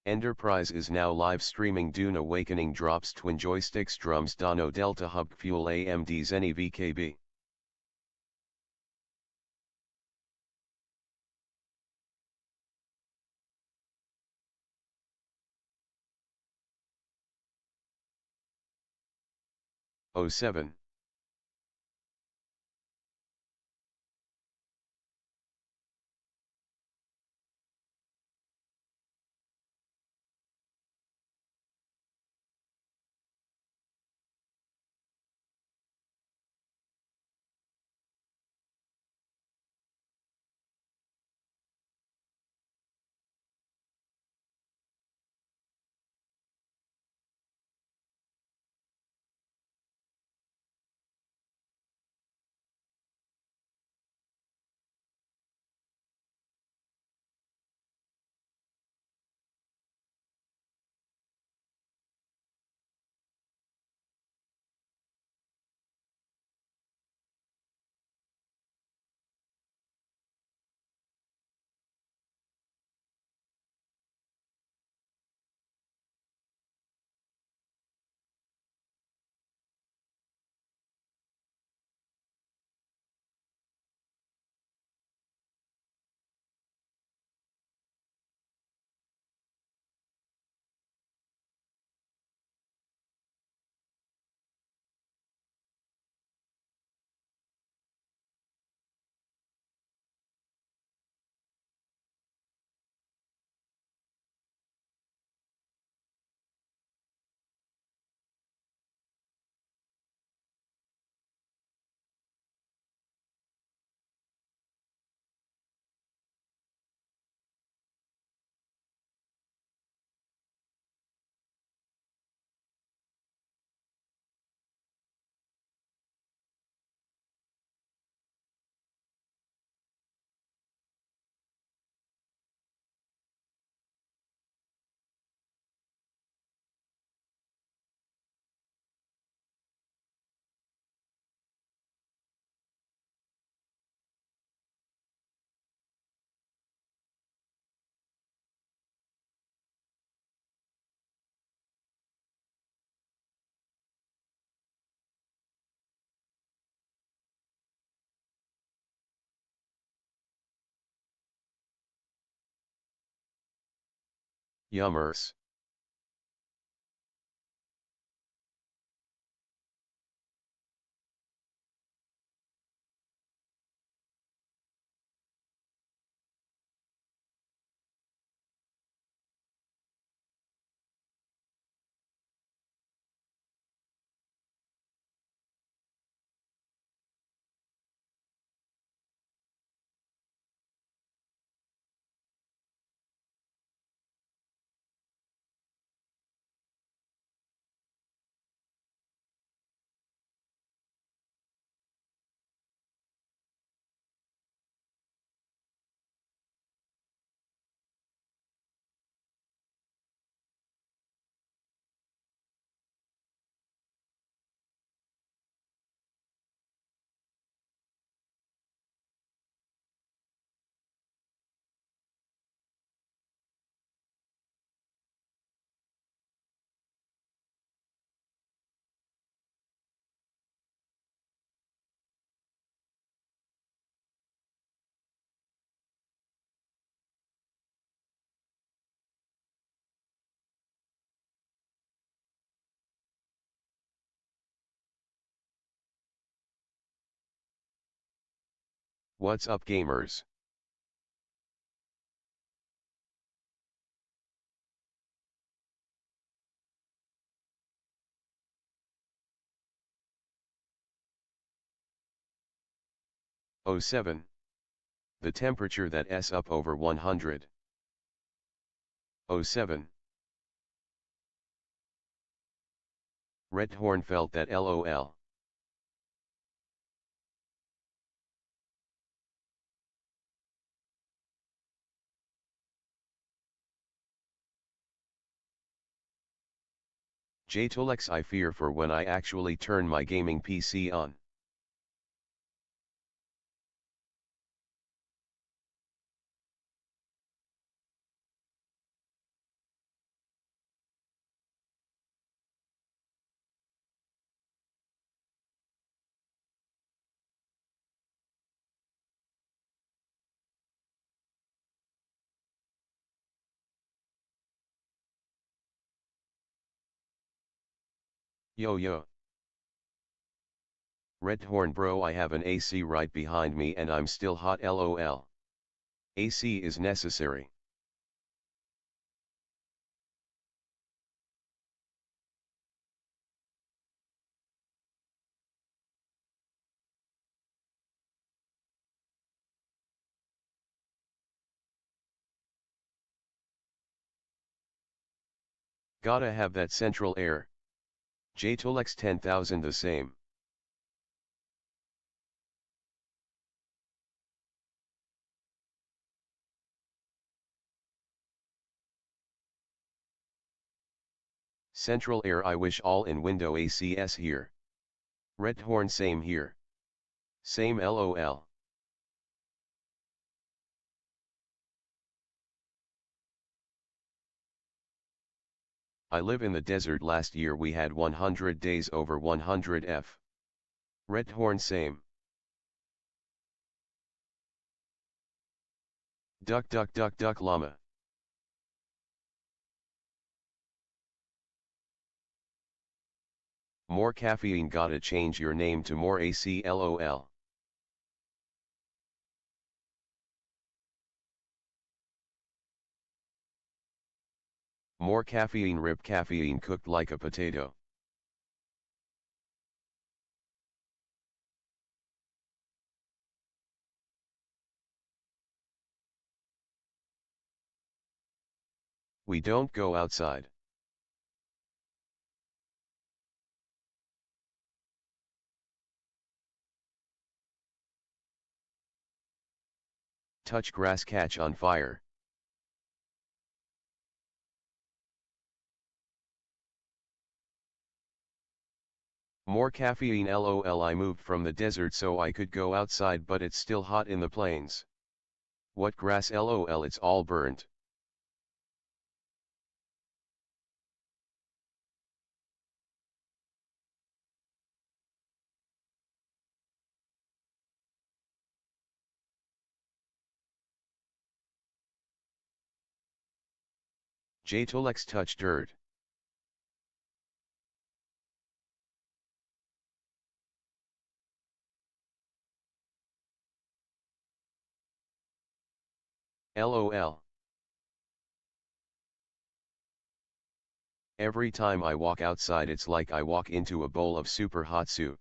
Enterprise is now live streaming Dune Awakening drops twin joysticks drums Dono Delta Hub Fuel AMD Zenny VKB. '07. Yummers. What's up gamers? '07. The temperature that s up over 100. '07. Red Horn felt that LOL. Joysticks I fear for when I actually turn my gaming PC on. Yo yo. Red Horn bro, I have an AC right behind me and I'm still hot lol. AC is necessary. Gotta have that central air. Joysticks 10,000 the same. Central air, I wish all in window ACS here. Red Horn same here. Same lol. I live in the desert, last year we had 100 days over 100 F. Red Horn same. Duck duck duck duck llama. More caffeine, gotta change your name to more AC lol. More caffeine, rip caffeine, cooked like a potato. We don't go outside. Touch grass, catch on fire. More caffeine lol. I moved from the desert so I could go outside, but it's still hot in the plains. What grass lol, it's all burnt. Joysticks touch dirt. LOL. Every time I walk outside it's like I walk into a bowl of super hot soup.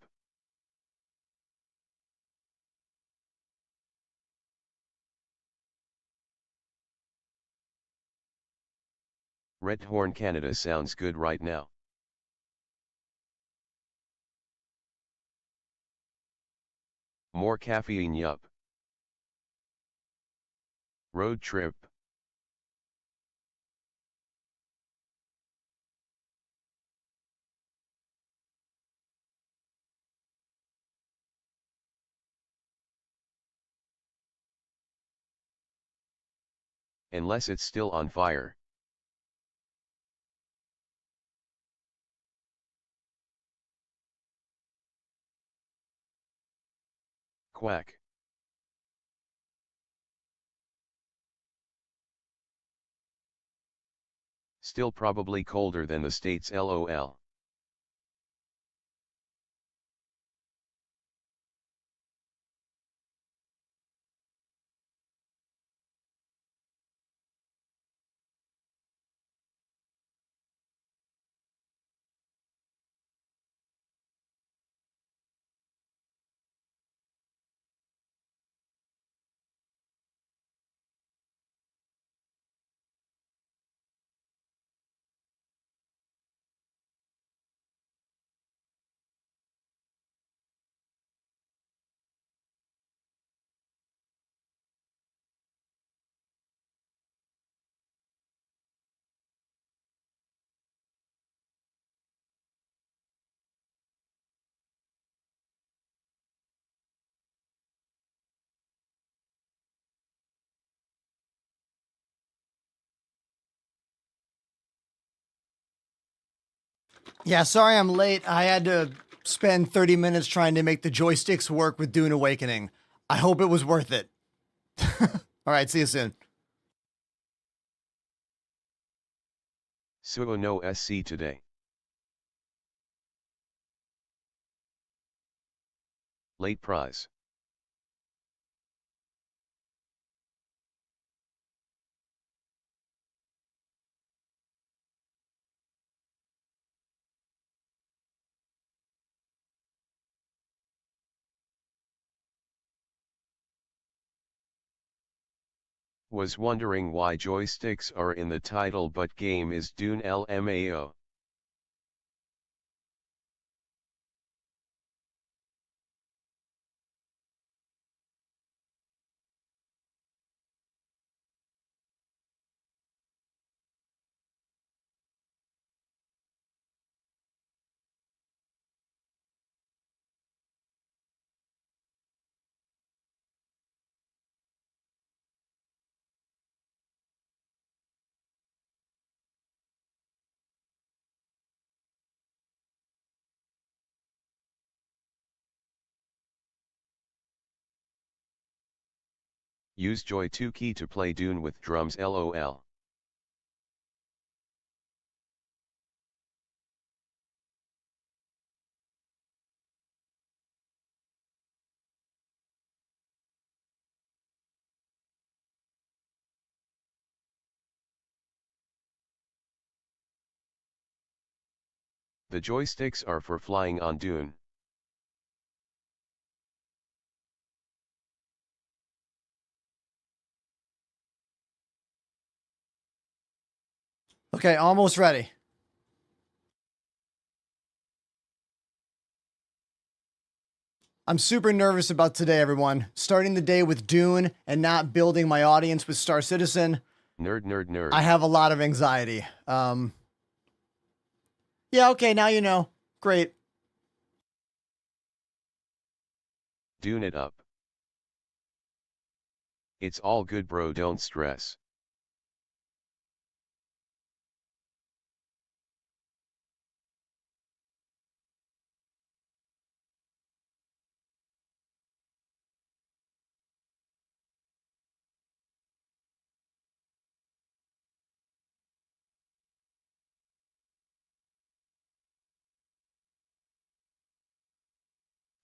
Red Horn Canada sounds good right now. More caffeine, yup. Road trip. Unless it's still on fire. Quack. Still probably colder than the States lol. Yeah, sorry I'm late. I had to spend 30 minutes trying to make the joysticks work with Dune Awakening. I hope it was worth it. All right, see you soon. Suo no SC today. Late prize. Was wondering why joysticks are in the title but game is Dune LMAO. Use Joy 2 key to play Dune with drums LOL. The joysticks are for flying on Dune. Okay, almost ready. I'm super nervous about today, everyone. Starting the day with Dune and not building my audience with Star Citizen. Nerd. I have a lot of anxiety. Yeah, okay, now you know. Great. Dune it up. It's all good, bro, don't stress.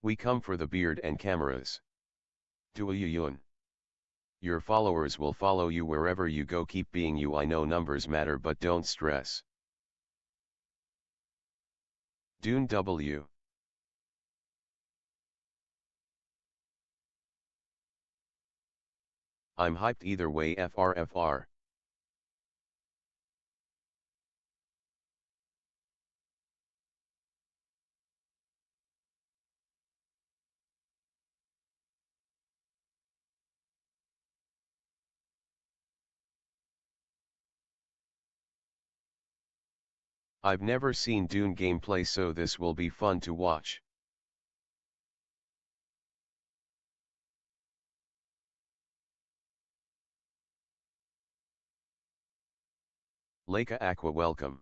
We come for the beard and cameras. Yun. Your followers will follow you wherever you go, keep being you. I know numbers matter but don't stress. Dune W. I'm hyped either way, FR. I've never seen Dune gameplay, so this will be fun to watch. Leica Aqua, welcome.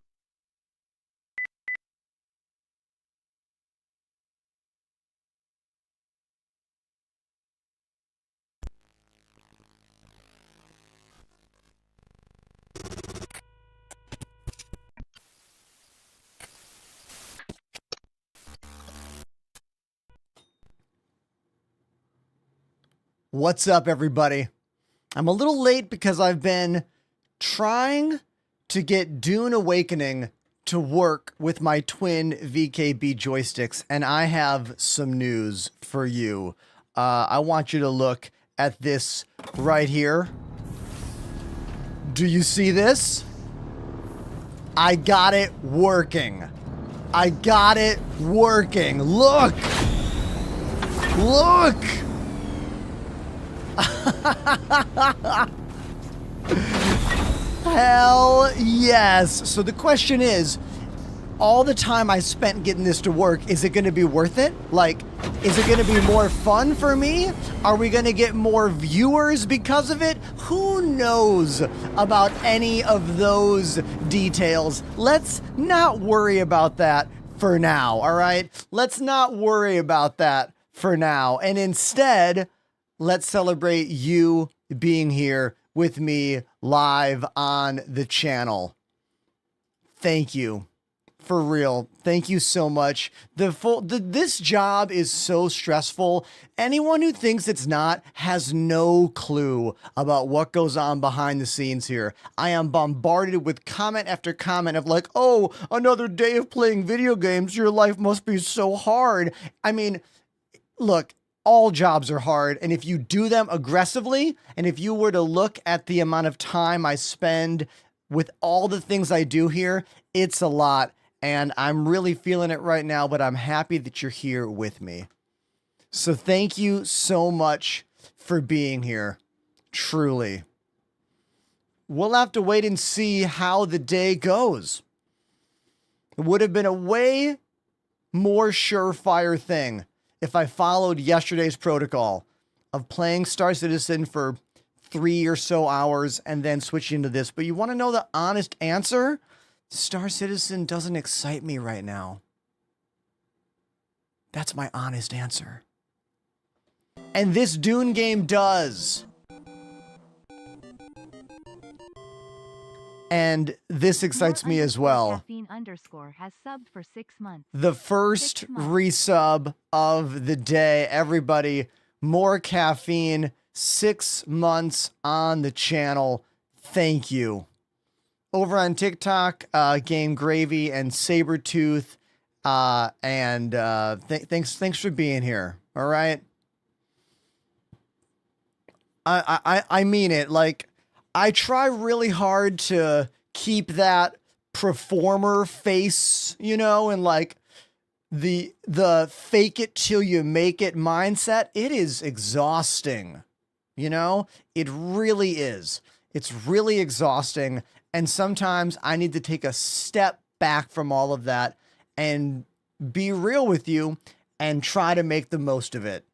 What's up, everybody? I'm a little late because I've been trying to get Dune Awakening to work with my twin VKB joysticks, and I have some news for you. I want you to look at this right here. Do you see this? I got it working. I got it working. Look! Look! Hell yes. So the question is, all the time I spent getting this to work, is it going to be worth it? Like, is it going to be more fun for me? Are we going to get more viewers because of it? Who knows about any of those details? Let's not worry about that for now, all right? Let's not worry about that for now. And instead, let's celebrate you being here with me live on the channel. Thank you For real. Thank you so much. This job is so stressful. Anyone who thinks it's not has no clue about what goes on behind the scenes here. I am bombarded with comment after comment of like, oh, another day of playing video games. Your life must be so hard. I mean, look, all jobs are hard. And if you do them aggressively, and if you were to look at the amount of time I spend with all the things I do here, it's a lot. And I'm really feeling it right now, but I'm happy that you're here with me. So thank you so much for being here. Truly. We'll have to wait and see how the day goes. It would have been a way more surefire thing if I followed yesterday's protocol of playing Star Citizen for 3 or so hours and then switching to this. But you want to know the honest answer? Star Citizen doesn't excite me right now. That's my honest answer. And this Dune game does. And this excites me as well. Has subbed for 6 months. The first resub of the day. Everybody, more caffeine. 6 months on the channel. Thank you. Over on TikTok, Game Gravy and Sabretooth, thanks for being here. All right. I mean it. Like, I try really hard to keep that performer face, you know, and like the fake it till you make it mindset. It is exhausting, you know. It really is. It's really exhausting. And sometimes I need to take a step back from all of that and be real with you and try to make the most of it.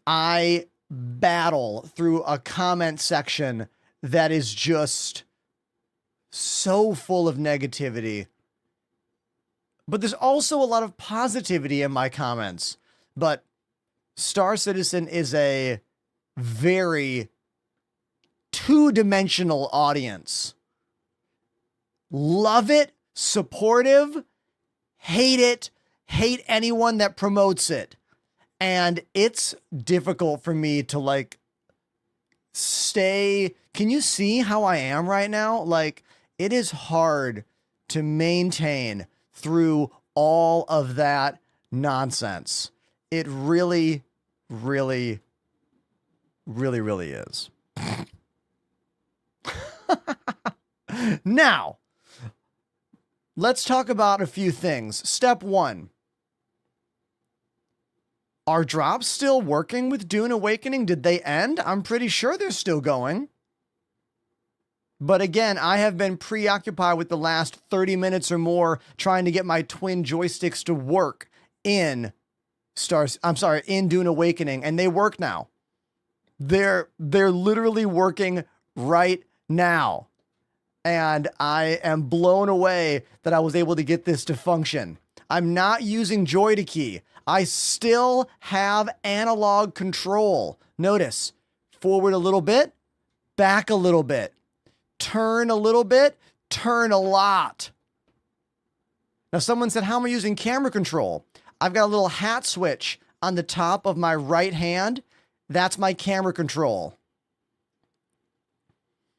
I battle through a comment section that is just so full of negativity. But there's also a lot of positivity in my comments. But Star Citizen is a very two-dimensional audience. Love it, supportive, hate anyone that promotes it. And it's difficult for me to like stay. Can you see how I am right now? Like, it is hard to maintain through all of that nonsense. It really, really, really, really is. Now, let's talk about a few things. Step 1. Are drops still working with Dune Awakening? Did they end? I'm pretty sure they're still going. But again, I have been preoccupied with the last 30 minutes or more trying to get my twin joysticks to work in Dune Awakening, and they work now. They're literally working right now. And I am blown away that I was able to get this to function. I'm not using Joy to key. I still have analog control. Notice, forward a little bit, back a little bit, turn a little bit, turn a lot. Now, someone said, how am I using camera control? I've got a little hat switch on the top of my right hand. That's my camera control.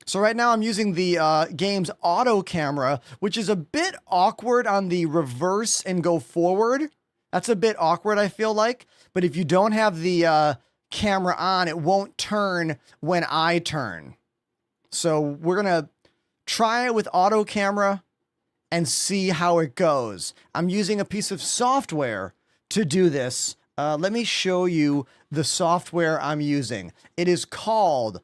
So right now I'm using the game's auto camera, which is a bit awkward on the reverse and go forward. That's a bit awkward, I feel like. But if you don't have the camera on, it won't turn when I turn. So we're going to try it with auto camera and see how it goes. I'm using a piece of software to do this. Let me show you the software I'm using. It is called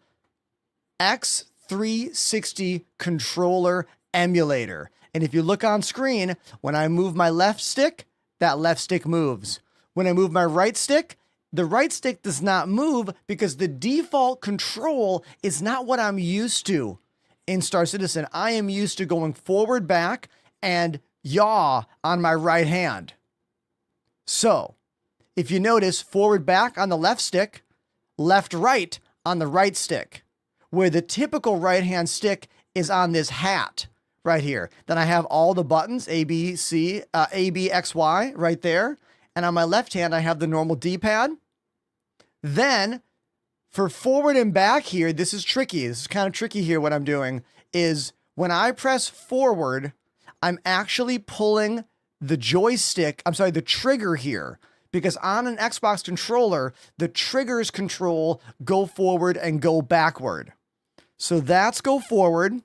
X360 Controller Emulator. And if you look on screen, when I move my left stick, that left stick moves. When I move my right stick, the right stick does not move because the default control is not what I'm used to in Star Citizen. I am used to going forward, back, and yaw on my right hand. So, if you notice, forward, back on the left stick, left, right on the right stick, where the typical right-hand stick is on this hat, right here. Then I have all the buttons, A, B, C, A, B, X, Y right there. And on my left hand, I have the normal D-pad. Then for forward and back here, this is tricky. This is kind of tricky here. What I'm doing is when I press forward, I'm actually pulling the joystick, I'm sorry, the trigger here, because on an Xbox controller, the triggers control go forward and go backward. So that's go forward,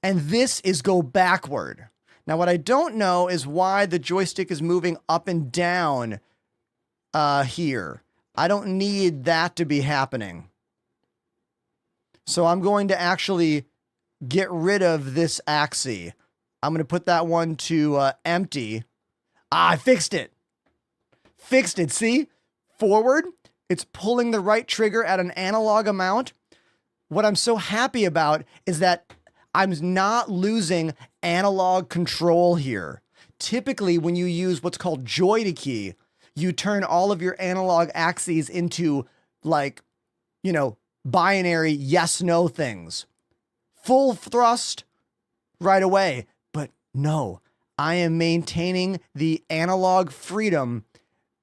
and this is go backward. Now, what I don't know is why the joystick is moving up and down here. I don't need that to be happening. So I'm going to actually get rid of this axis. I'm going to put that one to empty. I fixed it. Fixed it. See? Forward. It's pulling the right trigger at an analog amount. What I'm so happy about is that I'm not losing analog control here. Typically, when you use what's called Joy-to-Key, you turn all of your analog axes into, like, you know, binary yes-no things. Full thrust right away. But no, I am maintaining the analog freedom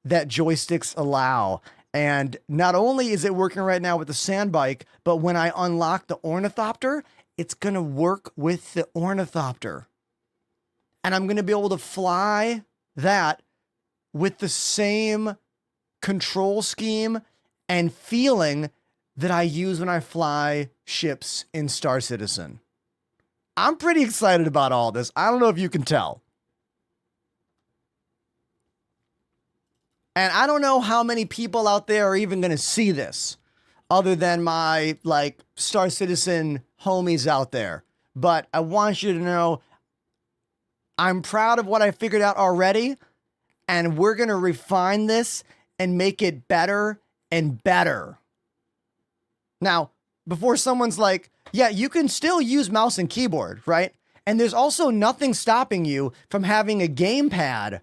that joysticks allow. And not only is it working right now with the Sandbike, but when I unlock the Ornithopter, it's going to work with the Ornithopter. And I'm going to be able to fly that with the same control scheme and feeling that I use when I fly ships in Star Citizen. I'm pretty excited about all this. I don't know if you can tell. And I don't know how many people out there are even going to see this other than my, like, Star Citizen homies out there. But I want you to know I'm proud of what I figured out already, and we're going to refine this and make it better and better. Now, before someone's like, yeah, you can still use mouse and keyboard, right? And there's also nothing stopping you from having a gamepad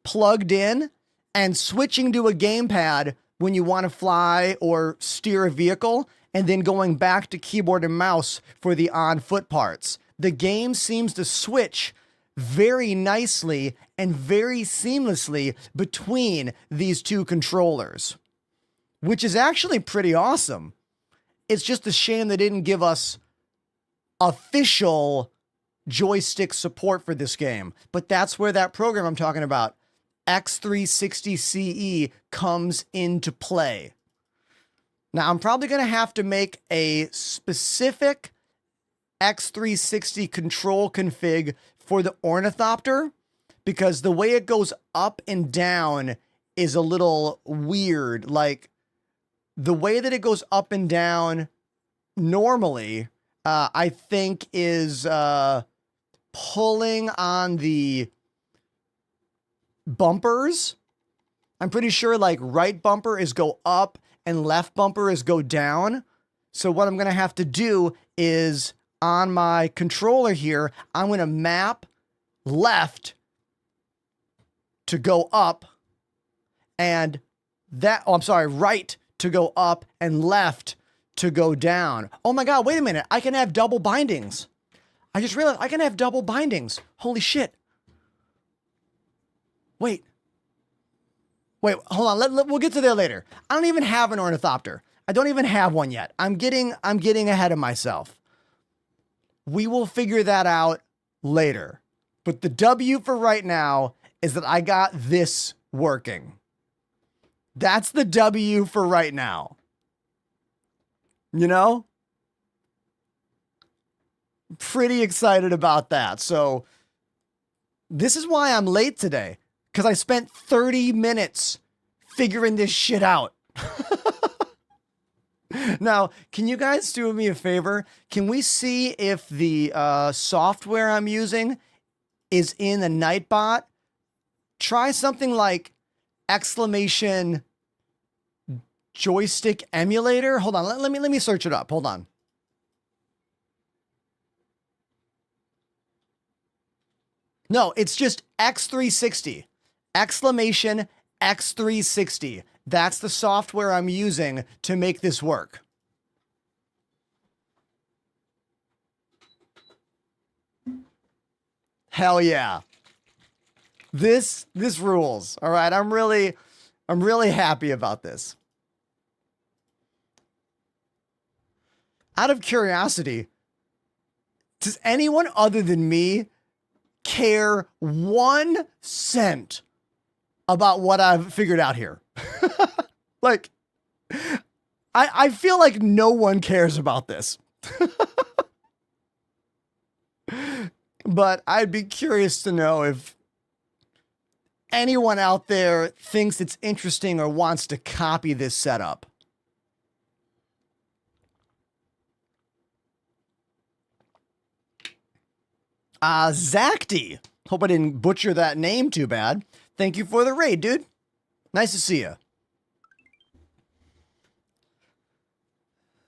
plugged in and switching to a gamepad when you want to fly or steer a vehicle, and then going back to keyboard and mouse for the on-foot parts. The game seems to switch very nicely and very seamlessly between these two controllers, which is actually pretty awesome. It's just a shame they didn't give us official joystick support for this game, but that's where that program I'm talking about, X360CE, comes into play. Now, I'm probably going to have to make a specific X360 control config for the Ornithopter, because the way it goes up and down is a little weird. Like, the way that it goes up and down normally, I think is pulling on the bumpers. I'm pretty sure, like, right bumper is go up and left bumper is go down. So what I'm going to have to do is on my controller here, I'm going to map left to go up and that, oh, I'm sorry, right to go up and left to go down. Oh my God, wait a minute. I can have double bindings. I just realized I can have double bindings. Holy shit. Wait, hold on. We'll get to there later. I don't even have an Ornithopter. I don't even have one yet. I'm getting ahead of myself. We will figure that out later. But the W for right now is that I got this working. That's the W for right now. You know? Pretty excited about that. So this is why I'm late today, because I spent 30 minutes figuring this shit out. Now, can you guys do me a favor? Can we see if the software I'm using is in the Nightbot? Try something like exclamation joystick emulator. Hold on, let me search it up. Hold on. No, it's just X360. Exclamation X360. That's the software I'm using to make this work. Hell yeah. This rules. All right, I'm really happy about this. Out of curiosity, does anyone other than me care 1 cent about what I've figured out here? Like, I feel like no one cares about this. But I'd be curious to know if anyone out there thinks it's interesting or wants to copy this setup. Zacty. Hope I didn't butcher that name too bad. Thank you for the raid, dude. Nice to see you.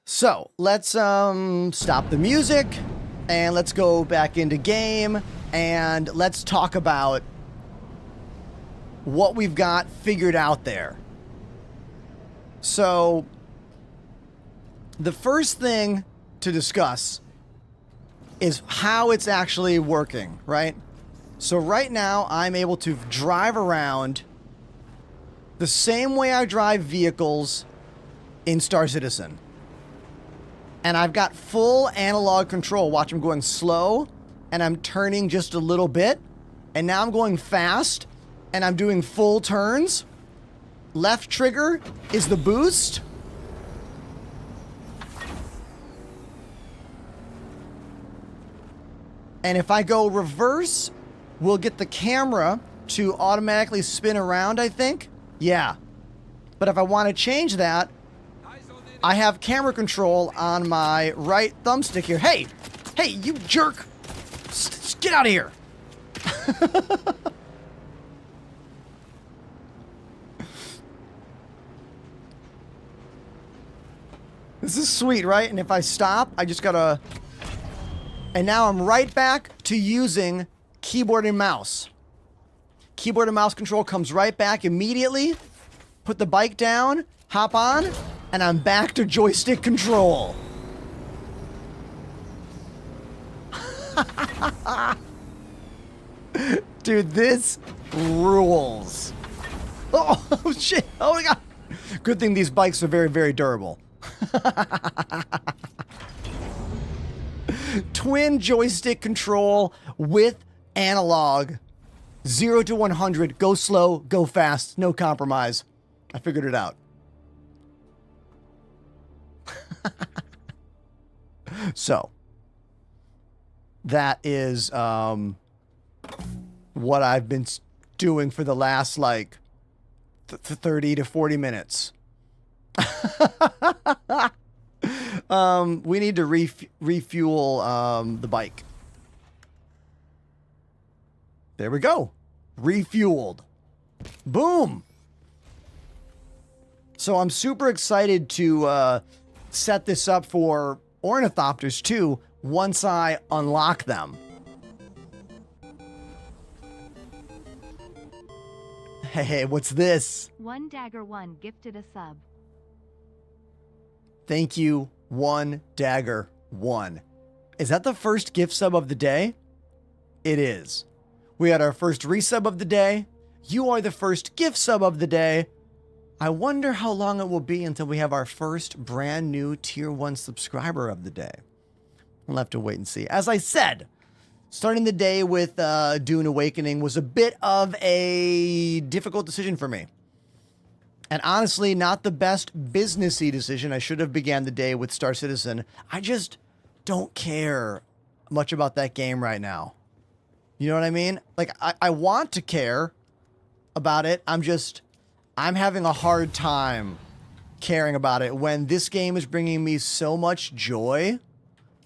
So, let's stop the music and let's go back into game and let's talk about what we've got figured out there. So, the first thing to discuss is how it's actually working, right? So right now, I'm able to drive around the same way I drive vehicles in Star Citizen. And I've got full analog control. Watch, I'm going slow, and I'm turning just a little bit. And now I'm going fast, and I'm doing full turns. Left trigger is the boost. And if I go reverse, we'll get the camera to automatically spin around, I think. Yeah. But if I want to change that, I have camera control on my right thumbstick here. Hey! Hey, you jerk! Get out of here! This is sweet, right? And if I stop, I just gotta... And now I'm right back to using keyboard and mouse. Keyboard and mouse control comes right back immediately. Put the bike down, hop on, and I'm back to joystick control. Dude, this rules. Oh, shit. Oh, my God. Good thing these bikes are very, very durable. Twin joystick control with analog. 0 to 100. Go slow, go fast. No compromise. I figured it out. So, that is what I've been doing for the last, like, 30 to 40 minutes. We need to refuel the bike. There we go. Refueled. Boom. So I'm super excited to set this up for ornithopters too once I unlock them. Hey, what's this? 1Dagger1 gifted a sub. Thank you, 1Dagger1. Is that the first gift sub of the day? It is. We had our first resub of the day. You are the first gift sub of the day. I wonder how long it will be until we have our first brand new tier 1 subscriber of the day. We'll have to wait and see. As I said, starting the day with Dune Awakening was a bit of a difficult decision for me. And honestly, not the best businessy decision. I should have began the day with Star Citizen. I just don't care much about that game right now. You know what I mean? Like, I want to care about it. I'm having a hard time caring about it when this game is bringing me so much joy.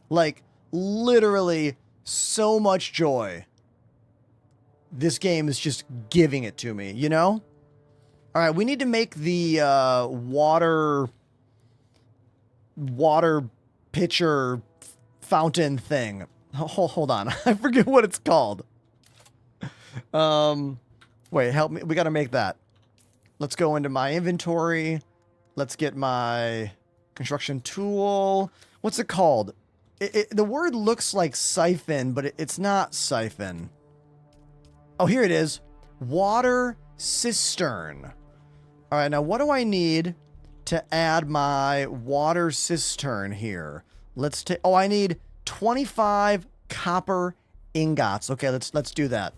Like, literally so much joy. This game is just giving it to me, you know? All right, we need to make the water pitcher fountain thing. Hold on. I forget what it's called. Wait, help me. We got to make that. Let's go into my inventory. Let's get my construction tool. What's it called? The word looks like siphon, but it's not siphon. Oh, here it is. Water cistern. All right, now what do I need to add my water cistern here? Let's take, oh, I need 25 copper ingots. Okay, let's do that.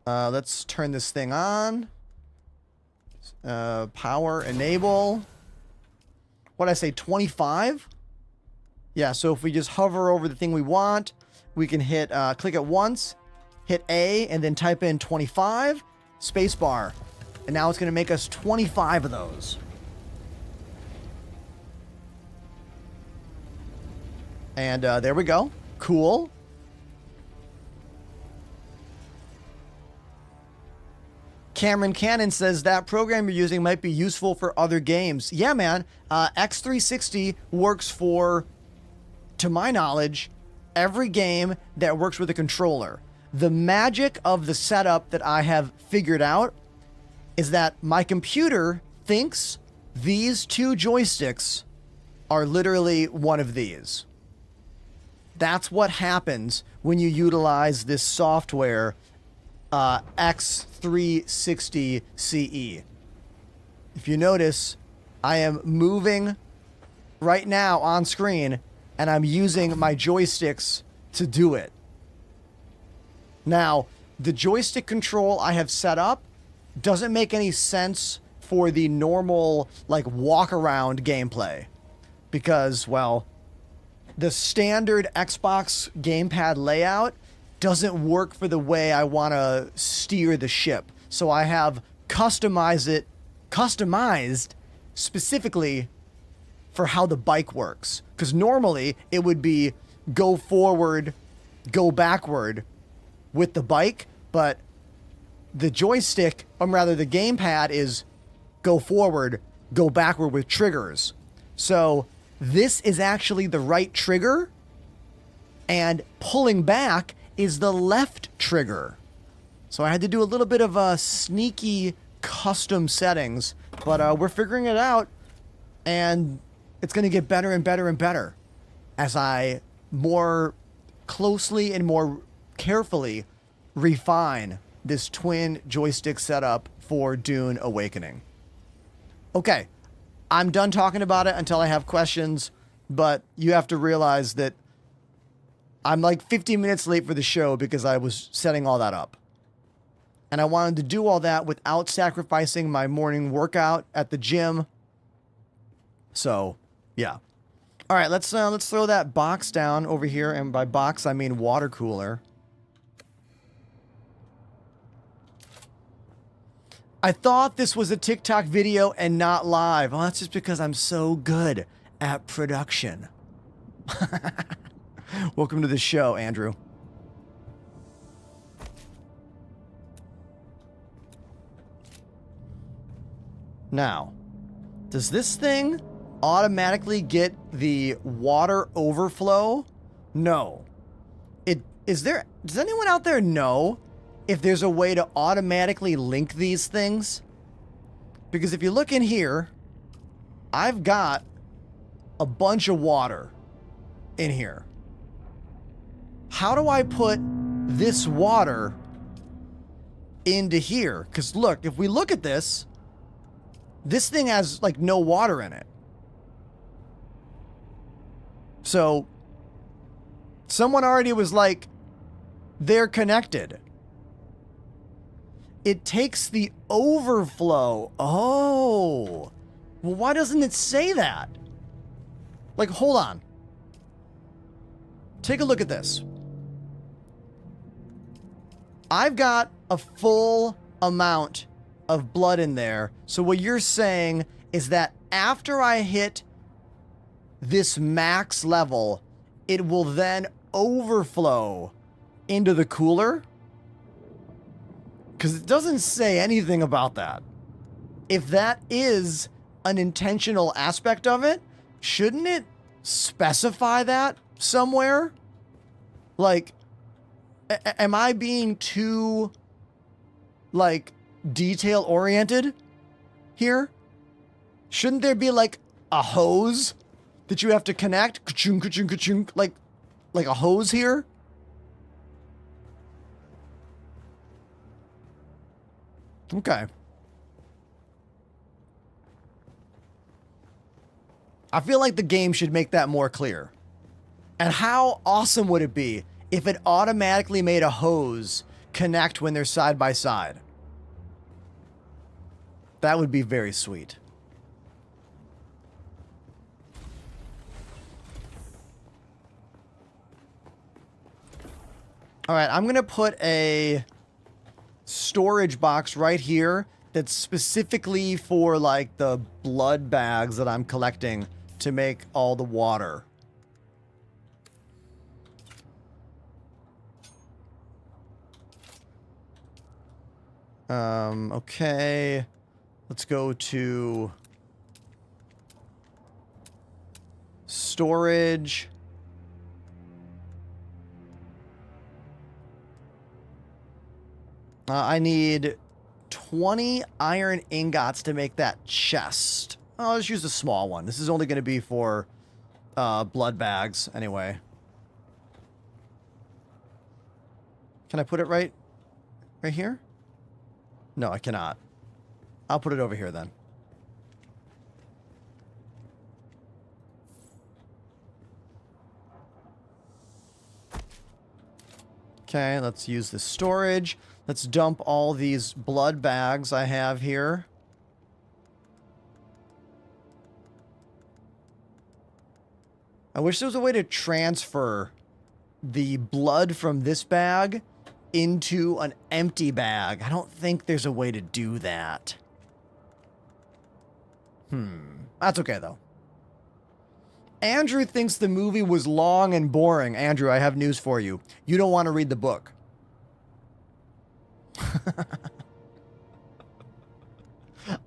Let's turn this thing on. Power enable. What'd I say, 25? Yeah, so if we just hover over the thing we want, we can hit, click it once, hit A, and then type in 25, spacebar. And now it's going to make us 25 of those. And there we go. Cool. Cameron Cannon says that program you're using might be useful for other games. Yeah, man. X360 works for, to my knowledge, every game that works with a controller. The magic of the setup that I have figured out is that my computer thinks these two joysticks are literally one of these. That's what happens when you utilize this software, X360 CE. If you notice, I am moving right now on screen, and I'm using my joysticks to do it. Now, the joystick control I have set up doesn't make any sense for the normal, like, walk-around gameplay. Because, well, the standard Xbox gamepad layout doesn't work for the way I want to steer the ship. So I have customized specifically for how the bike works. Because normally it would be go forward, go backward with the bike, but the joystick, or rather the gamepad, is go forward, go backward with triggers. So this is actually the right trigger, and pulling back is the left trigger. So I had to do a little bit of sneaky custom settings, but we're figuring it out, and it's going to get better and better and better as I more closely and more carefully refine this twin joystick setup for Dune Awakening. Okay, I'm done talking about it until I have questions, but you have to realize that I'm like 15 minutes late for the show because I was setting all that up. And I wanted to do all that without sacrificing my morning workout at the gym. So, yeah. All right, let's throw that box down over here, and by box I mean water cooler. I thought this was a TikTok video and not live. Well, that's just because I'm so good at production. Welcome to the show, Andrew. Now, does this thing automatically get the water overflow? No. Does anyone out there know if there's a way to automatically link these things? Because if you look in here, I've got a bunch of water in here. How do I put this water into here? Because look, if we look at this thing has like no water in it. So someone already was like, they're connected. It takes the overflow. Oh. Well, why doesn't it say that? Like, hold on. Take a look at this. I've got a full amount of blood in there. So what you're saying is that after I hit this max level, it will then overflow into the cooler? Because it doesn't say anything about that. If that is an intentional aspect of it, shouldn't it specify that somewhere? Like, am I being too, like, detail-oriented here? Shouldn't there be, like, a hose that you have to connect? Ka-chung, ka-chung, ka-chung, like a hose here? Okay. I feel like the game should make that more clear. And how awesome would it be if it automatically made a hose connect when they're side by side? That would be very sweet. All right, I'm going to put a storage box right here that's specifically for like the blood bags that I'm collecting to make all the water. Okay. Let's go to storage. I need 20 iron ingots to make that chest. I'll just use a small one. This is only going to be for blood bags anyway. Can I put it right here? No, I cannot. I'll put it over here then. Okay, let's use the storage. Let's dump all these blood bags I have here. I wish there was a way to transfer the blood from this bag into an empty bag. I don't think there's a way to do that. That's okay, though. Andrew thinks the movie was long and boring. Andrew, I have news for you. You don't want to read the book.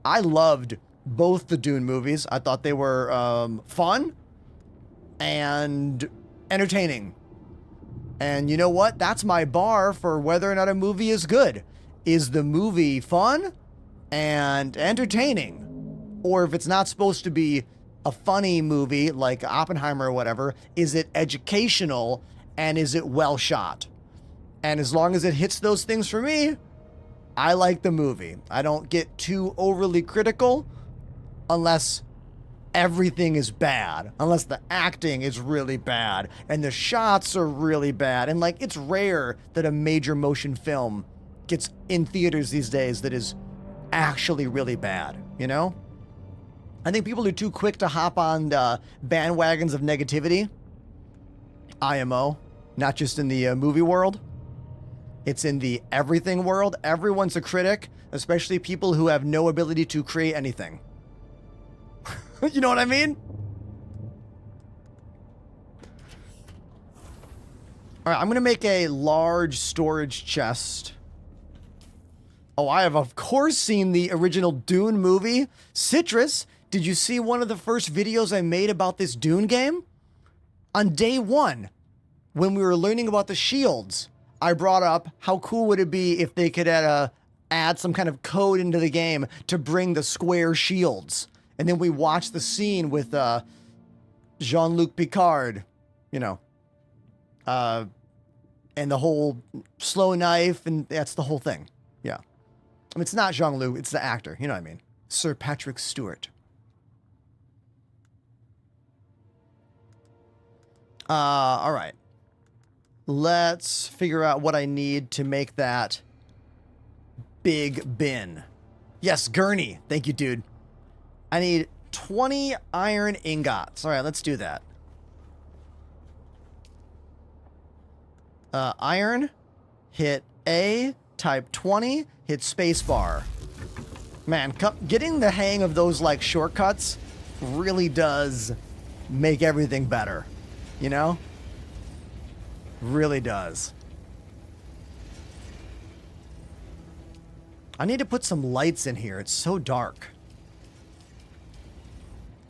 I loved both the Dune movies. I thought they were fun and entertaining. And you know what? That's my bar for whether or not a movie is good. Is the movie fun and entertaining? Or if it's not supposed to be a funny movie like Oppenheimer or whatever, is it educational and is it well shot? And as long as it hits those things for me, I like the movie. I don't get too overly critical unless everything is bad, unless the acting is really bad and the shots are really bad. And like, it's rare that a major motion film gets in theaters these days that is actually really bad, you know? I think people are too quick to hop on the bandwagons of negativity. IMO, not just in the movie world. It's in the everything world. Everyone's a critic, especially people who have no ability to create anything. You know what I mean? All right, I'm going to make a large storage chest. Oh, I have, of course, seen the original Dune movie. Citrus, did you see one of the first videos I made about this Dune game? On day one, when we were learning about the shields, I brought up how cool would it be if they could add some kind of code into the game to bring the square shields. And then we watched the scene with Jean-Luc Picard, you know, and the whole slow knife, and that's the whole thing. Yeah. I mean, it's not Jean-Luc, it's the actor, you know what I mean? Sir Patrick Stewart. All right. Let's figure out what I need to make that big bin. Yes, Gurney. Thank you, dude. I need 20 iron ingots. All right, let's do that. Iron, hit A, type 20, hit spacebar. Man, getting the hang of those like shortcuts really does make everything better, you know? Really does. I need to put some lights in here. It's so dark.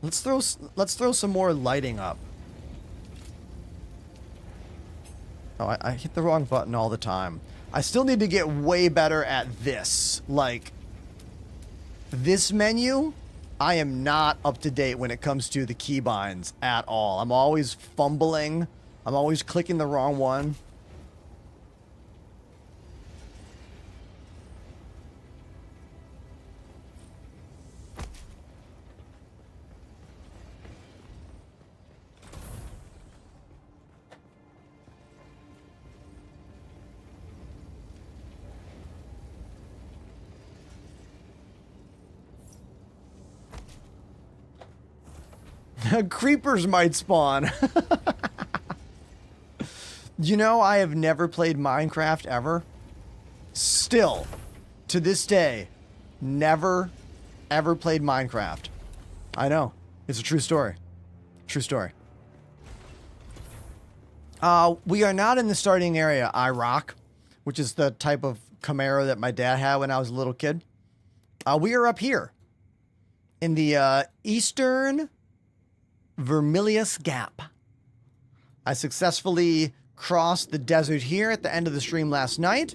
Let's throw some more lighting up. Oh, I hit the wrong button all the time. I still need to get way better at this. Like, this menu, I am not up to date when it comes to the keybinds at all. I'm always fumbling. I'm always clicking the wrong one. Creepers might spawn. You know, I have never played Minecraft ever. Still, to this day, never, ever played Minecraft. I know. It's a true story. True story. We are not in the starting area, IROC, which is the type of Camaro that my dad had when I was a little kid. We are up here in the eastern Vermilius Gap. I successfully crossed the desert here at the end of the stream last night.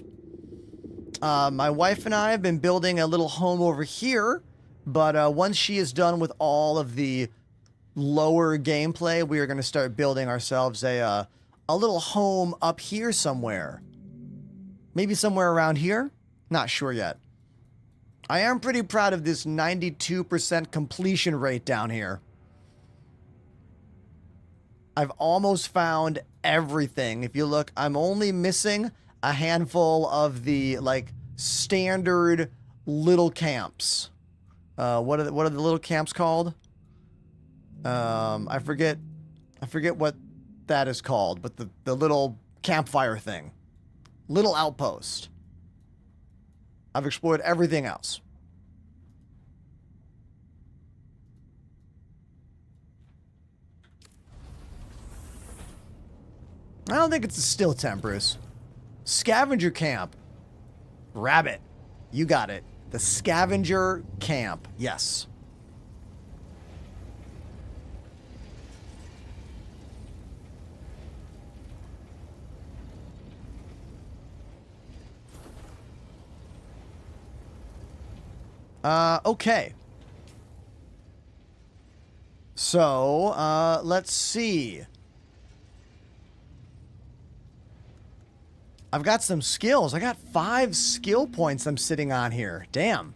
My wife and I have been building a little home over here, but once she is done with all of the lower gameplay, we are going to start building ourselves a little home up here somewhere. Maybe somewhere around here? Not sure yet. I am pretty proud of this 92% completion rate down here. I've almost found everything. If you look, I'm only missing a handful of the, like, standard little camps. What are the little camps called? I forget what that is called, but the little campfire thing. Little outpost. I've explored everything else. I don't think it's a still temp, Bruce. Scavenger camp. Rabbit. You got it. The scavenger camp. Yes. Okay. So, let's see. I've got some skills. I got 5 skill points I'm sitting on here. Damn.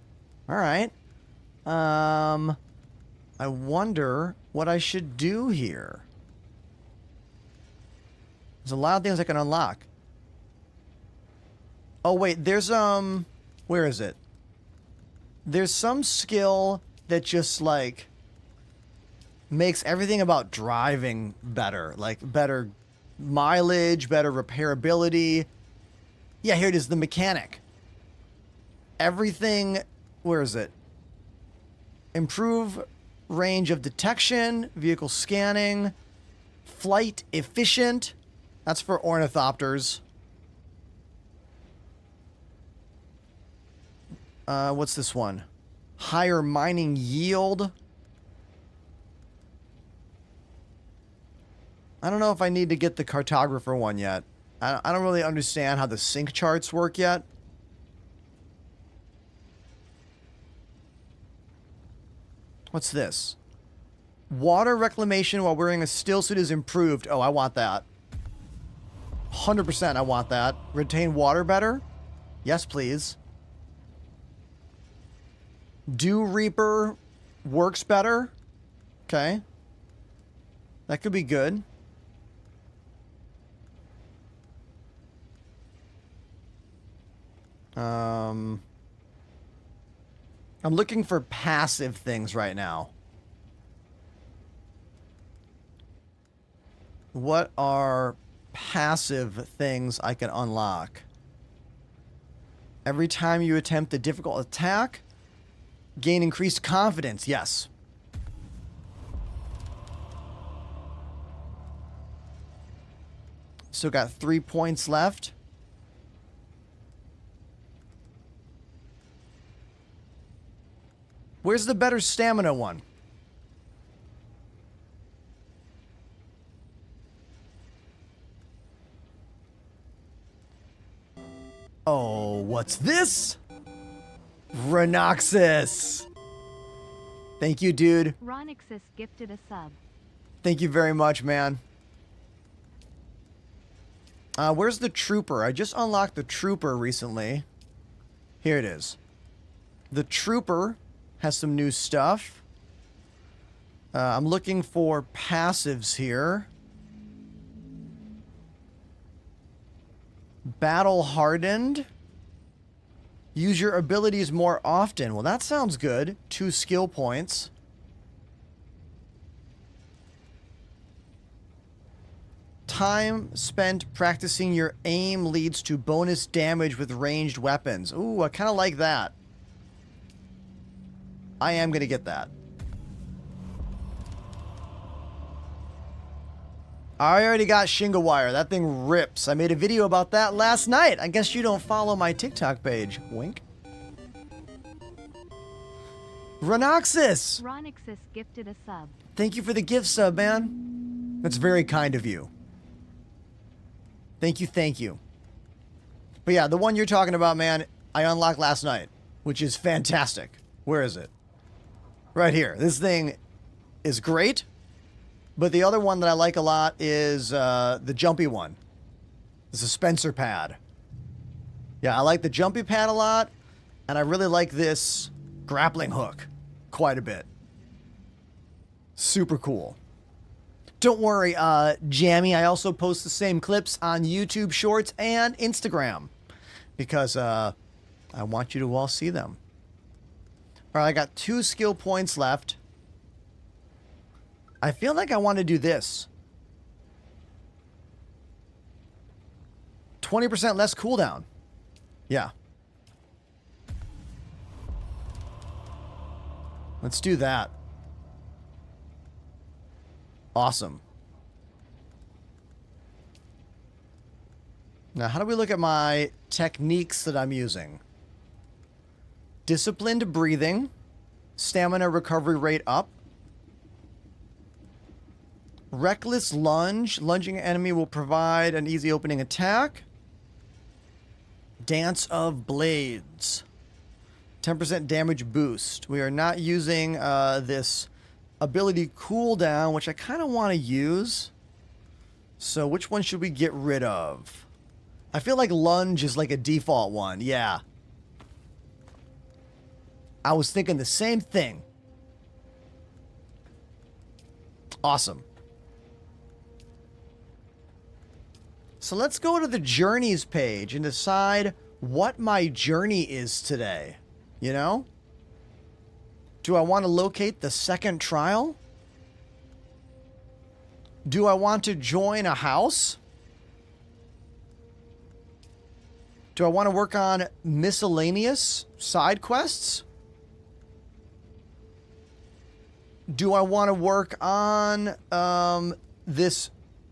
All right. I wonder what I should do here. There's a lot of things I can unlock. Oh, wait. There's, where is it? There's some skill that just, like, makes everything about driving better. Like, better mileage, better repairability. Yeah, here it is, the mechanic. Everything, where is it? Improve range of detection, vehicle scanning, flight efficient. That's for ornithopters. What's this one? Higher mining yield. I don't know if I need to get the cartographer one yet. I don't really understand how the sync charts work yet. What's this? Water reclamation while wearing a still suit is improved. Oh, I want that. 100% I want that. Retain water better? Yes, please. Dew Reaper works better. Okay. That could be good. I'm looking for passive things right now. What are passive things I can unlock? Every time you attempt a difficult attack, gain increased confidence. Yes. Still got 3 points left. Where's the better stamina one? Oh, what's this? Rhinoxus. Thank you, dude. Ronixus gifted a sub. Thank you very much, man. Where's the trooper? I just unlocked the trooper recently. Here it is. The trooper has some new stuff. I'm looking for passives here. Battle hardened. Use your abilities more often. Well, that sounds good. 2 skill points. time spent practicing your aim leads to bonus damage with ranged weapons. Ooh, I kind of like that. I am going to get that. I already got Shinga Wire. That thing rips. I made a video about that last night. I guess you don't follow my TikTok page. Wink. Ronoxus! Ronixus gifted a sub. Thank you for the gift sub, man. That's very kind of you. Thank you, thank you. But yeah, the one you're talking about, man, I unlocked last night, which is fantastic. Where is it? Right here. This thing is great. But the other one that I like a lot is the jumpy one. The suspensor pad. Yeah, I like the jumpy pad a lot. And I really like this grappling hook quite a bit. Super cool. Don't worry, Jammy. I also post the same clips on YouTube Shorts and Instagram. Because I want you to all see them. All right, I got 2 skill points left. I feel like I want to do this. 20% less cooldown. Yeah. Let's do that. Awesome. Now, how do we look at my techniques that I'm using? Disciplined breathing. Stamina recovery rate up. Reckless lunge. Lunging enemy will provide an easy opening attack. Dance of Blades. 10% damage boost. We are not using this ability cooldown, which I kind of want to use. So which one should we get rid of? I feel like lunge is like a default one. Yeah. I was thinking the same thing. Awesome. So let's go to the journeys page and decide what my journey is today. You know? Do I want to locate the second trial? Do I want to join a house? Do I want to work on miscellaneous side quests? Do I want to work on this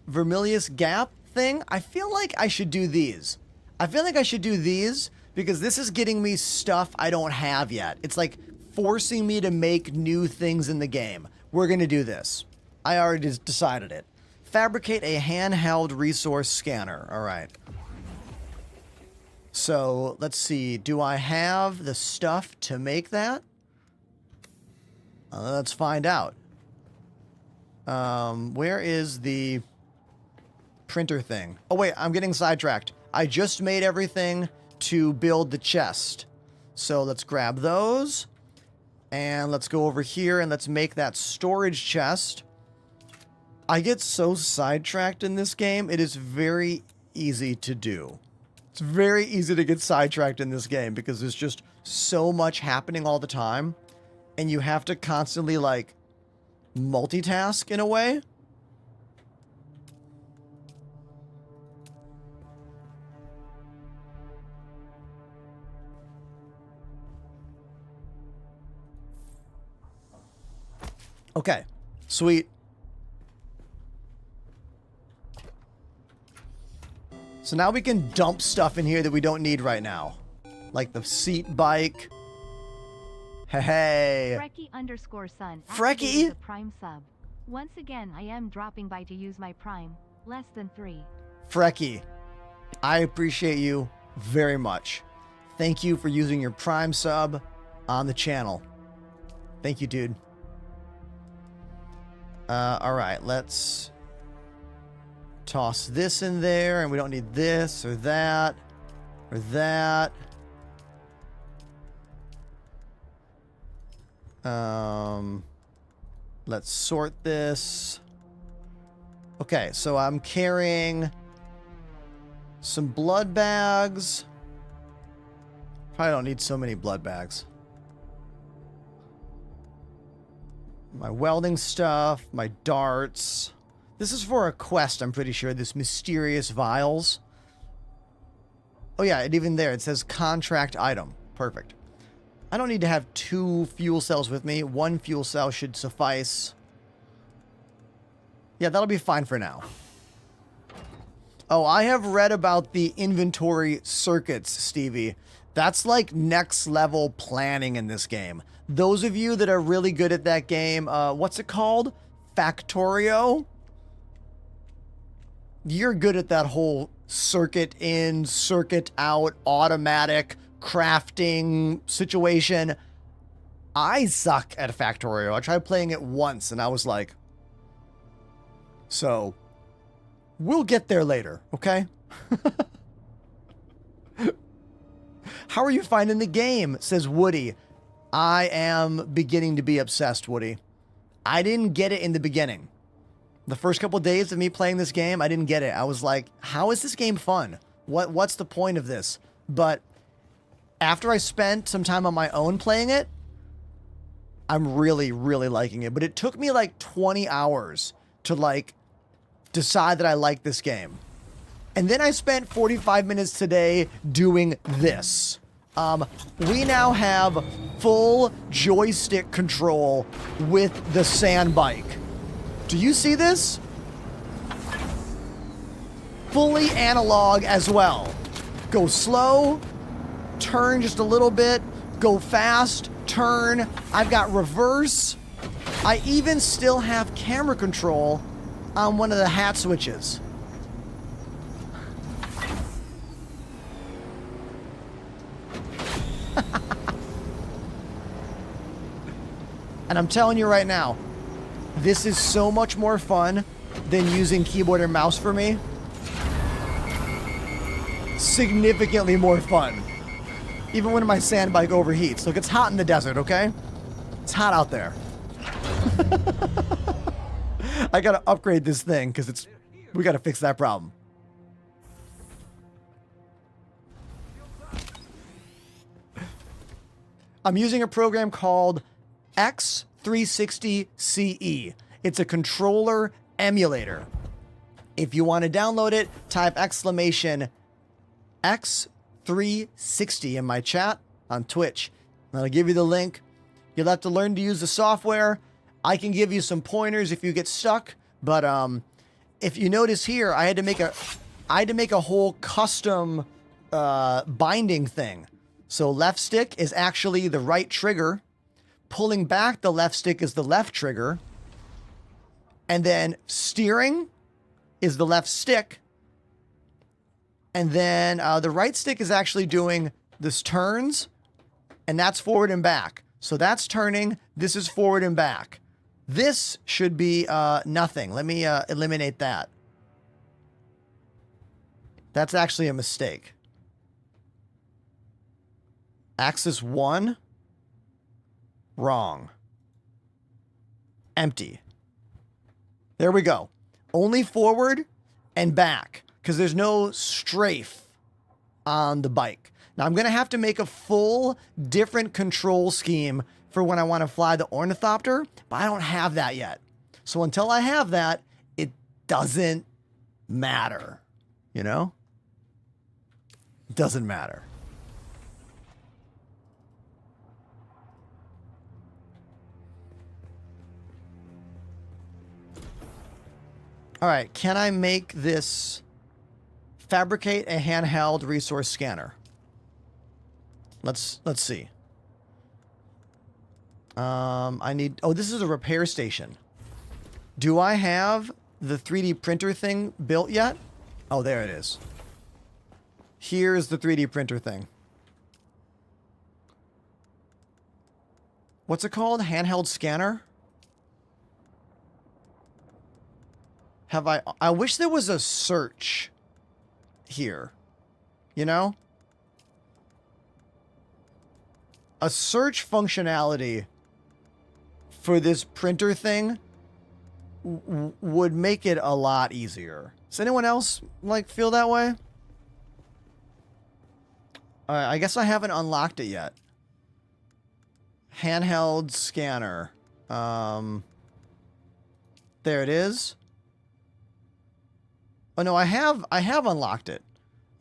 Vermilius Gap thing? I feel like I should do these. I feel like I should do these because this is getting me stuff I don't have yet. It's like forcing me to make new things in the game. We're going to do this. I already decided it. Fabricate a handheld resource scanner. All right. So let's see. Do I have the stuff to make that? Let's find out. Where is the printer thing? Oh, wait, I'm getting sidetracked. I just made everything to build the chest. So let's grab those. And let's go over here and let's make that storage chest. I get so sidetracked in this game. It is very easy to do. It's very easy to get sidetracked in this game because there's just so much happening all the time. And you have to constantly, like, multitask in a way. Okay, sweet. So now we can dump stuff in here that we don't need right now. Like the seat bike. Hey. Frecky_son. Frecky? The Prime sub. Once again, I am dropping by to use my Prime. Less than 3. Frecky, I appreciate you very much. Thank you for using your Prime sub on the channel. Thank you, dude. All right, let's toss this in there, and we don't need this or that or that. Let's sort this. Okay, so I'm carrying some blood bags. Probably don't need so many blood bags. My welding stuff, my darts, This is for a quest, I'm pretty sure. This mysterious vials. Oh yeah, and even there, it says contract item. Perfect. I don't need to have 2 fuel cells with me. 1 fuel cell should suffice. Yeah, that'll be fine for now. Oh, I have read about the inventory circuits, Stevie. That's like next level planning in this game. Those of you that are really good at that game, what's it called? Factorio? You're good at that whole circuit in, circuit out, automatic crafting situation. I suck at Factorio. I tried playing it once and I was like, so we'll get there later, okay? How are you finding the game? Says Woody. I am beginning to be obsessed, Woody. I didn't get it in the beginning. The first couple days of me playing this game, I didn't get it. I was like, how is this game fun? What's the point of this? But after I spent some time on my own playing it, I'm really, really liking it. But it took me like 20 hours to like decide that I like this game. And then I spent 45 minutes today doing this. We now have full joystick control with the sand bike. Do you see this? Fully analog as well. Go slow, turn just a little bit, go fast, turn. I've got reverse. I even still have camera control on one of the hat switches. And I'm telling you right now, this is so much more fun than using keyboard and mouse for me. Significantly more fun. Even when my sand bike overheats. Look, it's hot in the desert, okay? It's hot out there. I gotta upgrade this thing because we gotta fix that problem. I'm using a program called X360CE. It's a controller emulator. If you want to download it, type exclamation X360 in my chat on Twitch. And I'll give you the link. You'll have to learn to use the software. I can give you some pointers if you get stuck, but if you notice here, I had to make a whole custom binding thing. So left stick is actually the right trigger. Pulling back the left stick is the left trigger. And then steering is the left stick. And then the right stick is actually doing this turns, and that's forward and back. So that's turning. This is forward and back. This should be nothing. Let me eliminate that. That's actually a mistake. Axis 1. Wrong. Empty. There we go. Only forward and back, because there's no strafe on the bike. Now I'm going to have to make a full different control scheme for when I want to fly the ornithopter, but I don't have that yet. So until I have that, it doesn't matter. You know? It doesn't matter. All right, can I make this fabricate a handheld resource scanner? Let's see. I need, oh, this is a repair station. Do I have the 3D printer thing built yet? Oh, there it is. Here's the 3D printer thing. What's it called? Handheld scanner? I wish there was a search here, you know? A search functionality for this printer thing would make it a lot easier. Does anyone else, like, feel that way? I guess I haven't unlocked it yet. Handheld scanner. There it is. Oh no, I have unlocked it.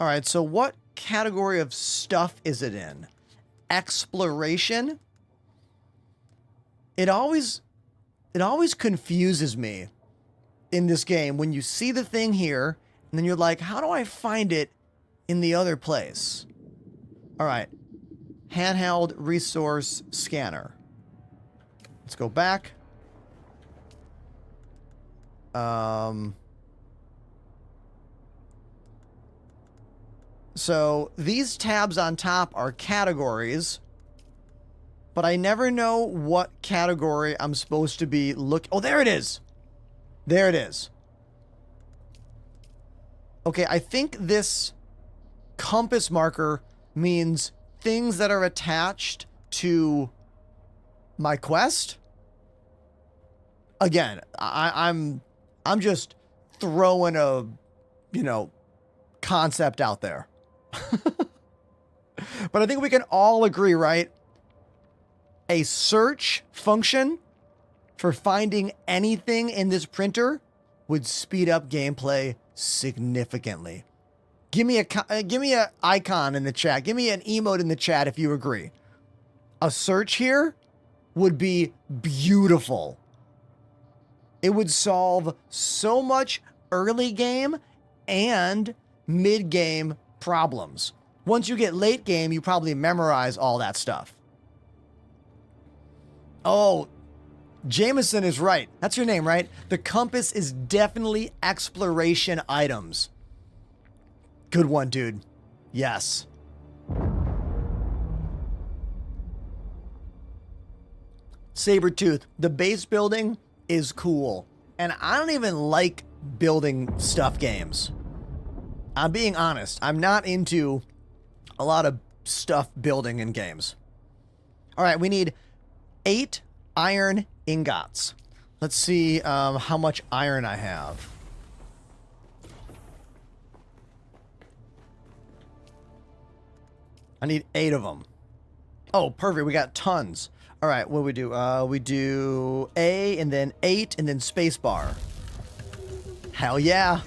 All right, so what category of stuff is it in? Exploration? It always confuses me in this game when you see the thing here and then you're like, how do I find it in the other place? All right. Handheld resource scanner. Let's go back. So these tabs on top are categories, but I never know what category I'm supposed to be Oh, there it is. There it is. Okay, I think this compass marker means things that are attached to my quest. Again, I'm just throwing a, concept out there. But I think we can all agree, right? A search function for finding anything in this printer would speed up gameplay significantly. Give me a icon in the chat. Give me an emote in the chat if you agree. A search here would be beautiful. It would solve so much early game and mid game problems. Once you get late game, you probably memorize all that stuff. Oh, Jameson is right. That's your name, right? The compass is definitely exploration items. Good one, dude. Yes. Sabretooth, the base building is cool. And I don't even like building stuff games. I'm being honest. I'm not into a lot of stuff building in games. All right, we need 8 iron ingots. Let's see how much iron I have. I need 8 of them. Oh, perfect. We got tons. All right, what do we do? We do A and then 8 and then space bar. Hell yeah.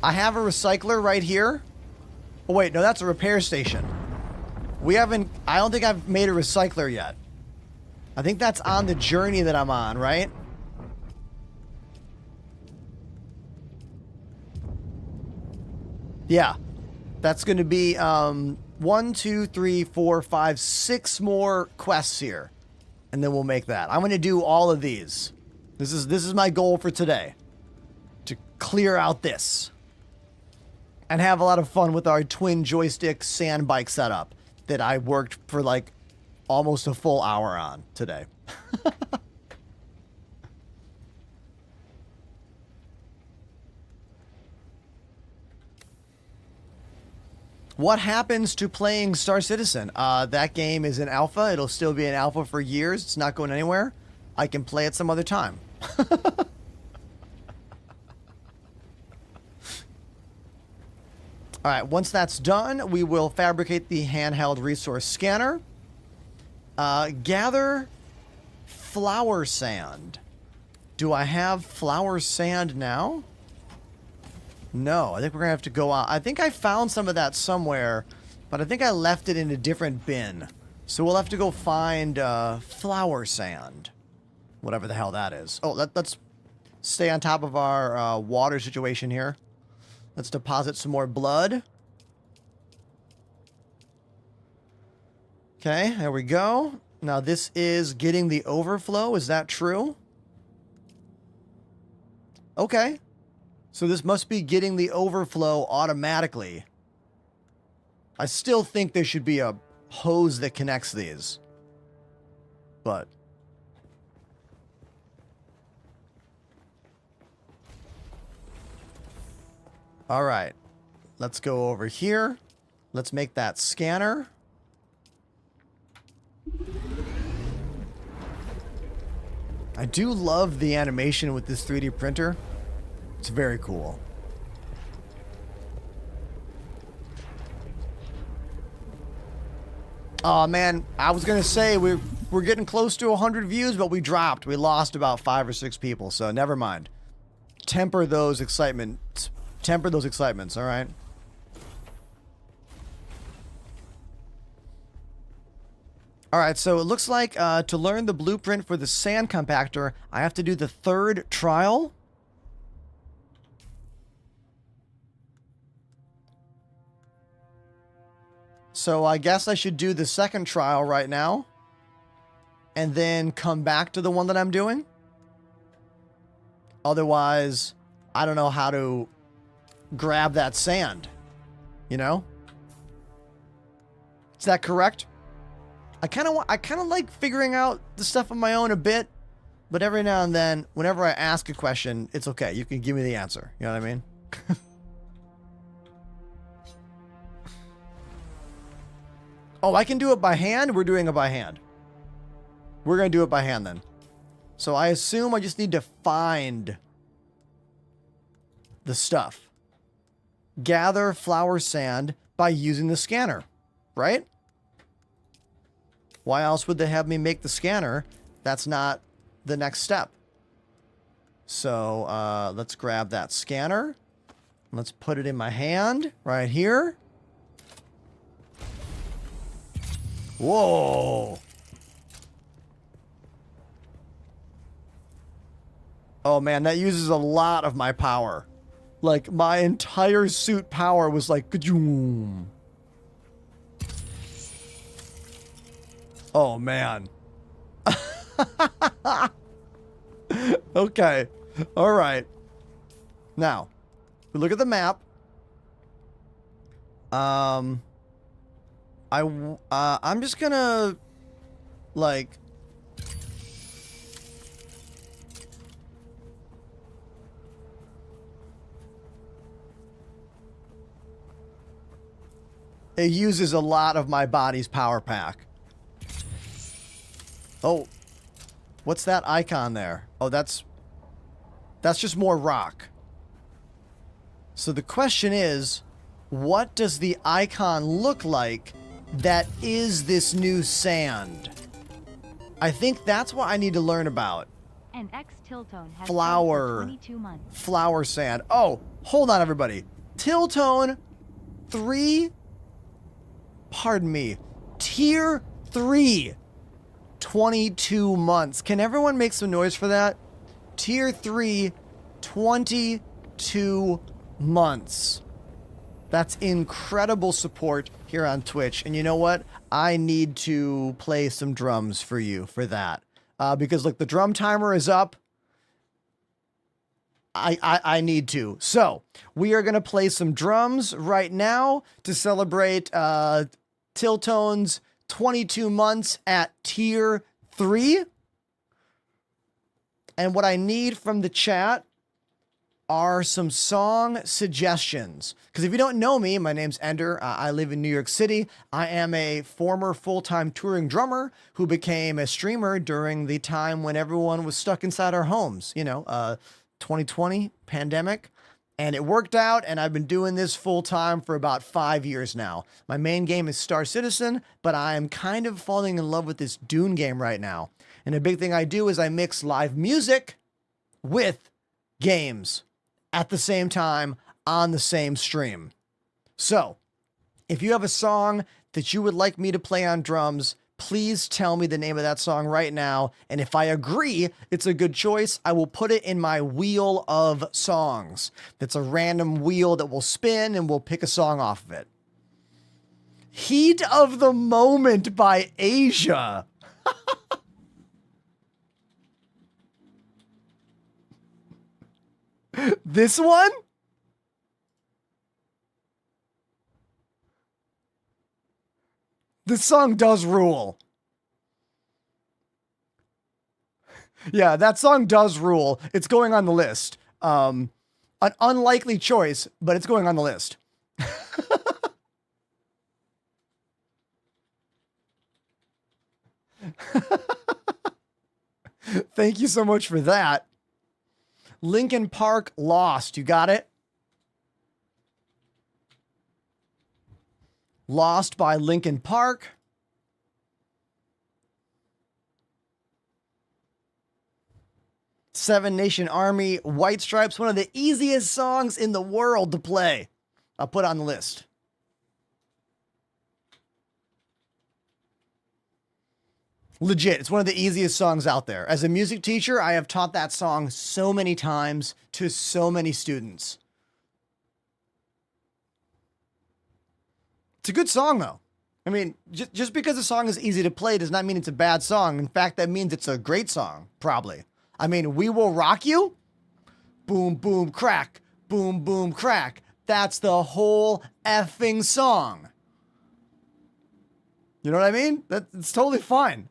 I have a recycler right here. Oh, wait. No, that's a repair station. I don't think I've made a recycler yet. I think that's on the journey that I'm on, right? Yeah. That's going to be 1, 2, 3, 4, 5, 6 more quests here. And then we'll make that. I'm going to do all of these. This is my goal for today. To clear out this. And have a lot of fun with our twin joystick sand bike setup that I worked for like almost a full hour on today. What happens to playing Star Citizen? That game is in alpha. It'll still be in alpha for years. It's not going anywhere. I can play it some other time. All right, once that's done, we will fabricate the handheld resource scanner. Gather flower sand. Do I have flower sand now? No, I think we're going to have to go out. I think I found some of that somewhere, but I think I left it in a different bin. So we'll have to go find flower sand. Whatever the hell that is. Oh, let's stay on top of our water situation here. Let's deposit some more blood. Okay, there we go. Now this is getting the overflow. Is that true? Okay. So this must be getting the overflow automatically. I still think there should be a hose that connects these. But... all right, let's go over here. Let's make that scanner. I do love the animation with this 3D printer. It's very cool. Oh man, I was gonna say we're getting close to 100 views, but we dropped. We lost about 5 or 6 people, so never mind. temper those excitements. Temper those excitements, all right? All right, so it looks like to learn the blueprint for the sand compactor, I have to do the 3rd trial. So I guess I should do the 2nd trial right now. And then come back to the one that I'm doing. Otherwise, I don't know how to grab that sand. You know? Is that correct? I kind of like figuring out the stuff on my own a bit, but every now and then, whenever I ask a question, it's okay. You can give me the answer. You know what I mean? Oh, I can do it by hand? We're doing it by hand. We're going to do it by hand then. So I assume I just need to find the stuff. Gather flour sand by using the scanner, right? Why else would they have me make the scanner? That's not the next step. So let's grab that scanner. Let's put it in my hand right here. Whoa. Oh man, that uses a lot of my power. Like my entire suit power was like ka-joom. Oh man. Okay. All right. Now, we look at the map. I'm just gonna like it uses a lot of my body's power pack. Oh, what's that icon there? Oh, that's just more rock. So the question is, what does the icon look like that is this new sand? I think that's what I need to learn about. An X-Tiltone has Flour. 22 months. Flour sand. Oh, hold on, everybody. Tiltone 3. Pardon me. Tier 3. 22 months. Can everyone make some noise for that? Tier 3. 22 months. That's incredible support here on Twitch. And you know what? I need to play some drums for you for that. Because look, the drum timer is up. I need to. So we are going to play some drums right now to celebrate Tiltone's 22 months at tier 3. And what I need from the chat are some song suggestions. Because if you don't know me, my name's Ender. I live in New York City. I am a former full-time touring drummer who became a streamer during the time when everyone was stuck inside our homes. You know, 2020 pandemic. And it worked out, and I've been doing this full-time for about 5 years now. My main game is Star Citizen, but I am kind of falling in love with this Dune game right now. And a big thing I do is I mix live music with games at the same time on the same stream. So, if you have a song that you would like me to play on drums, please tell me the name of that song right now. And if I agree it's a good choice, I will put it in my wheel of songs. That's a random wheel that will spin and we'll pick a song off of it. Heat of the Moment by Asia. This one? This song does rule. Yeah, that song does rule. It's going on the list. An unlikely choice, but it's going on the list. Thank you so much for that. Linkin Park, Lost. You got it? Lost by Linkin Park. Seven Nation Army, White Stripes, one of the easiest songs in the world to play. I'll put it on the list. Legit, it's one of the easiest songs out there. As a music teacher, I have taught that song so many times to so many students. It's a good song, though. I mean, just because a song is easy to play does not mean it's a bad song. In fact, that means it's a great song, probably. I mean, We Will Rock You, boom, boom, crack, boom, boom, crack. That's the whole effing song. You know what I mean? It's totally fine.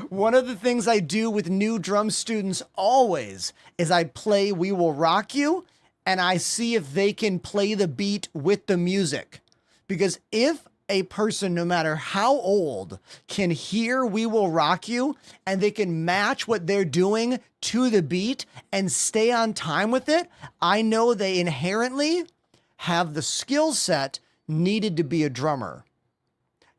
One of the things I do with new drum students always is I play We Will Rock You and I see if they can play the beat with the music. Because if a person, no matter how old, can hear We Will Rock You and they can match what they're doing to the beat and stay on time with it, I know they inherently have the skill set needed to be a drummer.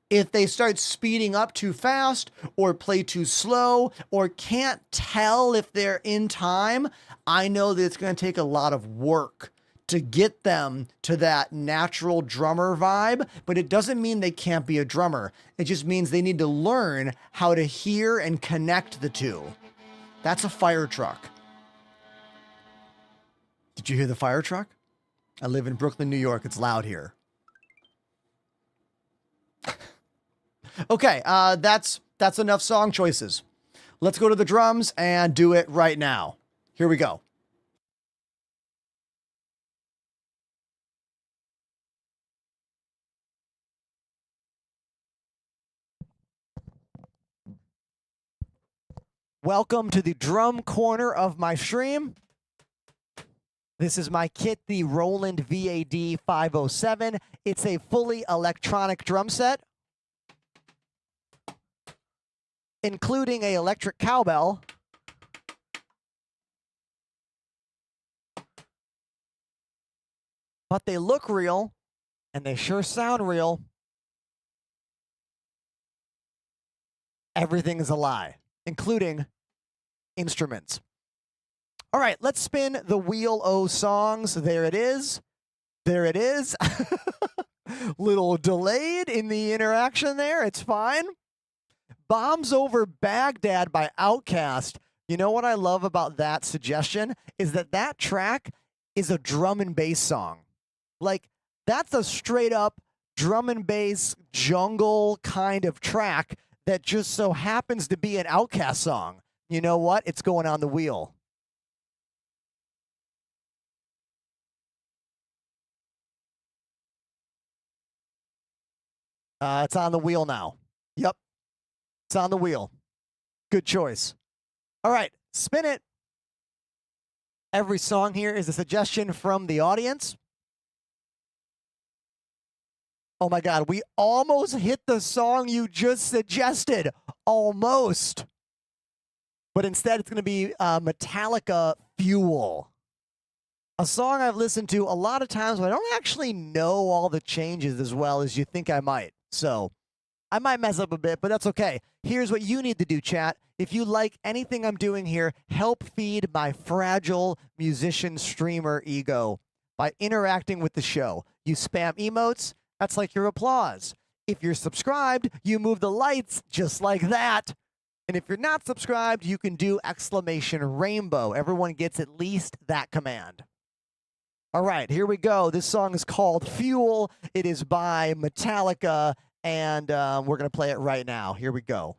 If they start speeding up too fast or play too slow or can't tell if they're in time, I know that it's going to take a lot of work to get them to that natural drummer vibe, but it doesn't mean they can't be a drummer. It just means they need to learn how to hear and connect the two. That's a fire truck. Did you hear the fire truck? I live in Brooklyn, New York. It's loud here. Okay, that's enough song choices. Let's go to the drums and do it right now. Here we go. Welcome to the drum corner of my stream. This is my kit, the Roland VAD 507. It's a fully electronic drum set, including an electric cowbell, but they look real and they sure sound real. Everything is a lie, including instruments. All right, let's spin the wheel o songs. There it is. There it is. Little delayed in the interaction there. It's fine. Bombs Over Baghdad by Outkast. You know what I love about that suggestion is that that track is a drum and bass song. Like, that's a straight up drum and bass jungle kind of track that just so happens to be an Outkast song. You know what? It's going on the wheel. It's on the wheel now. Yep. It's on the wheel. Good choice. All right, spin it. Every song here is a suggestion from the audience. Oh my God, we almost hit the song you just suggested. Almost. But instead, it's going to be Metallica Fuel. A song I've listened to a lot of times, but I don't actually know all the changes as well as you think I might. So I might mess up a bit, but that's okay. Here's what you need to do, chat. If you like anything I'm doing here, help feed my fragile musician streamer ego by interacting with the show. You spam emotes, that's like your applause. If you're subscribed, you move the lights just like that. And if you're not subscribed, you can do exclamation rainbow. Everyone gets at least that command. All right, here we go. This song is called Fuel. It is by Metallica, and we're going to play it right now. Here we go.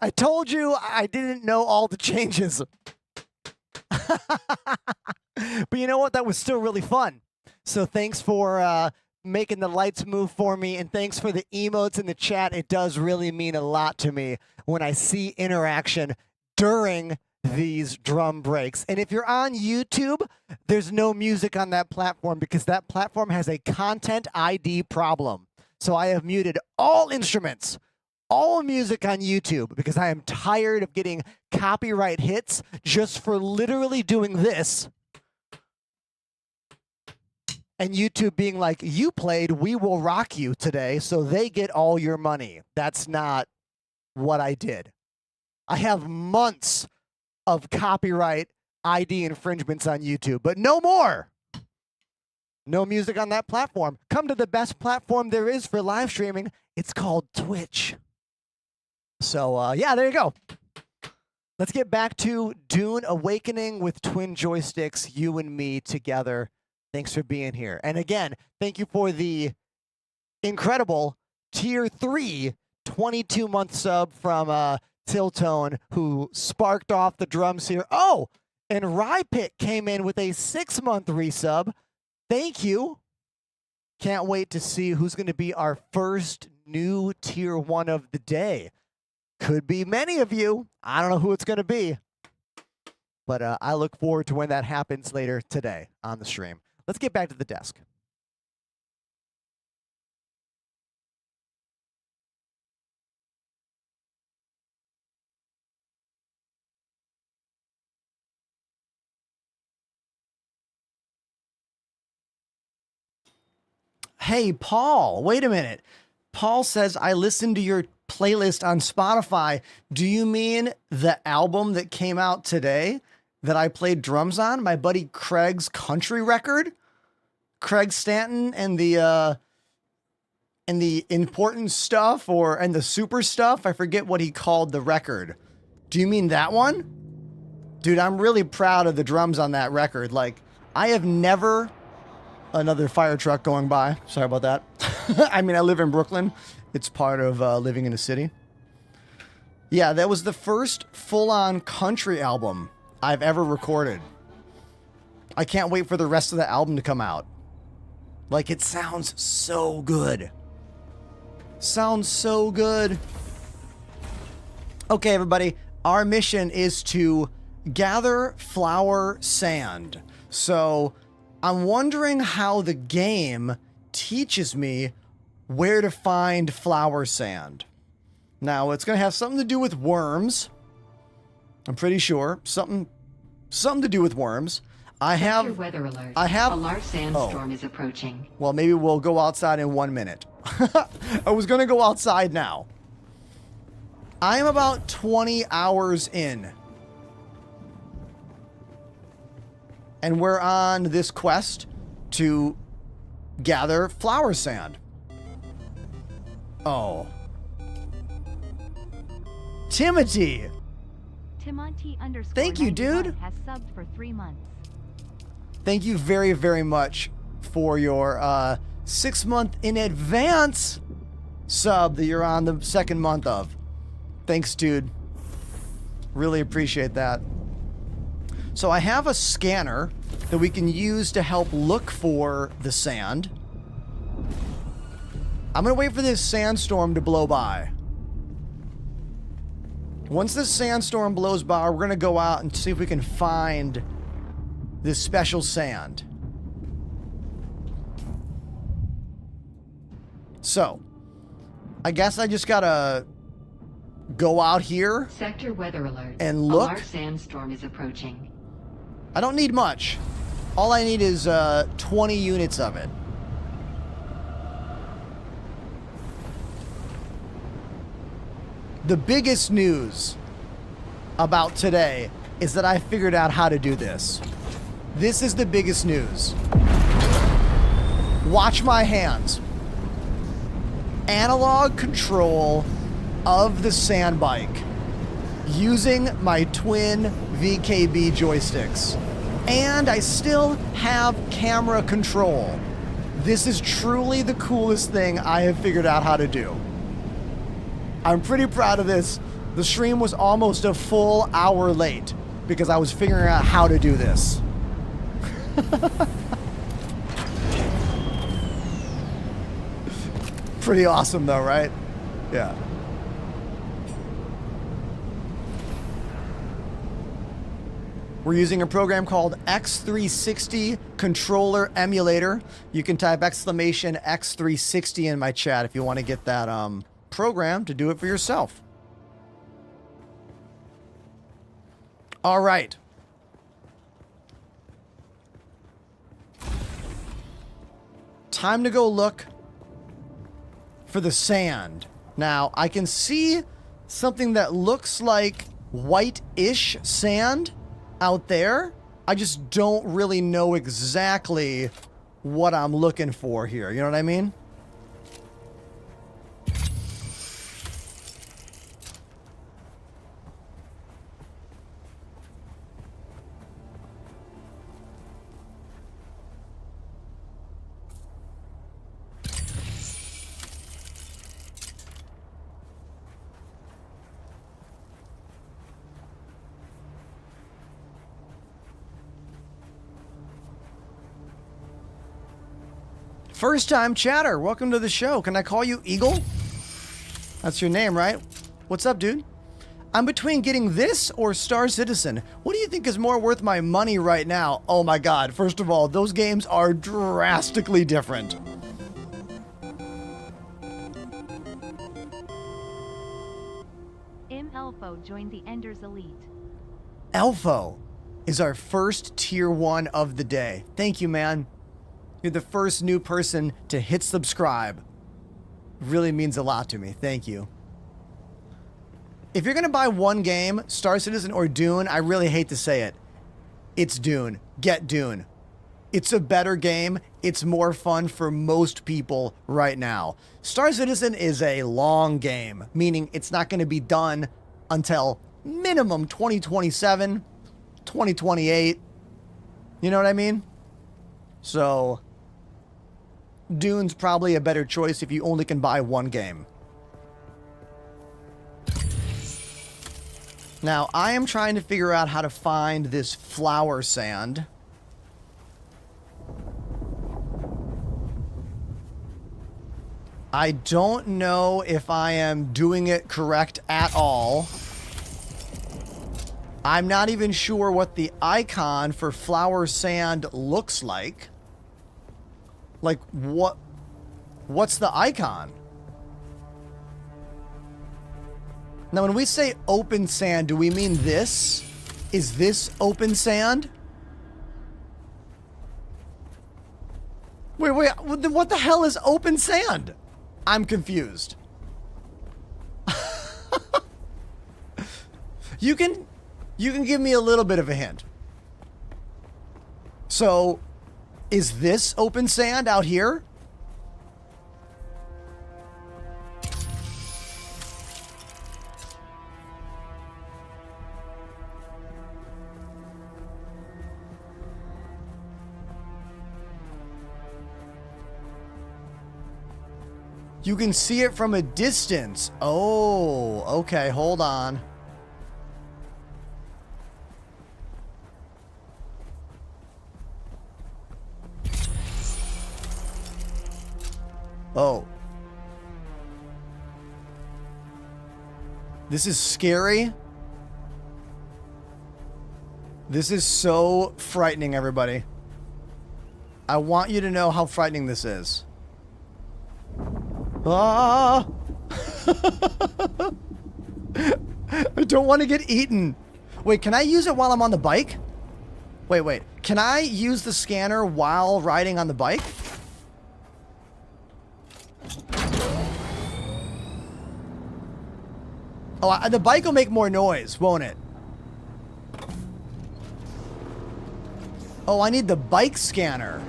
I told you I didn't know all the changes. But you know what? That was still really fun. So thanks for making the lights move for me, and thanks for the emotes in the chat. It does really mean a lot to me when I see interaction during these drum breaks. And if you're on YouTube, there's no music on that platform because that platform has a content ID problem. So I have muted all instruments, all music on YouTube because I am tired of getting copyright hits just for literally doing this. And YouTube being like, you played We Will Rock You today, so they get all your money. That's not what I did. I have months of copyright ID infringements on YouTube, but no more. No music on that platform. Come to the best platform there is for live streaming. It's called Twitch. So, yeah, there you go. Let's get back to Dune Awakening with twin joysticks, you and me together. Thanks for being here. And again, thank you for the incredible Tier 3 22-month sub from Tiltone, who sparked off the drums here. Oh, and Rypit came in with a 6-month resub. Thank you. Can't wait to see who's going to be our first new Tier 1 of the day. Could be many of you. I don't know who it's going to be. But I look forward to when that happens later today on the stream. Let's get back to the desk. Hey, Paul, wait a minute. Paul says, I listened to your playlist on Spotify. Do you mean the album that came out today that I played drums on? My buddy Craig's country record? Craig Stanton and the important stuff and the super stuff? I forget what he called the record. Do you mean that one? Dude, I'm really proud of the drums on that record. Like, I have never... Another fire truck going by. Sorry about that. I mean, I live in Brooklyn. It's part of living in a city. Yeah, that was the first full-on country album I've ever recorded. I can't wait for the rest of the album to come out. Like, it sounds so good. Sounds so good. Okay, everybody. Our mission is to gather flower sand. So... I'm wondering how the game teaches me where to find flower sand. Now, it's going to have something to do with worms. I'm pretty sure. Something to do with worms. Sector weather alert. A large sandstorm is approaching. Well, maybe we'll go outside in 1 minute. I was going to go outside now. I am about 20 hours in. And we're on this quest to gather flower sand. Oh. Timothy. Timothy _ Thank you, dude. has subbed for 3 months. Thank you very, very much for your 6-month in advance sub that you're on the 2nd month of. Thanks, dude. Really appreciate that. So I have a scanner that we can use to help look for the sand. I'm going to wait for this sandstorm to blow by. Once this sandstorm blows by, we're going to go out and see if we can find this special sand. So, I guess I just got to go out here. Sector weather alert. And look. A large sandstorm is approaching. I don't need much. All I need is 20 units of it. The biggest news about today is that I figured out how to do this. This is the biggest news. Watch my hands. Analog control of the sand bike using my twin VKB joysticks. And I still have camera control. This is truly the coolest thing I have figured out how to do. I'm pretty proud of this. The stream was almost a full hour late because I was figuring out how to do this. Pretty awesome though, right? Yeah. We're using a program called X360 Controller Emulator. You can type exclamation X360 in my chat if you want to get that program to do it for yourself. All right. Time to go look for the sand. Now, I can see something that looks like white-ish sand out there. I just don't really know exactly what I'm looking for here. You know what I mean? First time chatter, welcome to the show. Can I call you Eagle? That's your name, right? What's up, dude? I'm between getting this or Star Citizen. What do you think is more worth my money right now? Oh my god, first of all, those games are drastically different. Elfo joined the Enders Elite. Elfo is our first tier 1 of the day. Thank you, man. You're the first new person to hit subscribe. Really means a lot to me. Thank you. If you're going to buy one game, Star Citizen or Dune, I really hate to say it. It's Dune. Get Dune. It's a better game. It's more fun for most people right now. Star Citizen is a long game, meaning it's not going to be done until minimum 2027, 2028. You know what I mean? So Dune's probably a better choice if you only can buy one game. Now, I am trying to figure out how to find this flower sand. I don't know if I am doing it correct at all. I'm not even sure what the icon for flower sand looks like. Like, what's the icon? Now, when we say open sand, do we mean this? Is this open sand? Wait, what the hell is open sand? I'm confused. You can give me a little bit of a hint. So, is this open sand out here? You can see it from a distance. Oh, okay, hold on. Oh. This is scary. This is so frightening, everybody. I want you to know how frightening this is. Ah! I don't want to get eaten. Wait, can I use it while I'm on the bike? Wait. Can I use the scanner while riding on the bike? Oh, the bike will make more noise, won't it? Oh, I need the bike scanner.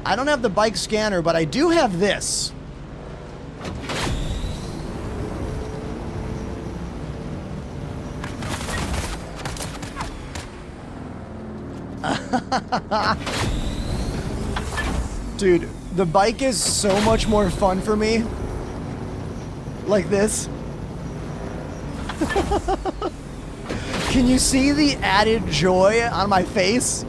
I don't have the bike scanner, but I do have this. Dude, the bike is so much more fun for me. Like this. Can you see the added joy on my face?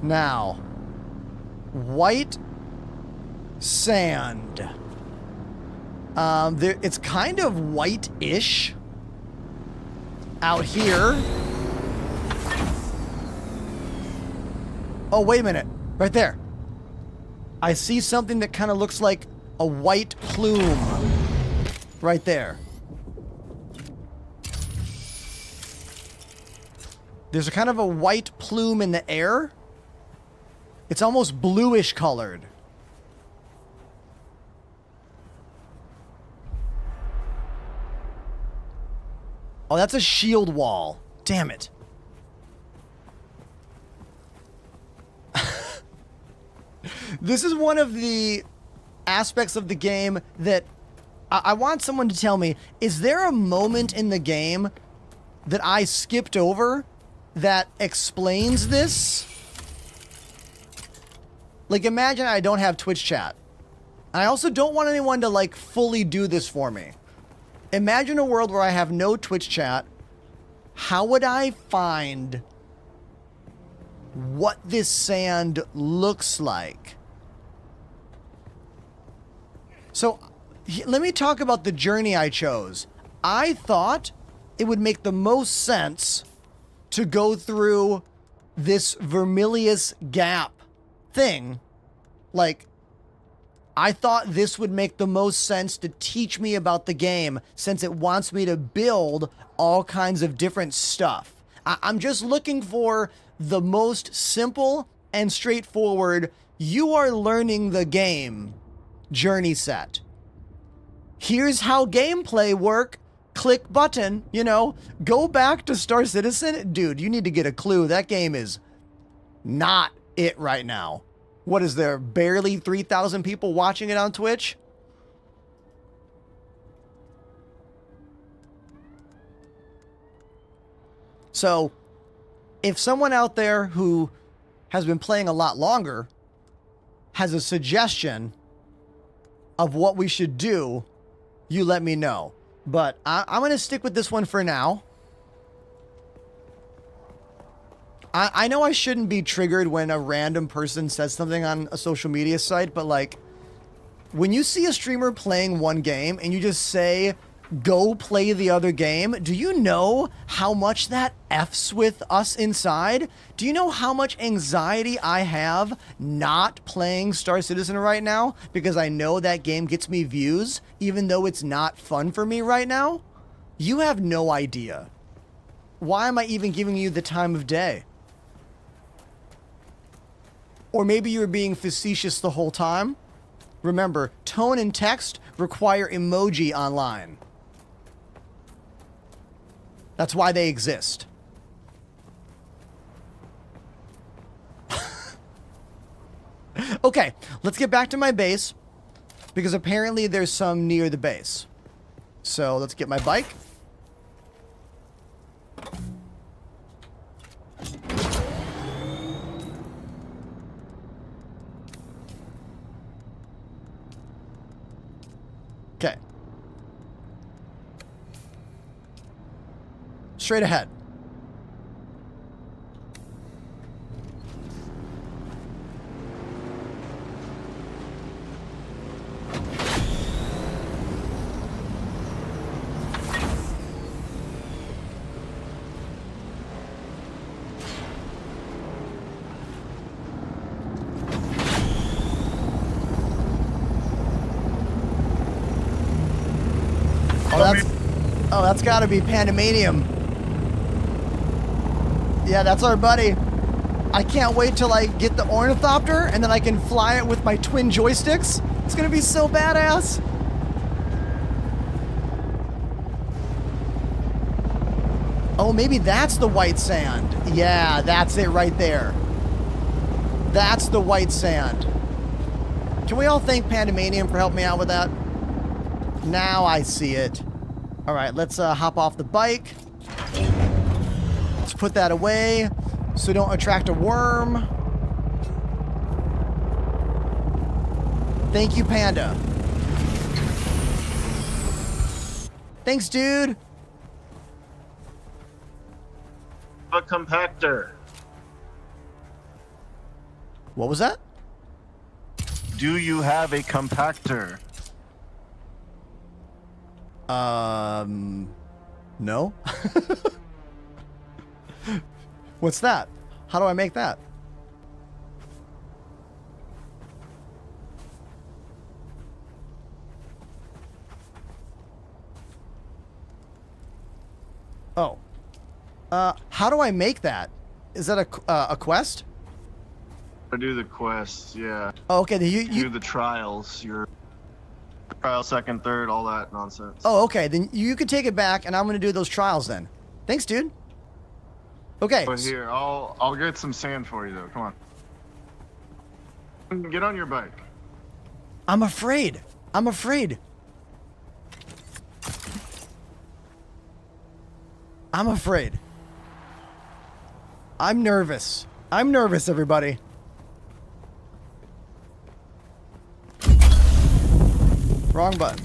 Now, white sand. It's kind of white-ish out here. Oh, wait a minute. Right there. I see something that kind of looks like a white plume. Right there. There's a kind of a white plume in the air. It's almost bluish colored. Oh, that's a shield wall. Damn it. This is one of the aspects of the game that I want someone to tell me, is there a moment in the game that I skipped over that explains this? Like, imagine I don't have Twitch chat. I also don't want anyone to, like, fully do this for me. Imagine a world where I have no Twitch chat. How would I find what this sand looks like? So, let me talk about the journey I chose. I thought it would make the most sense to go through this Vermilius Gap thing. Like, I thought this would make the most sense to teach me about the game, since it wants me to build all kinds of different stuff. I'm just looking for the most simple and straightforward, you are learning the game journey set. Here's how gameplay work. Click button, you know, go back to Star Citizen. Dude, you need to get a clue. That game is not it right now. What is there? Barely 3,000 people watching it on Twitch? So, if someone out there who has been playing a lot longer has a suggestion of what we should do, you let me know. But I'm going to stick with this one for now. I know I shouldn't be triggered when a random person says something on a social media site, but like, when you see a streamer playing one game and you just say, go play the other game, do you know how much that F's with us inside? Do you know how much anxiety I have not playing Star Citizen right now? Because I know that game gets me views, even though it's not fun for me right now? You have no idea. Why am I even giving you the time of day? Or maybe you're being facetious the whole time. Remember, tone and text require emoji online. That's why they exist. Okay, let's get back to my base, because apparently there's some near the base. So let's get my bike. Okay. Straight ahead. Oh, that's gotta be Pandemanium. Yeah, that's our buddy. I can't wait till I get the Ornithopter and then I can fly it with my twin joysticks. It's gonna be so badass. Oh, maybe that's the white sand. Yeah, that's it right there. That's the white sand. Can we all thank Pandemanium for helping me out with that? Now I see it. All right, let's hop off the bike. put that away so don't attract a worm. Thank you, Panda. Thanks, dude. A compactor. What was that? Do you have a compactor? No. What's that? How do I make that? Oh. How do I make that? Is that a quest? I do the quests, yeah. Oh, okay. You do the trials, your trial, second, third, all that nonsense. Oh, okay. Then you can take it back, and I'm gonna do those trials then. Thanks, dude. Okay. But here, I'll get some sand for you though. Come on. Get on your bike. I'm afraid. I'm afraid. I'm afraid. I'm nervous. I'm nervous, everybody. Wrong button.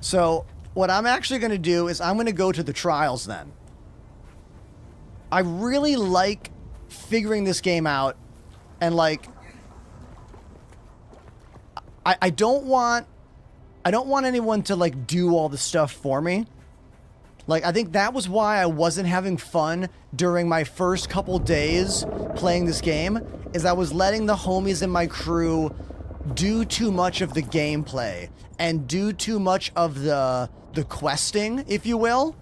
So, what I'm actually going to do is I'm going to go to the trials then. I really like figuring this game out, and like I don't want anyone to like do all the stuff for me. Like, I think that was why I wasn't having fun during my first couple days playing this game, is I was letting the homies in my crew do too much of the gameplay and do too much of the questing, if you will.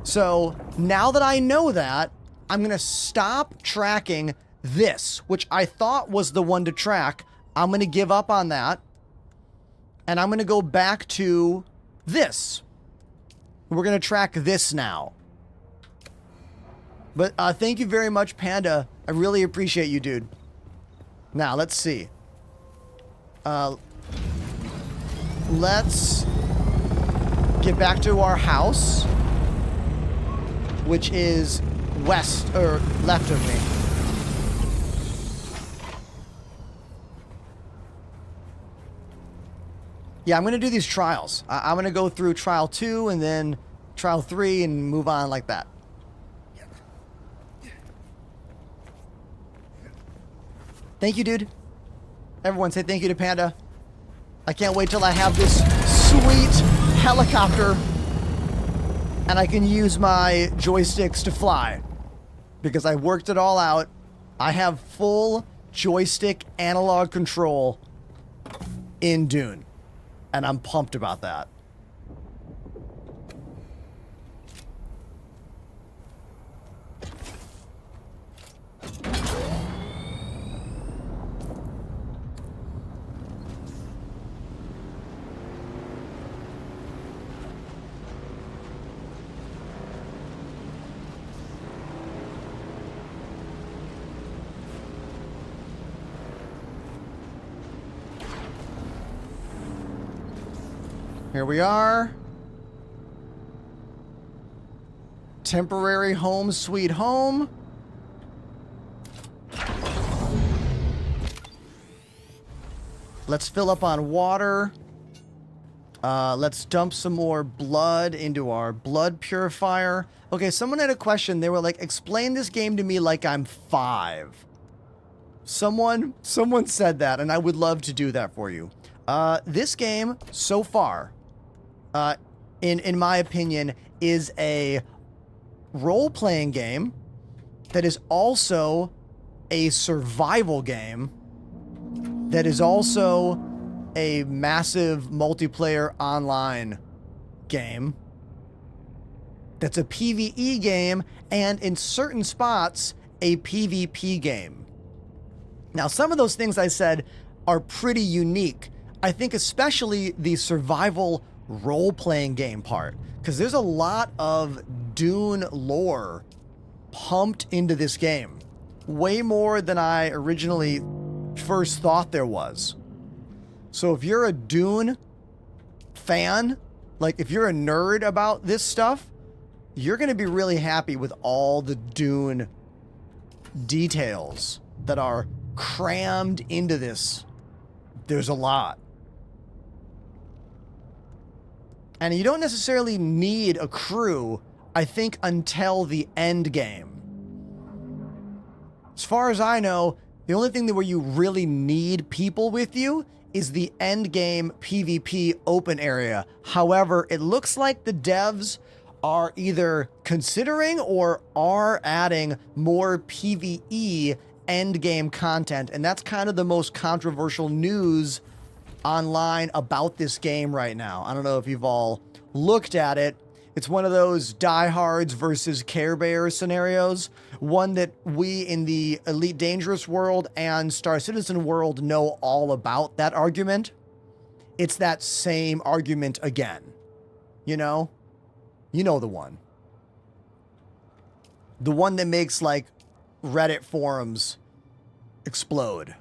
So now that I know that, I'm going to stop tracking this, which I thought was the one to track. I'm going to give up on that. And I'm going to go back to this. We're going to track this now. But thank you very much, Panda. I really appreciate you, dude. Now, let's see. Let's get back to our house, which is west, or left of me. Yeah, I'm going to do these trials. I'm going to go through trial 2 and then trial 3 and move on like that. Thank you, dude. Everyone say thank you to Panda. I can't wait till I have this sweet helicopter and I can use my joysticks to fly. Because I worked it all out. I have full joystick analog control in Dune. And I'm pumped about that. Here we are. Temporary home, sweet home. Let's fill up on water. Let's dump some more blood into our blood purifier. Okay, someone had a question. They were like, explain this game to me like I'm 5. Someone said that, and I would love to do that for you. This game, so far, in my opinion, is a role-playing game that is also a survival game that is also a massive multiplayer online game that's a PvE game and in certain spots a PvP game. Now, some of those things I said are pretty unique. I think especially the survival role-playing game part, because there's a lot of Dune lore pumped into this game. Way more than I originally first thought there was. So if you're a Dune fan, like if you're a nerd about this stuff, you're going to be really happy with all the Dune details that are crammed into this. There's a lot. And you don't necessarily need a crew, I think, until the end game. As far as I know, the only thing that where you really need people with you is the end game PvP open area. However, it looks like the devs are either considering or are adding more PvE end game content. And that's kind of the most controversial news online about this game right now. I don't know if you've all looked at it. It's one of those diehards versus Care Bears scenarios. One that we in the Elite Dangerous world and Star Citizen world know all about that argument. It's that same argument again. You know? You know the one. The one that makes, like, Reddit forums explode.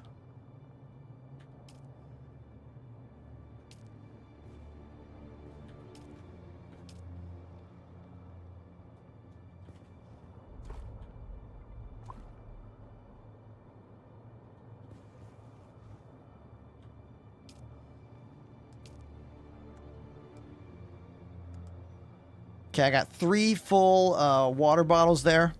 Okay, I got 3 full water bottles there.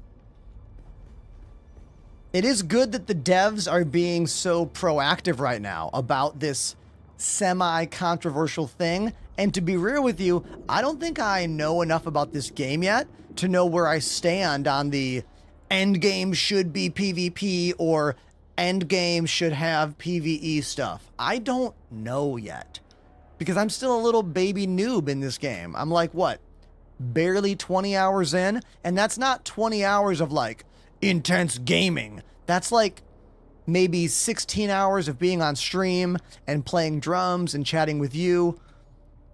It is good that the devs are being so proactive right now about this semi-controversial thing. And to be real with you, I don't think I know enough about this game yet to know where I stand on the end game should be PvP or end game should have PvE stuff. I don't know yet because I'm still a little baby noob in this game. I'm like, what? Barely 20 hours in, and that's not 20 hours of like intense gaming. That's like maybe 16 hours of being on stream and playing drums and chatting with you.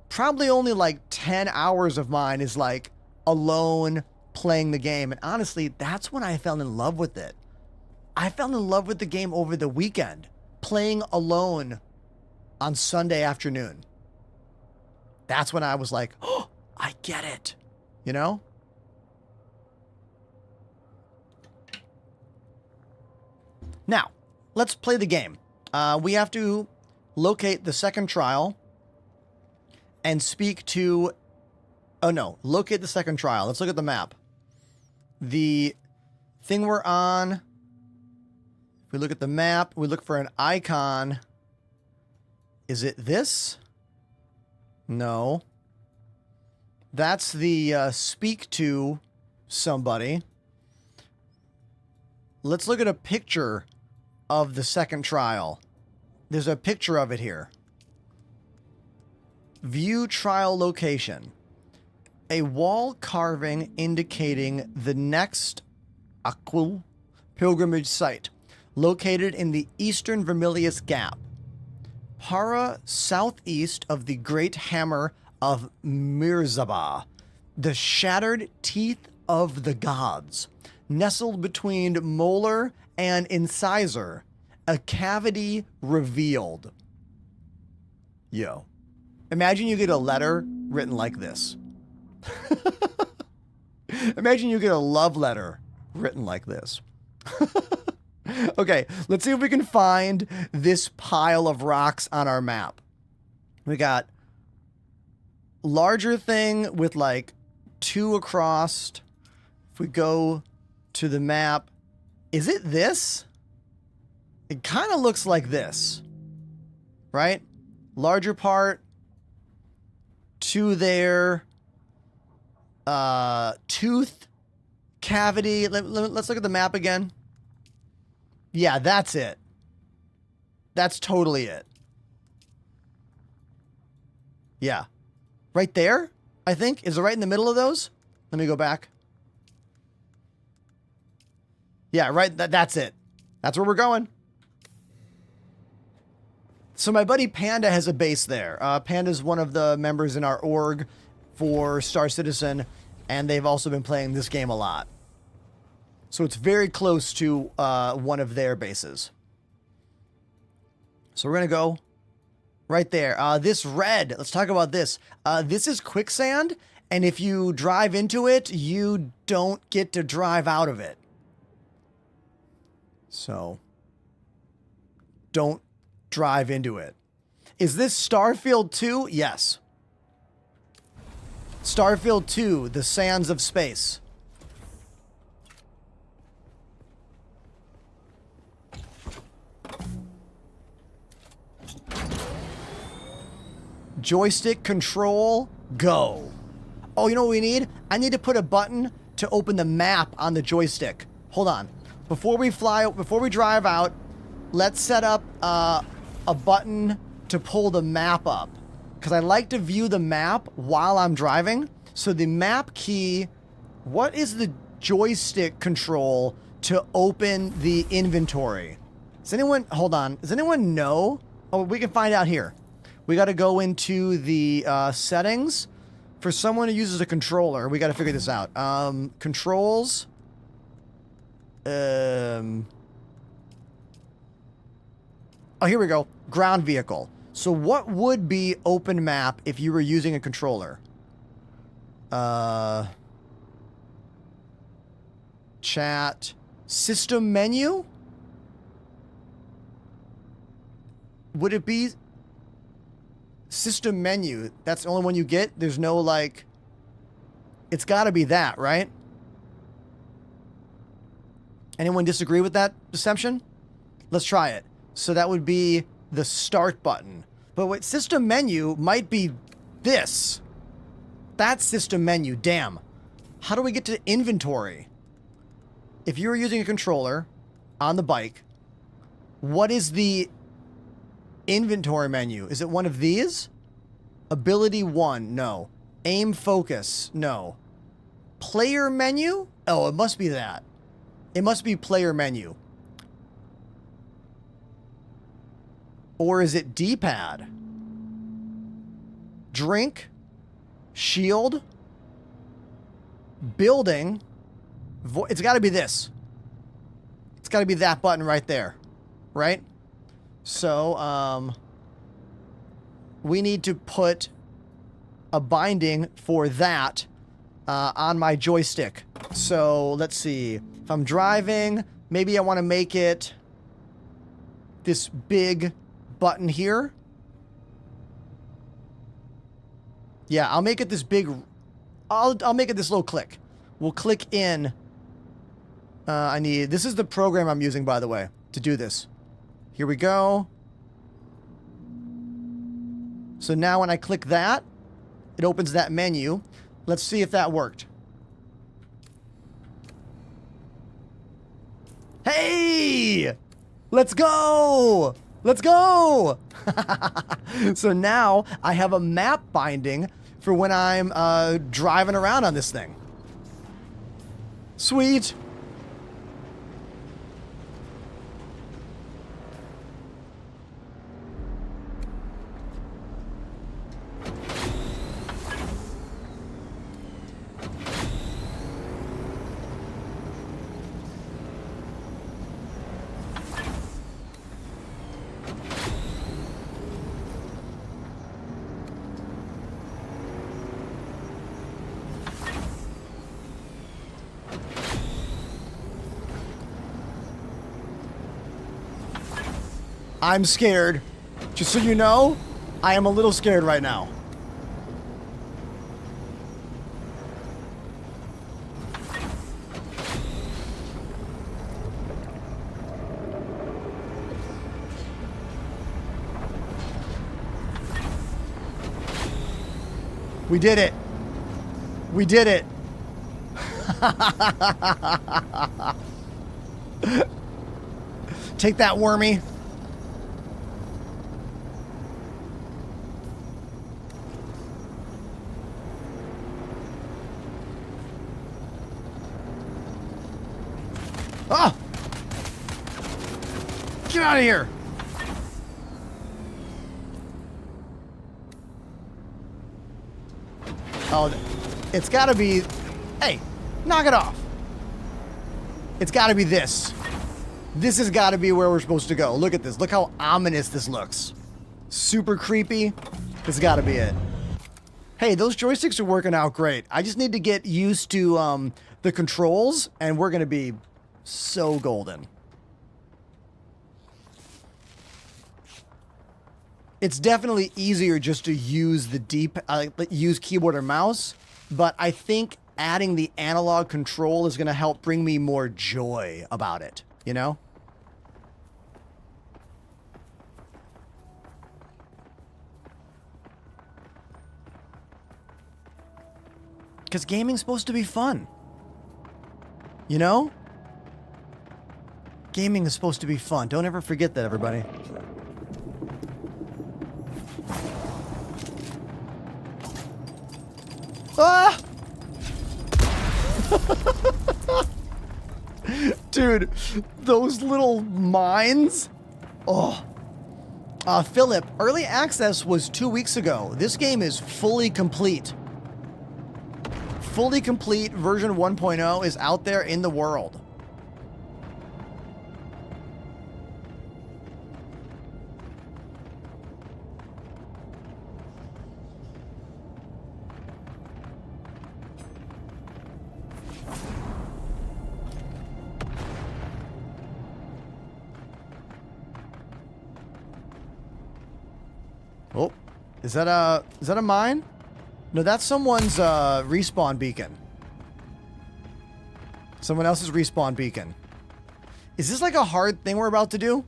Probably only like 10 hours of mine is like alone playing the game. And honestly, that's when I fell in love with it. I fell in love with the game over the weekend, playing alone on Sunday afternoon. That's when I was like, oh, I get it, you know? Now, let's play the game. We have to locate the second trial and speak to... Oh, no. Locate the second trial. Let's look at the map. The thing we're on... If we look at the map, we look for an icon. Is it this? No. That's the speak to somebody. Let's look at a picture of the second trial. There's a picture of it here. View trial location. A wall carving indicating the next Aquil pilgrimage site, located in the eastern Vermilius Gap. Para southeast of the Great Hammer of Mirzaba, the shattered teeth of the gods, nestled between molar and incisor, a cavity revealed. Yo, imagine you get a letter written like this. Imagine you get a love letter written like this. Okay, let's see if we can find this pile of rocks on our map. We got larger thing with like 2 across. If we go to the map, is it this? It kind of looks like this, right? Larger part, 2 there, tooth, cavity. Let's look at the map again. Yeah, that's it. That's totally it. Yeah. Right there, I think. Is it right in the middle of those? Let me go back. Yeah, right. That's it. That's where we're going. So my buddy Panda has a base there. Panda's one of the members in our org for Star Citizen, and they've also been playing this game a lot. So it's very close to one of their bases. So we're going to go Right there. This red, let's talk about this. This is quicksand, and if you drive into it, you don't get to drive out of it. So, don't drive into it. Is this Starfield 2? Yes. Starfield 2, The Sands of Space. Joystick control, go. Oh, you know what we need? I need to put a button to open the map on the joystick. Hold on. Before we drive out, let's set up a button to pull the map up. Because I like to view the map while I'm driving. So the map key, what is the joystick control to open the inventory? Does anyone, hold on, does anyone know? Oh, we can find out here. We got to go into the settings. For someone who uses a controller, we got to figure this out. Controls. Oh, here we go. Ground vehicle. So what would be open map if you were using a controller? Chat. System menu? Would it be system menu? That's the only one you get? There's no, like... It's got to be that, right? Anyone disagree with that perception? Let's try it. So that would be the start button. But wait, system menu might be this. That's system menu. Damn. How do we get to inventory? If you were using a controller on the bike, what is the inventory menu? Is it one of these? Ability 1, no. Aim focus, no. Player menu? Oh, it must be that. It must be player menu. Or is it D-pad? Drink? Shield? Building? It's got to be this. It's got to be that button right there. Right? So, we need to put a binding for that on my joystick. So, let's see. If I'm driving, maybe I want to make it this big button here. Yeah, I'll make it this big. I'll make it this little click. We'll click in. This is the program I'm using, by the way, to do this. Here we go. So now when I click that, it opens that menu. Let's see if that worked. Hey! Let's go! Let's go! So now I have a map binding for when I'm driving around on this thing. Sweet! I'm scared. Just so you know, I am a little scared right now. We did it. We did it. Take that, Wormy. Ah! Get out of here! Oh, it's gotta be... Hey, knock it off. It's gotta be this. This has gotta be where we're supposed to go. Look at this. Look how ominous this looks. super creepy. It's got to be it. Hey, those joysticks are working out great. I just need to get used to the controls, and we're going to be so golden. It's definitely easier just to use the use keyboard or mouse, but I think adding the analog control is going to help bring me more joy about it, you know? Because gaming's supposed to be fun. You know? Gaming is supposed to be fun. Don't ever forget that, everybody. Ah! Dude, those little mines. Oh. Philip, early access was 2 weeks ago. This game is fully complete. Fully complete version 1.0 is out there in the world. Oh, is that a mine? No, that's someone's respawn beacon. Someone else's respawn beacon. Is this like a hard thing we're about to do?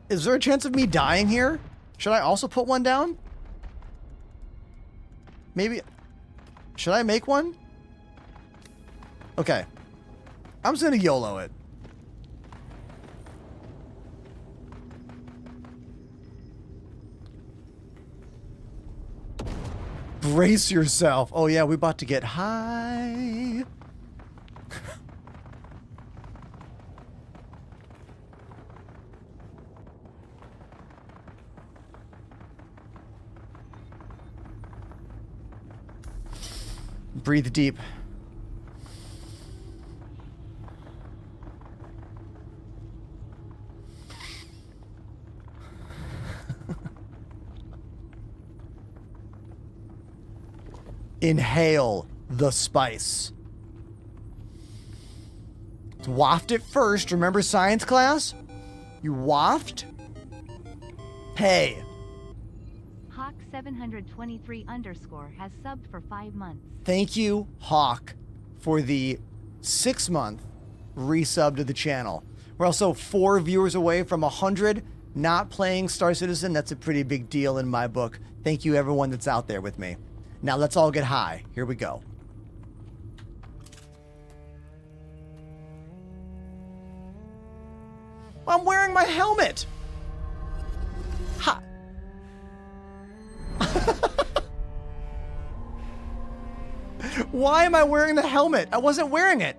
Is there a chance of me dying here? Should I also put one down? Maybe. Should I make one? Okay. I'm just gonna YOLO it. Brace yourself. Oh yeah, we're about to get high. Breathe deep. Inhale the spice. Waft it first. Remember science class? You waft? Hey. Hawk723 _ has subbed for 5 months. Thank you, Hawk, for the 6-month resub to the channel. We're also 4 viewers away from 100 not playing Star Citizen. That's a pretty big deal in my book. Thank you, everyone that's out there with me. Now let's all get high. Here we go. I'm wearing my helmet. Ha. Why am I wearing the helmet? I wasn't wearing it.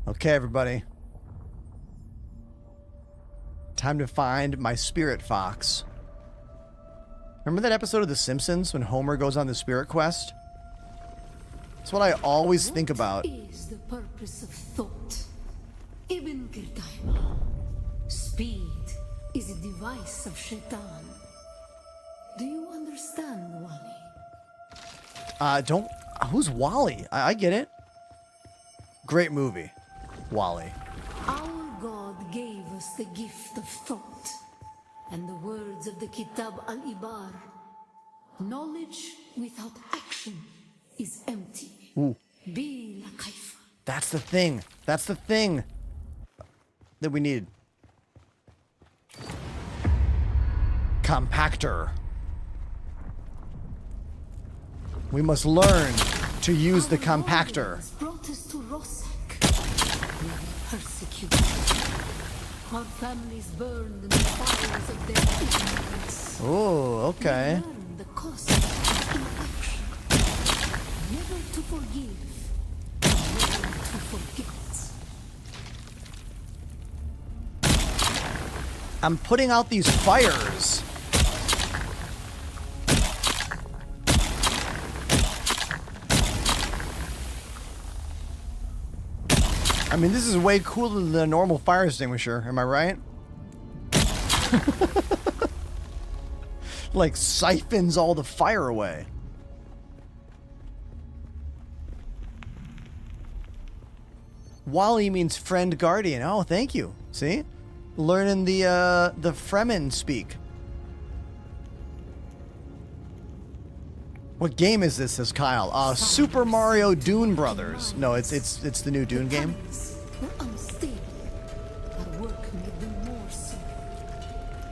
Okay, everybody. Time to find my spirit fox. Remember that episode of The Simpsons when Homer goes on the spirit quest? That's what I always think about. What is the purpose of thought? Ibn Kirdaima. Speed is a device of Shaitan. Do you understand, Wally? Who's Wally? I get it. Great movie. Wally. Our God gave us the gift of thought, and the words of the Kitab al-Ibar. Knowledge without action is empty. Ooh. Be la kaifa. That's the thing. That's the thing that we need. Compactor. We must learn to use the compactor. Brought us to Rosek. We were persecuted. Our families burned in the fires of their ignorance. Oh, okay. We learned the cost of inaction. Never to forgive, never forget. I'm putting out these fires. I mean, this is way cooler than a normal fire extinguisher, am I right? Like siphons all the fire away. Wally means friend guardian. Oh, thank you. See? Learning the Fremen speak. What game is this, says Kyle? Super Mario Dune Brothers. No, it's the new Dune game. Were unstable. Our work made them more so.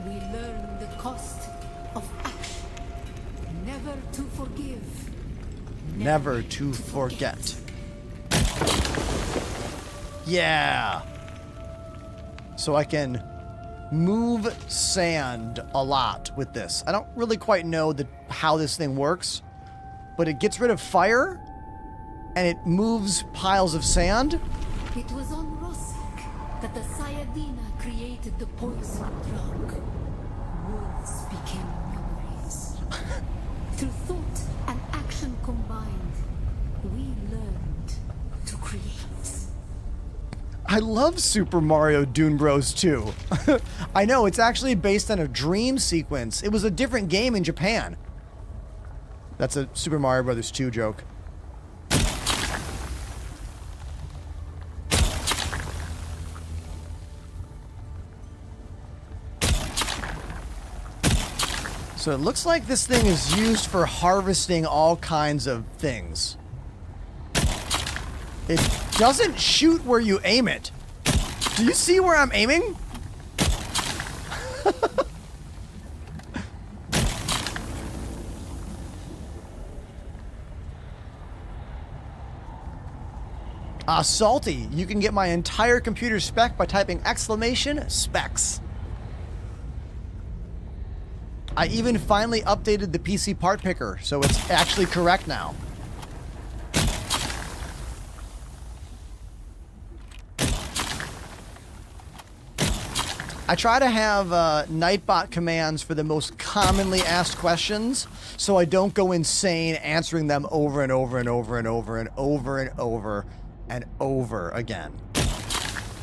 We learned the cost of action. Never to forgive. Never to forget. Yeah. So I can move sand a lot with this. I don't really quite know how this thing works, but it gets rid of fire and it moves piles of sand. It was on Rosek that the Sayadina created the poison drug. Words became memories. Through thought and action combined, we learned to create. I love Super Mario Dune Bros 2. I know, it's actually based on a dream sequence. It was a different game in Japan. That's a Super Mario Brothers 2 joke. So it looks like this thing is used for harvesting all kinds of things. It doesn't shoot where you aim it. Do you see where I'm aiming? Salty. You can get my entire computer spec by typing !specs. I even finally updated the PC part picker, so it's actually correct now. I try to have Nightbot commands for the most commonly asked questions, so I don't go insane answering them over and over and over and over and over and over and over again.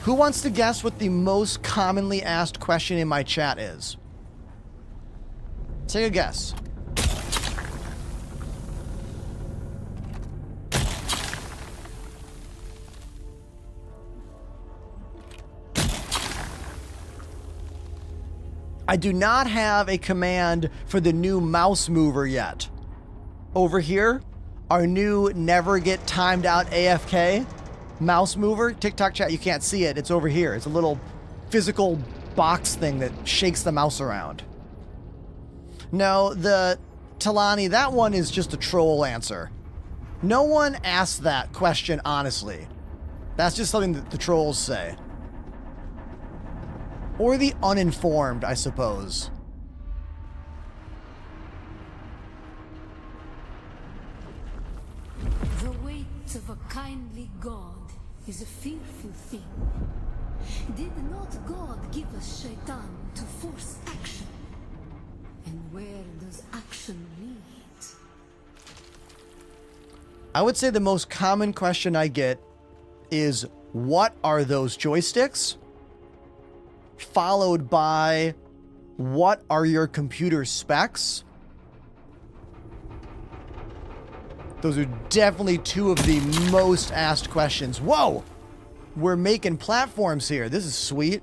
Who wants to guess what the most commonly asked question in my chat is? Take a guess. I do not have a command for the new mouse mover yet. Over here, our new never get timed out AFK mouse mover. TikTok chat, you can't see it. It's over here. It's a little physical box thing that shakes the mouse around. No, the Talani, that one is just a troll answer. No one asked that question honestly. That's just something that the trolls say. Or the uninformed, I suppose. The weight of a kindly God is a fearful thing. Did not God give us Shaitan to force action? And where does action lead? I would say the most common question I get is, what are those joysticks? Followed by, what are your computer specs? Those are definitely two of the most asked questions. Whoa! We're making platforms here. This is sweet.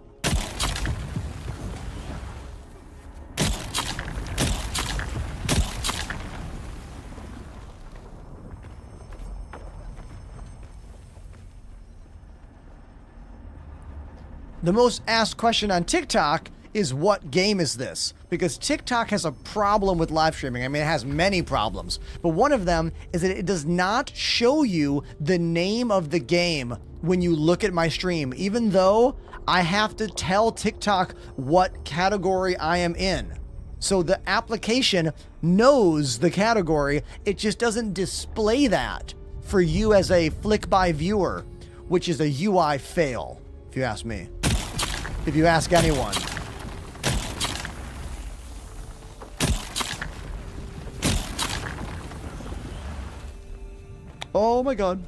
The most asked question on TikTok is, what game is this? Because TikTok has a problem with live streaming. I mean, it has many problems, but one of them is that it does not show you the name of the game when you look at my stream, even though I have to tell TikTok what category I am in. So the application knows the category, it just doesn't display that for you as a flick by viewer. which is a UI fail, if you ask me. If you ask anyone. Oh my god.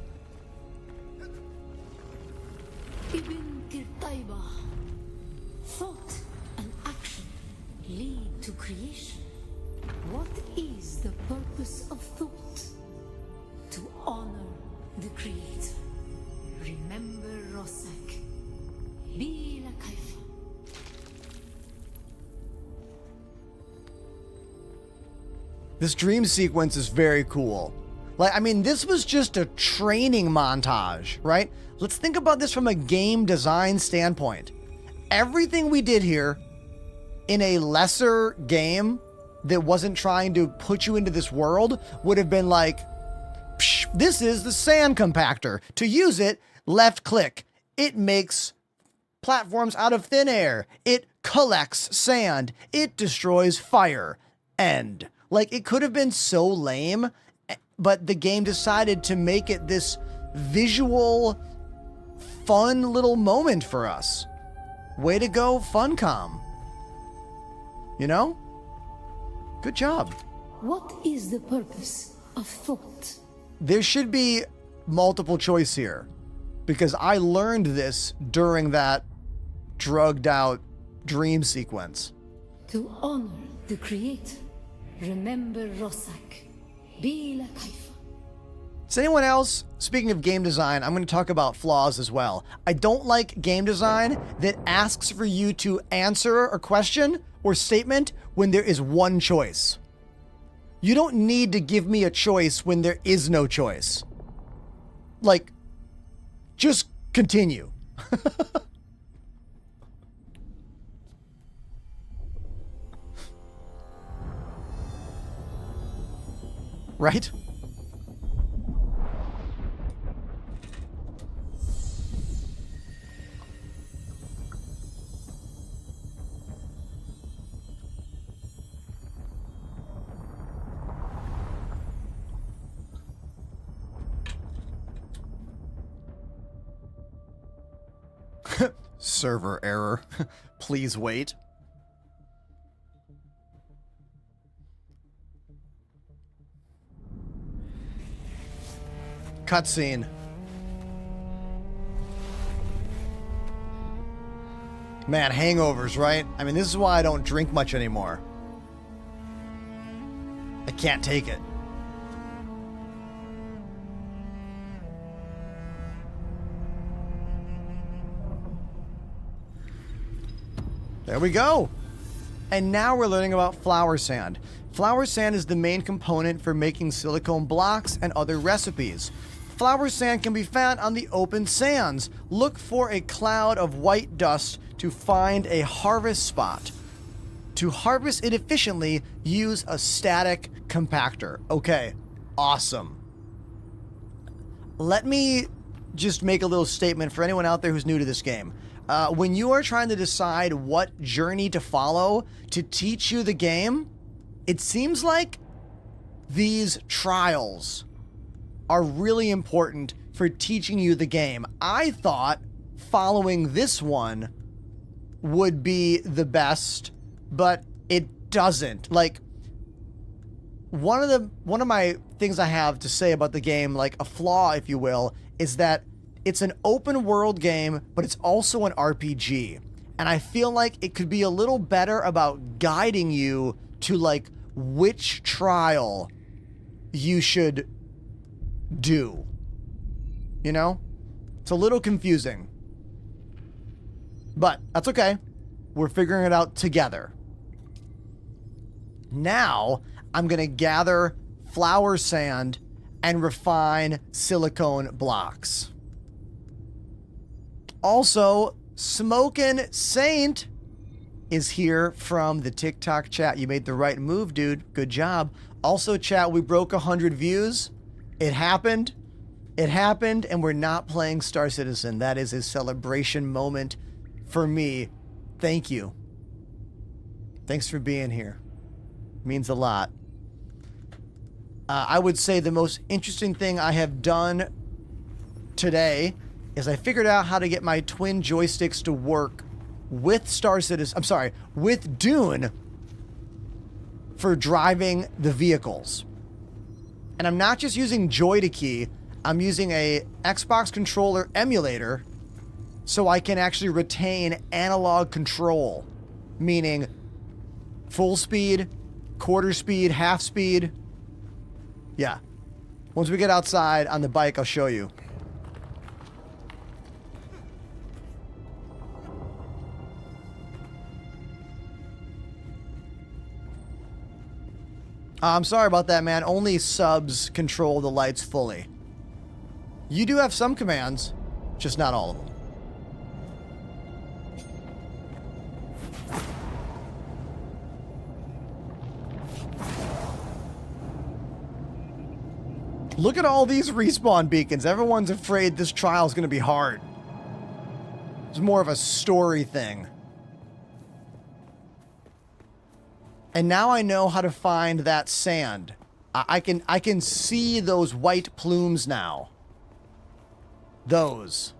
Ibn Kirtaiba. Thought and action lead to creation. What is the purpose of thought? To honor the Creator. Remember Rosak. Be la Kaifa. This dream sequence is very cool. Like, I mean, this was just a training montage, right? Let's think about this from a game design standpoint. Everything we did here in a lesser game that wasn't trying to put you into this world would have been like, psh, this is the sand compactor. To use it, left click. It makes platforms out of thin air. It collects sand. It destroys fire. End. Like, it could have been so lame, but the game decided to make it this visual, fun little moment for us. Way to go, Funcom. You know? Good job. What is the purpose of thought? There should be multiple choice here, because I learned this during that drugged out dream sequence. To honor the Creator. Remember Rosak. Be la Kaifa. Does anyone else, speaking of game design, I'm going to talk about flaws as well. I don't like game design that asks for you to answer a question or statement when there is one choice. You don't need to give me a choice when there is no choice. Like, just continue. Right? Server error. Please wait. Cutscene. Man, hangovers, right? I mean, this is why I don't drink much anymore. I can't take it. There we go. And now we're learning about flower sand. Flower sand is the main component for making silicone blocks and other recipes. Flower sand can be found on the open sands. Look for a cloud of white dust to find a harvest spot. To harvest it efficiently, use a static compactor. Okay, awesome. Let me just make a little statement for anyone out there who's new to this game. When you are trying to decide what journey to follow to teach you the game, it seems like these trials are really important for teaching you the game. I thought following this one would be the best, but it doesn't. Like, one of my things I have to say about the game, like a flaw, if you will, is that it's an open world game, but it's also an RPG. And I feel like it could be a little better about guiding you to like which trial you should do. You know? It's a little confusing. But that's okay. We're figuring it out together. Now, I'm going to gather flower sand and refine silicone blocks. Also, Smokin' Saint is here from the TikTok chat. You made the right move, dude. Good job. Also, chat, we broke 100 views. It happened. It happened, and we're not playing Star Citizen. That is a celebration moment for me. Thank you. Thanks for being here. Means a lot. I would say the most interesting thing I have done today is I figured out how to get my twin joysticks to work with Star Citizen, I'm sorry, with Dune for driving the vehicles. And I'm not just using Joy to key, I'm using a Xbox controller emulator so I can actually retain analog control, meaning full speed, quarter speed, half speed. Yeah. Once we get outside on the bike, I'll show you. I'm sorry about that, man. Only subs control the lights fully. You do have some commands, just not all of them. Look at all these respawn beacons. Everyone's afraid this trial is going to be hard. It's more of a story thing. And now I know how to find that sand. I can see those white plumes now. Those.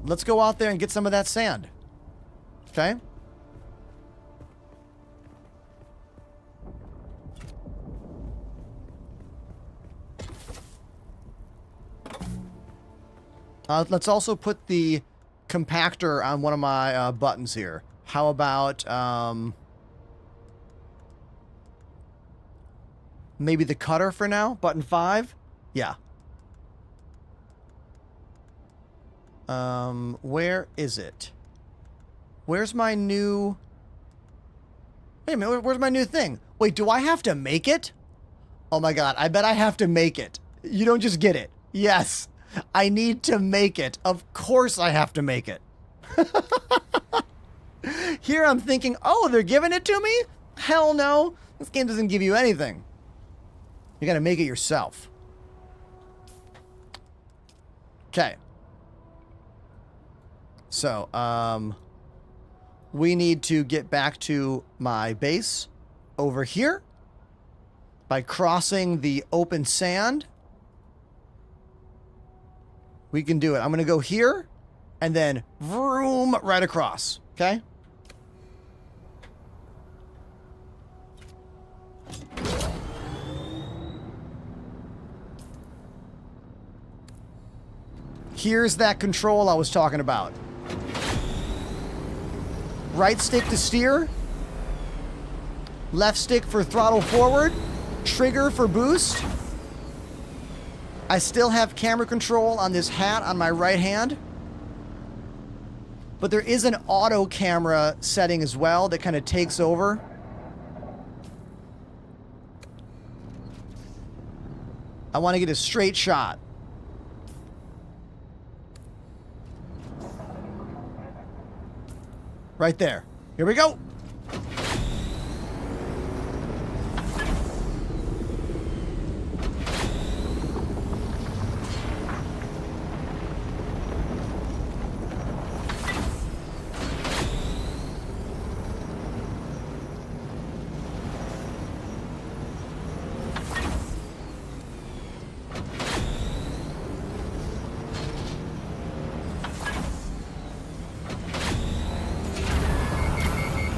Let's go out there and get some of that sand. Okay? Let's also put the compactor on one of my buttons here. How about maybe the cutter for now? Button 5? Yeah. Where is it? Where's my new... Wait a minute, where's my new thing? Wait, do I have to make it? Oh my god, I bet I have to make it. You don't just get it. Yes. I need to make it. Of course I have to make it. Here I'm thinking, oh, they're giving it to me? Hell no. This game doesn't give you anything. You gotta make it yourself. Okay. So, we need to get back to my base over here by crossing the open sand. We can do it. I'm going to go here and then vroom right across. Okay? Here's that control I was talking about. Right stick to steer. Left stick for throttle forward. Trigger for boost. I still have camera control on this hat on my right hand. But there is an auto camera setting as well that kind of takes over. I want to get a straight shot. Right there. Here we go.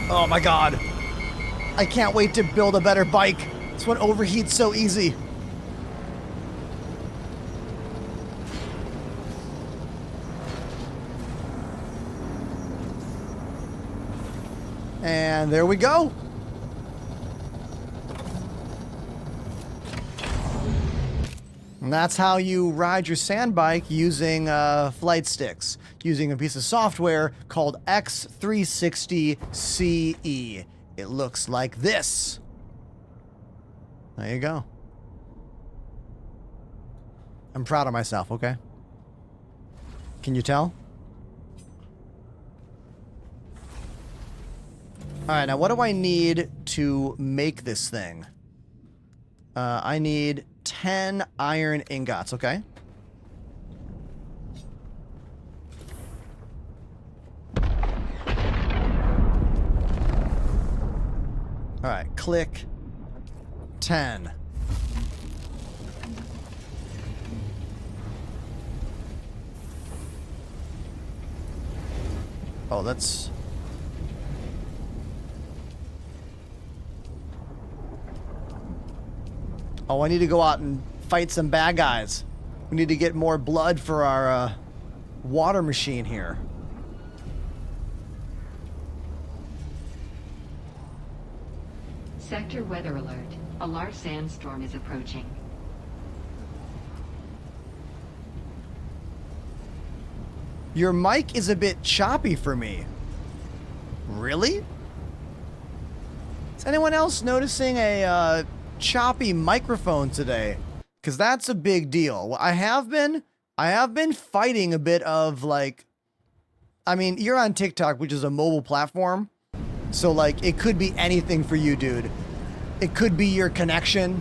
Oh my god. I can't wait to build a better bike. This one overheats so easy. And there we go. And that's how you ride your sand bike using flight sticks, using a piece of software called X360CE. It looks like this. There you go. I'm proud of myself, okay? Can you tell? Alright, now what do I need to make this thing? I need 10 iron ingots, okay? Alright, click 10. Oh, that's... Oh, I need to go out and fight some bad guys. We need to get more blood for our water machine here. Sector weather alert. A large sandstorm is approaching. Your mic is a bit choppy for me. Really? Is anyone else noticing a choppy microphone today? Because that's a big deal. Well, I have been fighting a bit of like, I mean, you're on TikTok, which is a mobile platform. So like, it could be anything for you, dude. It could be your connection.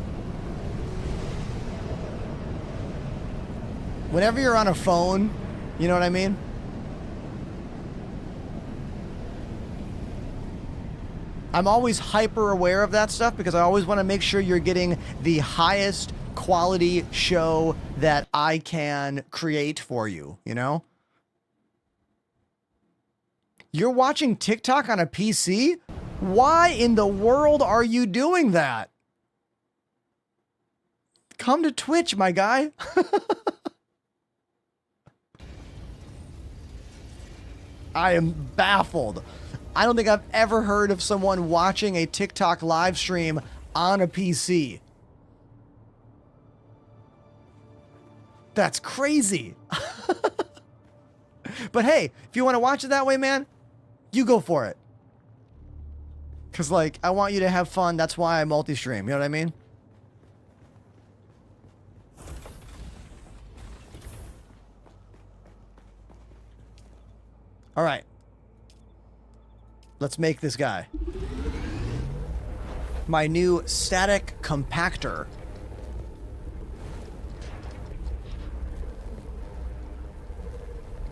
Whenever you're on a phone, you know what I mean? I'm always hyper aware of that stuff because I always want to make sure you're getting the highest quality show that I can create for you, you know? You're watching TikTok on a PC? Why in the world are you doing that? Come to Twitch, my guy. I am baffled. I don't think I've ever heard of someone watching a TikTok live stream on a PC. That's crazy. But hey, if you want to watch it that way, man, you go for it. Because, like, I want you to have fun. That's why I multi-stream. You know what I mean? All right. Let's make this guy. My new static compactor.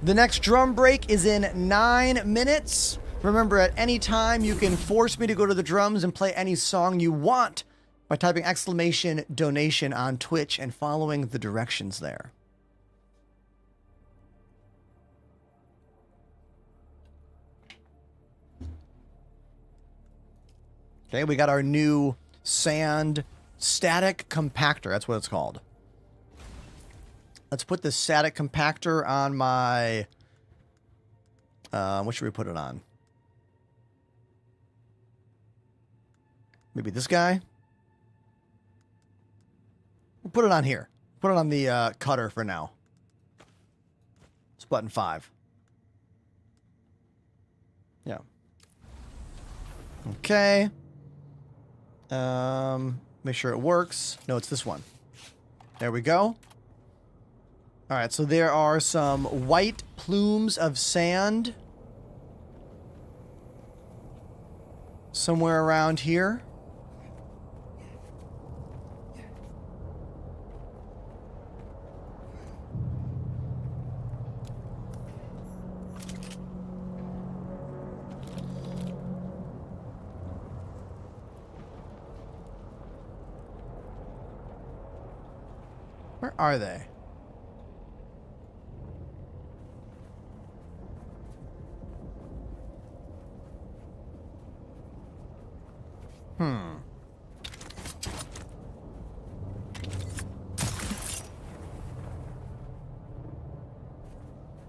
The next drum break is in 9 minutes. Remember, at any time, you can force me to go to the drums and play any song you want by typing !donation on Twitch and following the directions there. Okay, we got our new sand static compactor. That's what it's called. Let's put the static compactor on my... what should we put it on? Maybe this guy? We'll put it on here. Put it on the cutter for now. It's button 5. Yeah. Okay. Make sure it works. No, it's this one. There we go. All right, so there are some white plumes of sand somewhere around here. Where are they?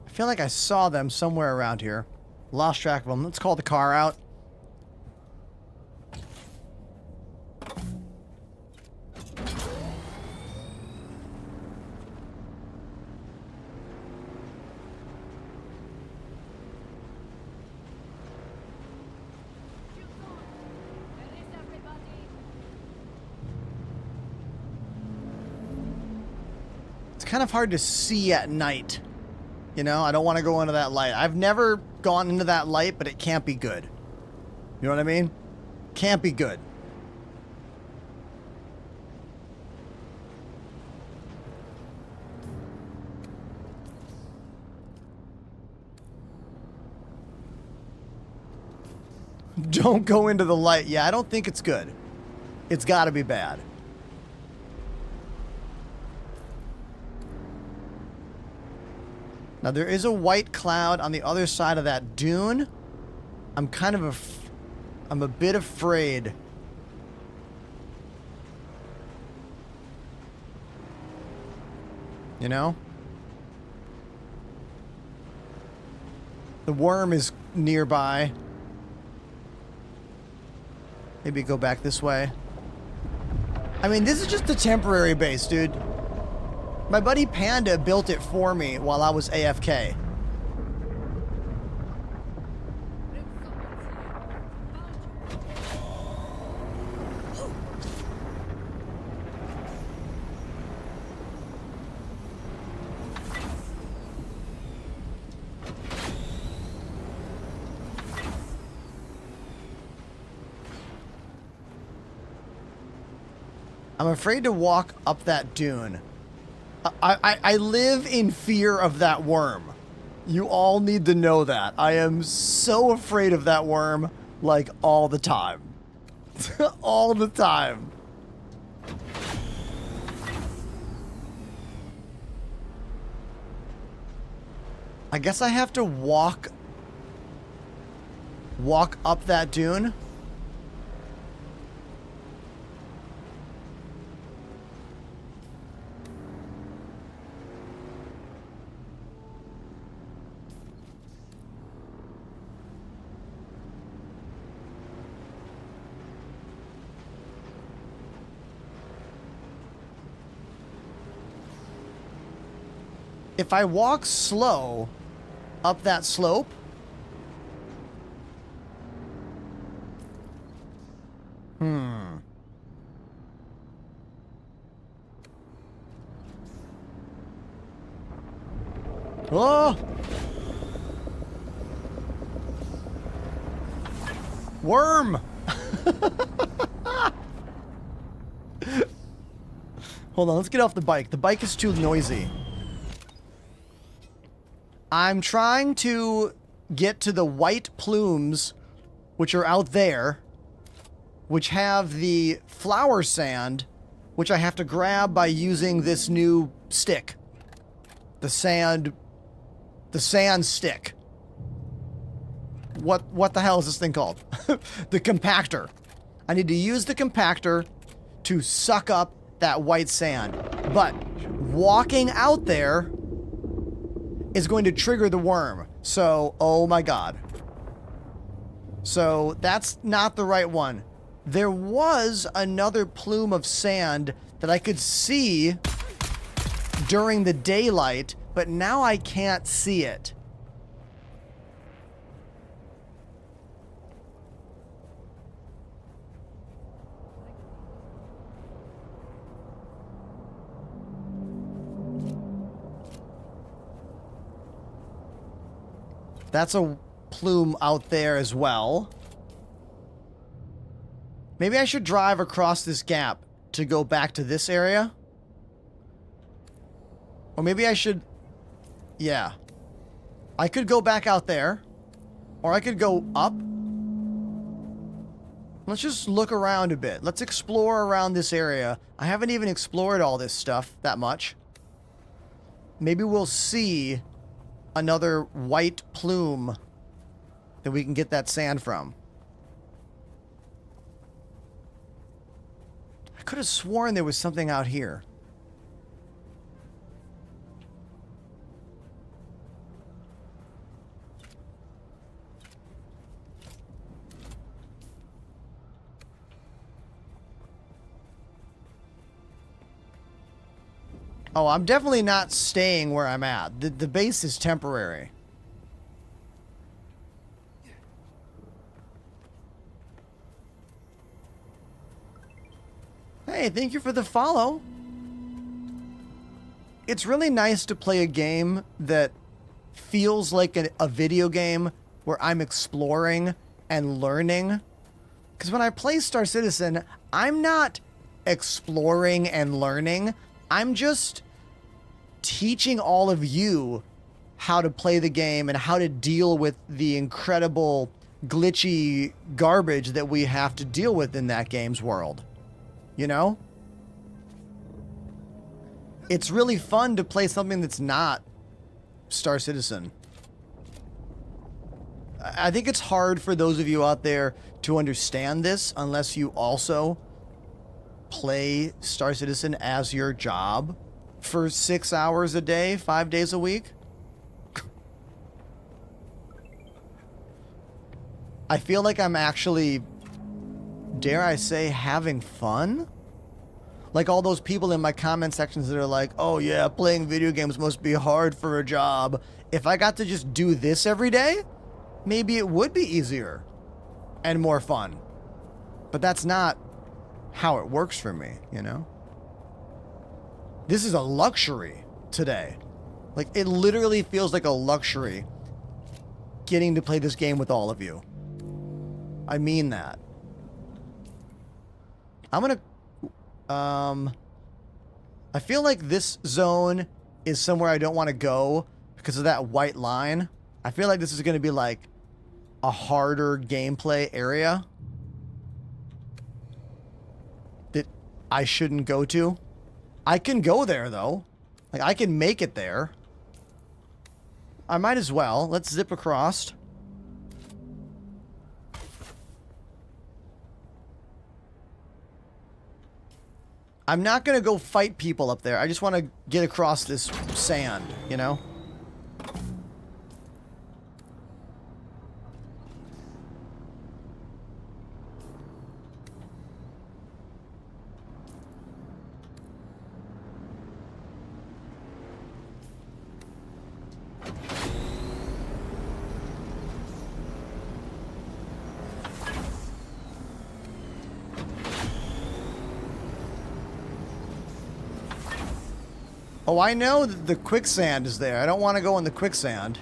I feel like I saw them somewhere around here. Lost track of them. Let's call the car out. It's kind of hard to see at night. You know, I don't want to go into that light. I've never gone into that light, but it can't be good. You know what I mean? Can't be good. Don't go into the light. Yeah, I don't think it's good. It's got to be bad. Now, there is a white cloud on the other side of that dune. I'm kind of I'm a bit afraid. You know? The worm is nearby. Maybe go back this way. I mean, this is just a temporary base, dude. My buddy Panda built it for me while I was AFK. I'm afraid to walk up that dune. I live in fear of that worm. You all need to know that. I am so afraid of that worm, like, all the time. All the time. I guess I have to walk up that dune. If I walk slow up that slope, Oh! Worm! Hold on, let's get off the bike. The bike is too noisy. I'm trying to get to the white plumes, which are out there, which have the flower sand, which I have to grab by using this new stick. The sand stick. What the hell is this thing called? The compactor. I need to use the compactor to suck up that white sand. But walking out there is going to trigger the worm. So, oh my god. So, that's not the right one. There was another plume of sand that I could see during the daylight, but now I can't see it. That's a plume out there as well. Maybe I should drive across this gap to go back to this area. Or maybe I should... Yeah. I could go back out there. Or I could go up. Let's just look around a bit. Let's explore around this area. I haven't even explored all this stuff that much. Maybe we'll see another white plume that we can get that sand from. I could have sworn there was something out here. Oh, I'm definitely not staying where I'm at. The base is temporary. Hey, thank you for the follow. It's really nice to play a game that feels like a video game where I'm exploring and learning. Because when I play Star Citizen, I'm not exploring and learning. I'm just teaching all of you how to play the game and how to deal with the incredible glitchy garbage that we have to deal with in that game's world. You know? It's really fun to play something that's not Star Citizen. I think it's hard for those of you out there to understand this unless you also play Star Citizen as your job for 6 hours a day, 5 days a week. I feel like I'm actually, dare I say, having fun? Like all those people in my comment sections that are like, oh yeah, playing video games must be hard for a job. If I got to just do this every day, maybe it would be easier and more fun. But that's not how it works for me, you know? This is a luxury today. Like, it literally feels like a luxury getting to play this game with all of you. I mean that. I'm gonna... I feel like this zone is somewhere I don't want to go because of that white line. I feel like this is going to be like a harder gameplay area that I shouldn't go to. I can go there though. Like I can make it there. I might as well. Let's zip across. I'm not going to go fight people up there. I just want to get across this sand, you know? Oh, I know that the quicksand is there. I don't want to go in the quicksand.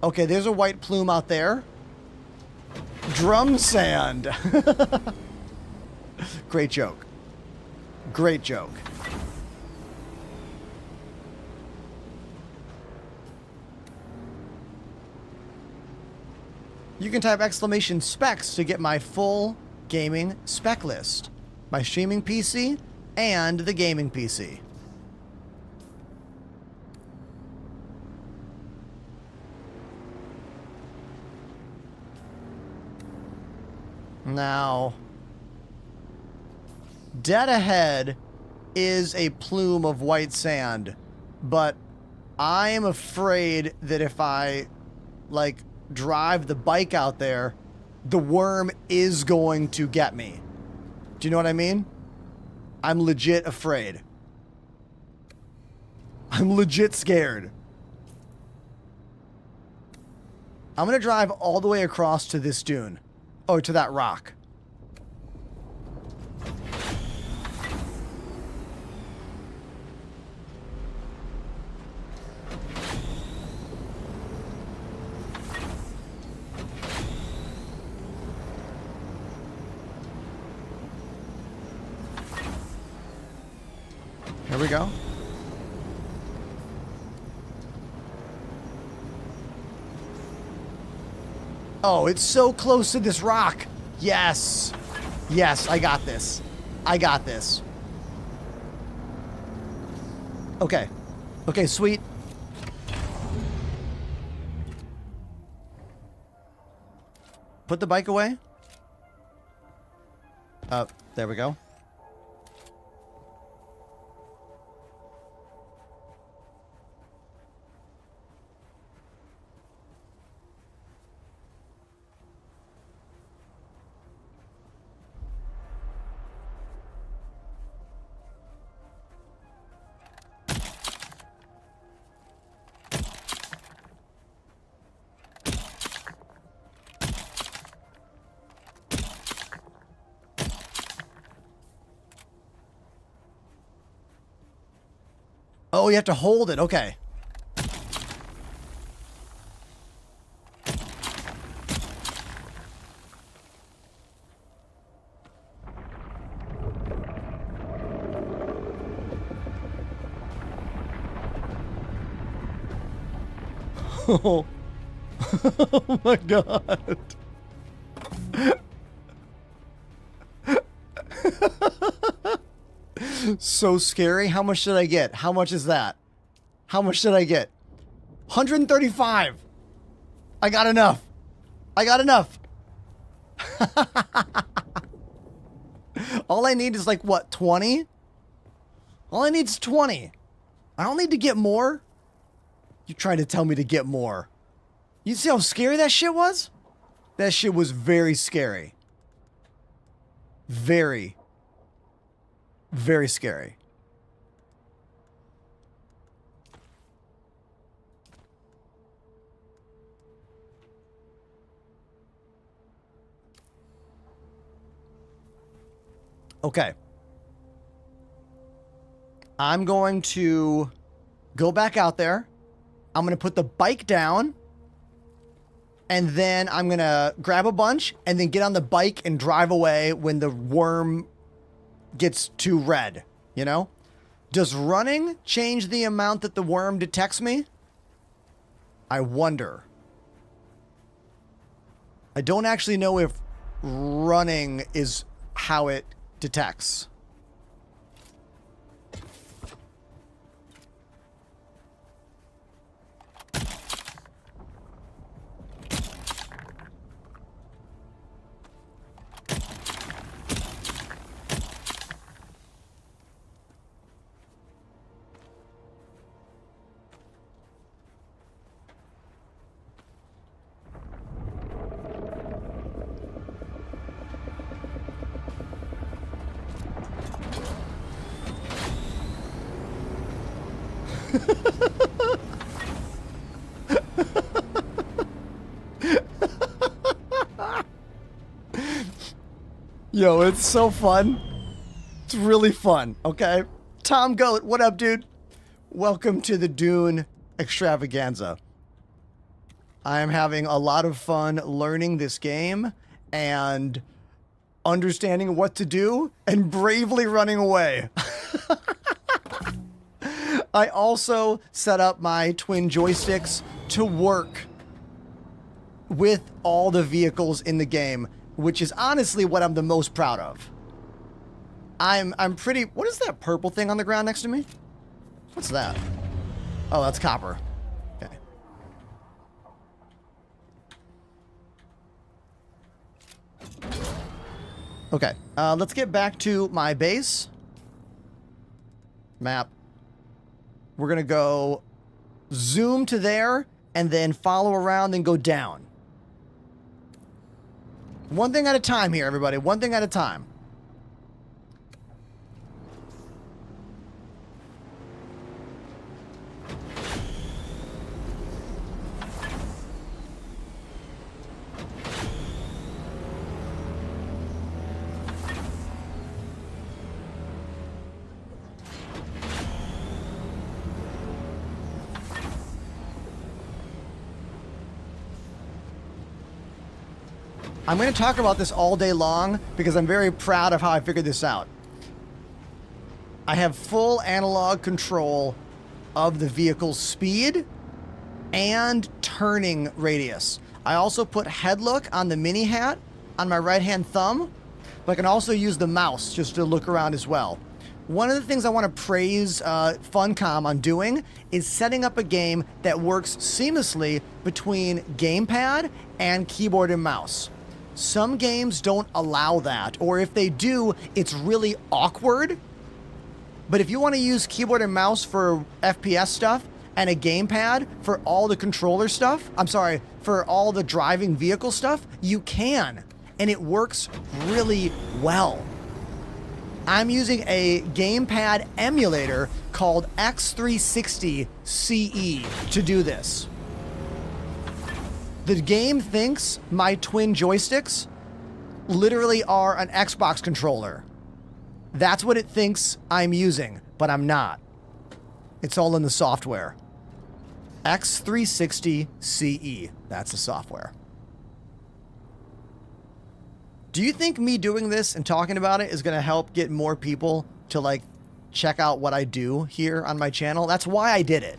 Okay, there's a white plume out there. Drum sand. Great joke. Great joke. You can type exclamation specs to get my full gaming spec list. My streaming PC and the gaming PC. Now, dead ahead is a plume of white sand, but I am afraid that if I, like, drive the bike out there, the worm is going to get me. Do you know what I mean? I'm legit afraid. I'm legit scared. I'm gonna drive all the way across to this dune. Oh, to that rock. Here we go. Oh, it's so close to this rock. Yes. Yes, I got this. I got this. Okay. Okay, sweet. Put the bike away. There we go. Oh, you have to hold it. Okay. Oh. Oh my God. So scary. How much did I get? How much is that? How much did I get? 135. I got enough. I got enough. All I need is like, what, 20? All I need is 20. I don't need to get more. You trying to tell me to get more. You see how scary that shit was? That shit was very scary. Very, very scary. Okay. I'm going to go back out there. I'm going to put the bike down. And then I'm going to grab a bunch and then get on the bike and drive away when the worm gets too red, you know? Does running change the amount that the worm detects me? I wonder. I don't actually know if running is how it detects. Yo, it's so fun. It's really fun, okay? Tom Goat, what up, dude? Welcome to the Dune extravaganza. I am having a lot of fun learning this game and understanding what to do and bravely running away. I also set up my twin joysticks to work with all the vehicles in the game, which is honestly what I'm the most proud of. I'm pretty... What is that purple thing on the ground next to me? What's that? Oh, that's copper. Okay. Okay, let's get back to my base. Map. We're gonna go zoom to there and then follow around and go down. One thing at a time here, everybody. One thing at a time. I'm going to talk about this all day long because I'm very proud of how I figured this out. I have full analog control of the vehicle's speed and turning radius. I also put head look on the mini hat on my right-hand thumb, but I can also use the mouse just to look around as well. One of the things I want to praise Funcom on doing is setting up a game that works seamlessly between gamepad and keyboard and mouse. Some games don't allow that, or if they do, it's really awkward. But if you want to use keyboard and mouse for FPS stuff and a gamepad for all the controller stuff, for all the driving vehicle stuff, you can, and it works really well. I'm using a gamepad emulator called X360 CE to do this. The game thinks my twin joysticks literally are an Xbox controller. That's what it thinks I'm using, but I'm not. It's all in the software. X360 CE. That's the software. Do you think me doing this and talking about it is going to help get more people to like check out what I do here on my channel? That's why I did it.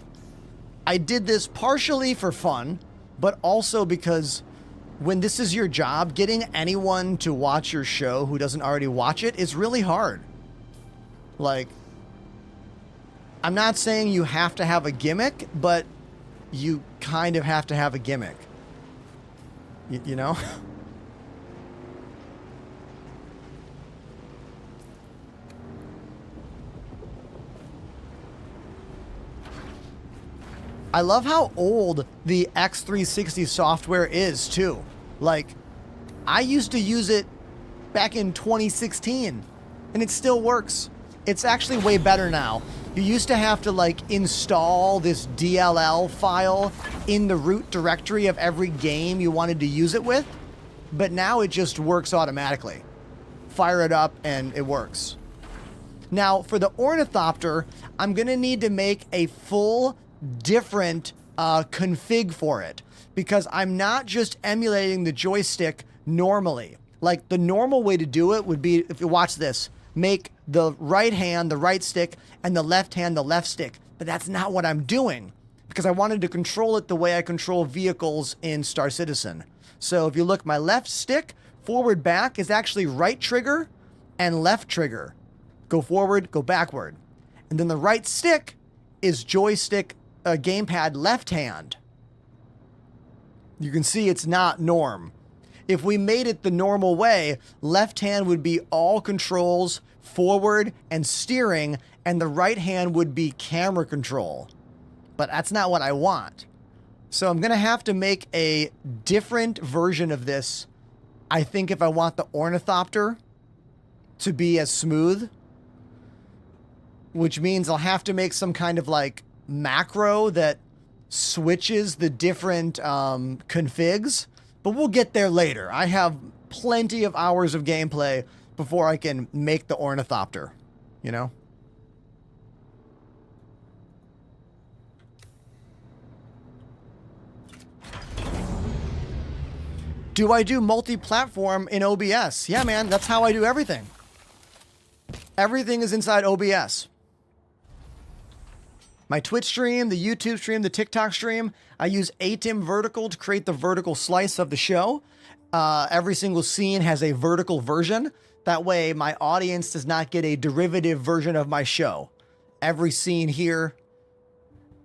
I did this partially for fun, but also because when this is your job, getting anyone to watch your show who doesn't already watch it is really hard. Like, I'm not saying you have to have a gimmick, but you kind of have to have a gimmick. You know? I love how old the X360 software is, too. Like, I used to use it back in 2016, and it still works. It's actually way better now. You used to have to, like, install this DLL file in the root directory of every game you wanted to use it with, but now it just works automatically. Fire it up, and it works. Now, for the Ornithopter, I'm going to need to make a full different config for it, because I'm not just emulating the joystick normally. Like, the normal way to do it would be, if you watch this, make the right hand the right stick and the left hand the left stick. But that's not what I'm doing, because I wanted to control it the way I control vehicles in Star Citizen. So if you look, my left stick, forward back, is actually right trigger and left trigger. Go forward, go backward. And then the right stick is joystick gamepad left hand. You can see it's not norm. If we made it the normal way, left hand would be all controls, forward and steering, and the right hand would be camera control. But that's not what I want. So I'm going to have to make a different version of this, I think, if I want the Ornithopter to be as smooth. Which means I'll have to make some kind of, like, macro that switches the different configs, but we'll get there later. I have plenty of hours of gameplay before I can make the Ornithopter, you know? Do I do multi-platform in OBS? Yeah, man, that's how I do everything. Everything is inside OBS. My Twitch stream, the YouTube stream, the TikTok stream, I use ATIM vertical to create the vertical slice of the show. Every single scene has a vertical version. That way my audience does not get a derivative version of my show. Every scene here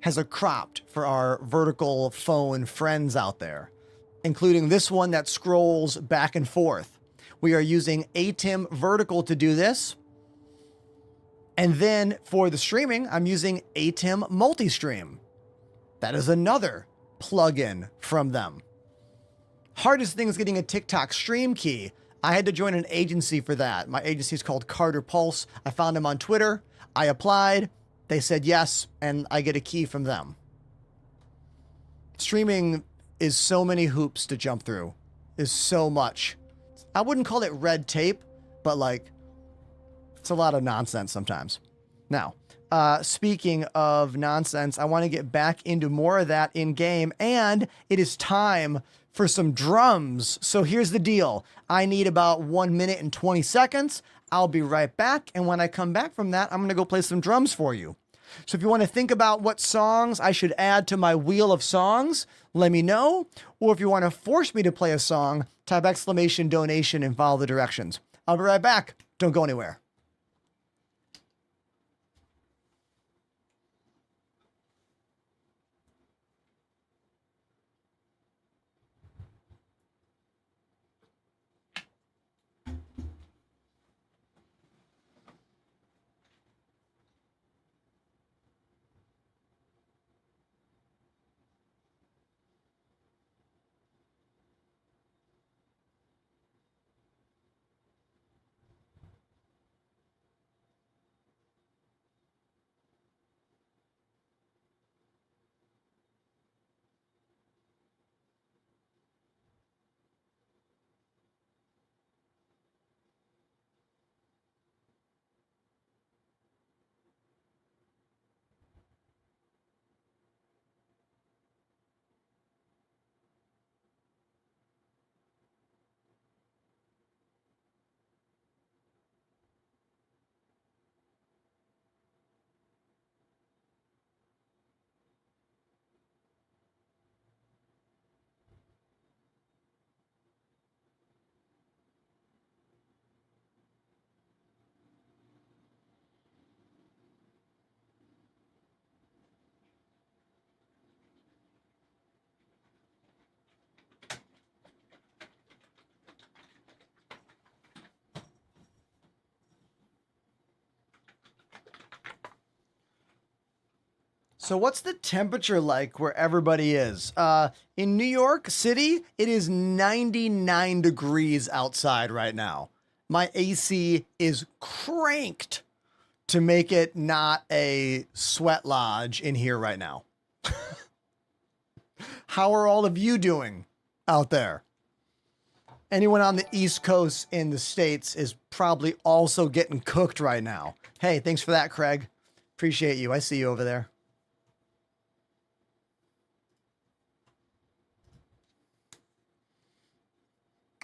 has a cropped for our vertical phone friends out there, including this one that scrolls back and forth. We are using ATIM vertical to do this. And then for the streaming, I'm using ATIM Multistream. That is another plugin from them. Hardest thing is getting a TikTok stream key. I had to join an agency for that. My agency is called Carter Pulse. I found them on Twitter. I applied. They said yes, and I get a key from them. Streaming is so many hoops to jump through. Is so much. I wouldn't call it red tape, but like, it's a lot of nonsense sometimes. Now, speaking of nonsense, I want to get back into more of that in game, and it is time for some drums. So here's the deal. I need about 1 minute and 20 seconds. I'll be right back, and when I come back from that, I'm going to go play some drums for you. So if you want to think about what songs I should add to my wheel of songs, let me know. Or if you want to force me to play a song, type !donation and follow the directions. I'll be right back. Don't go anywhere. So what's the temperature like where everybody is? In New York City, it is 99 degrees outside right now. My AC is cranked to make it not a sweat lodge in here right now. How are all of you doing out there? Anyone on the East Coast in the States is probably also getting cooked right now. Hey, thanks for that, Craig. Appreciate you. I see you over there.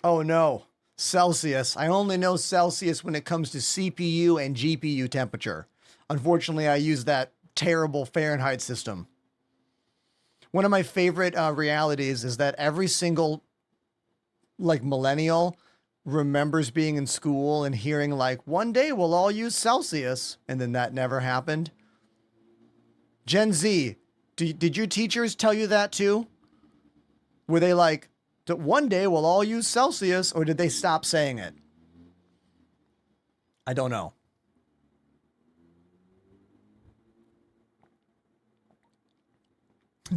Oh no, Celsius. I only know Celsius when it comes to CPU and GPU temperature. Unfortunately, I use that terrible Fahrenheit system. One of my favorite realities is that every single millennial remembers being in school and hearing one day we'll all use Celsius, and then that never happened. Gen Z, did your teachers tell you that too? Were they like, one day we'll all use Celsius, or did they stop saying it? I don't know.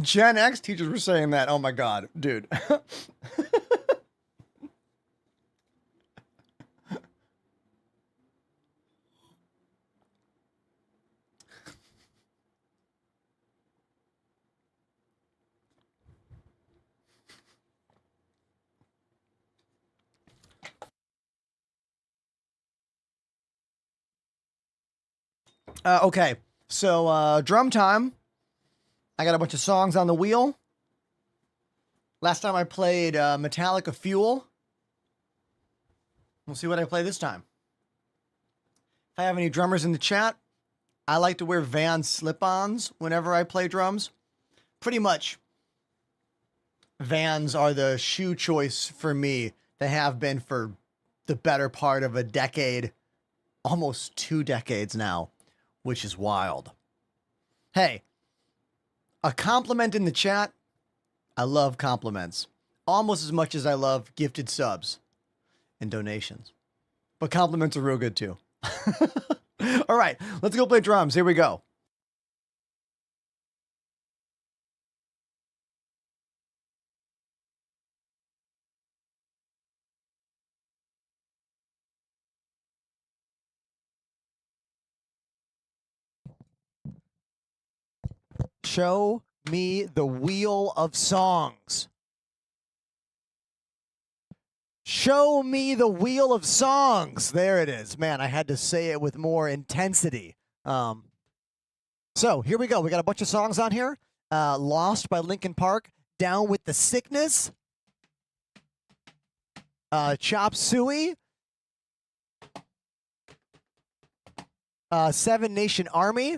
Gen X teachers were saying that. Oh my God, dude. Okay, so drum time. I got a bunch of songs on the wheel. Last time I played Metallica Fuel. We'll see what I play this time. If I have any drummers in the chat, I like to wear Vans slip-ons whenever I play drums. Pretty much, Vans are the shoe choice for me. They have been for the better part of a decade, almost 2 decades now, which is wild. Hey, a compliment in the chat. I love compliments almost as much as I love gifted subs and donations. But compliments are real good too. All right, let's go play drums. Here we go. Show me the wheel of songs. Show me the wheel of songs. There it is. Man, I had to say it with more intensity. So here we go. We got a bunch of songs on here. Lost by Linkin Park. Down with the Sickness. Chop Suey. Seven Nation Army.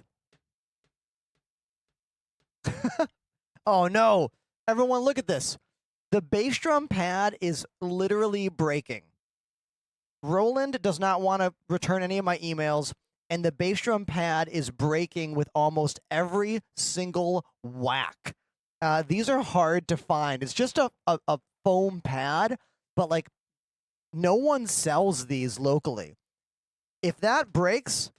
Oh no. Everyone look at this. The bass drum pad is literally breaking. Roland does not want to return any of my emails, and the bass drum pad is breaking with almost every single whack. These are hard to find. It's just a foam pad, but no one sells these locally. If that breaks,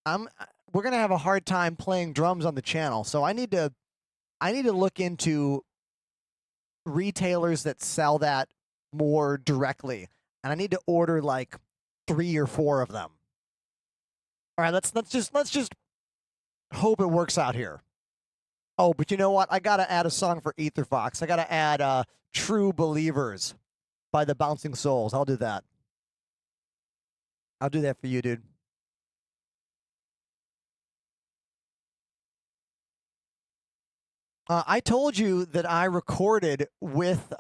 we're gonna have a hard time playing drums on the channel. So I need to look into retailers that sell that more directly, and I need to order 3 or 4 of them. All right, let's just hope it works out here. Oh, but you know what? I gotta add a song for Ether Fox. I gotta add "True Believers" by the Bouncing Souls. I'll do that. I'll do that for you, dude. I told you that I recorded with Pete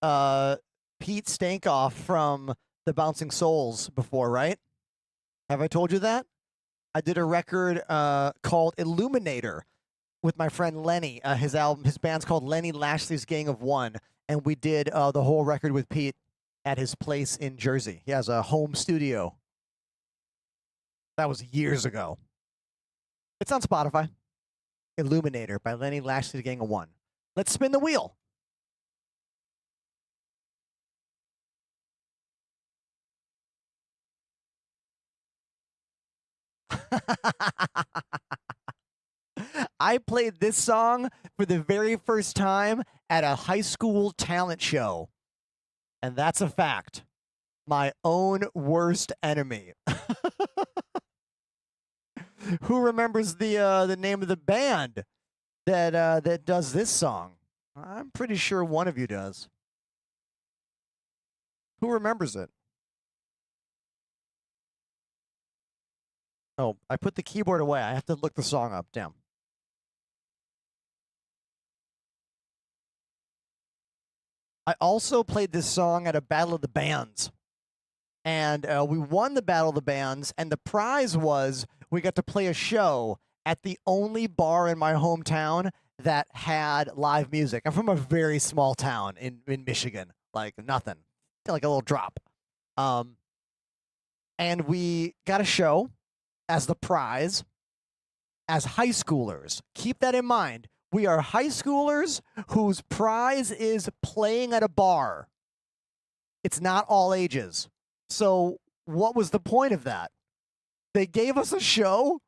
Stankoff from the Bouncing Souls before, right? Have I told you that? I did a record called Illuminator with my friend Lenny. His band's called Lenny Lashley's Gang of One, and we did the whole record with Pete at his place in Jersey. He has a home studio. That was years ago. It's on Spotify. Illuminator by Lenny Lashley's Gang of One. Let's spin the wheel. I played this song for the very first time at a high school talent show. And that's a fact. My own worst enemy. Who remembers the name of the band that does this song? I'm pretty sure one of you does. Who remembers it? Oh, I put the keyboard away. I have to look the song up. Damn. I also played this song at a Battle of the Bands. And we won the Battle of the Bands, and the prize was we got to play a show at the only bar in my hometown that had live music. I'm from a very small town in Michigan, like nothing, like a little drop. And we got a show as the prize as high schoolers. Keep that in mind. We are high schoolers whose prize is playing at a bar. It's not all ages. So what was the point of that? They gave us a show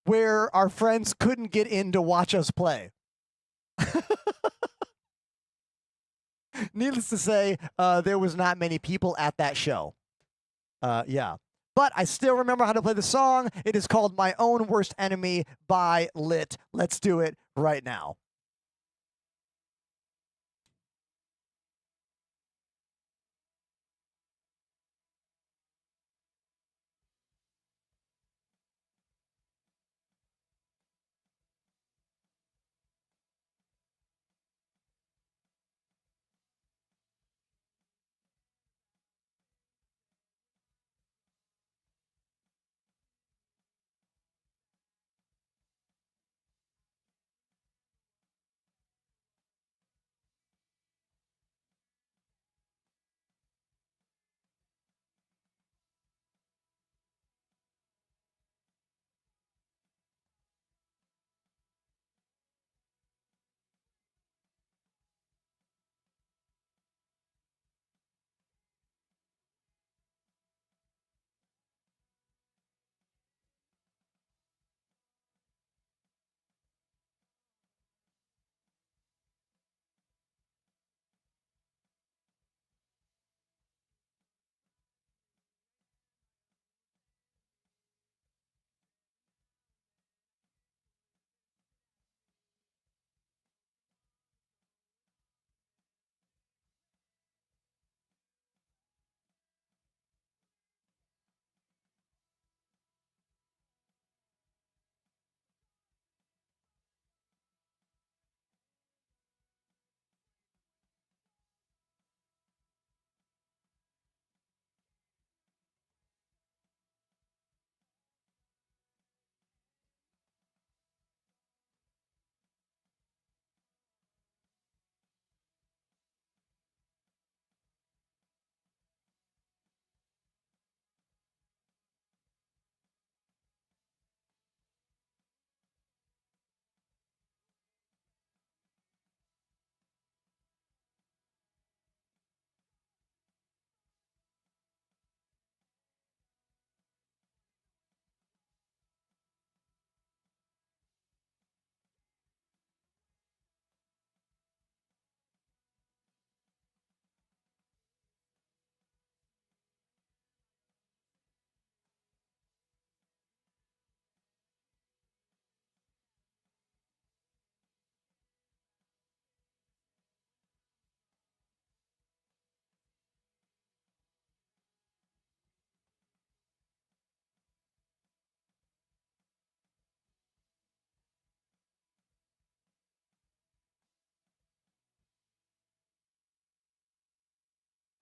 where our friends couldn't get in to watch us play. Needless to say, there was not many people at that show. Yeah. But I still remember how to play the song. It is called My Own Worst Enemy by Lit. Let's do it right now.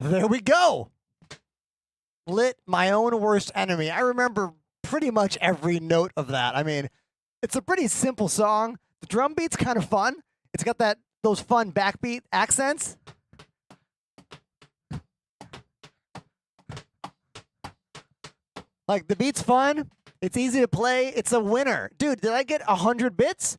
There we go. Lit, My Own Worst Enemy. I remember pretty much every note of that. I mean, it's a pretty simple song. The drum beat's kind of fun. It's got those fun backbeat accents. Like, the beat's fun. It's easy to play. It's a winner. Dude, did I get 100 bits?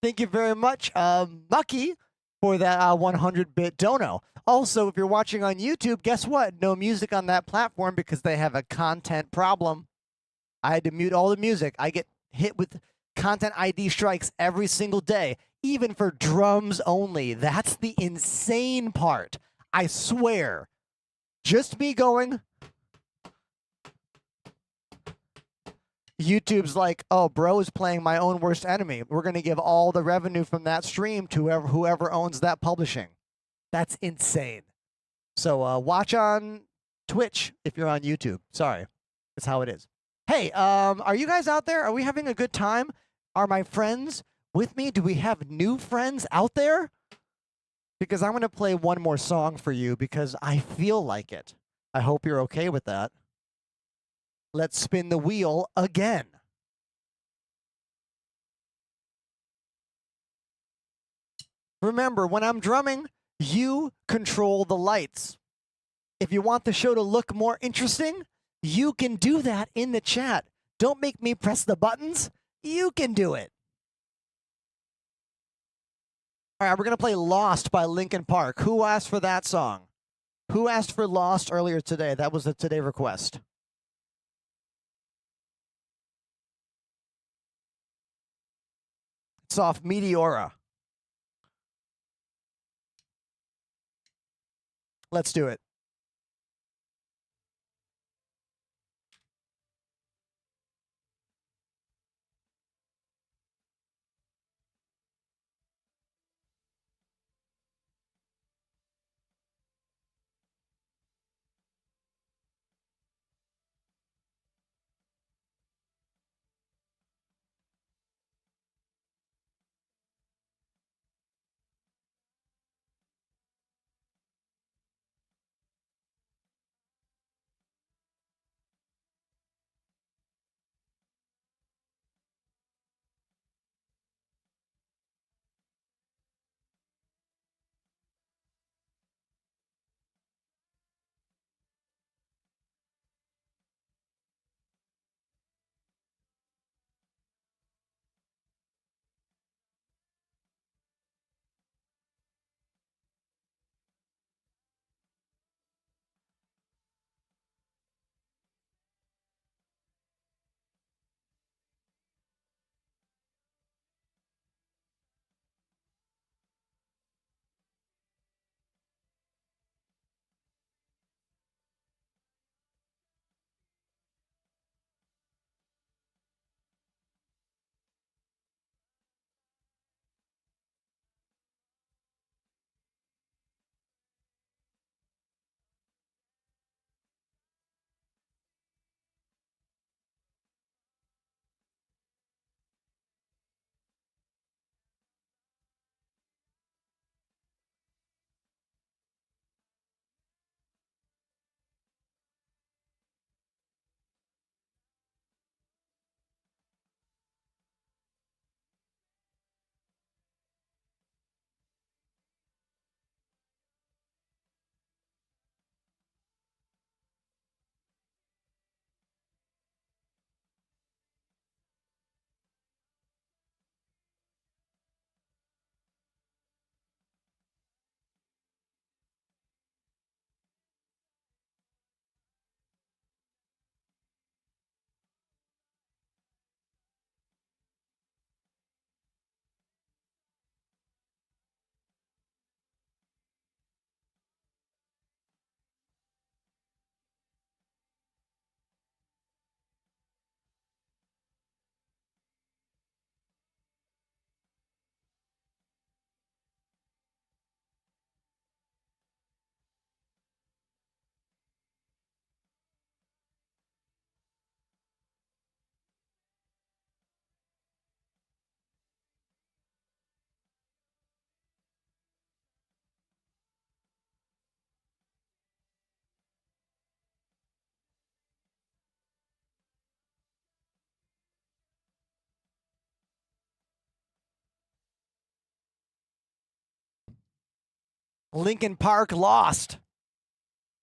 Thank you very much, Mucky, for that 100-bit dono. Also, if you're watching on YouTube, guess what? No music on that platform because they have a content problem. I had to mute all the music. I get hit with Content ID strikes every single day, even for drums only. That's the insane part. I swear. Just me going. YouTube's like, oh, bro is playing my own worst enemy. We're going to give all the revenue from that stream to whoever owns that publishing. That's insane. So watch on Twitch if you're on YouTube. Sorry. That's how it is. Hey, are you guys out there? Are we having a good time? Are my friends with me? Do we have new friends out there? Because I'm going to play one more song for you because I feel like it. I hope you're okay with that. Let's spin the wheel again. Remember, when I'm drumming, you control the lights. If you want the show to look more interesting, you can do that in the chat. Don't make me press the buttons. You can do it. All right, we're going to play Lost by Linkin Park. Who asked for that song? Who asked for Lost earlier today? That was a today request. It's off Meteora. Let's do it. Linkin Park, Lost.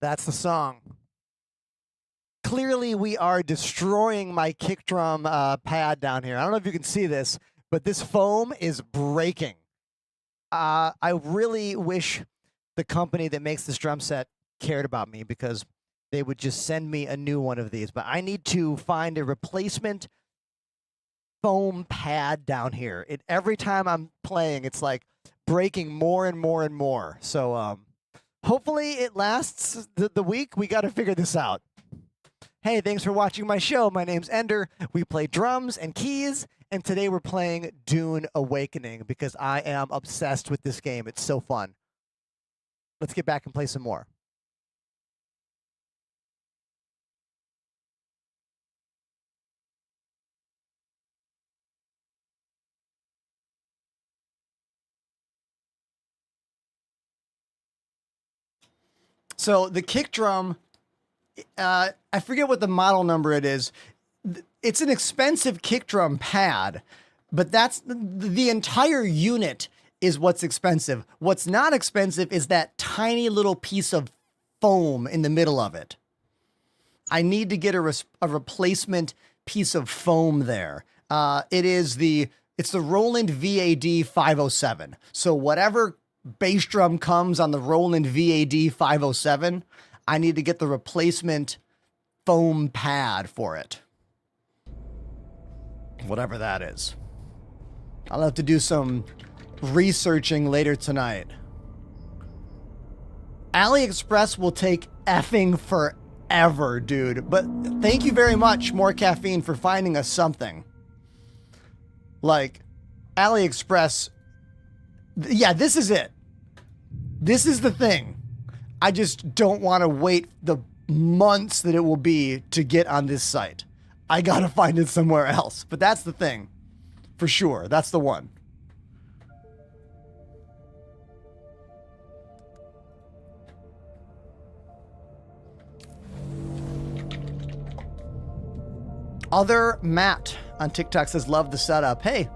That's the song. Clearly, we are destroying my kick drum pad down here. I don't know if you can see this, but this foam is breaking. I really wish the company that makes this drum set cared about me because they would just send me a new one of these. But I need to find a replacement foam pad down here. Every time I'm playing, it's like breaking more and more and more. So hopefully it lasts the week. We got to figure this out. Hey, thanks for watching my show. My name's Ender. We play drums and keys, and today we're playing Dune Awakening because I am obsessed with this game. It's so fun. Let's get back and play some more. So the kick drum, I forget what the model number it is. It's an expensive kick drum pad, but that's the entire unit is what's expensive. What's not expensive is that tiny little piece of foam in the middle of it. I need to get a replacement piece of foam there. It's the Roland VAD 507. So whatever bass drum comes on the Roland VAD 507, I need to get the replacement foam pad for it. Whatever that is. I'll have to do some researching later tonight. AliExpress will take effing forever, dude. But thank you very much, More Caffeine, for finding us something. Like, AliExpress... Yeah, this is it. This is the thing. I just don't want to wait the months that it will be to get on this site. I gotta find it somewhere else. But that's the thing. For sure. That's the one. Other Matt on TikTok says, love the setup. Hey,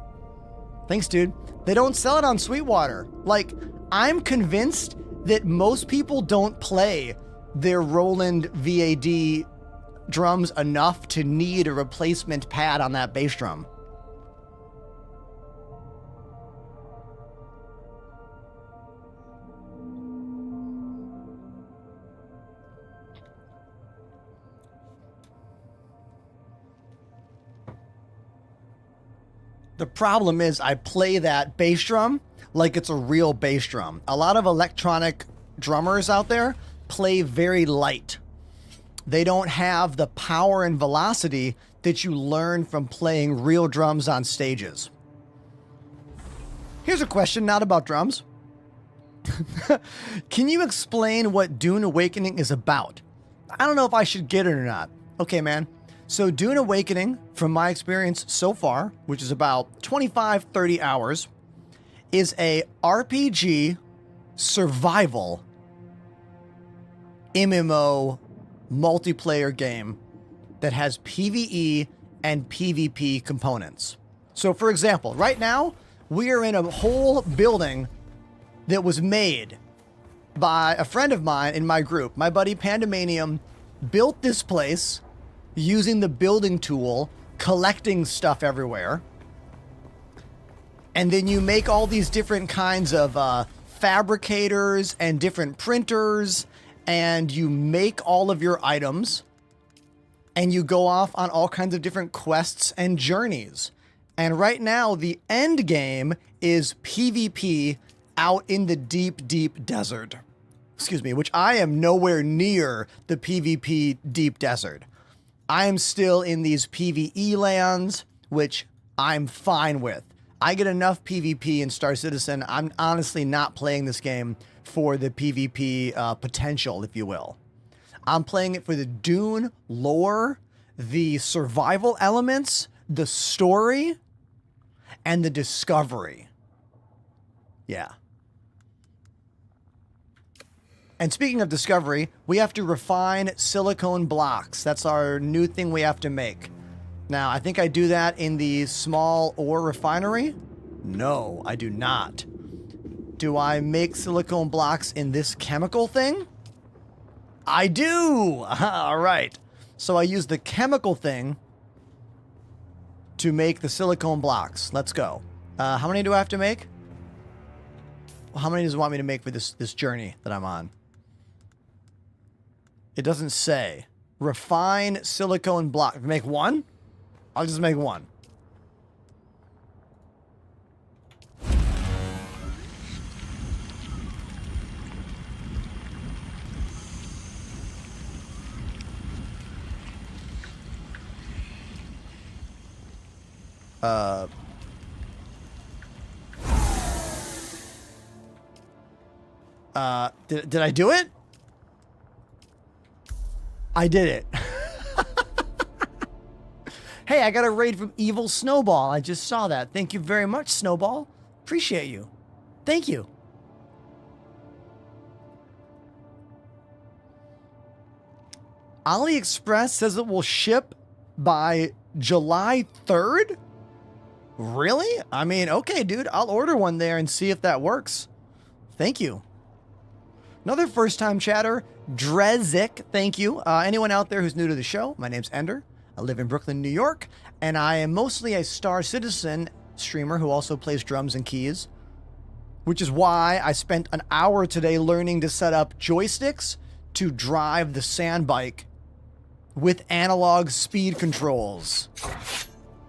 thanks, dude. They don't sell it on Sweetwater. Like, I'm convinced that most people don't play their Roland VAD drums enough to need a replacement pad on that bass drum. The problem is I play that bass drum like it's a real bass drum. A lot of electronic drummers out there play very light. They don't have the power and velocity that you learn from playing real drums on stages. Here's a question not about drums. Can you explain what Dune Awakening is about? I don't know if I should get it or not. Okay, man. So Dune Awakening, from my experience so far, which is about 25, 30 hours, is a RPG survival MMO multiplayer game that has PvE and PvP components. So for example, right now, we are in a whole building that was made by a friend of mine in my group. My buddy Pandemanium built this place using the building tool, collecting stuff everywhere. And then you make all these different kinds of fabricators and different printers, and you make all of your items, and you go off on all kinds of different quests and journeys. And right now, the end game is PvP out in the deep, deep desert. Excuse me, which I am nowhere near the PvP deep desert. I am still in these PvE lands, which I'm fine with. I get enough PvP in Star Citizen. I'm honestly not playing this game for the PvP potential, if you will. I'm playing it for the Dune lore, the survival elements, the story, and the discovery. Yeah. And speaking of discovery, we have to refine silicone blocks. That's our new thing we have to make. Now, I think I do that in the small ore refinery. No, I do not. Do I make silicone blocks in this chemical thing? I do! All right. So I use the chemical thing to make the silicone blocks. Let's go. How many do I have to make? How many does it want me to make for this journey that I'm on? It doesn't say. Refine silicone block. Make one? I'll just make one. Did I do it? I did it. Hey, I got a raid from Evil Snowball. I just saw that. Thank you very much, Snowball. Appreciate you. Thank you. AliExpress says it will ship by July 3rd? Really? I mean, okay, dude. I'll order one there and see if that works. Thank you. Another first-time chatter, Drezik. Thank you. Anyone out there who's new to the show, my name's Ender. I live in Brooklyn, New York, and I am mostly a Star Citizen streamer who also plays drums and keys, which is why I spent an hour today learning to set up joysticks to drive the sand bike with analog speed controls.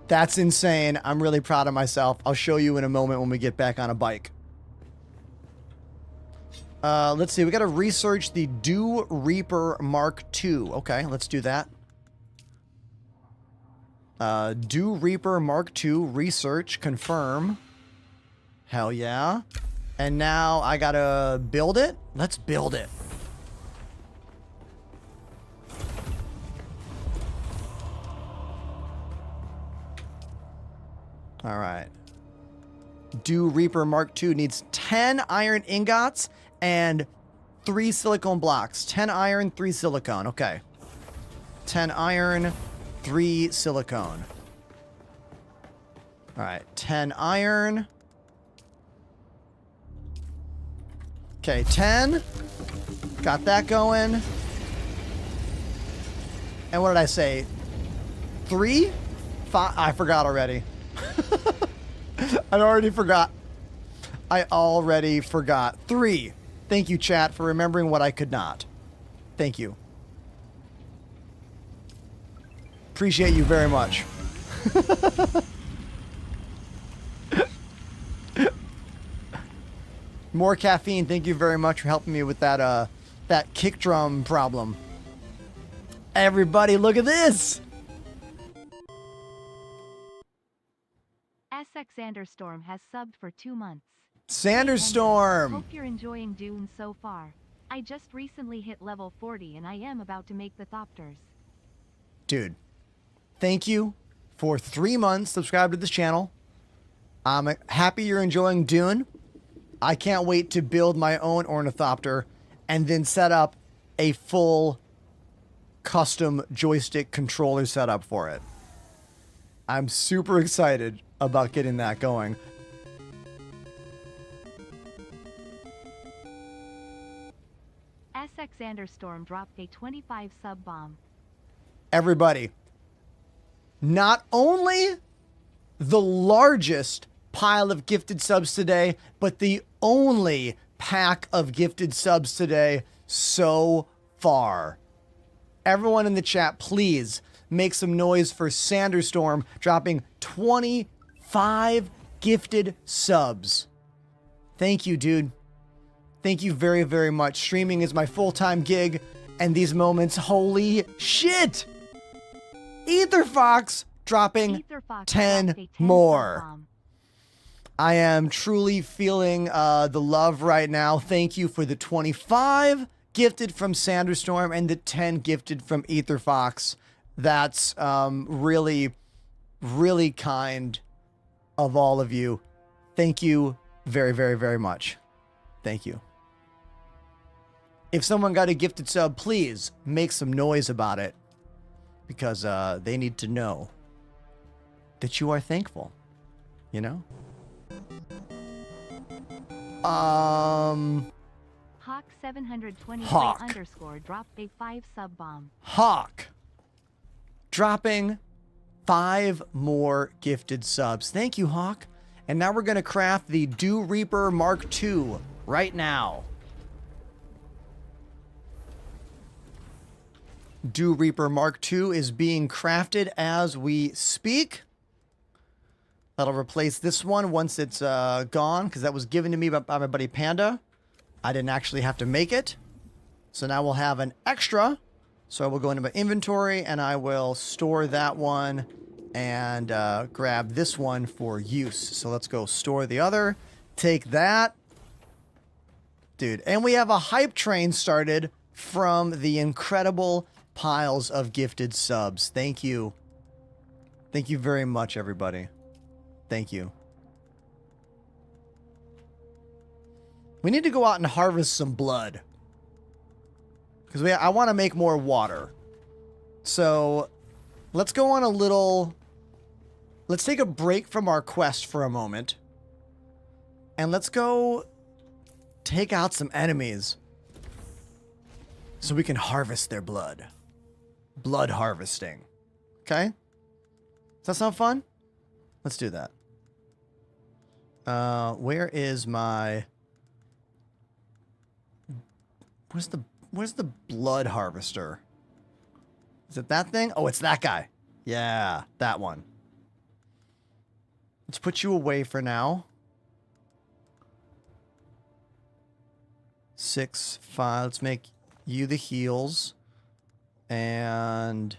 That's insane. I'm really proud of myself. I'll show you in a moment when we get back on a bike. Let's see. We got to research the Dew Reaper Mark II. Okay, let's do that. Dew Reaper Mark II, research, confirm. Hell yeah. And now I gotta build it? Let's build it. Alright. Dew Reaper Mark II needs 10 iron ingots and 3 silicone blocks. 10 iron, 3 silicone. Okay. 10 iron, 3 silicone. Alright, 10 iron. Okay, 10. Got that going. And what did I say? 3? 5? I forgot already. I already forgot. I already forgot. 3. Thank you, chat, for remembering what I could not. Thank you. Appreciate you very much. More caffeine. Thank you very much for helping me with that that kick drum problem. Everybody, look at this. SX Sanderstorm has subbed for 2 months. Sanderstorm. Hope you're enjoying Dune so far. I just recently hit level 40 and I am about to make the Thopters. Dude, thank you for 3 months. Subscribe to this channel. I'm happy you're enjoying Dune. I can't wait to build my own ornithopter and then set up a full custom joystick controller setup for it. I'm super excited about getting that going. SX Sanderstorm dropped a 25 sub bomb. Everybody, not only the largest pile of gifted subs today, but the only pack of gifted subs today so far. Everyone in the chat, please make some noise for Sanderstorm dropping 25 gifted subs. Thank you, dude. Thank you very, very much. Streaming is my full-time gig, and these moments, holy shit! Etherfox dropping 10 more. I am truly feeling the love right now. Thank you for the 25 gifted from Sanderstorm and the 10 gifted from Etherfox. That's really, really kind of all of you. Thank you very, very, very much. Thank you. If someone got a gifted sub, please make some noise about it, because they need to know that you are thankful, you know? Hawk 723 Hawk. underscore dropped a 5 sub bomb. Hawk dropping 5 more gifted subs. Thank you, Hawk. And now we're going to craft the Dew Reaper Mark II right now. Dew Reaper Mark II is being crafted as we speak. That'll replace this one once it's gone, because that was given to me by my buddy Panda. I didn't actually have to make it. So now we'll have an extra. So I will go into my inventory and I will store that one and grab this one for use. So let's go store the other. Take that. Dude, and we have a hype train started from the incredible piles of gifted subs. Thank you. Thank you very much, everybody. Thank you. We need to go out and harvest some blood. Because I want to make more water. So, let's go on a little... Let's take a break from our quest for a moment. And let's go take out some enemies. So we can harvest their blood. Blood harvesting. Okay? Does that sound fun? Let's do that. Where is my... Where's the blood harvester? Is it that thing? Oh, it's that guy. Yeah, that one. Let's put you away for now. 6, 5. Let's make you the heals. And...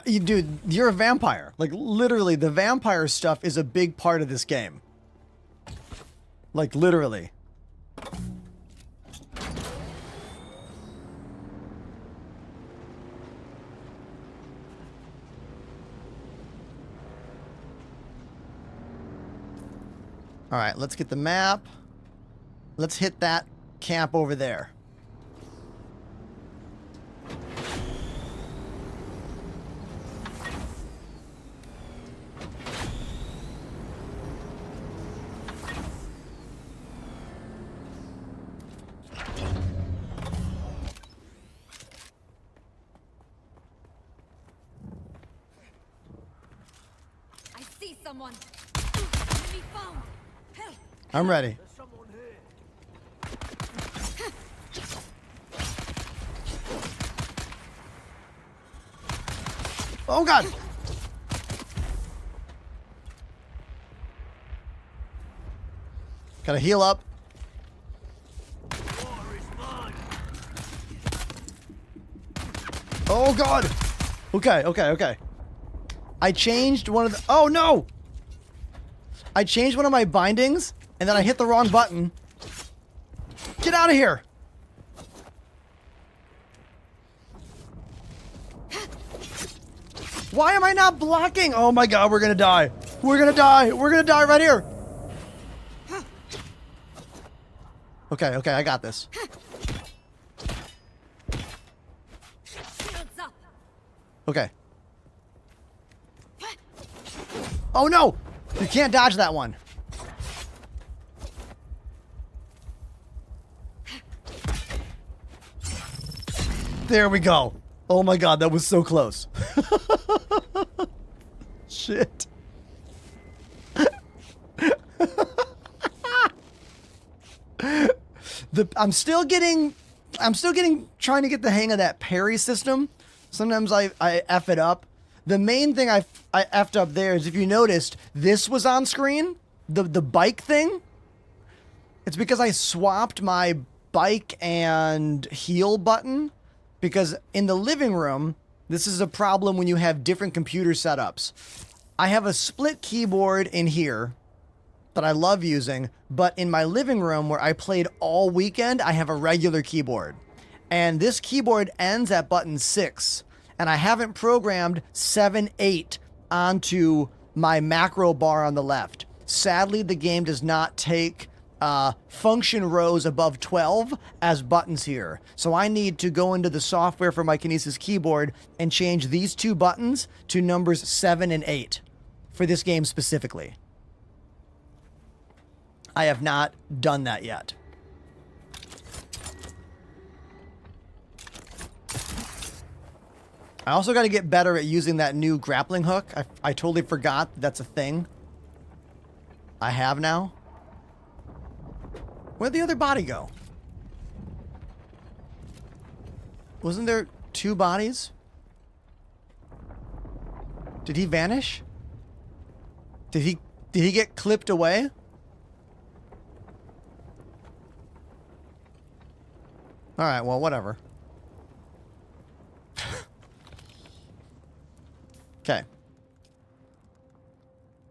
dude, you're a vampire. Like, literally, the vampire stuff is a big part of this game. Like, literally. Alright, let's get the map. Let's hit that camp over there. Someone. Enemy found. Help. I'm ready. Oh god. Gotta heal up. Oh god. Okay. I changed one of the... Oh no! I changed one of my bindings, and then I hit the wrong button. Get out of here! Why am I not blocking? Oh my god, we're gonna die. We're gonna die. We're gonna die right here. Okay, I got this. Okay. Oh no! You can't dodge that one. There we go. Oh my god, that was so close. Shit. I'm still trying to get the hang of that parry system. Sometimes I F it up. The main thing I effed up there is, if you noticed, this was on screen, the bike thing. It's because I swapped my bike and heal button, because in the living room, this is a problem when you have different computer setups. I have a split keyboard in here that I love using, but in my living room where I played all weekend, I have a regular keyboard. And this keyboard ends at button 6. And I haven't programmed 7, 8 onto my macro bar on the left. Sadly, the game does not take function rows above 12 as buttons here. So I need to go into the software for my Kinesis keyboard and change these 2 buttons to numbers 7 and 8 for this game specifically. I have not done that yet. I also got to get better at using that new grappling hook. I totally forgot that's a thing. I have now. Where'd the other body go? Wasn't there 2 bodies? Did he vanish? Did he get clipped away? All right, well, whatever. Okay.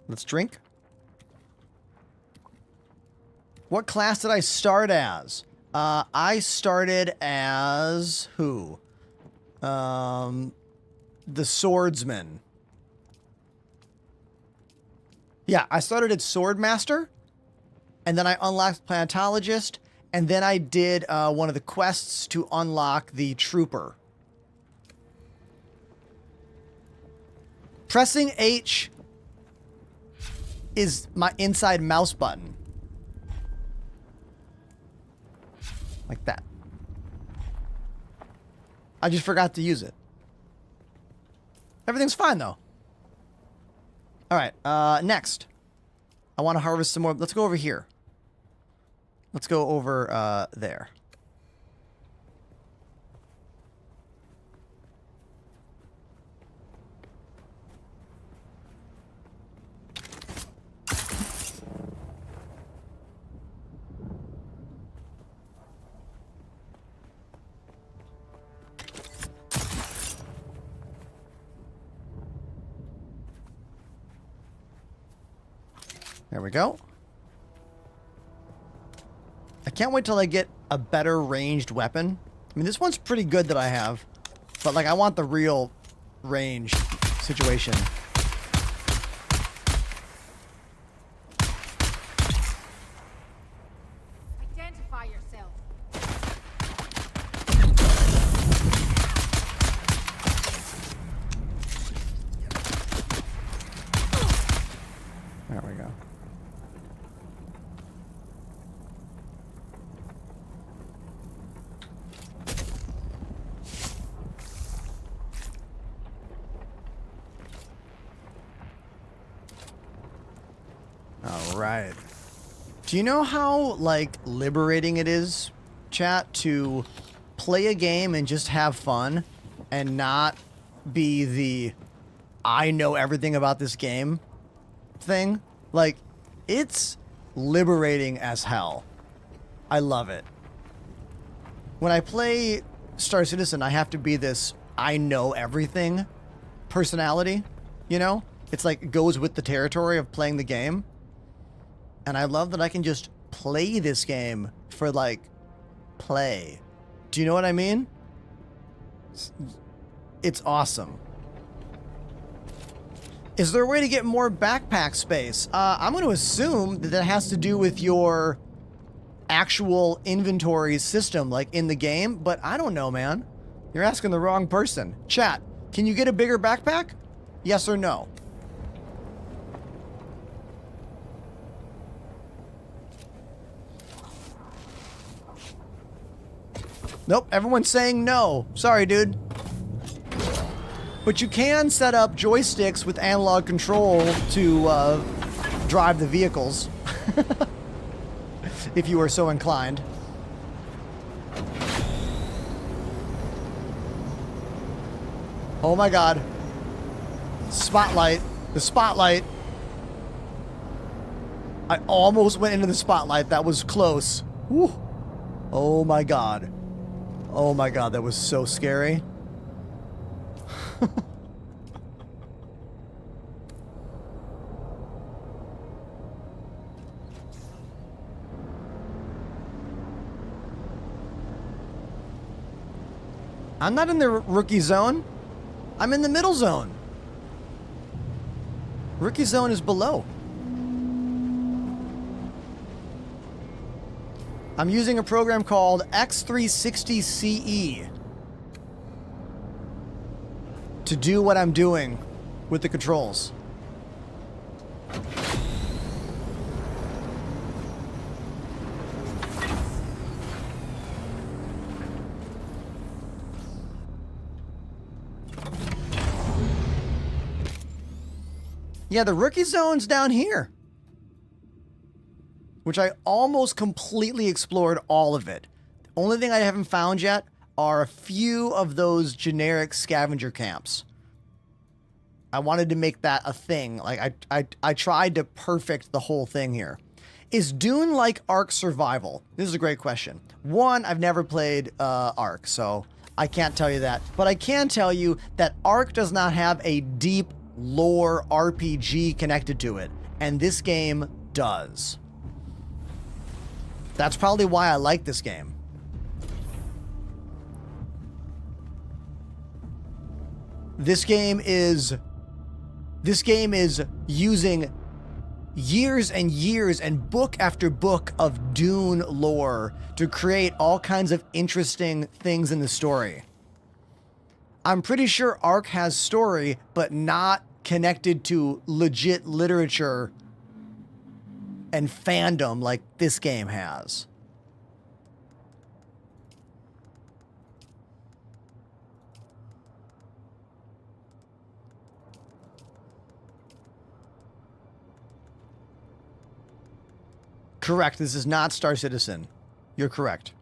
Let's drink. What class did I start as? I started as who? The swordsman. Yeah, I started at Swordmaster, and then I unlocked Planetologist, and then I did one of the quests to unlock the Trooper. Pressing H is my inside mouse button. Like that. I just forgot to use it. Everything's fine, though. All right, next. I want to harvest some more. Let's go over here. Let's go over there. There we go. I can't wait till I get a better ranged weapon. I mean, this one's pretty good that I have, but like I want the real range situation. Identify yourself. There we go. All right. Do you know how, like, liberating it is, chat, to play a game and just have fun and not be the I know everything about this game thing? Like, it's liberating as hell. I love it. When I play Star Citizen, I have to be this I know everything personality, you know? It's like, it goes with the territory of playing the game. And I love that I can just play this game for, like, play. Do you know what I mean? It's awesome. Is there a way to get more backpack space? I'm going to assume that that has to do with your actual inventory system, like in the game, but I don't know, man. You're asking the wrong person. Chat, can you get a bigger backpack? Yes or no? Nope, everyone's saying no. Sorry, dude. But you can set up joysticks with analog control to drive the vehicles. If you are so inclined. Oh my god. Spotlight. The spotlight. I almost went into the spotlight. That was close. Whew. Oh my god. Oh my god, that was so scary. I'm not in the rookie zone. I'm in the middle zone. Rookie zone is below. I'm using a program called X360CE to do what I'm doing with the controls. Yeah, the rookie zone's down here, which I almost completely explored all of it. The only thing I haven't found yet are a few of those generic scavenger camps. I wanted to make that a thing. Like I tried to perfect the whole thing here. Is Dune like Ark Survival? This is a great question. One, I've never played Ark, so I can't tell you that. But I can tell you that Ark does not have a deep lore RPG connected to it, and this game does. That's probably why I like this game. This game is using years and years and book after book of Dune lore to create all kinds of interesting things in the story. I'm pretty sure Ark has story, but not connected to legit literature and fandom like this game has. Correct. This is not Star Citizen. You're correct.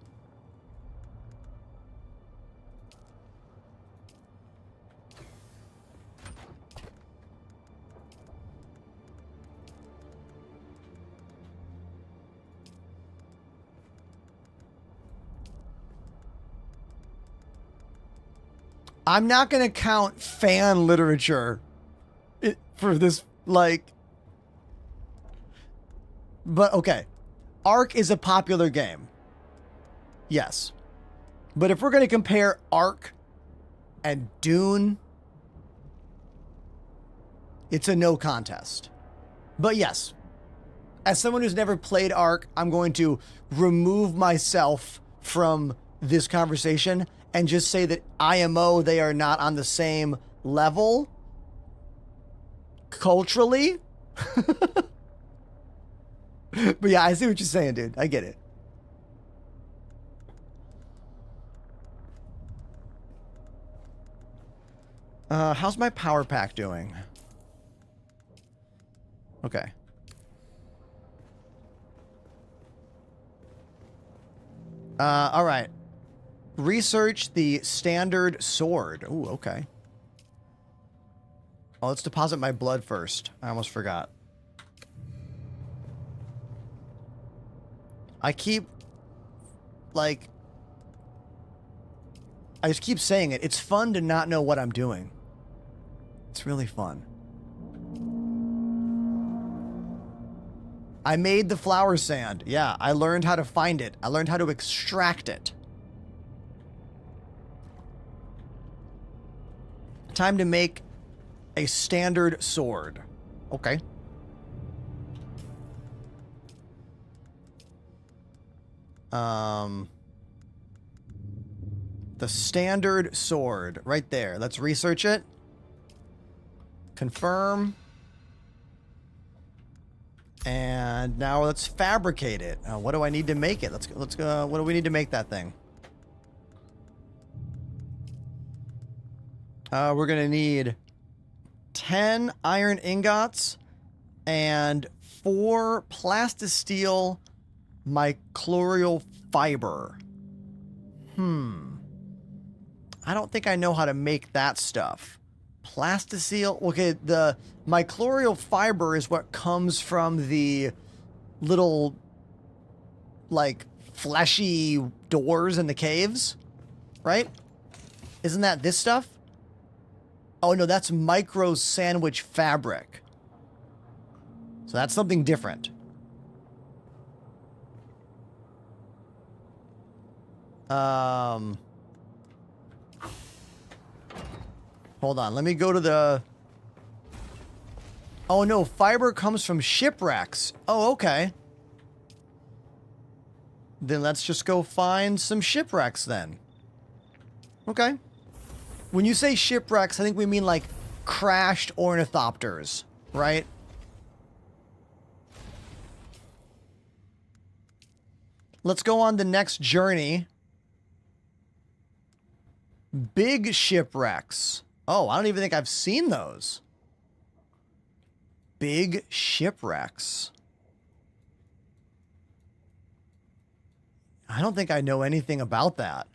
I'm not going to count fan literature for this, like... But, okay. Ark is a popular game. Yes. But if we're going to compare Ark and Dune, it's a no contest. But yes, as someone who's never played Ark, I'm going to remove myself from this conversation and just say that IMO, they are not on the same level culturally. But yeah, I see what you're saying, dude. I get it. How's my power pack doing? Okay. All right. Research the standard sword. Ooh, okay. Oh, let's deposit my blood first. I almost forgot. I keep, like, I just keep saying it. It's fun to not know what I'm doing. It's really fun. I made the flower sand. Yeah, I learned how to find it. I learned how to extract it. Time to make a standard sword. Okay. The standard sword right there. Let's research it. Confirm. And now let's fabricate it. What do I need to make it? Let's go. What do we need to make that thing? We're gonna need 10 iron ingots and 4 plastisteel microbial fiber. I don't think I know how to make that stuff. Plastisteel. Okay, the microbial fiber is what comes from the little, like, fleshy doors in the caves, right? Isn't that this stuff? Oh, no, that's micro sandwich fabric. So that's something different. Hold on, let me go to the... Oh no, fiber comes from shipwrecks. Oh, okay. Then let's just go find some shipwrecks then. Okay. When you say shipwrecks, I think we mean like crashed ornithopters, right? Let's go on the next journey. Big shipwrecks. Oh, I don't even think I've seen those. Big shipwrecks. I don't think I know anything about that.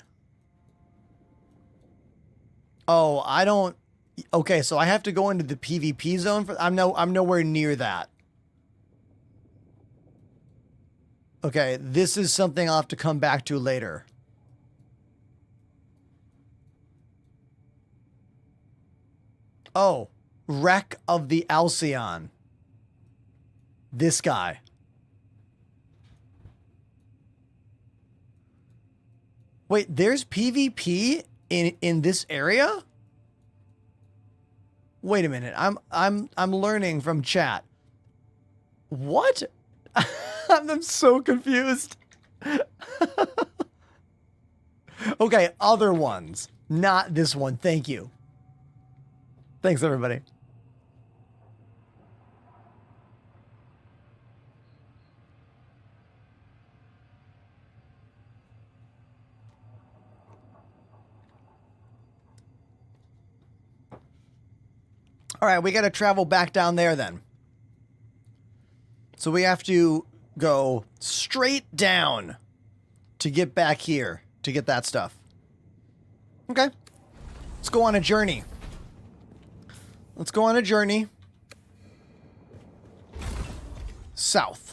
Oh, I don't Okay, so I have to go into the PvP zone for. I'm nowhere near that. Okay, this is something I'll have to come back to later. Oh, Wreck of the Alcyon. This guy. Wait, there's PvP in this area? Wait a minute. I'm learning from chat. What? I'm so confused. Okay, other ones. Not this one. Thank you. Thanks, everybody. All right, we got to travel back down there then. So we have to go straight down to get back here to get that stuff. Okay. Let's go on a journey. Let's go on a journey. South.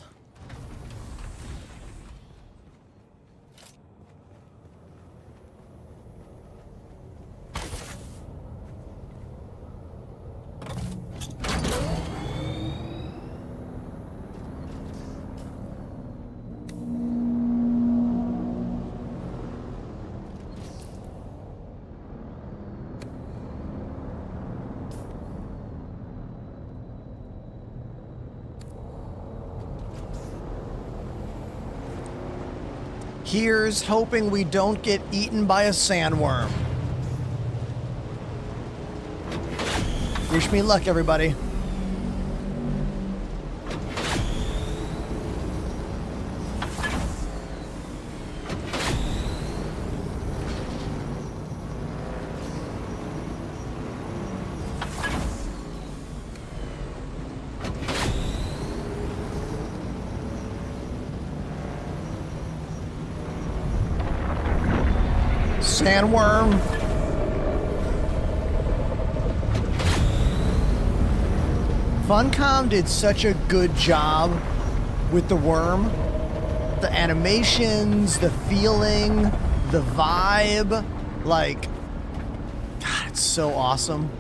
Here's hoping we don't get eaten by a sandworm. Wish me luck, everybody. Sandworm. Funcom did such a good job with the worm. The animations, the feeling, the vibe. Like, God, it's so awesome.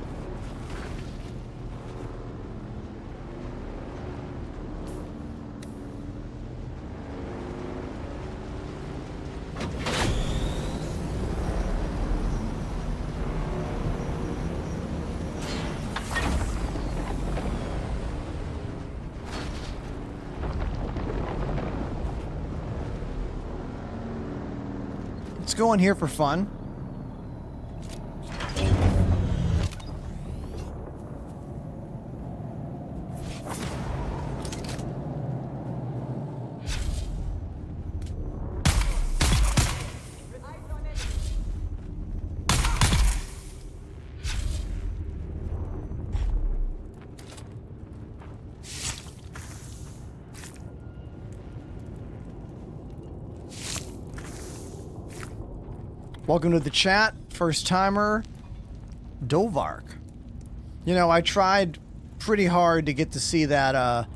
Let's go in here for fun. Welcome to the chat, first timer, Dovark. You know, I tried pretty hard to get to see that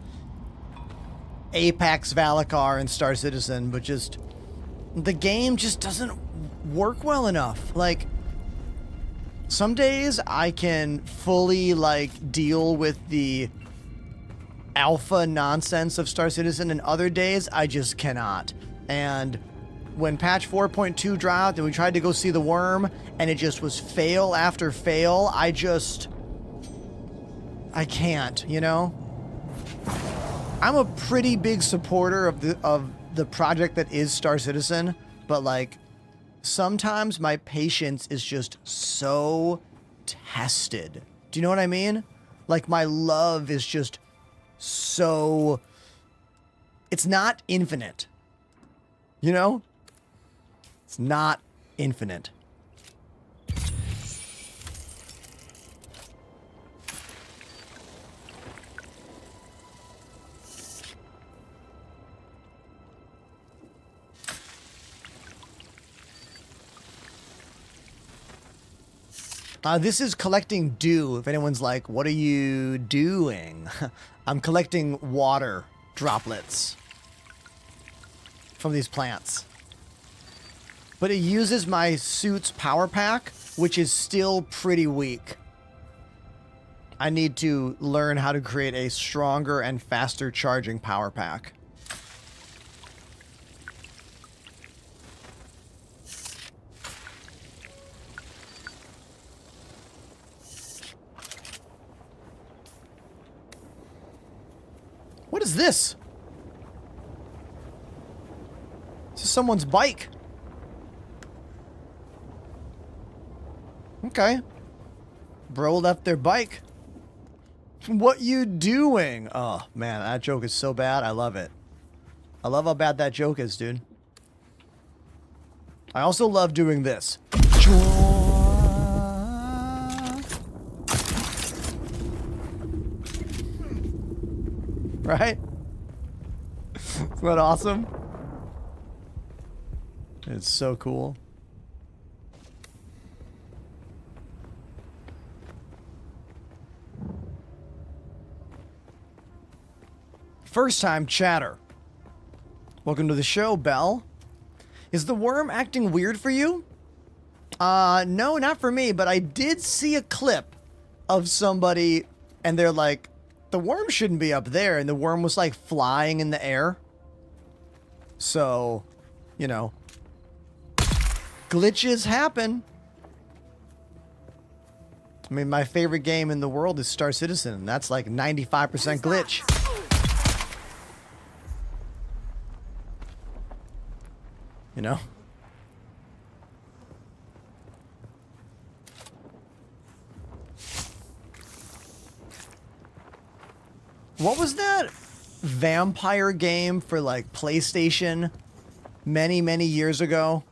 Apex Valakar in Star Citizen, but just the game just doesn't work well enough. Like, some days I can fully like deal with the alpha nonsense of Star Citizen, and other days I just cannot. And when patch 4.2 dropped and we tried to go see the worm and it just was fail after fail, I can't, you know? I'm a pretty big supporter of the project that is Star Citizen, but like sometimes my patience is just so tested. Do you know what I mean? Like my love is just so, it's not infinite. You know? It's not infinite. This is collecting dew. If anyone's like, what are you doing? I'm collecting water droplets from these plants. But it uses my suit's power pack, which is still pretty weak. I need to learn how to create a stronger and faster charging power pack. What is this? This is someone's bike. Okay. Bro left their bike. What you doing? Oh, man, that joke is so bad. I love it. I love how bad that joke is, dude. I also love doing this. Right? Isn't that awesome? It's so cool. First time chatter. Welcome to the show, Belle. Is the worm acting weird for you? No, not for me, but I did see a clip of somebody and they're like, the worm shouldn't be up there, and the worm was like flying in the air. So, you know, glitches happen. I mean, my favorite game in the world is Star Citizen, and that's like 95% glitch. You know? What was that vampire game for like PlayStation many, many years ago?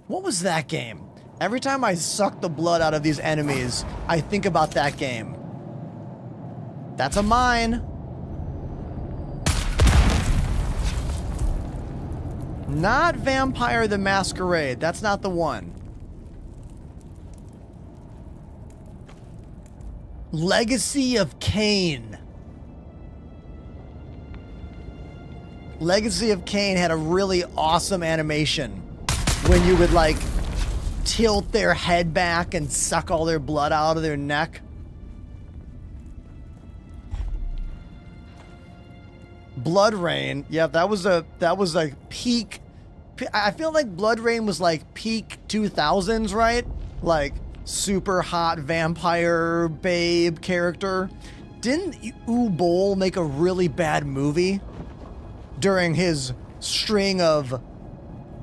What was that game? Every time I suck the blood out of these enemies, I think about that game. That's a mine. Not Vampire the Masquerade. That's not the one. Legacy of Kain. Legacy of Kain had a really awesome animation when you would like tilt their head back and suck all their blood out of their neck. Blood Rain, yeah, that was like peak. I feel like Blood Rain was like peak 2000s, right? Like super hot vampire babe character. Didn't Boll make a really bad movie during his string of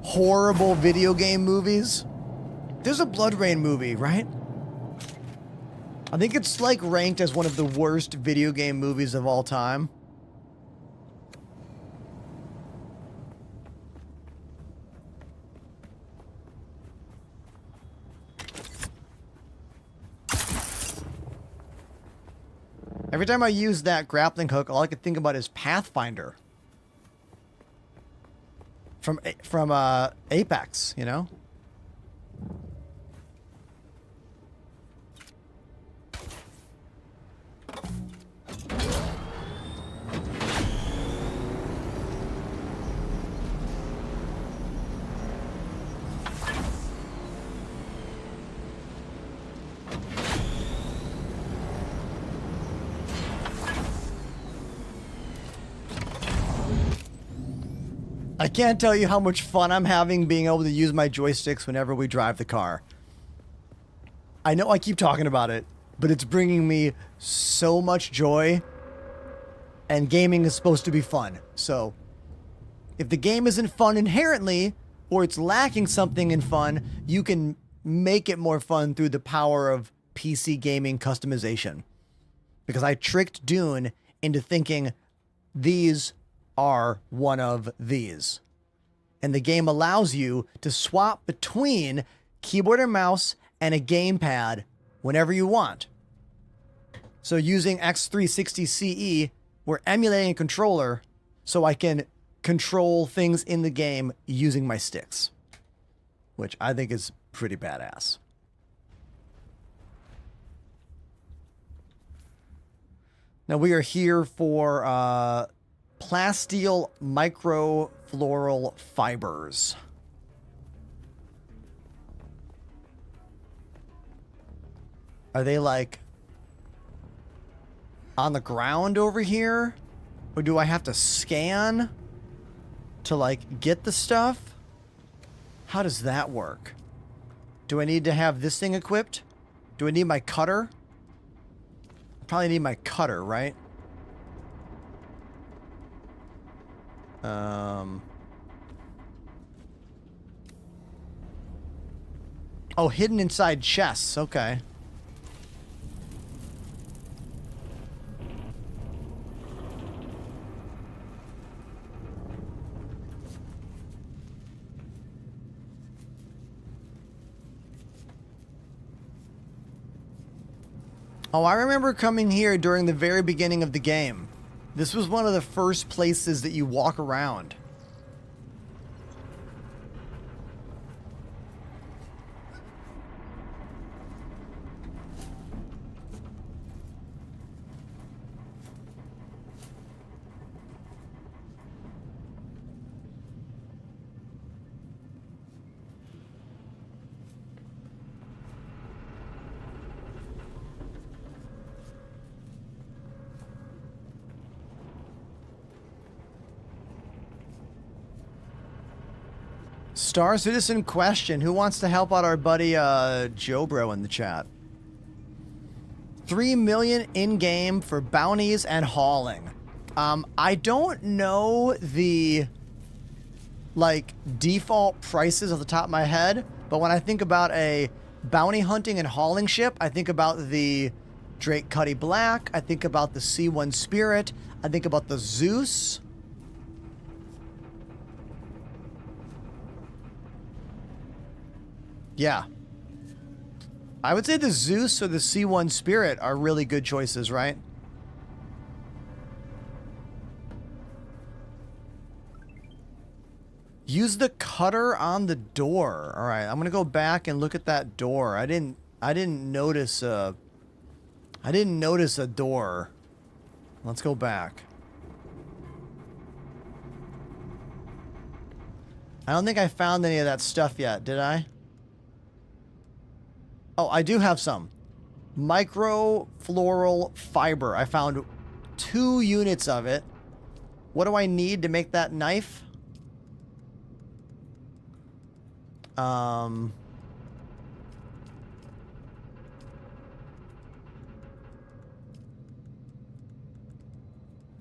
horrible video game movies? There's a Blood Rain movie, right? I think it's like ranked as one of the worst video game movies of all time. Every time I use that grappling hook, all I could think about is Pathfinder. From Apex, you know? I can't tell you how much fun I'm having being able to use my joysticks whenever we drive the car. I know I keep talking about it, but it's bringing me so much joy, and gaming is supposed to be fun. So, if the game isn't fun inherently, or it's lacking something in fun, you can make it more fun through the power of PC gaming customization. Because I tricked Dune into thinking these are one of these. And the game allows you to swap between keyboard and mouse and a gamepad whenever you want. So using X360 CE, we're emulating a controller so I can control things in the game using my sticks, which I think is pretty badass. Now we are here for plasteel microfloral fibers. Are they like on the ground over here? Or do I have to scan to like get the stuff? How does that work? Do I need to have this thing equipped? Do I need my cutter? Probably need my cutter, right? Oh, hidden inside chests. Okay. Oh, I remember coming here during the very beginning of the game. This was one of the first places that you walk around. Star Citizen question. Who wants to help out our buddy Joe Bro in the chat? 3 million in-game for bounties and hauling. I don't know the like default prices off the top of my head, but when I think about a bounty hunting and hauling ship, I think about the Drake Cuddy Black, I think about the C1 Spirit, I think about the Zeus. Yeah. I would say the Zeus or the C1 Spirit are really good choices, right? Use the cutter on the door. All right, I'm going to go back and look at that door. I didn't notice a door. Let's go back. I don't think I found any of that stuff yet, did I? Oh, I do have some. Microfloral fiber. I found 2 units of it. What do I need to make that knife?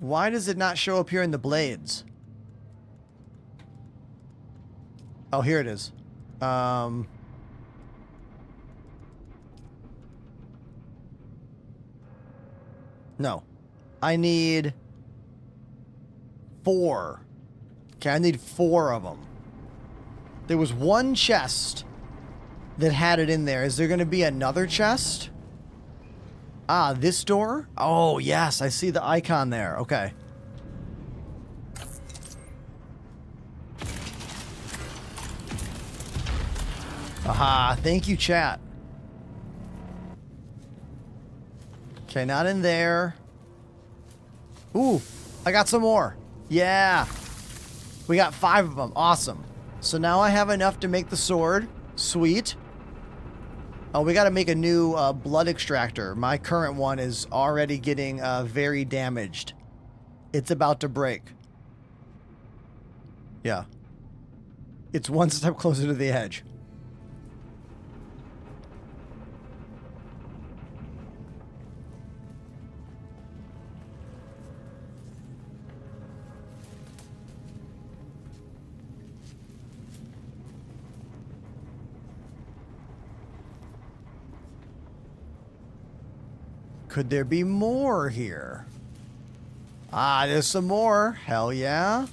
Why does it not show up here in the blades? Oh, here it is. No. I need 4. Okay, I need 4 of them. There was one chest that had it in there. Is there going to be another chest? Ah, this door? Oh, yes. I see the icon there. Okay. Aha. Thank you, chat. Okay, not in there. Ooh, I got some more. Yeah. We got 5 of them. Awesome. So now I have enough to make the sword. Sweet. Oh, we got to make a new blood extractor. My current one is already getting very damaged. It's about to break. Yeah. It's one step closer to the edge. Could there be more here? Ah, there's some more. Hell yeah.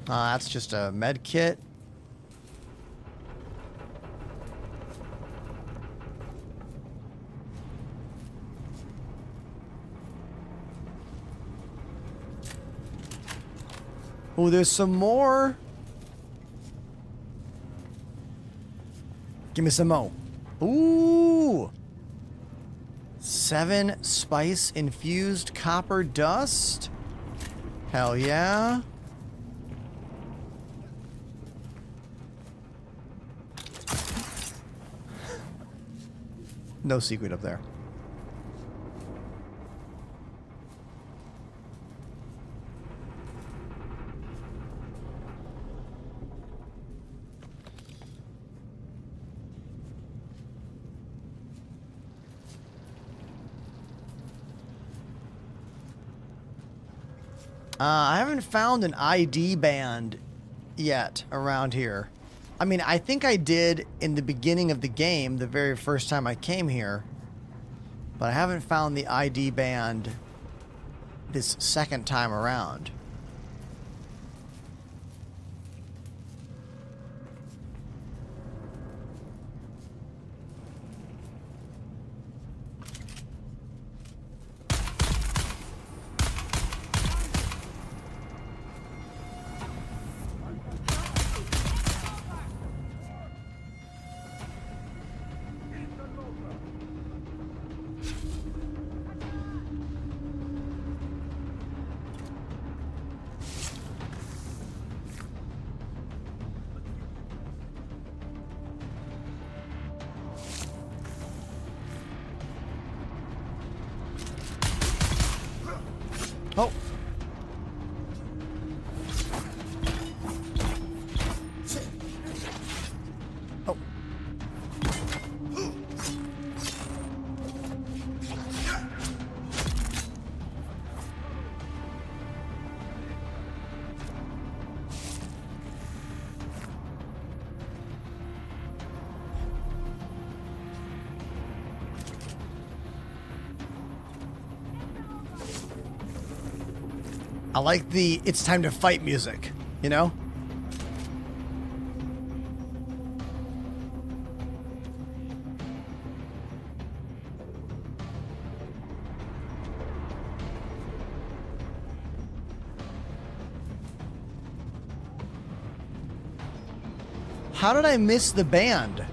Ah, that's just a med kit. Oh, there's some more. Give me some more. Ooh. 7 spice infused copper dust. Hell yeah. No secret up there. I haven't found an ID band yet around here. I mean, I think I did in the beginning of the game, the very first time I came here. But I haven't found the ID band this second time around. Oh. Oh. I like the "it's time to fight" music, you know? How did I miss the band?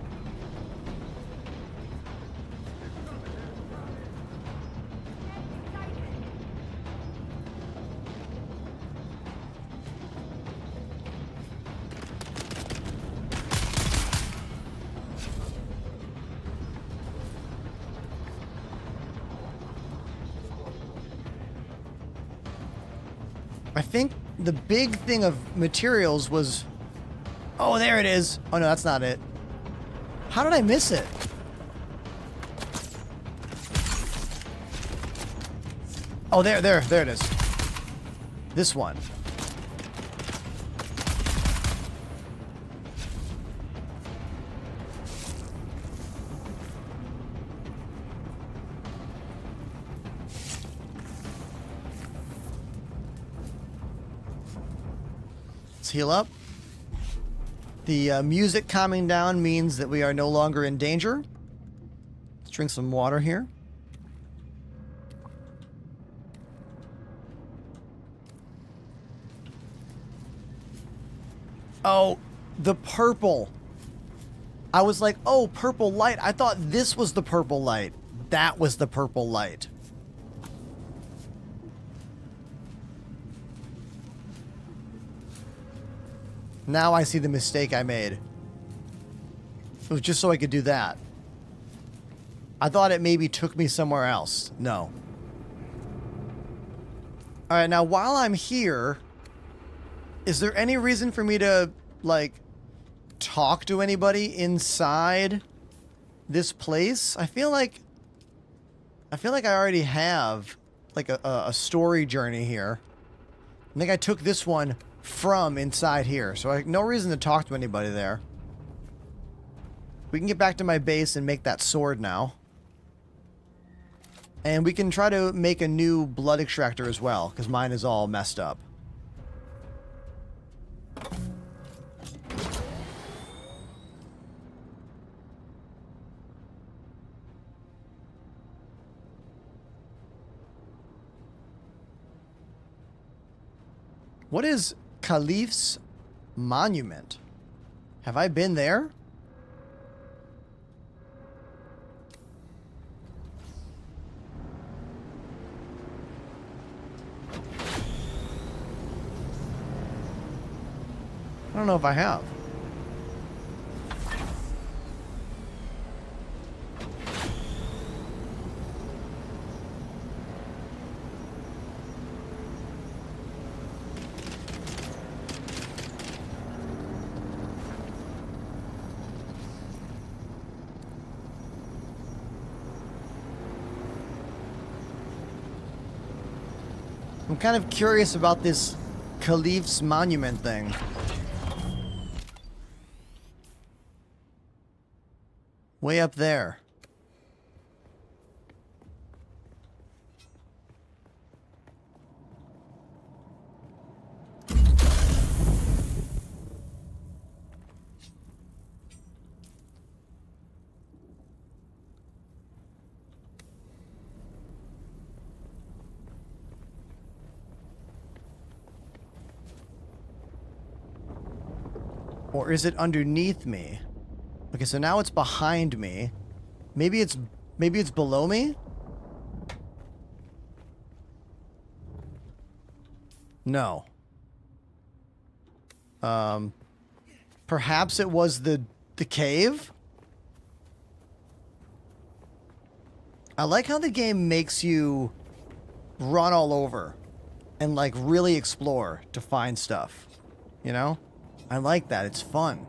I think the big thing of materials was... Oh, there it is. Oh, no, that's not it. How did I miss it? Oh, there it is. This one. Let's heal up. The music calming down means that we are no longer in danger. Let's drink some water here. Oh, the purple. I was like, oh, purple light. I thought this was the purple light. That was the purple light. Now I see the mistake I made. It was just so I could do that. I thought it maybe took me somewhere else. No. Alright, now while I'm here, is there any reason for me to, like, talk to anybody inside this place? I feel like I already have, like, a story journey here. I think I took this one from inside here, so I have no reason to talk to anybody there. We can get back to my base and make that sword now. And we can try to make a new blood extractor as well, because mine is all messed up. What is Caliph's Monument. Have I been there? I don't know if I have. I'm kind of curious about this Caliph's Monument thing. Way up there. Or is it underneath me? Okay, so now it's behind me. Maybe it's below me? No. Perhaps it was the cave? I like how the game makes you run all over and like really explore to find stuff. You know? I like that. It's fun.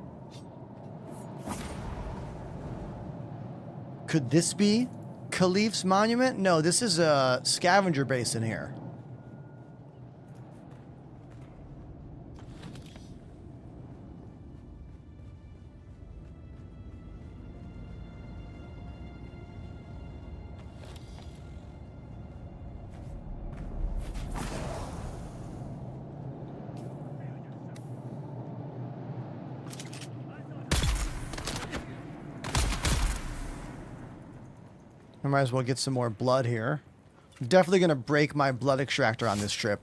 Could this be Caliph's Monument? No, this is a scavenger base in here. I might as well get some more blood here. I'm definitely going to break my blood extractor on this trip.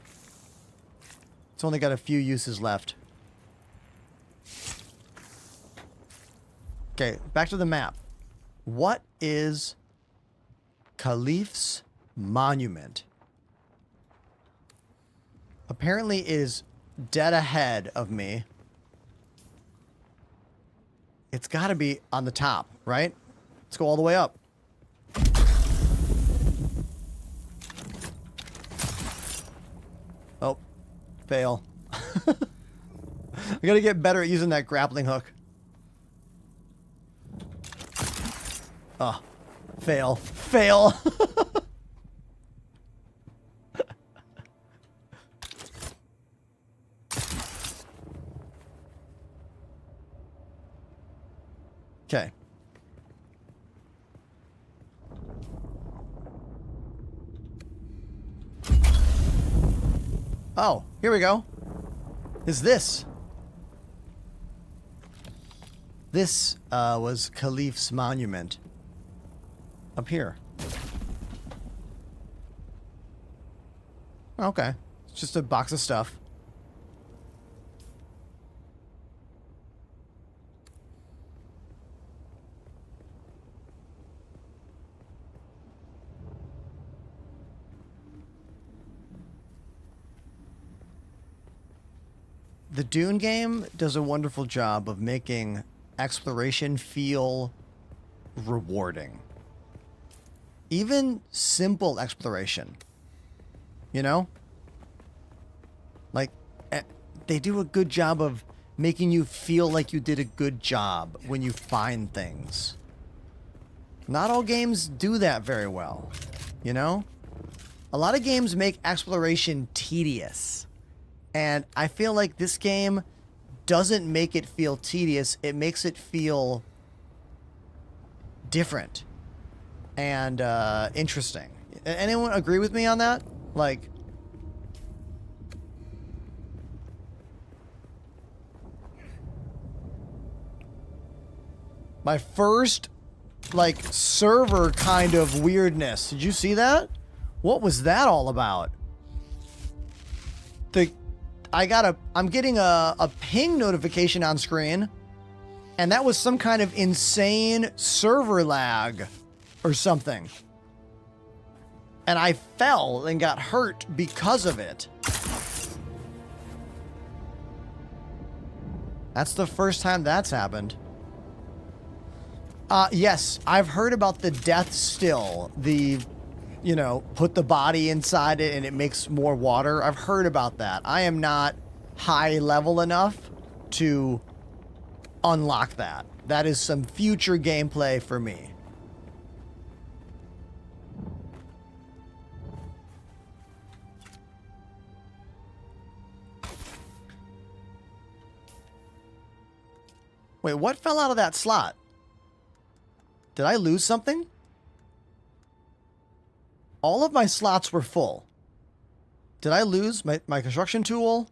It's only got a few uses left. Okay, back to the map. What is Caliph's Monument? Apparently it is dead ahead of me. It's got to be on the top, right? Let's go all the way up. Oh, fail. I gotta get better at using that grappling hook. Oh, fail. Fail! Okay. Oh, here we go. Is this? This was Caliph's Monument. Up here. Okay. It's just a box of stuff. The Dune game does a wonderful job of making exploration feel rewarding. Even simple exploration. You know? Like, they do a good job of making you feel like you did a good job when you find things. Not all games do that very well. You know? A lot of games make exploration tedious. And I feel like this game doesn't make it feel tedious. It makes it feel different and interesting. Anyone agree with me on that? Like, my first, like, server kind of weirdness. Did you see that? What was that all about? I'm getting a ping notification on screen, and that was some kind of insane server lag or something. And I fell and got hurt because of it. That's the first time that's happened. Yes, I've heard about the death still. The, you know, put the body inside it and it makes more water. I've heard about that. I am not high level enough to unlock that. That is some future gameplay for me. Wait, what fell out of that slot? Did I lose something? All of my slots were full. Did I lose my construction tool?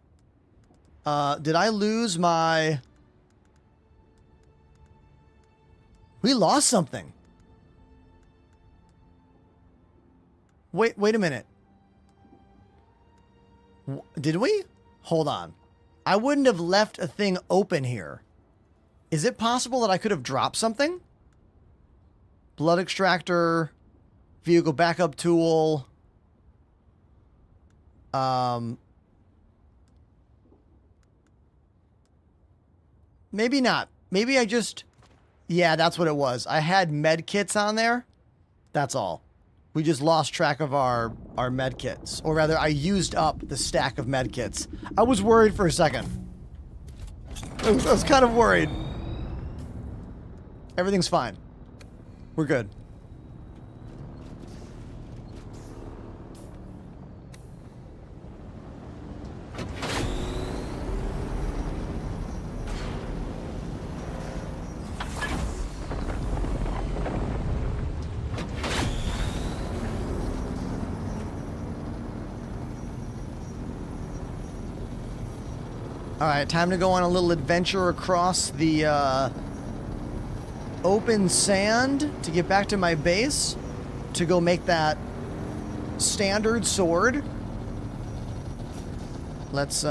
Did I lose my... We lost something. Wait a minute. Did we? Hold on. I wouldn't have left a thing open here. Is it possible that I could have dropped something? Blood extractor, vehicle backup tool. Maybe not. Maybe I just... Yeah, that's what it was. I had med kits on there. That's all. We just lost track of our med kits. Or rather, I used up the stack of med kits. I was worried for a second. I was kind of worried. Everything's fine. We're good. Alright, time to go on a little adventure across the open sand to get back to my base to go make that standard sword. Let's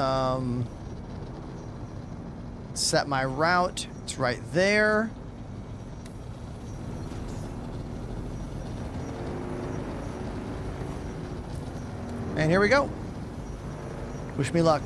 set my route. It's right there. And here we go. Wish me luck.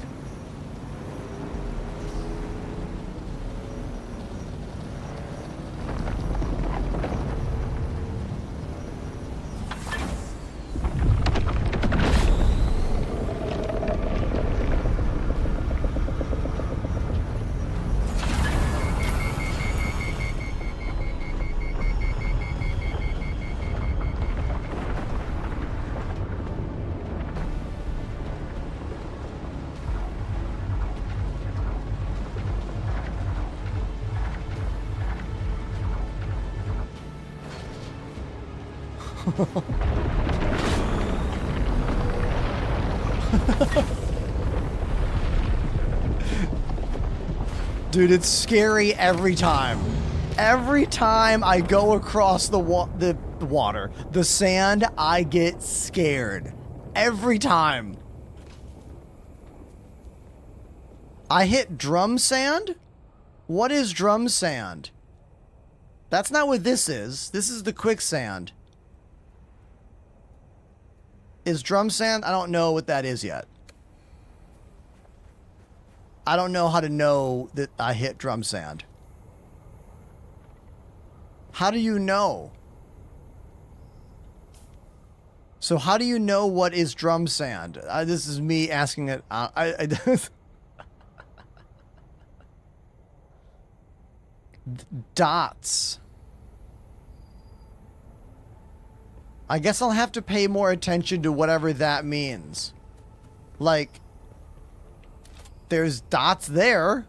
Dude, it's scary every time. Every time I go across the water, the sand, I get scared. Every time. I hit drum sand? What is drum sand? That's not what this is. This is the quicksand. Is drum sand? I don't know what that is yet. I don't know how to know that I hit drum sand. How do you know? So how do you know what is drum sand? This is me asking it. Dots. I guess I'll have to pay more attention to whatever that means. Like, there's dots there.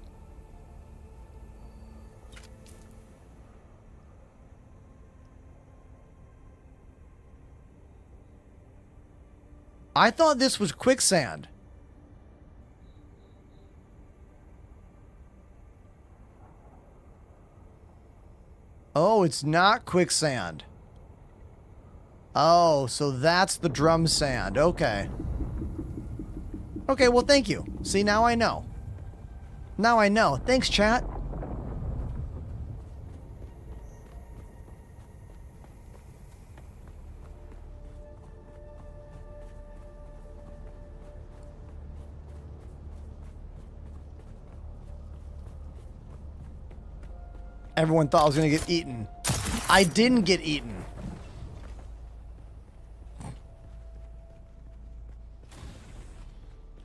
I thought this was quicksand. Oh, it's not quicksand. Oh, so that's the drum sand. Okay. Okay, well, thank you. See, now I know. Now I know. Thanks, chat. Everyone thought I was going to get eaten. I didn't get eaten.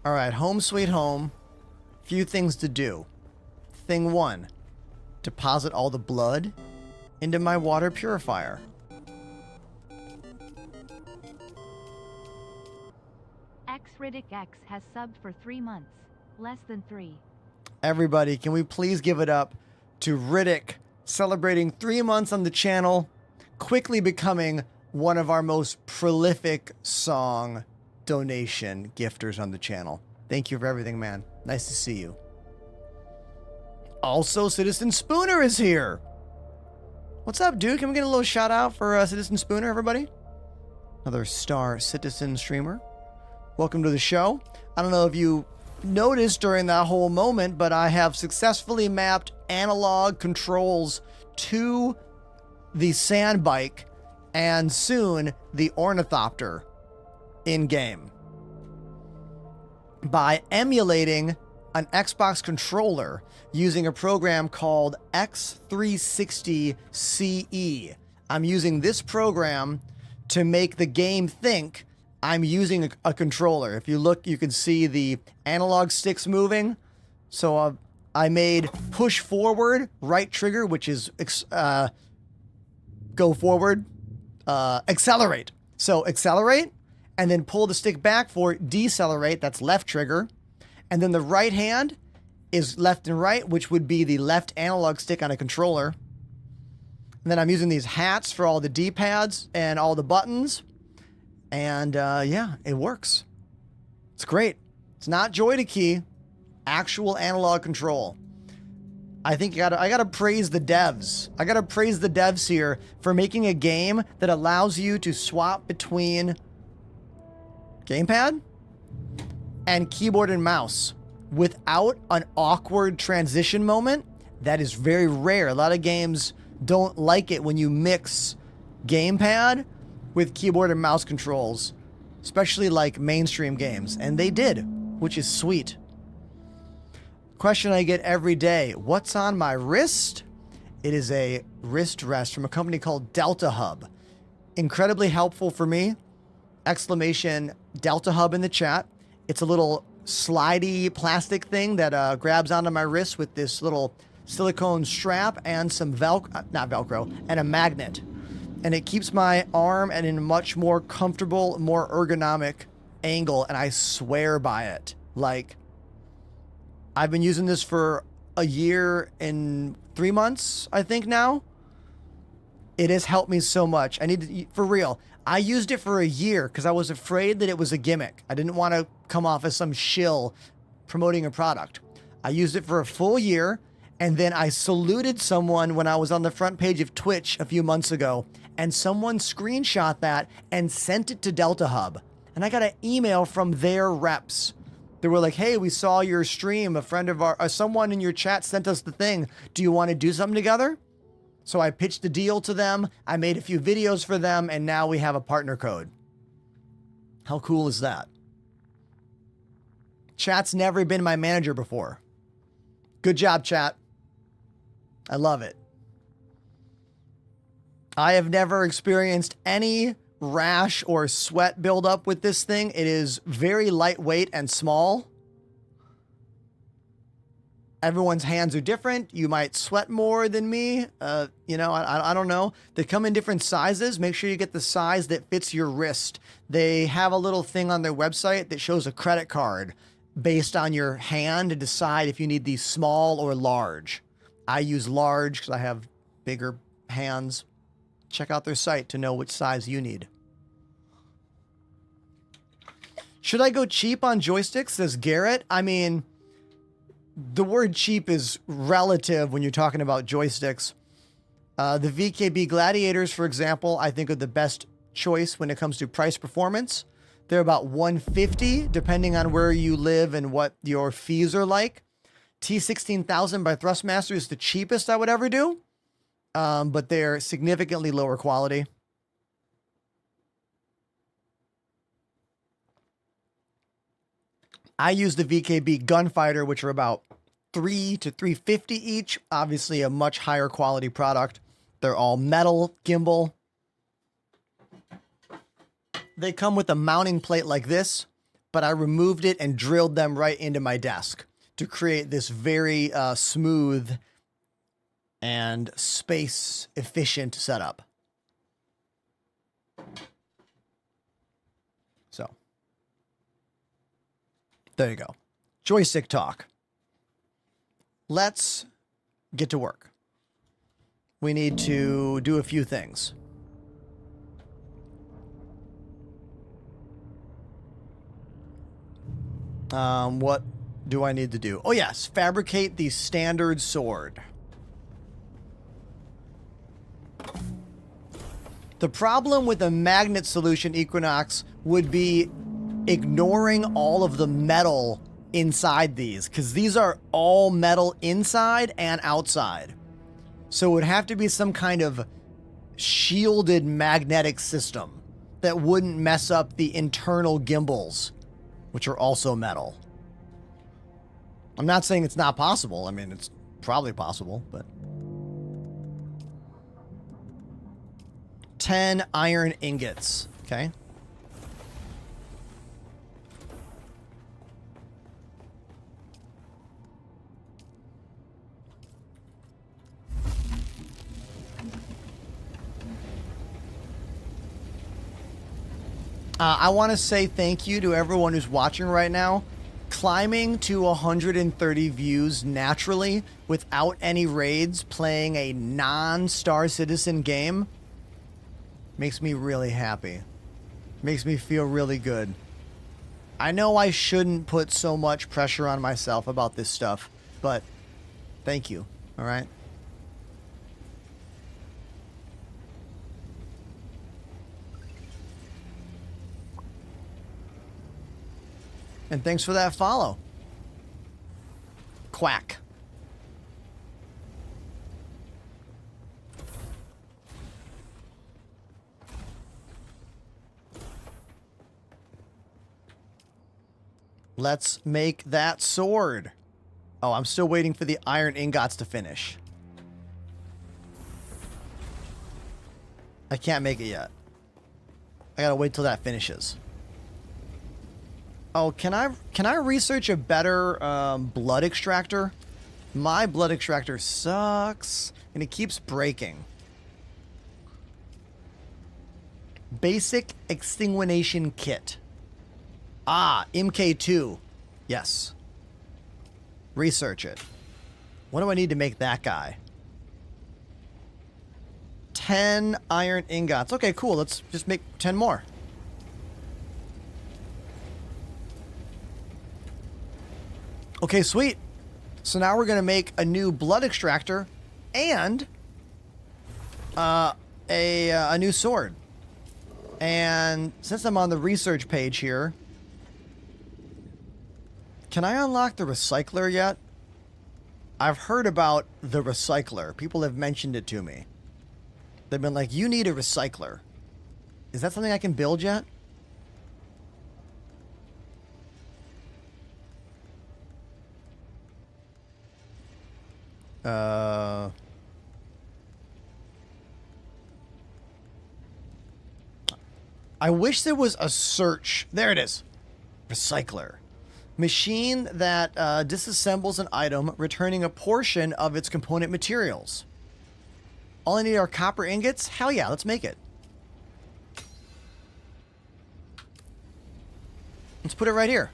All right, home sweet home. Few things to do. Thing 1, deposit all the blood into my water purifier. Riddick X has subbed for 3 months. Less than 3. Everybody, can we please give it up to Riddick, celebrating 3 months on the channel, quickly becoming one of our most prolific song donation gifters on the channel. Thank you for everything, man. Nice to see you. Also, Citizen Spooner is here. What's up, dude? Can we get a little shout out for Citizen Spooner, everybody? Another star citizen streamer. Welcome to the show. I don't know if you noticed during that whole moment, but I have successfully mapped analog controls to the sand bike and soon the ornithopter in-game by emulating an Xbox controller using a program called X360CE. I'm using this program to make the game think I'm using a controller. If you look, you can see the analog sticks moving. So I made push forward, right trigger, which is go forward, accelerate. So accelerate, and then pull the stick back for decelerate, that's left trigger. And then the right hand is left and right, which would be the left analog stick on a controller. And then I'm using these hats for all the D-pads and all the buttons. And yeah, it works. It's great. It's not Joy-to-Key, actual analog control. I think I gotta praise the devs. I gotta praise the devs here for making a game that allows you to swap between gamepad and keyboard and mouse without an awkward transition moment. That is very rare. A lot of games don't like it when you mix gamepad with keyboard and mouse controls, especially like mainstream games, and they did, which is sweet. Question I get every day: what's on my wrist? It is a wrist rest from a company called Delta Hub. Incredibly helpful for me. Exclamation Delta Hub in the chat. It's a little slidey plastic thing that grabs onto my wrist with this little silicone strap and some Velcro and a magnet. And it keeps my arm at a much more comfortable, more ergonomic angle, and I swear by it. Like, I've been using this for a year and 3 months, I think now. It has helped me so much. I need to, for real, I used it for a year because I was afraid that it was a gimmick. I didn't want to come off as some shill promoting a product. I used it for a full year, and then I saluted someone when I was on the front page of Twitch a few months ago, and someone screenshot that and sent it to Delta Hub. And I got an email from their reps. They were like, hey, we saw your stream. A friend of our, someone in your chat sent us the thing. Do you want to do something together? So I pitched the deal to them. I made a few videos for them, and now we have a partner code. How cool is that? Chat's never been my manager before. Good job, chat. I love it. I have never experienced any rash or sweat buildup with this thing. It is very lightweight and small. Everyone's hands are different. You might sweat more than me. You know, I don't know. They come in different sizes. Make sure you get the size that fits your wrist. They have a little thing on their website that shows a credit card based on your hand to decide if you need the small or large. I use large because I have bigger hands. Check out their site to know which size you need. Should I go cheap on joysticks, says Garrett? I mean, the word cheap is relative when you're talking about joysticks. The VKB Gladiators, for example, I think are the best choice when it comes to price performance. They're about 150 depending on where you live and what your fees are like. T16000 by Thrustmaster is the cheapest I would ever do, but they're significantly lower quality. I use the VKB Gunfighter, which are about $300 to $350 each. Obviously, a much higher quality product. They're all metal gimbal. They come with a mounting plate like this, but I removed it and drilled them right into my desk to create this very smooth and space efficient setup. So, there you go. Joystick talk. Let's get to work. We need to do a few things. What do I need to do? Oh yes, fabricate the standard sword. The problem with a magnet solution, Equinox, would be ignoring all of the metal inside these, because these are all metal inside and outside. So it would have to be some kind of shielded magnetic system that wouldn't mess up the internal gimbals, which are also metal. I'm not saying it's not possible. I mean, it's probably possible, but... 10 iron ingots, okay? I want to say thank you to everyone who's watching right now. Climbing to 130 views naturally without any raids, playing a non-Star Citizen game, makes me really happy. Makes me feel really good. I know I shouldn't put so much pressure on myself about this stuff, but thank you, all right? And thanks for that follow. Quack. Let's make that sword. Oh, I'm still waiting for the iron ingots to finish. I can't make it yet. I gotta wait till that finishes. Oh, can I research a better blood extractor? My blood extractor sucks, and it keeps breaking. Basic extinguation kit. Ah, MK2. Yes. Research it. What do I need to make that guy? 10 iron ingots. Okay, cool. Let's just make 10 more. Okay, sweet. So now we're going to make a new blood extractor and a new sword. And since I'm on the research page here, can I unlock the recycler yet? I've heard about the recycler. People have mentioned it to me. They've been like, you need a recycler. Is that something I can build yet? I wish there was a search. There it is. Recycler. Machine that disassembles an item, returning a portion of its component materials. All I need are copper ingots? Hell yeah, let's make it. Let's put it right here.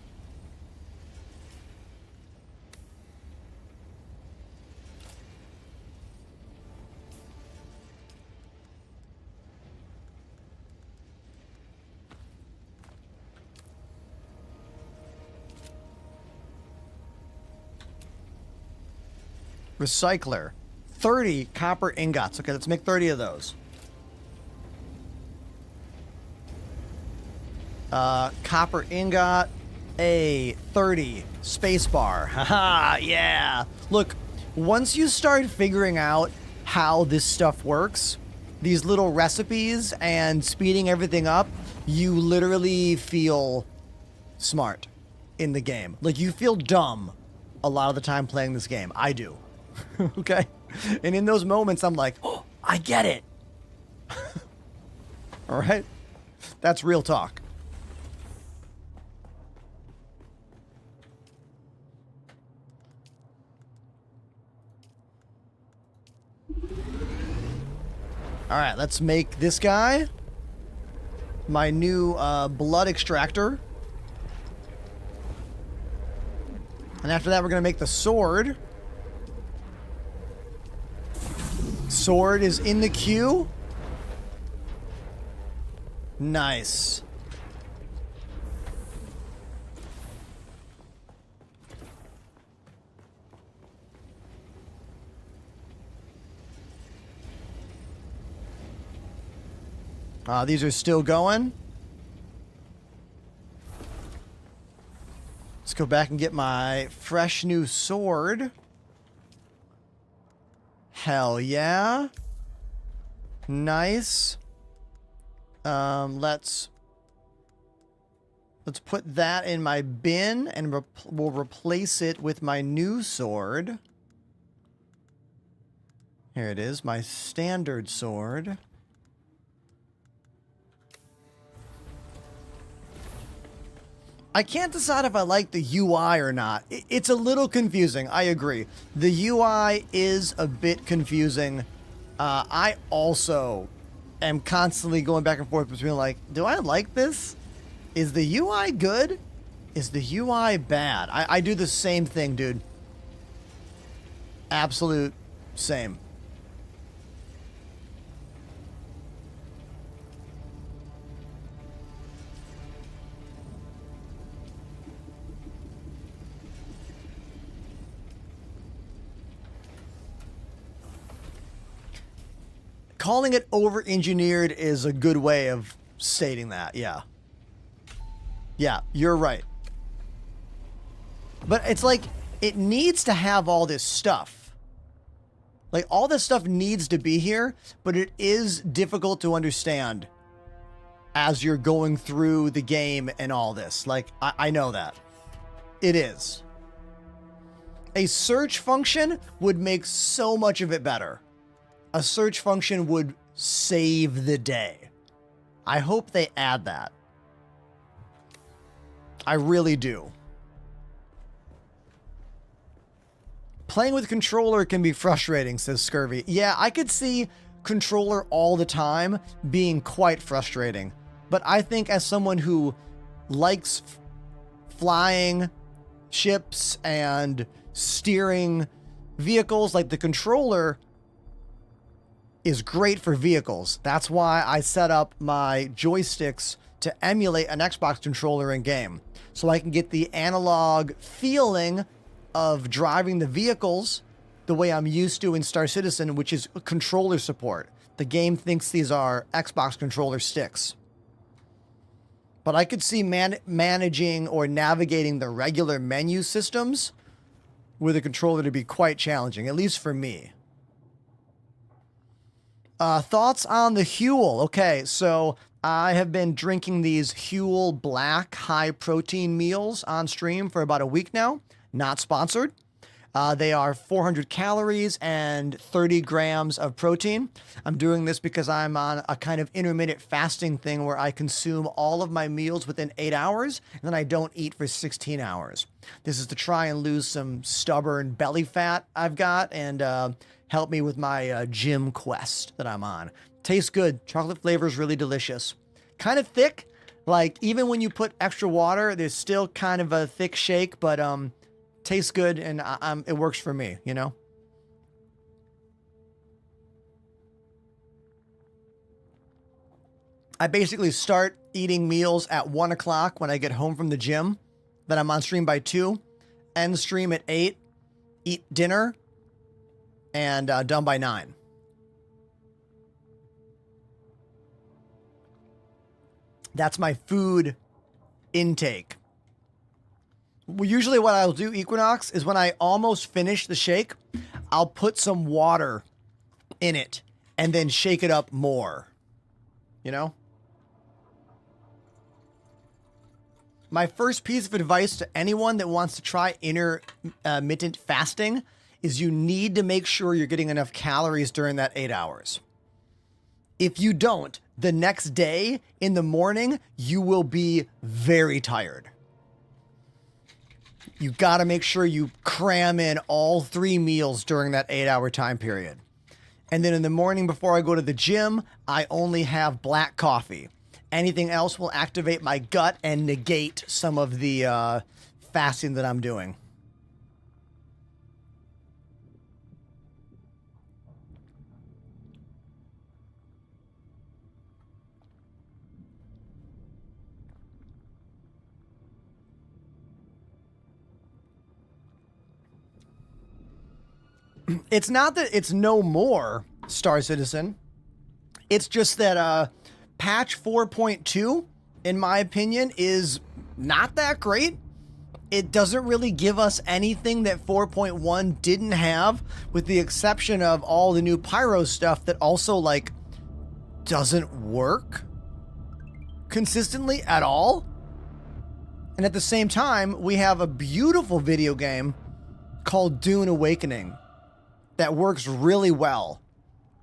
Recycler. 30 copper ingots. Okay, let's make 30 of those. Copper ingot, a 30 spacebar. Haha, yeah. Look, once you start figuring out how this stuff works, these little recipes and speeding everything up, you literally feel smart in the game. Like, you feel dumb a lot of the time playing this game. I do. Okay? And in those moments, I'm like, oh, I get it. All right? That's real talk. All right, let's make this guy my new blood extractor. And after that, we're going to make the sword. Sword is in the queue. Nice. These are still going. Let's go back and get my fresh new sword. Hell yeah. Nice. Let's put that in my bin and we'll replace it with my new sword. Here it is, my standard sword. I can't decide if I like the UI or not. It's a little confusing, I agree. The UI is a bit confusing. I also am constantly going back and forth between like, do I like this? Is the UI good? Is the UI bad? I do the same thing, dude. Absolute same. Calling it over-engineered is a good way of stating that, yeah. Yeah, you're right. But it's like, it needs to have all this stuff. Like, all this stuff needs to be here, but it is difficult to understand as you're going through the game and all this. Like, I know that. It is. A search function would make so much of it better. A search function would save the day. I hope they add that. I really do. Playing with controller can be frustrating, says Scurvy. Yeah, I could see controller all the time being quite frustrating. But I think as someone who likes flying ships and steering vehicles, like the controller is great for vehicles. That's why I set up my joysticks to emulate an Xbox controller in game. So I can get the analog feeling of driving the vehicles the way I'm used to in Star Citizen, which is controller support. The game thinks these are Xbox controller sticks. But I could see managing or navigating the regular menu systems with a controller to be quite challenging, at least for me. Thoughts on the Huel? Okay, so I have been drinking these Huel Black high protein meals on stream for about a week now. Not sponsored. They are 400 calories and 30 grams of protein. I'm doing this because I'm on a kind of intermittent fasting thing where I consume all of my meals within 8 hours, and then I don't eat for 16 hours. This is to try and lose some stubborn belly fat I've got and help me with my gym quest that I'm on. Tastes good. Chocolate flavor is really delicious. Kind of thick. Like, even when you put extra water, there's still kind of a thick shake, but tastes good, and it works for me, you know? I basically start eating meals at 1 o'clock when I get home from the gym. Then I'm on stream by 2. End stream at 8. Eat dinner. And done by 9. That's my food intake. Well, usually what I'll do, Equinox, is when I almost finish the shake, I'll put some water in it and then shake it up more. You know? My first piece of advice to anyone that wants to try intermittent fasting is you need to make sure you're getting enough calories during that 8 hours. If you don't, the next day in the morning, you will be very tired. You got to make sure you cram in all 3 meals during that 8-hour time period. And then in the morning before I go to the gym, I only have black coffee. Anything else will activate my gut and negate some of the fasting that I'm doing. It's not that it's no more, Star Citizen. It's just that patch 4.2, in my opinion, is not that great. It doesn't really give us anything that 4.1 didn't have, with the exception of all the new pyro stuff that also, like, doesn't work consistently at all. And at the same time, we have a beautiful video game called Dune Awakening that works really well,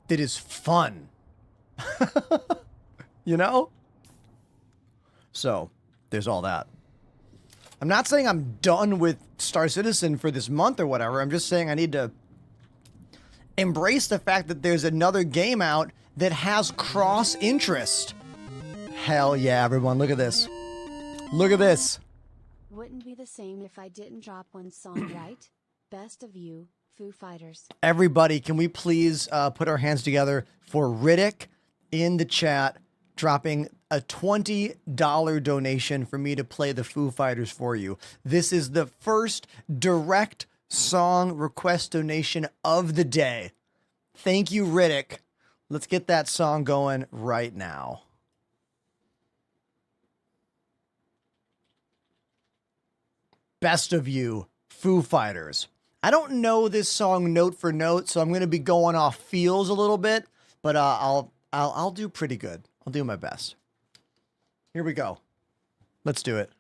that is fun. You know? So, there's all that. I'm not saying I'm done with Star Citizen for this month or whatever. I'm just saying I need to embrace the fact that there's another game out that has cross interest. Hell yeah, everyone. Look at this. Look at this. Wouldn't be the same if I didn't drop one song, right? Best of you, Foo Fighters. Everybody, can we please put our hands together for Riddick in the chat, dropping a $20 donation for me to play the Foo Fighters for you. This is the first direct song request donation of the day. Thank you, Riddick. Let's get that song going right now. Best of You, Foo Fighters. I don't know this song note for note, so I'm going to be going off feels a little bit, but I'll do pretty good. I'll do my best. Here we go. Let's do it.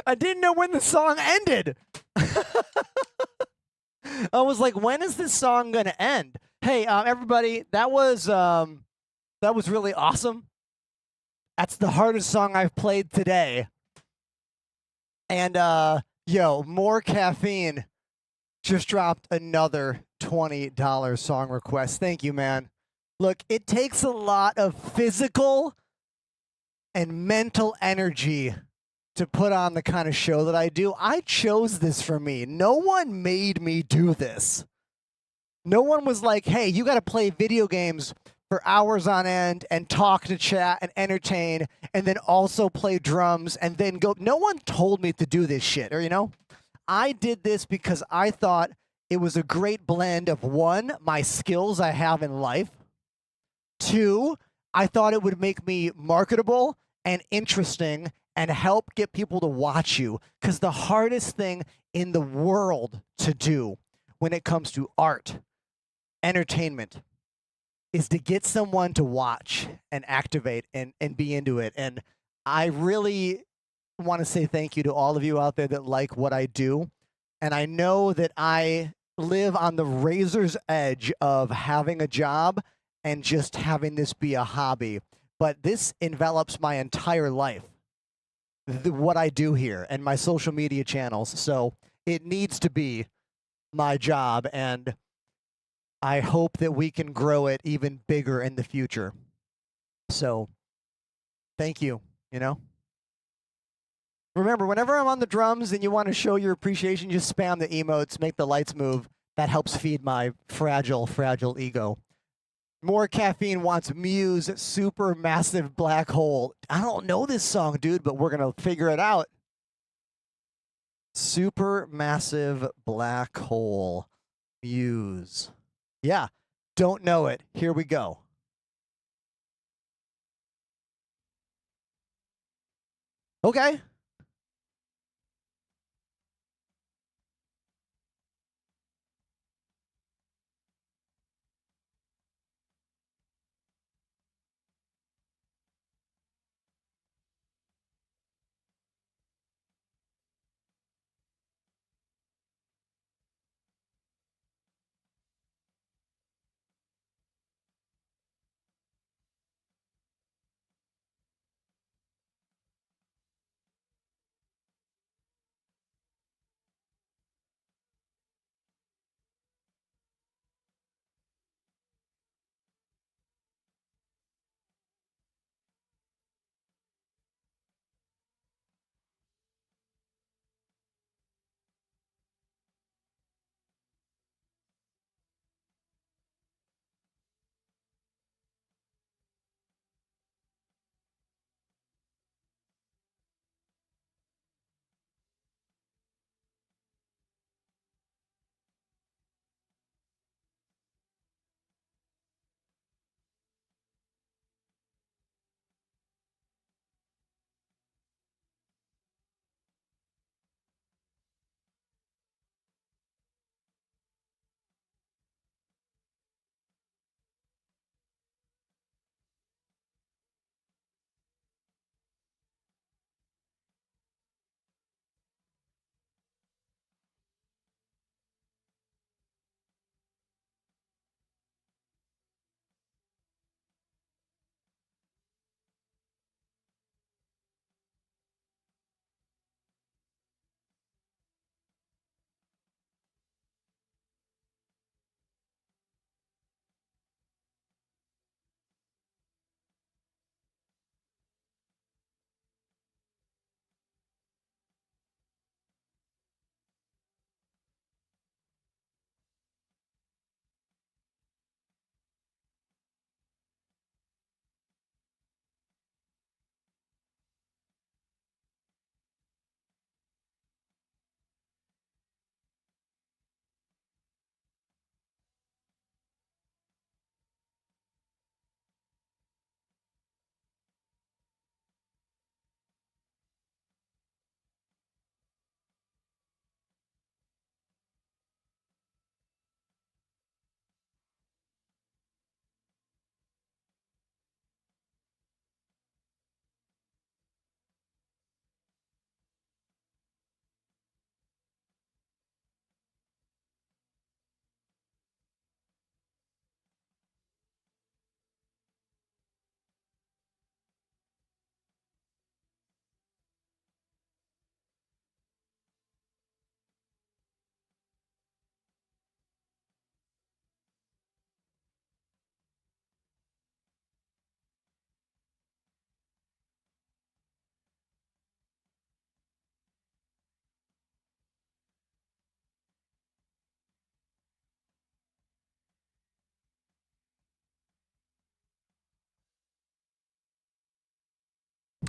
I didn't know when the song ended. I was like, when is this song gonna end? Hey, everybody, that was really awesome. That's the hardest song I've played today. And yo, More Caffeine just dropped another $20 song request. Thank you, man. Look, it takes a lot of physical and mental energy to put on the kind of show that I do. I chose this for me. No one made me do this. No one was like, hey, you got to play video games for hours on end and talk to chat and entertain and then also play drums and then go. No one told me to do this shit, or, you know? I did this because I thought it was a great blend of, one, my skills I have in life. Two, I thought it would make me marketable and interesting and help get people to watch you. Because the hardest thing in the world to do when it comes to art, entertainment, is to get someone to watch and activate and be into it. And I really want to say thank you to all of you out there that like what I do. And I know that I live on the razor's edge of having a job and just having this be a hobby. But this envelops my entire life, what I do here and my social media channels. So it needs to be my job. And I hope that we can grow it even bigger in the future. So thank you, you know? Remember, whenever I'm on the drums and you want to show your appreciation, just spam the emotes, make the lights move. That helps feed my fragile, fragile ego. More Caffeine wants Muse, Super Massive Black Hole. I don't know this song, dude, but we're going to figure it out. Super Massive Black Hole, Muse. Yeah, don't know it. Here we go. Okay.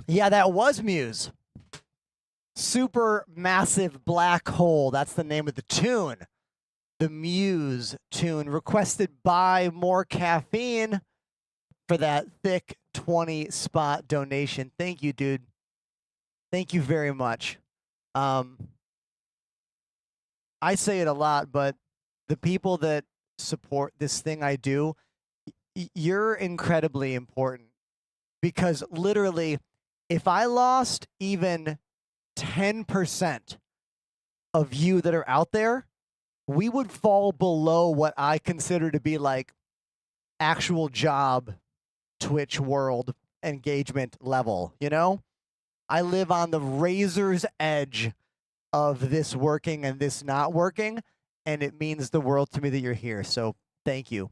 Yeah, that was Muse. Super Massive Black Hole. That's the name of the tune. The Muse tune, requested by More Caffeine for that thick 20 spot donation. Thank you, dude. Thank you very much. I say it a lot, but the people that support this thing I do, you're incredibly important, because literally, if I lost even 10% of you that are out there, we would fall below what I consider to be like actual job Twitch world engagement level, you know? I live on the razor's edge of this working and this not working, and it means the world to me that you're here. So thank you.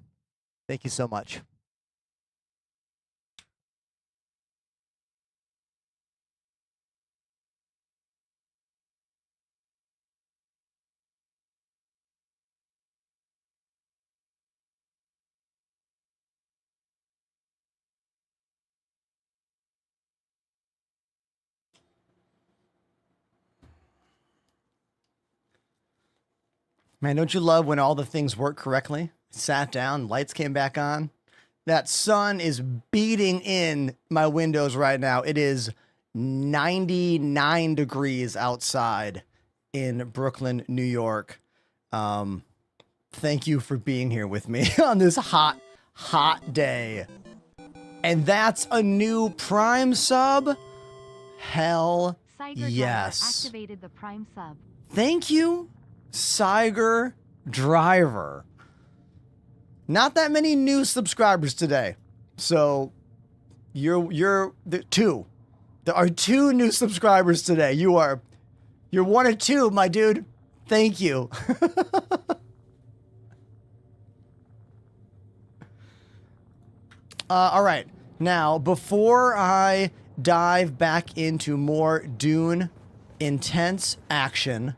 Thank you so much. Man, don't you love when all the things work correctly? Sat down, lights came back on. That sun is beating in my windows right now. It is 99 degrees outside in Brooklyn, New York. Thank you for being here with me on this hot, hot day. And that's a new Prime sub? Hell yes. Activated the Prime sub. Thank you, Siger Driver. Not that many new subscribers today. So you're the two. There are 2 new subscribers today. You're 1 of 2, my dude. Thank you. All right. Now, before I dive back into more Dune intense action,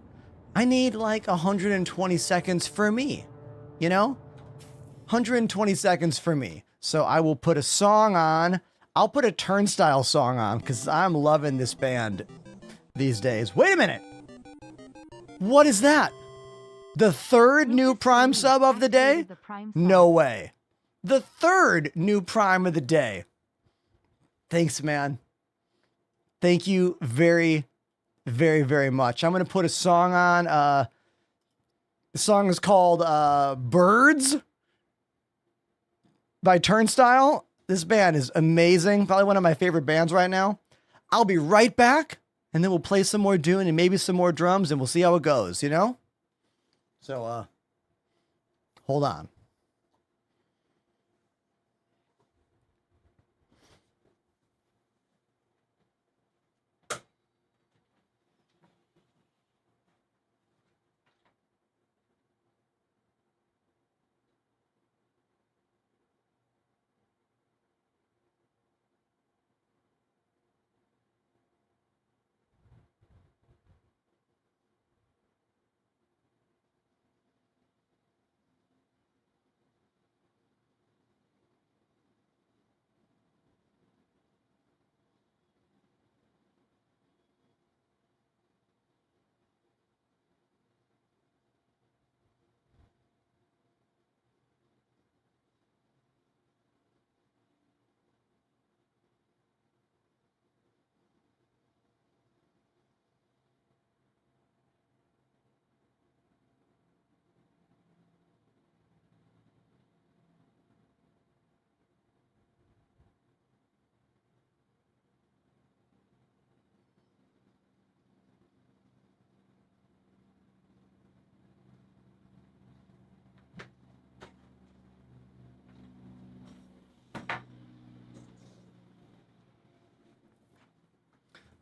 I need like 120 seconds for me, you know? 120 seconds for me. So I will put a song on. I'll put a Turnstile song on because I'm loving this band these days. Wait a minute. What is that? The 3rd new Prime sub of the day? No way. The 3rd new Prime of the day. Thanks, man. Thank you very, very, very much. I'm going to put a song on. The song is called Birds by Turnstile. This band is amazing. Probably one of my favorite bands right now. I'll be right back, and then we'll play some more Dune and maybe some more drums, and we'll see how it goes, you know? So, hold on.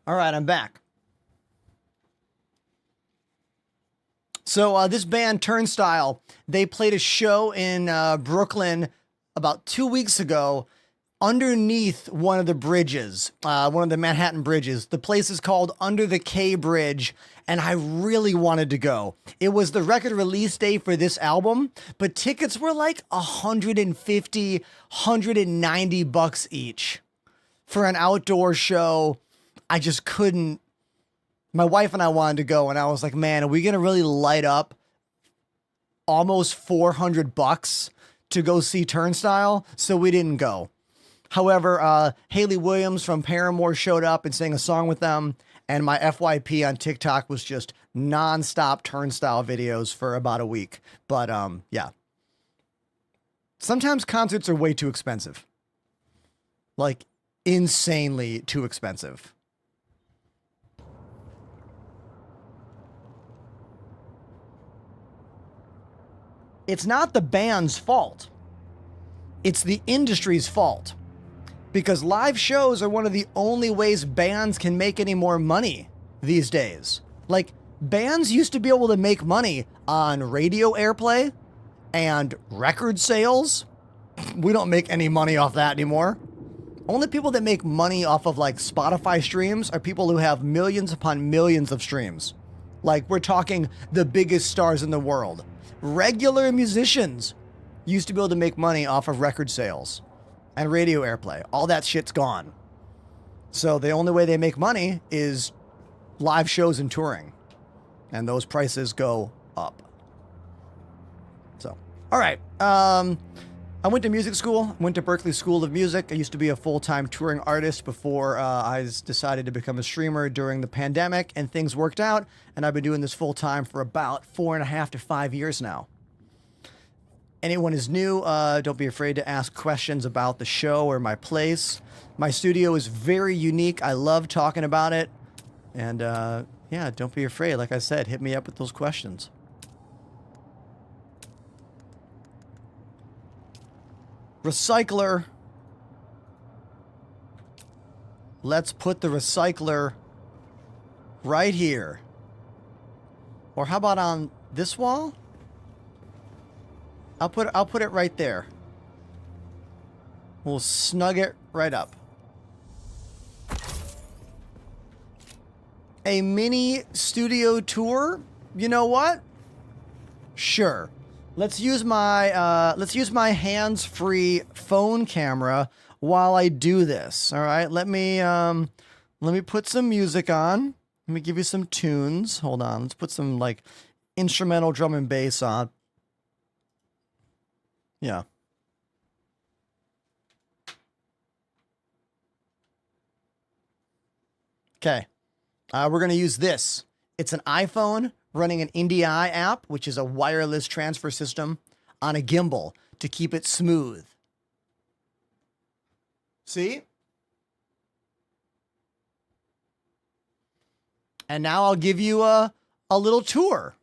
All right, I'm back. So this band Turnstile, they played a show in Brooklyn about 2 weeks ago underneath one of the bridges, one of the Manhattan bridges. The place is called Under the K Bridge, and I really wanted to go. It was the record release day for this album, but tickets were like $150, $190 each. for an outdoor show. I just couldn't. My wife and I wanted to go, and I was like, man, are we going to really light up almost $400 to go see Turnstile? So we didn't go. However, Haley Williams from Paramore showed up and sang a song with them, and my FYP on TikTok was just nonstop Turnstile videos for about a week. But yeah. Sometimes concerts are way too expensive. Like, insanely too expensive. It's not the band's fault. It's the industry's fault. Because live shows are one of the only ways bands can make any more money these days. Like, bands used to be able to make money on radio airplay and record sales. We don't make any money off that anymore. Only people that make money off of like Spotify streams are people who have millions upon millions of streams. Like, we're talking the biggest stars in the world. Regular musicians used to be able to make money off of record sales and radio airplay. All that shit's gone. So the only way they make money is live shows and touring. And those prices go up. So, all right. I went to music school, went to Berklee School of Music. I used to be a full-time touring artist before I decided to become a streamer during the pandemic, and things worked out, and I've been doing this full-time for about 4.5 to 5 years now. Anyone is new, don't be afraid to ask questions about the show or my place. My studio is very unique. I love talking about it. And yeah, don't be afraid. Like I said, hit me up with those questions. Recycler. Let's put the recycler right here. Or how about on this wall? I'll put it right there. We'll snug it right up. A mini studio tour? You know what? Sure. Let's use my hands-free phone camera while I do this. All right, let me put some music on. Let me give you some tunes. Hold on. Let's put some like instrumental drum and bass on. Yeah. Okay. We're going to use this. It's an iPhone running an NDI app, which is a wireless transfer system, on a gimbal to keep it smooth. See? And now I'll give you a little tour.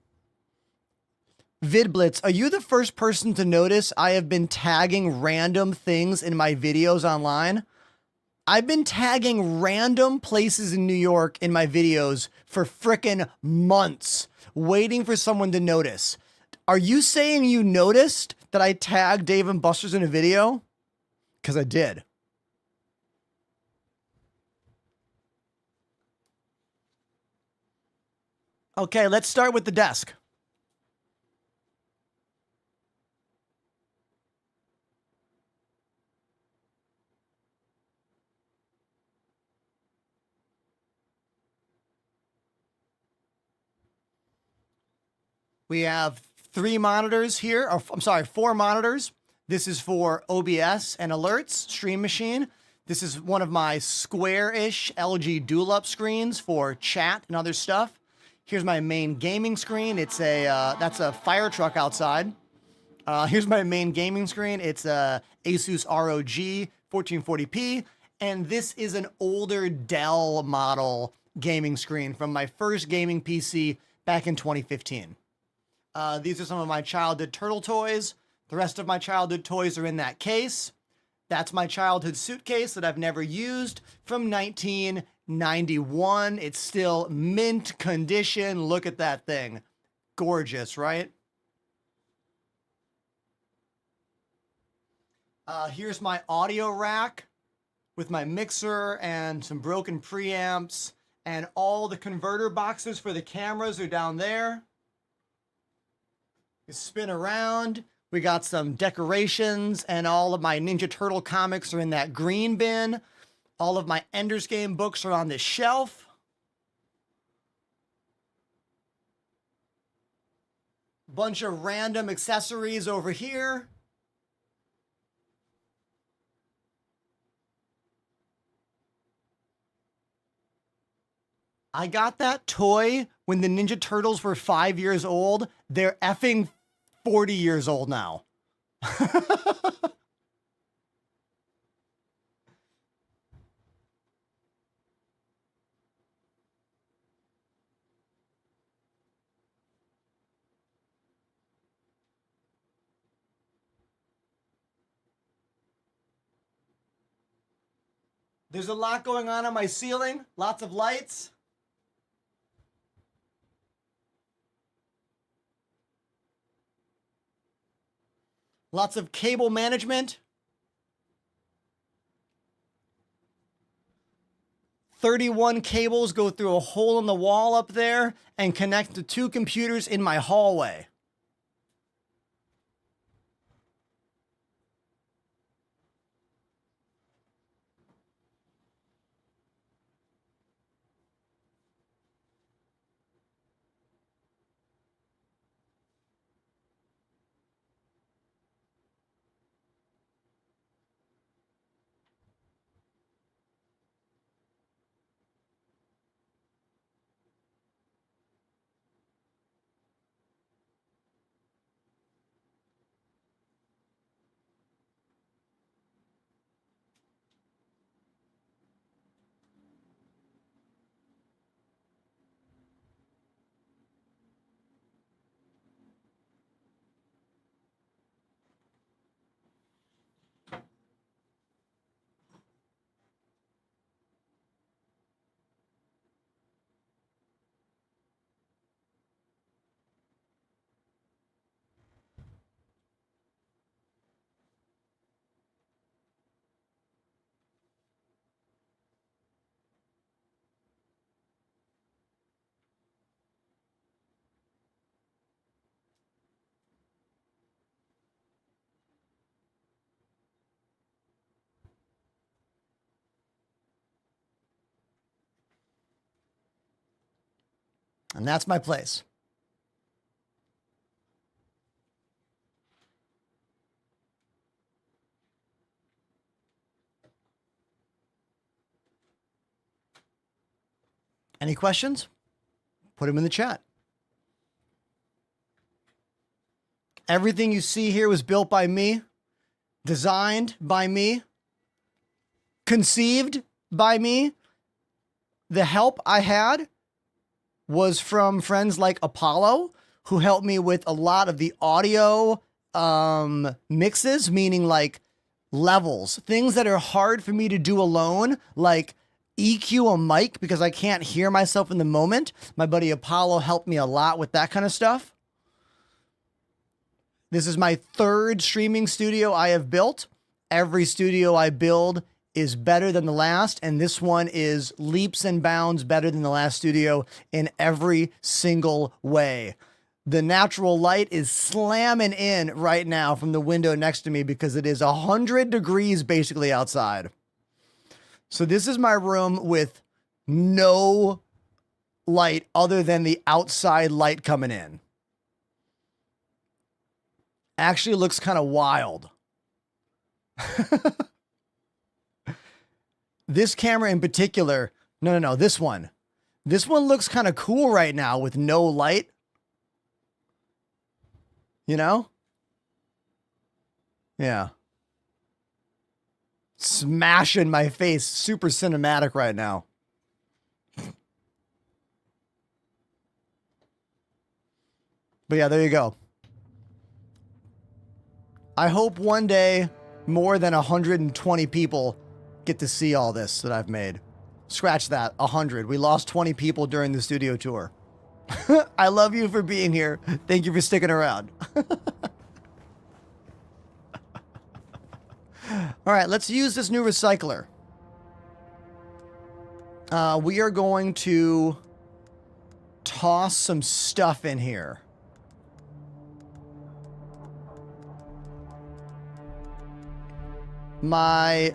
VidBlitz, are you the first person to notice I have been tagging random things in my videos online? I've been tagging random places in New York in my videos for frickin' months, waiting for someone to notice. Are you saying you noticed that I tagged Dave & Buster's in a video? Because I did. Okay, let's start with the desk. We have 3 monitors here. Or, I'm sorry, 4 monitors. This is for OBS and alerts, Stream Machine. This is one of my square-ish LG dual-up screens for chat and other stuff. Here's my main gaming screen. It's that's a fire truck outside. Here's my main gaming screen. It's a Asus ROG 1440p. And this is an older Dell model gaming screen from my first gaming PC back in 2015. These are some of my childhood turtle toys. The rest of my childhood toys are in that case. That's my childhood suitcase that I've never used from 1991. It's still mint condition. Look at that thing. Gorgeous, right? Here's my audio rack with my mixer and some broken preamps, and all the converter boxes for the cameras are down there. You spin around. We got some decorations, and all of my Ninja Turtle comics are in that green bin. All of my Ender's Game books are on this shelf. Bunch of random accessories over here. I got that toy when the Ninja Turtles were 5 years old. They're effing 40 years old now. There's a lot going on my ceiling. Lots of lights. Lots of cable management. 31 cables go through a hole in the wall up there and connect to 2 computers in my hallway. And that's my place. Any questions? Put them in the chat. Everything you see here was built by me, designed by me, conceived by me. The help I had was from friends like Apollo, who helped me with a lot of the audio mixes, meaning like levels, things that are hard for me to do alone, like EQ a mic because I can't hear myself in the moment. My buddy Apollo helped me a lot with that kind of stuff. This is my 3rd streaming studio I have built. Every studio I build is better than the last, and this one is leaps and bounds better than the last studio in every single way. The natural light is slamming in right now from the window next to me because it is 100 degrees basically outside. So this is my room with no light other than the outside light coming in. Actually looks kind of wild. This camera in particular, no, this one. This one looks kind of cool right now with no light. You know? Yeah. Smashing my face. Super cinematic right now. But yeah, there you go. I hope one day more than 120 people get to see all this that I've made. Scratch that, 100. We lost 20 people during the studio tour. I love you for being here. Thank you for sticking around. All right, let's use this new recycler. We are going to toss some stuff in here. My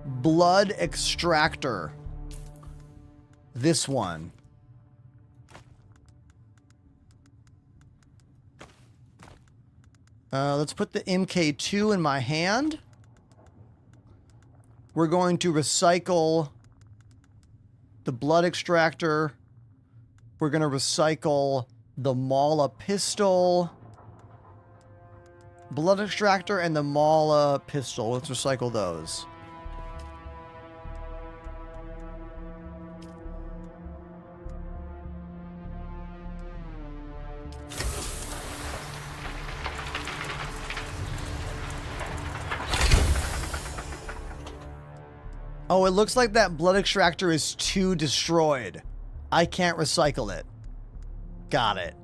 blood extractor. This one. Let's put the MK2 in my hand. We're going to recycle the blood extractor. We're going to recycle the Mala pistol. Blood extractor and the Mala pistol. Let's recycle those. Oh, it looks like that blood extractor is too destroyed. I can't recycle it. Got it.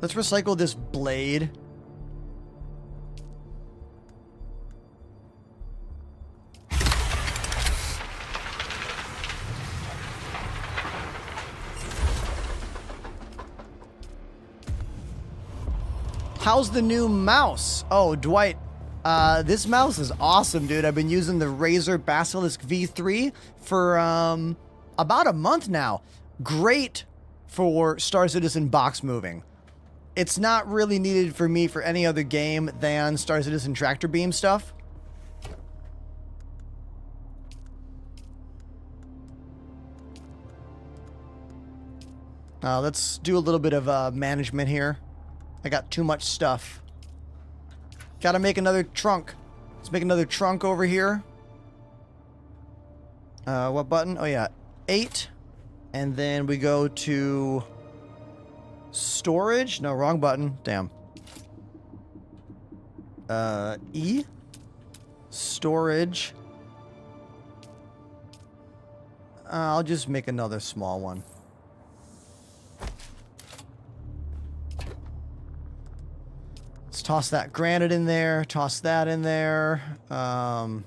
Let's recycle this blade. How's the new mouse? Oh, Dwight, this mouse is awesome, dude. I've been using the Razer Basilisk V3 for about a month now. Great for Star Citizen box moving. It's not really needed for me for any other game than Star Citizen Tractor Beam stuff. Let's do a little bit of management here. I got too much stuff. Gotta make another trunk. Let's make another trunk over here. What button? Oh yeah, 8. And then we go to storage. No, wrong button. Damn. E. Storage. I'll just make another small one. Let's toss that granite in there. Toss that in there. That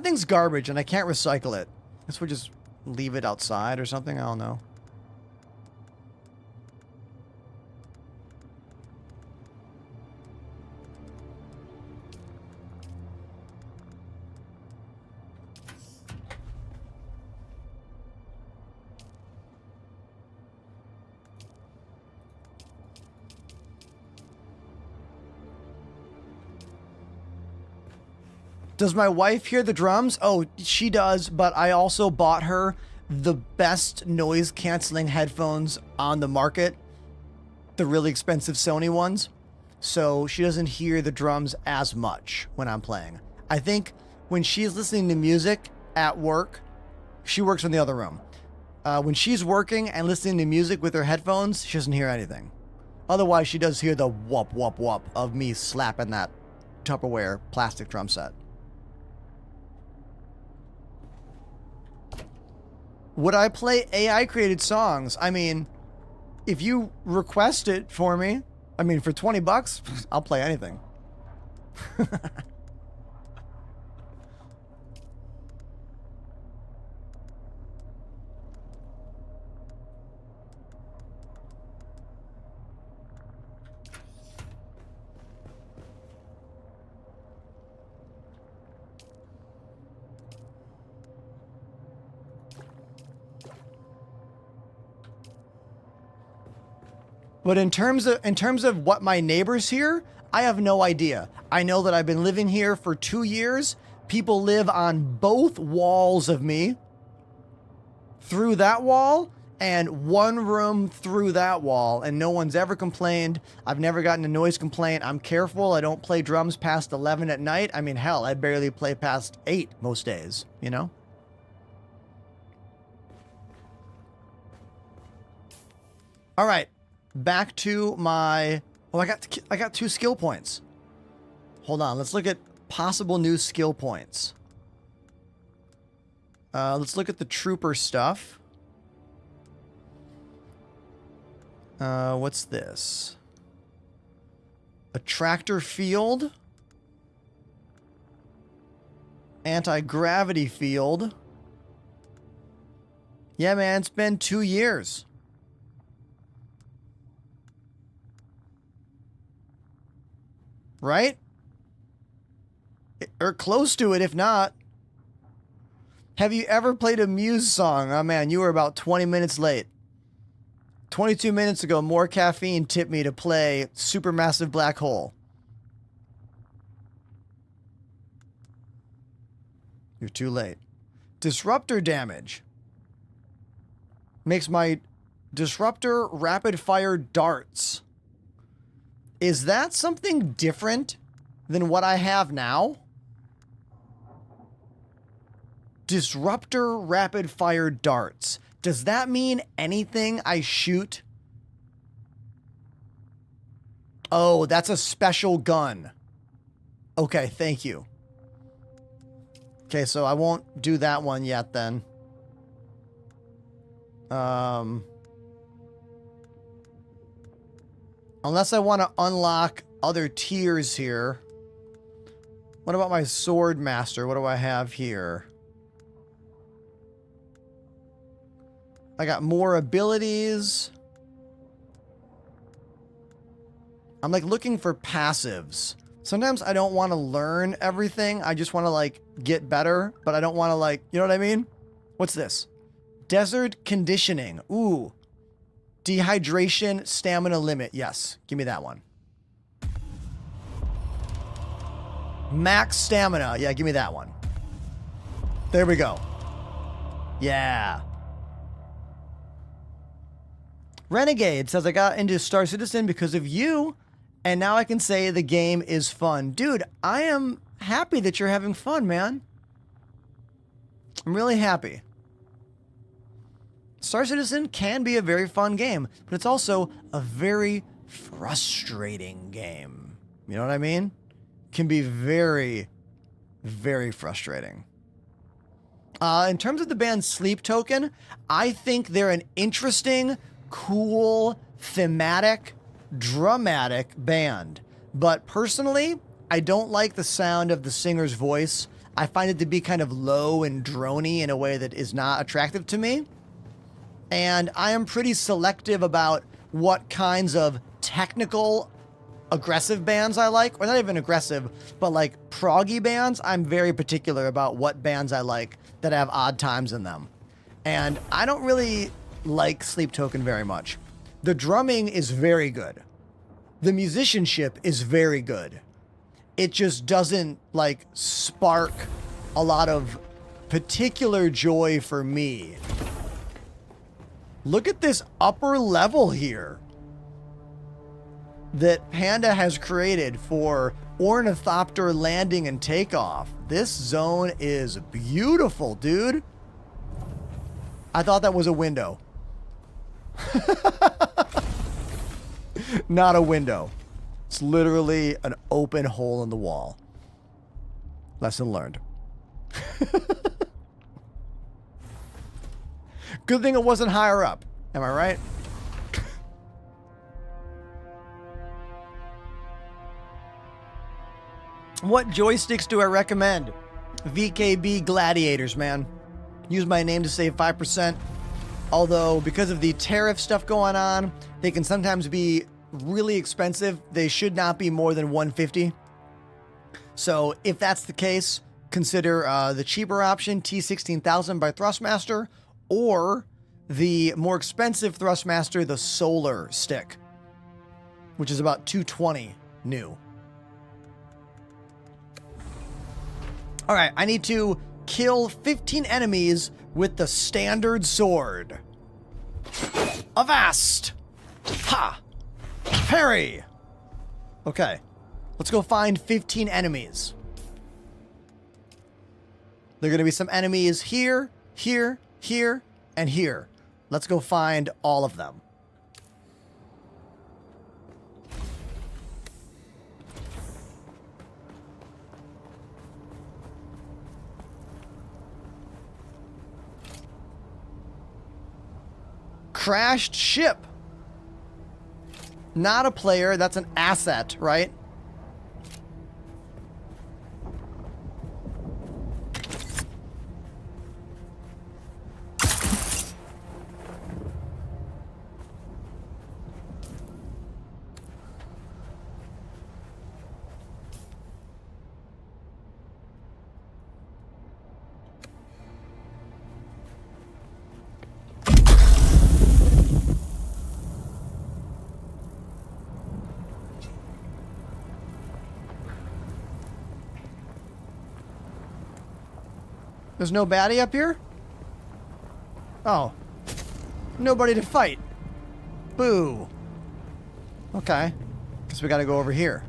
thing's garbage and I can't recycle it. I guess we'll just leave it outside or something. I don't know. Does my wife hear the drums? Oh, she does, but I also bought her the best noise canceling headphones on the market, the really expensive Sony ones, so she doesn't hear the drums as much when I'm playing. I think when she's listening to music at work, she works in the other room. When she's working and listening to music with her headphones, she doesn't hear anything. Otherwise, she does hear the whoop, whoop, whoop of me slapping that Tupperware plastic drum set. Would I play AI created songs? I mean, if you request it for me, I mean, for 20 bucks, I'll play anything. But in terms of what my neighbors hear, I have no idea. I know that I've been living here for 2 years. People live on both walls of me. Through that wall and one room through that wall, and no one's ever complained. I've never gotten a noise complaint. I'm careful. I don't play drums past 11 at night. I mean, hell, I barely play past 8 most days, you know? All right. Back to my... Oh, I got 2 skill points. Hold on. Let's look at possible new skill points. Let's look at the trooper stuff. What's this? A tractor field. Anti-gravity field. Yeah, man, it's been 2 years. Right? Or close to it, if not. Have you ever played a Muse song? Oh, man, you were about 20 minutes late. 22 minutes ago, More Caffeine tipped me to play Supermassive Black Hole. You're too late. Disruptor damage. Makes my disruptor rapid fire darts. Is that something different than what I have now? Disruptor rapid fire darts. Does that mean anything I shoot? Oh, that's a special gun. Okay, thank you. Okay, so I won't do that one yet then. Unless I want to unlock other tiers here. What about my sword master? What do I have here? I got more abilities. I'm like looking for passives. Sometimes I don't want to learn everything. I just want to like get better, but I don't want to like, you know what I mean? What's this? Desert conditioning. Ooh. Dehydration stamina limit. Yes. Give me that one. Max stamina. Yeah, give me that one. There we go. Yeah. Renegade says, I got into Star Citizen because of you, and now I can say the game is fun. Dude, I am happy that you're having fun, man. I'm really happy. Star Citizen can be a very fun game, but it's also a very frustrating game. You know what I mean? Can be very, very frustrating. In terms of the band Sleep Token, I think they're an interesting, cool, thematic, dramatic band. But personally, I don't like the sound of the singer's voice. I find it to be kind of low and drony in a way that is not attractive to me. And I am pretty selective about what kinds of technical, aggressive bands I like. Or not even aggressive, but like proggy bands. I'm very particular about what bands I like that have odd times in them. And I don't really like Sleep Token very much. The drumming is very good. The musicianship is very good. It just doesn't like spark a lot of particular joy for me. Look at this upper level here that Panda has created for ornithopter landing and takeoff. This zone is beautiful, dude. I thought that was a window. Not a window. It's literally an open hole in the wall. Lesson learned. Good thing it wasn't higher up. Am I right? What joysticks do I recommend? VKB Gladiators, man. Use my name to save 5%. Although, because of the tariff stuff going on, they can sometimes be really expensive. They should not be more than $150. So, if that's the case, consider the cheaper option, T16000 by Thrustmaster, or the more expensive Thrustmaster, the Solar Stick, which is about $220 new. All right, I need to kill 15 enemies with the standard sword. Avast! Ha! Parry! Okay, let's go find 15 enemies. There are going to be some enemies here, here, here, and here. Let's go find all of them. Crashed ship. Not a player, that's an asset, right? There's no baddie up here? Oh. Nobody to fight. Boo. Okay. Guess we gotta go over here.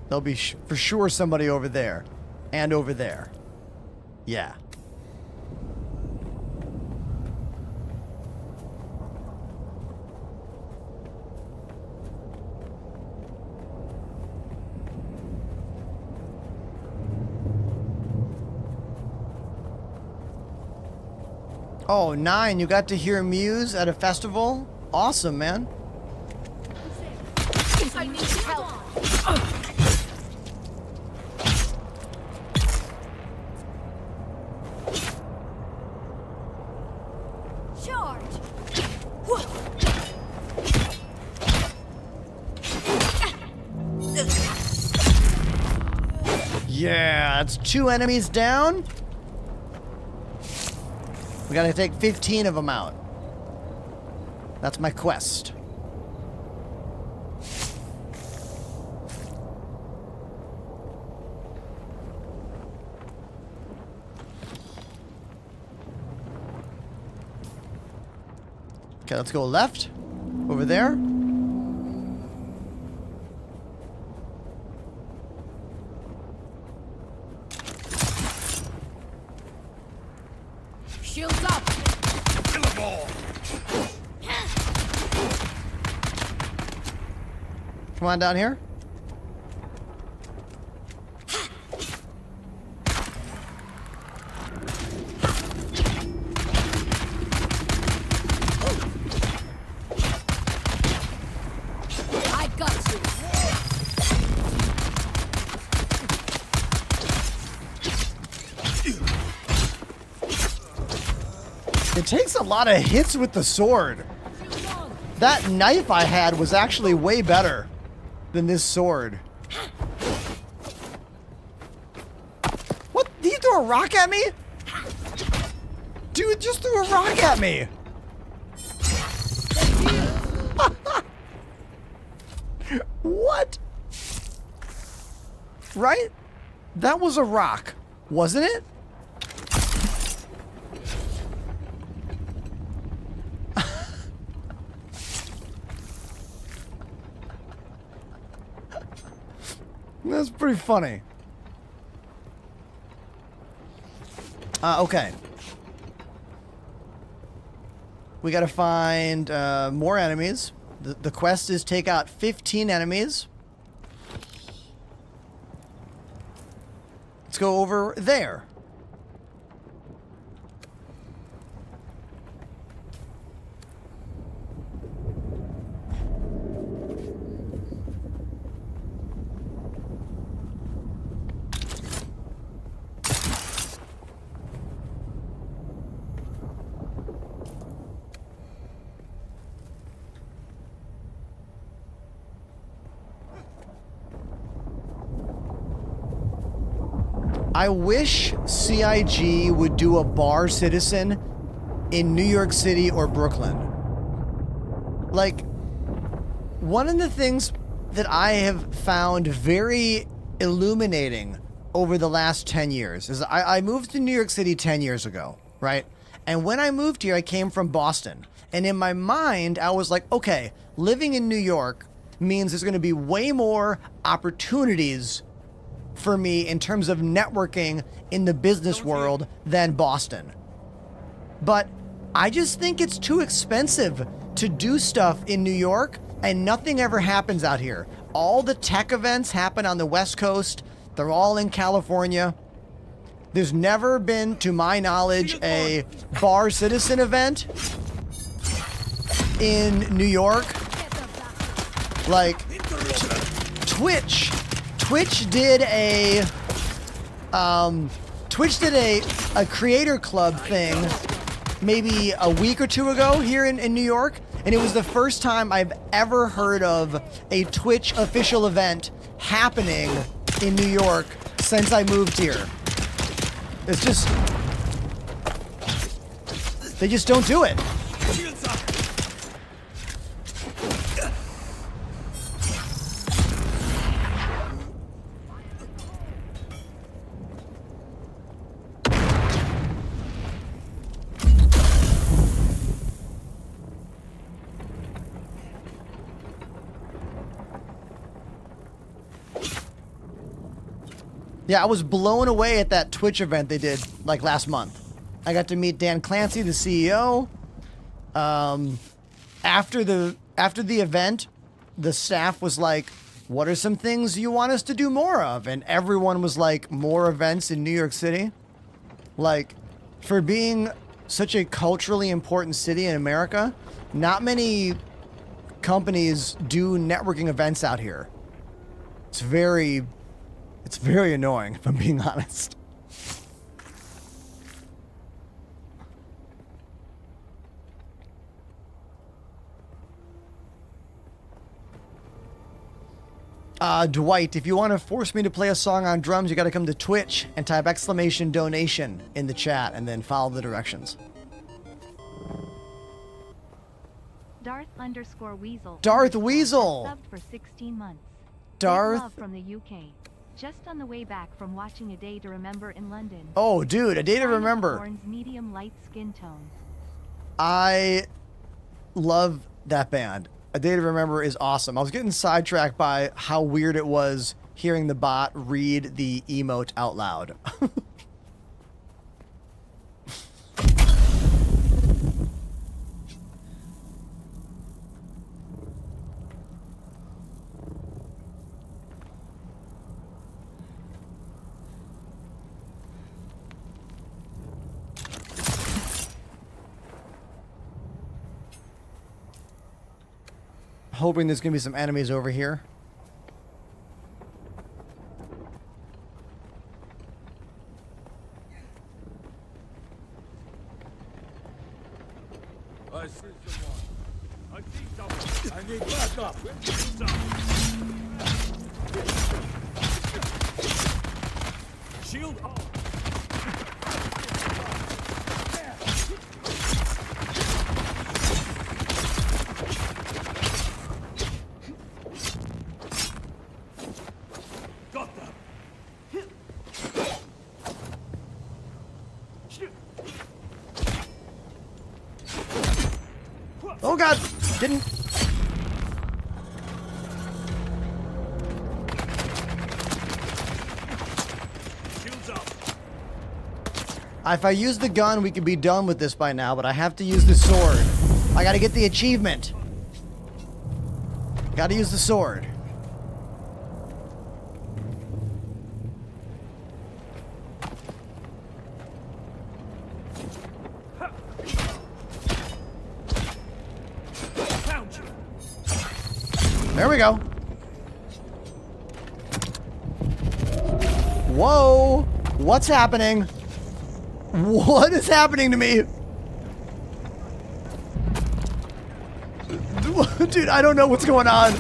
There'll be for sure somebody over there. And over there. Yeah. Oh, 9, you got to hear Muse at a festival? Awesome, man. I need help. Charge. Yeah, that's 2 enemies down. We gotta take 15 of them out. That's my quest. Okay, let's go left. Over there. Shields up. Come on down here. I got you. It takes a lot of hits with the sword. That knife I had was actually way better than this sword. What? Did you throw a rock at me? Dude just threw a rock at me. What? Right? That was a rock, wasn't it? That's pretty funny. Okay. We gotta find more enemies. The quest is take out 15 enemies. Let's go over there. I wish CIG would do a bar citizen in New York City or Brooklyn. Like, one of the things that I have found very illuminating over the last 10 years is I moved to New York City 10 years ago, right? And when I moved here, I came from Boston. And in my mind, I was like, okay, living in New York means there's going to be way more opportunities for me in terms of networking in the business world than Boston. But I just think it's too expensive to do stuff in New York, and nothing ever happens out here. All the tech events happen on the West Coast. They're all in California. There's never been, to my knowledge, a bar citizen event in New York. Like, Twitch did a creator club thing maybe a week or two ago here in New York, and it was the first time I've ever heard of a Twitch official event happening in New York since I moved here. It's just, they just don't do it. Yeah, I was blown away at that Twitch event they did like last month. I got to meet Dan Clancy, the CEO. After the event, the staff was like, "What are some things you want us to do more of?" And everyone was like, "More events in New York City." Like, for being such a culturally important city in America, not many companies do networking events out here. It's very annoying, if I'm being honest. Dwight, if you want to force me to play a song on drums, you got to come to Twitch and type !donation in the chat and then follow the directions. Darth_Weasel. Darth Weasel! Subbed for 16 months. Darth. Big love from the UK. Just on the way back from watching A Day to Remember in London. Oh, dude, A Day to Remember. Horns, medium light skin tone. I love that band. A Day to Remember is awesome. I was getting sidetracked by how weird it was hearing the bot read the emote out loud. Hoping there's gonna be some enemies over here. I see someone. I see someone. I need backup. Shield on. Oh god, didn't. If I use the gun, we could be done with this by now, but I have to use the sword. I gotta get the achievement. Gotta use the sword. There we go. Whoa! What's happening? What is happening to me? Dude, I don't know what's going on.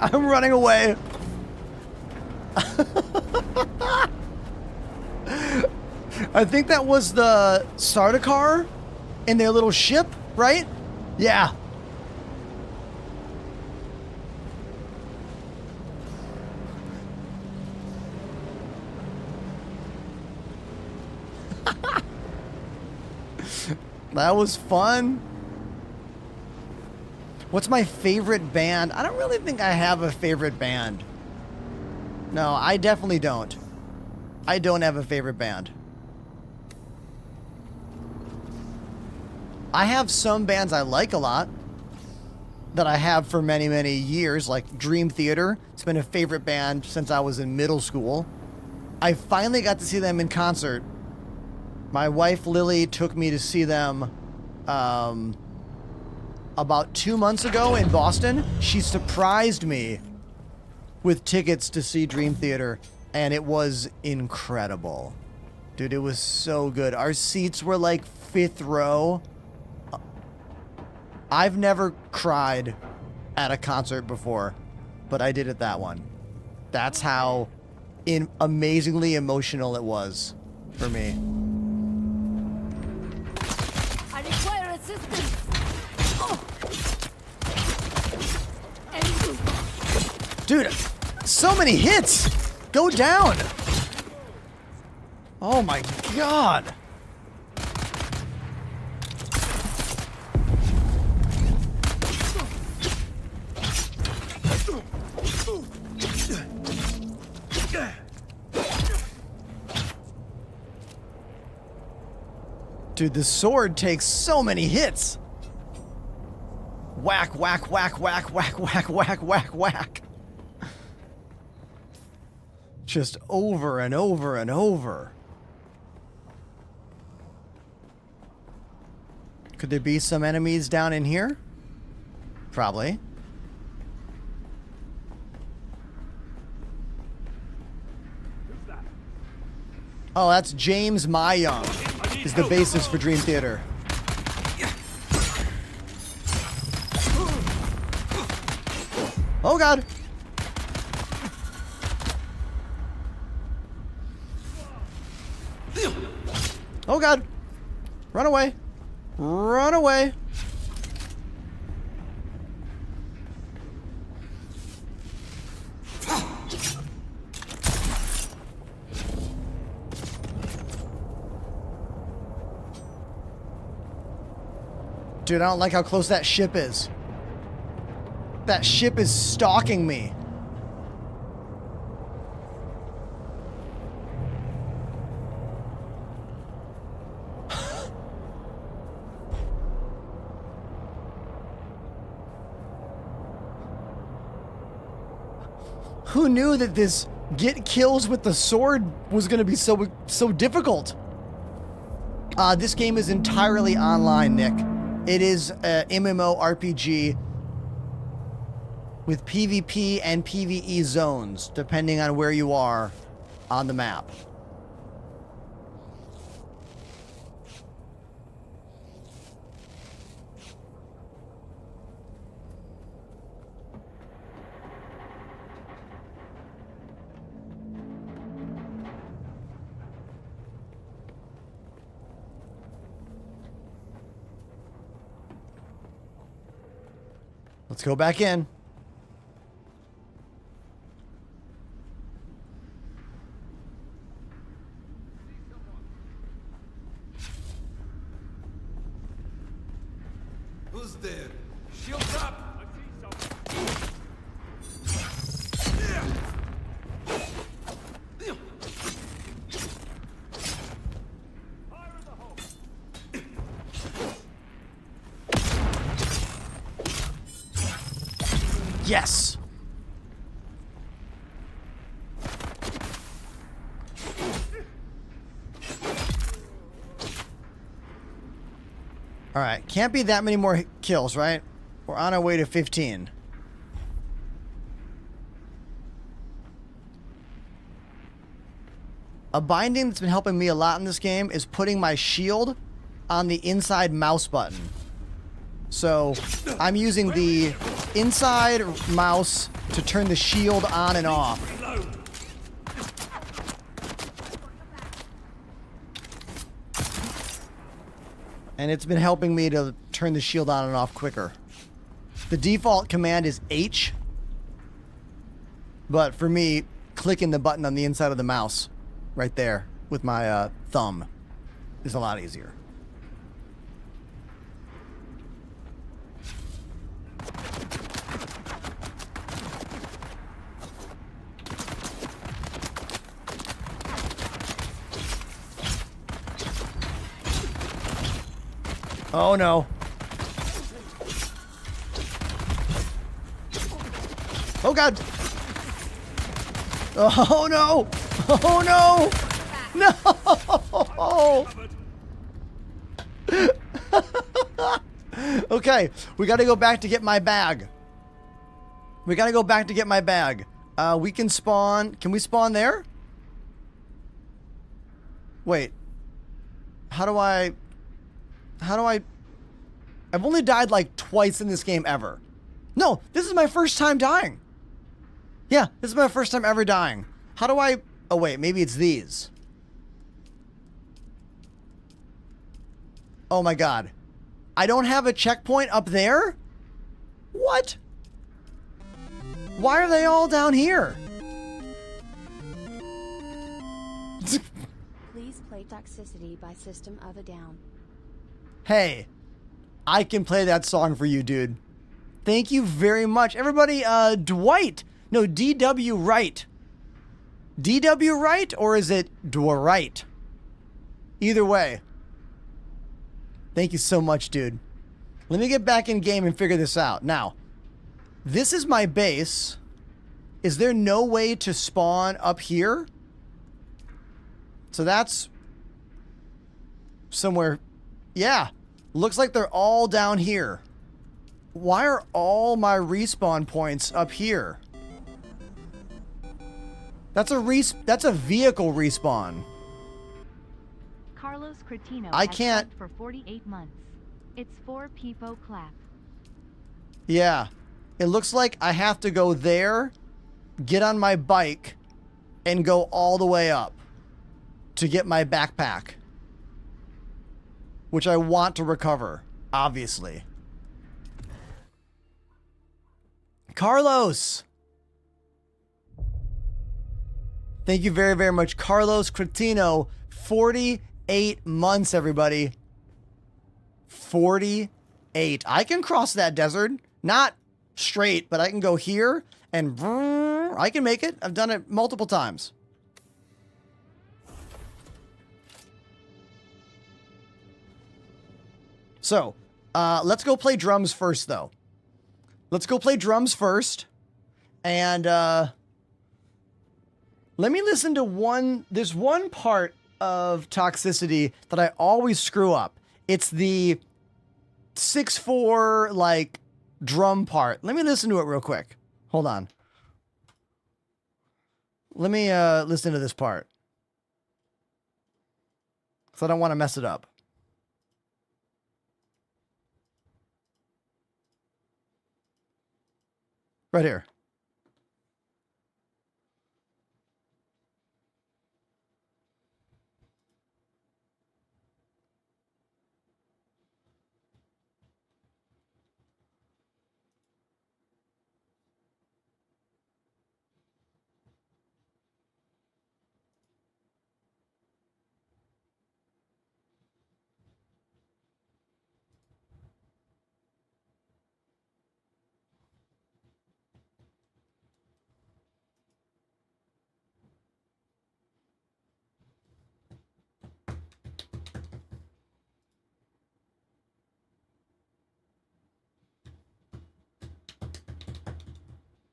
I'm running away. I think that was the Sardaukar in their little ship, right? Yeah. That was fun. What's my favorite band? I don't really think I have a favorite band. No, I definitely don't. I don't have a favorite band. I have some bands I like a lot that I have for many, many years, like Dream Theater. It's been a favorite band since I was in middle school. I finally got to see them in concert. My wife, Lily, took me to see them about 2 months ago in Boston. She surprised me with tickets to see Dream Theater, and it was incredible. Dude, it was so good. Our seats were like 5th row. I've never cried at a concert before, but I did at that one. That's how amazingly emotional it was for me. I require assistance. Dude, so many hits! Go down! Oh my god! Dude, the sword takes so many hits! Whack, whack, whack, whack, whack, whack, whack, whack, whack. Just over and over and over. Could there be some enemies down in here? Probably. Oh, that's James Mayung. Is the basis for Dream Theater. Oh god. Oh god. Run away. Run away. Dude, I don't like how close that ship is. That ship is stalking me. Who knew that this get kills with the sword was going to be so difficult? This game is entirely online, Nick. It is a MMORPG with PvP and PvE zones, depending on where you are on the map. Let's go back in. Who's there? Shields up! Yes. All right, can't be that many more kills, right? We're on our way to 15. A binding that's been helping me a lot in this game is putting my shield on the inside mouse button. So I'm using the inside mouse to turn the shield on and off. And it's been helping me to turn the shield on and off quicker. The default command is H. But for me, clicking the button on the inside of the mouse, right there, with my thumb, is a lot easier. Oh no. Oh god. Oh no. Oh no. No. Okay, we gotta go back to get my bag. We gotta go back to get my bag. We can spawn. Can we spawn there? Wait. How do I... I've only died like twice in this game ever. No, this is my first time dying. Yeah, this is my first time ever dying. How do I Oh, wait, maybe it's these. Oh my god. I don't have a checkpoint up there? What? Why are they all down here? Please play Toxicity by System of a Down. Hey, I can play that song for you, dude. Thank you very much. Everybody, Dwight. No, DW Wright. DW Wright, or is it Dwight? Either way. Thank you so much, dude. Let me get back in game and figure this out. Now, this is my base. Is there no way to spawn up here? So that's somewhere. Yeah. Looks like they're all down here. Why are all my respawn points up here? That's a vehicle respawn. Carlos Cretino I has can't. subbed for 48 months. It's 4 people clap. Yeah. It looks like I have to go there, get on my bike, and go all the way up to get my backpack. Which I want to recover, obviously. Carlos! Thank you very, very much. Carlos Cretino, 48 months, everybody. 48. I can cross that desert. Not straight, but I can go here and I can make it. I've done it multiple times. So, let's go play drums first, though. Let's go play drums first. And, let me listen to there's one part of Toxicity that I always screw up. It's the 6/4, like, drum part. Let me listen to it real quick. Hold on. Let me, listen to this part. Because I don't want to mess it up. Right here.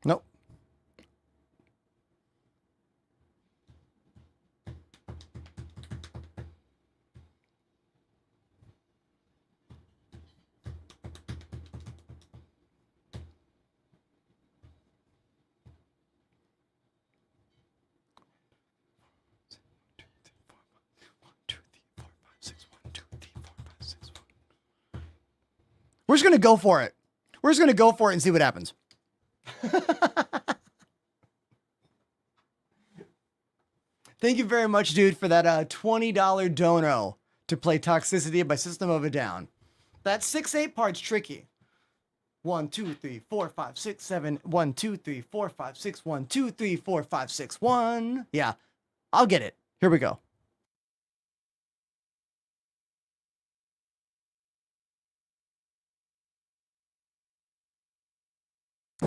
Nope. We're just going to go for it. We're just going to go for it and see what happens. Thank you very much, dude, for that $20 dono to play Toxicity by System of a Down. That 6/8 part's tricky. 1, 2, 3, 4, 5, 6, 7. 1, 2, 3, 4, 5, 6. 1, 2, 3, 4, 5, 6. 1. Yeah, I'll get it. Here we go.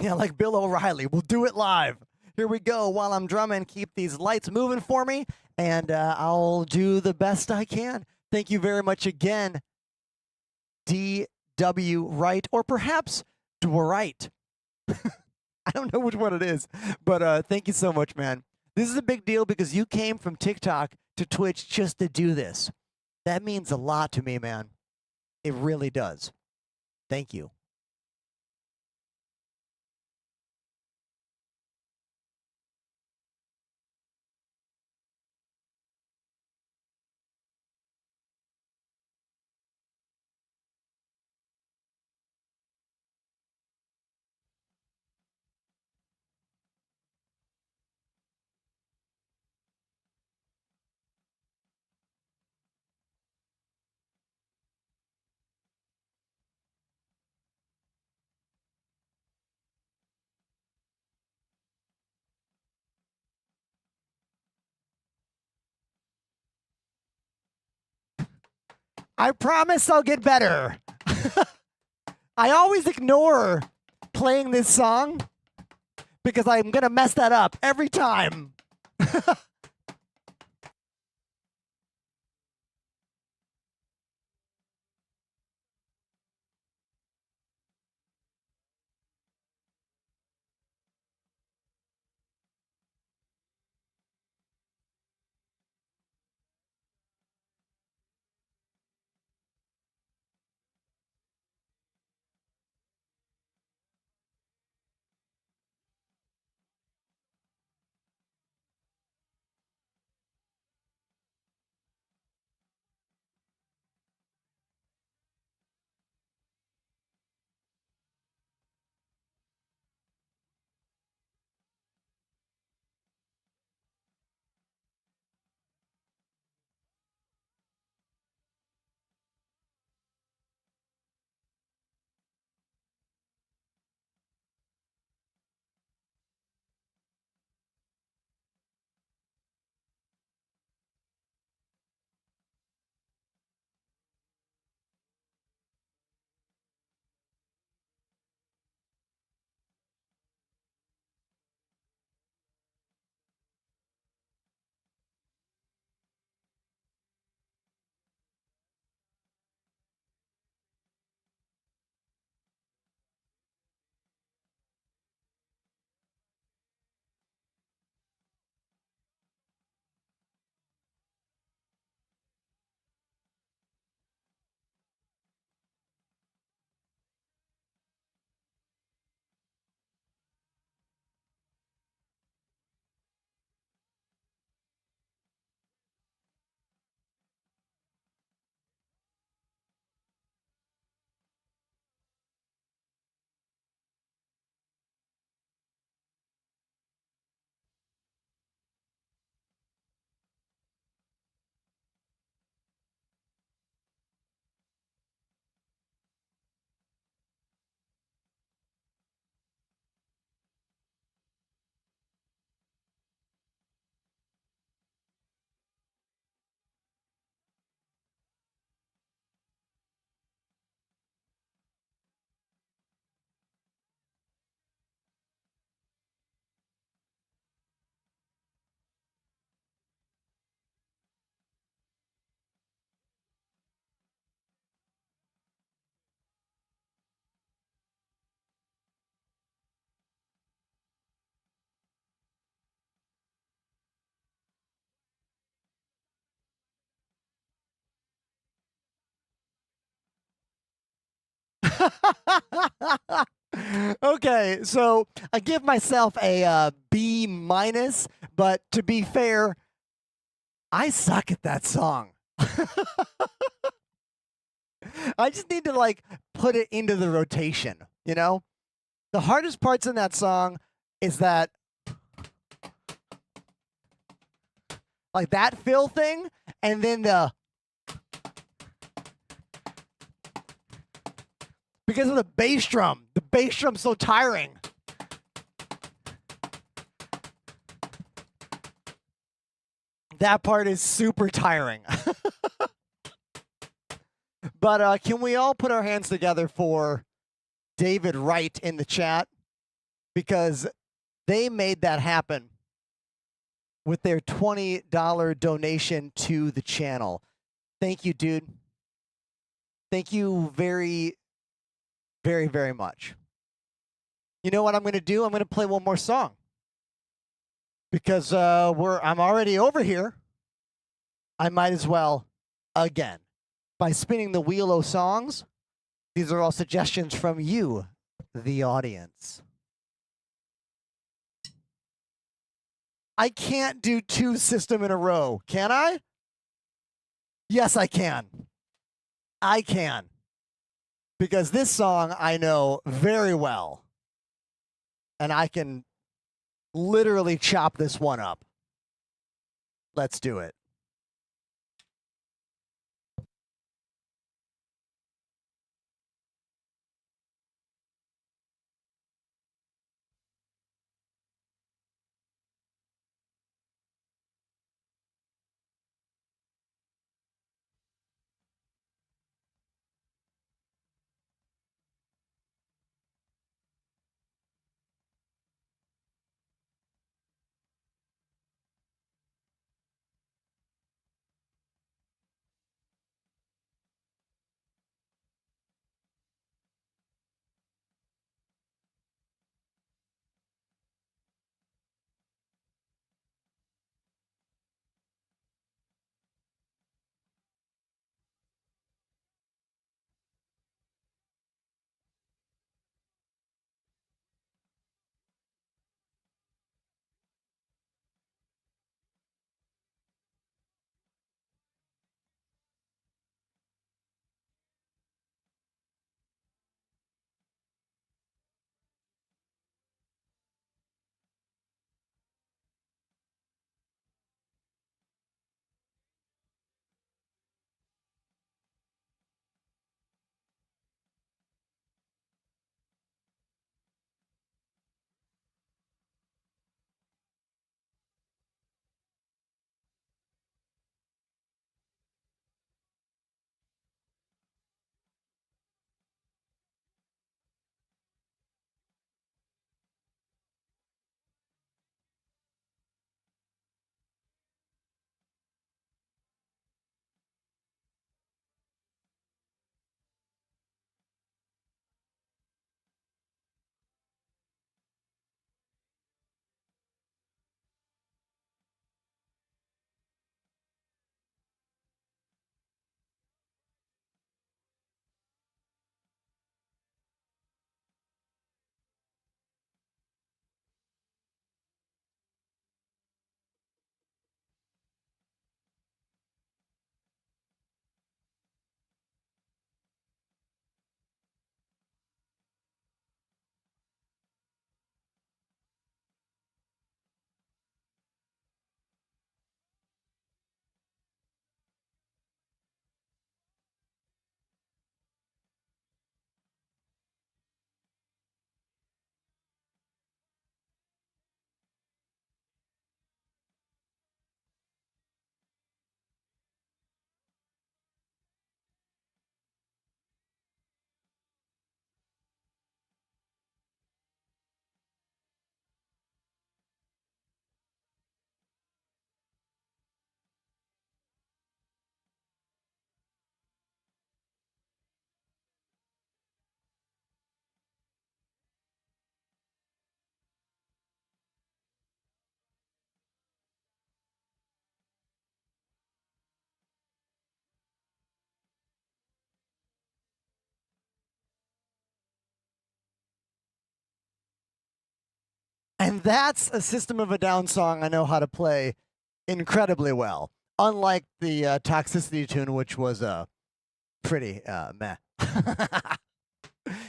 Yeah, like Bill O'Reilly. We'll do it live. Here we go. While I'm drumming, keep these lights moving for me, and I'll do the best I can. Thank you very much again, D.W. Wright, or perhaps Dwight. I don't know which one it is, but thank you so much, man. This is a big deal because you came from TikTok to Twitch just to do this. That means a lot to me, man. It really does. Thank you. I promise I'll get better. I always ignore playing this song because I'm going to mess that up every time. Okay, so I give myself a B minus, but to be fair, I suck at that song. I just need to like put it into the rotation, you know? The hardest parts in that song is that like that fill thing and then because of the bass drum. The bass drum's so tiring. That part is super tiring. But can we all put our hands together for David Wright in the chat? Because they made that happen with their $20 donation to the channel. Thank you, dude. Thank you very, very, very much. You know what I'm going to do? I'm going to play one more song. Because I'm already over here. I might as well again. By spinning the wheel of songs, these are all suggestions from you, the audience. I can't do 2 System in a row, can I? Yes, I can. I can. Because this song I know very well. And I can literally chop this one up. Let's do it. And that's a System of a Down song I know how to play incredibly well. Unlike the Toxicity tune, which was pretty meh.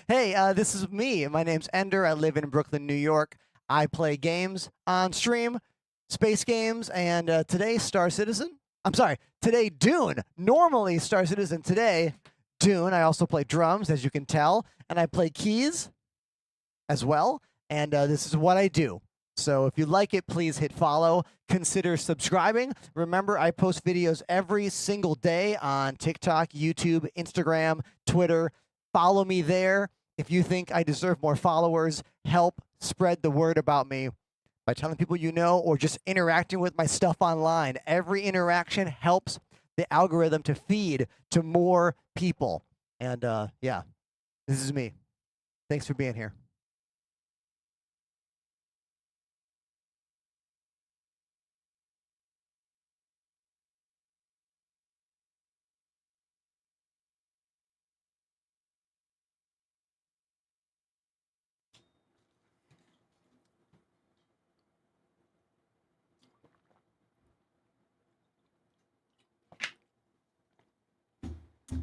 Hey, this is me. My name's Ender. I live in Brooklyn, New York. I play games on stream, space games, and today Star Citizen. I'm sorry, today Dune. Normally Star Citizen, today Dune. I also play drums, as you can tell, and I play keys as well. And this is what I do. So if you like it, please hit follow. Consider subscribing. Remember, I post videos every single day on TikTok, YouTube, Instagram, Twitter. Follow me there. If you think I deserve more followers, help spread the word about me by telling people you know or just interacting with my stuff online. Every interaction helps the algorithm to feed to more people. And yeah, this is me. Thanks for being here.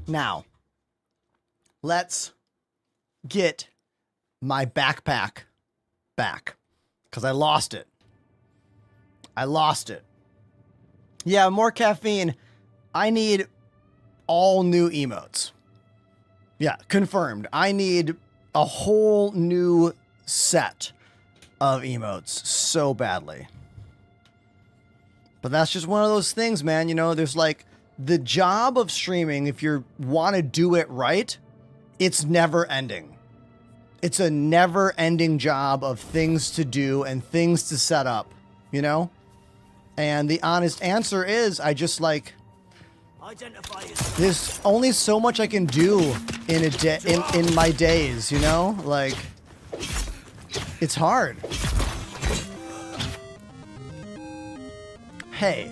Now, let's get my backpack back, because I lost it. Yeah, more caffeine. I need all new emotes. Yeah, confirmed. I need a whole new set of emotes so badly. But that's just one of those things, man. You know, there's like the job of streaming, if you want to do it right, it's never ending. It's a never ending job of things to do and things to set up, you know? And the honest answer is I just like, there's only so much I can do in a day, in my days, you know? Like, it's hard. Hey.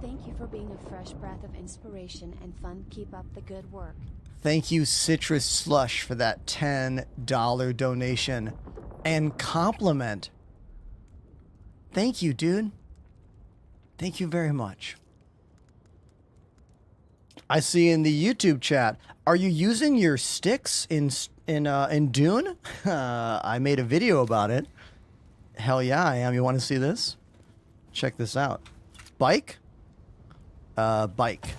Thank you for being a fresh breath of inspiration and fun. Keep up the good work. Thank you, Citrus Slush, for that $10 donation and compliment. Thank you, dude. Thank you very much. I see in the YouTube chat, are you using your sticks in Dune? I made a video about it. Hell yeah, I am. You want to see this? Check this out. Bike. Bike.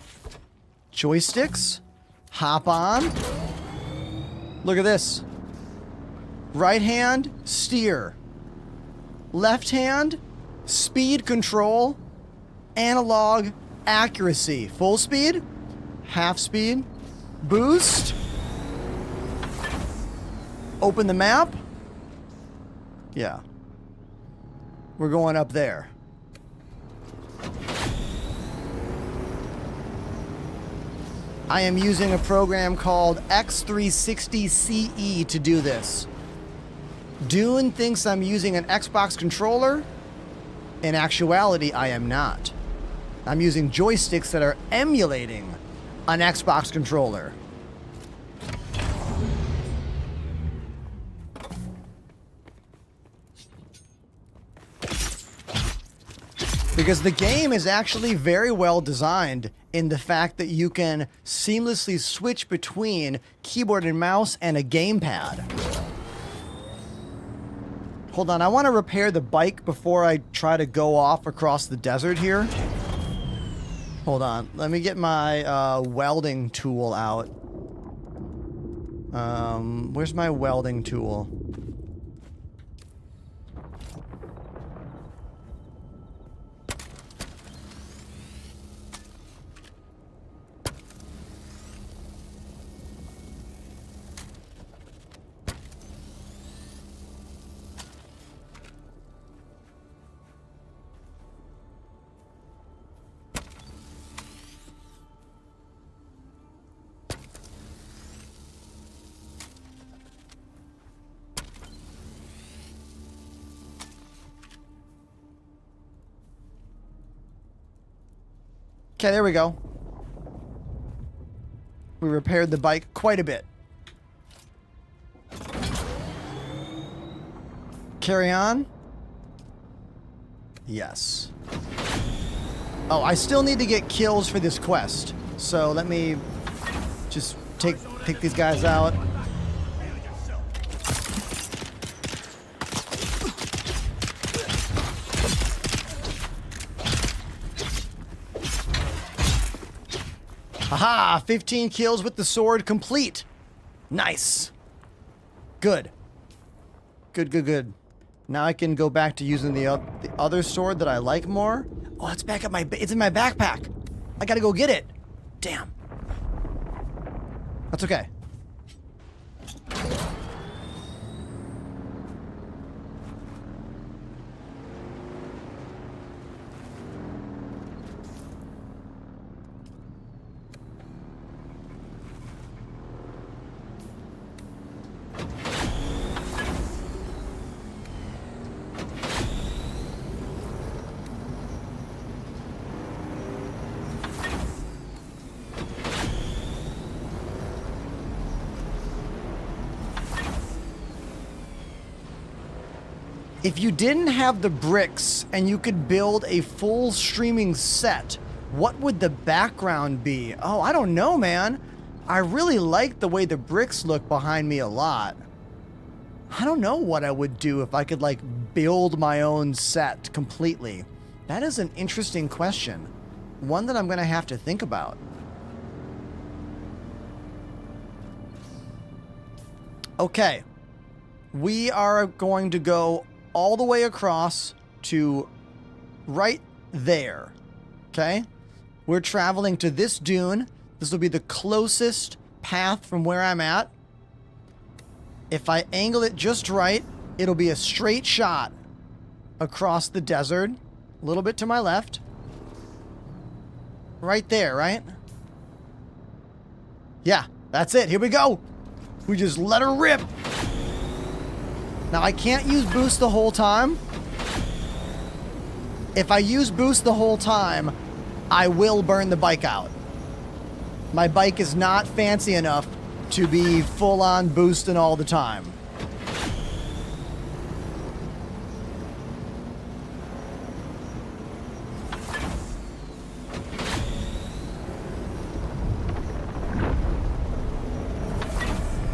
Joysticks. Hop on. Look at this. Right hand, steer. Left hand, speed control. Analog, accuracy. Full speed, half speed, boost. Open the map. Yeah. We're going up there. I am using a program called X360CE to do this. Dune thinks I'm using an Xbox controller. In actuality, I am not. I'm using joysticks that are emulating an Xbox controller. Because the game is actually very well designed in the fact that you can seamlessly switch between keyboard and mouse and a gamepad. Hold on, I want to repair the bike before I try to go off across the desert here. Hold on, let me get my welding tool out. Where's my welding tool? Okay, there we go. We repaired the bike quite a bit. Carry on? Yes. Oh, I still need to get kills for this quest. So let me just take these guys out. Aha! 15 kills with the sword complete. Nice. Good. Good. Now I can go back to using the other sword that I like more. Oh, it's back at it's in my backpack. I gotta go get it. Damn. That's okay. If you didn't have the bricks and you could build a full streaming set, what would the background be? Oh, I don't know, man. I really like the way the bricks look behind me a lot. I don't know what I would do if I could, like, build my own set completely. That is an interesting question. One that I'm going to have to think about. Okay. We are going to go all the way across to right there. Okay? We're traveling to this dune. This will be the closest path from where I'm at. If I angle it just right, it'll be a straight shot across the desert. A little bit to my left. Right there, right? Yeah, that's it. Here we go. We just let her rip. Now, I can't use boost the whole time. If I use boost the whole time, I will burn the bike out. My bike is not fancy enough to be full-on boosting all the time.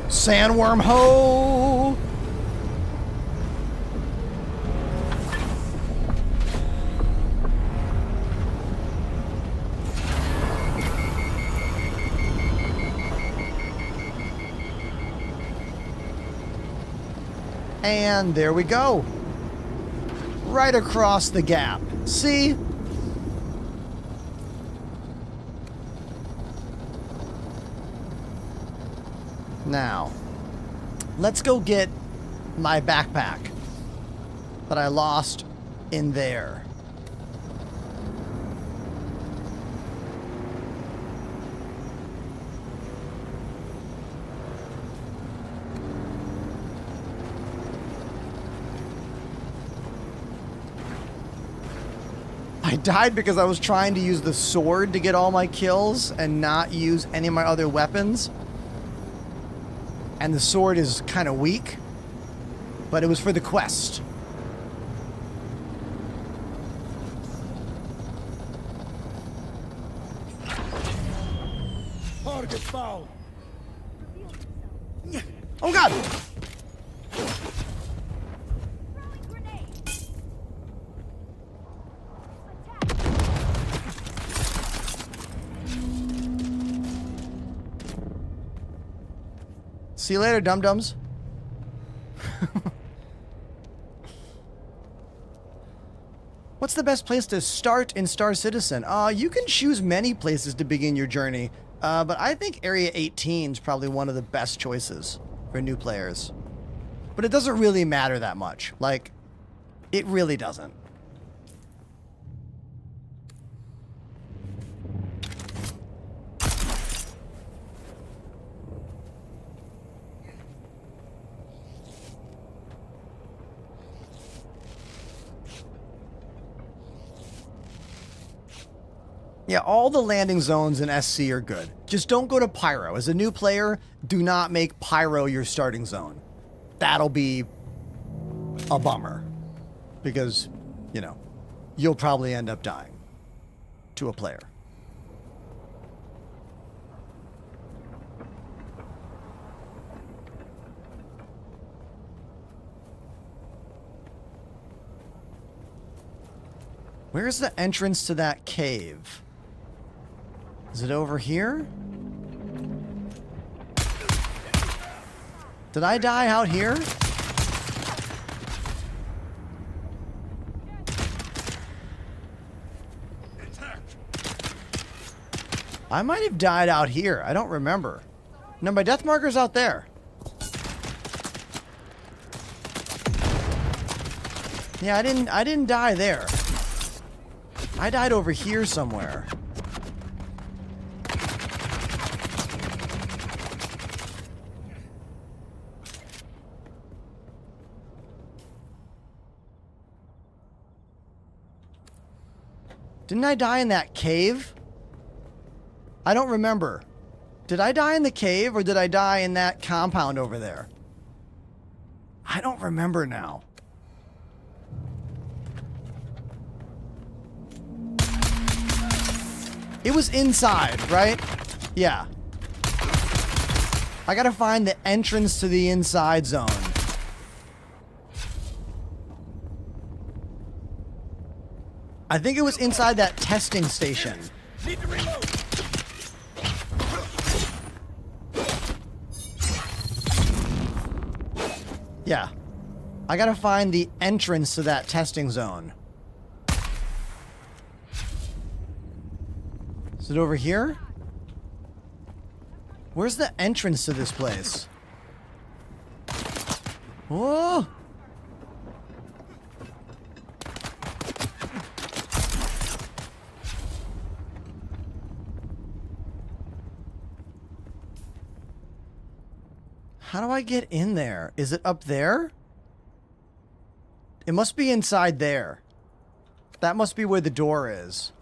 Sandworm ho! And there we go. Right across the gap. See? Now, let's go get my backpack that I lost in there. I died because I was trying to use the sword to get all my kills and not use any of my other weapons. And the sword is kind of weak, but it was for the quest. Target foul. Oh God! See you later, dum-dums. What's the best place to start in Star Citizen? You can choose many places to begin your journey, but I think Area 18 is probably one of the best choices for new players. But it doesn't really matter that much. Like, it really doesn't. Yeah, all the landing zones in SC are good. Just don't go to Pyro. As a new player, do not make Pyro your starting zone. That'll be a bummer. Because, you know, you'll probably end up dying to a player. Where's the entrance to that cave? Is it over here? Did I die out here? I might have died out here. I don't remember. No, my death marker's out there. Yeah, I didn't die there. I died over here somewhere. Didn't I die in that cave? I don't remember. Did I die in the cave or did I die in that compound over there? I don't remember now. It was inside, right? Yeah. I gotta find the entrance to the inside zone. I think it was inside that testing station. Need to reload. Yeah. I gotta find the entrance to that testing zone. Is it over here? Where's the entrance to this place? Whoa! How do I get in there? Is it up there? It must be inside there. That must be where the door is.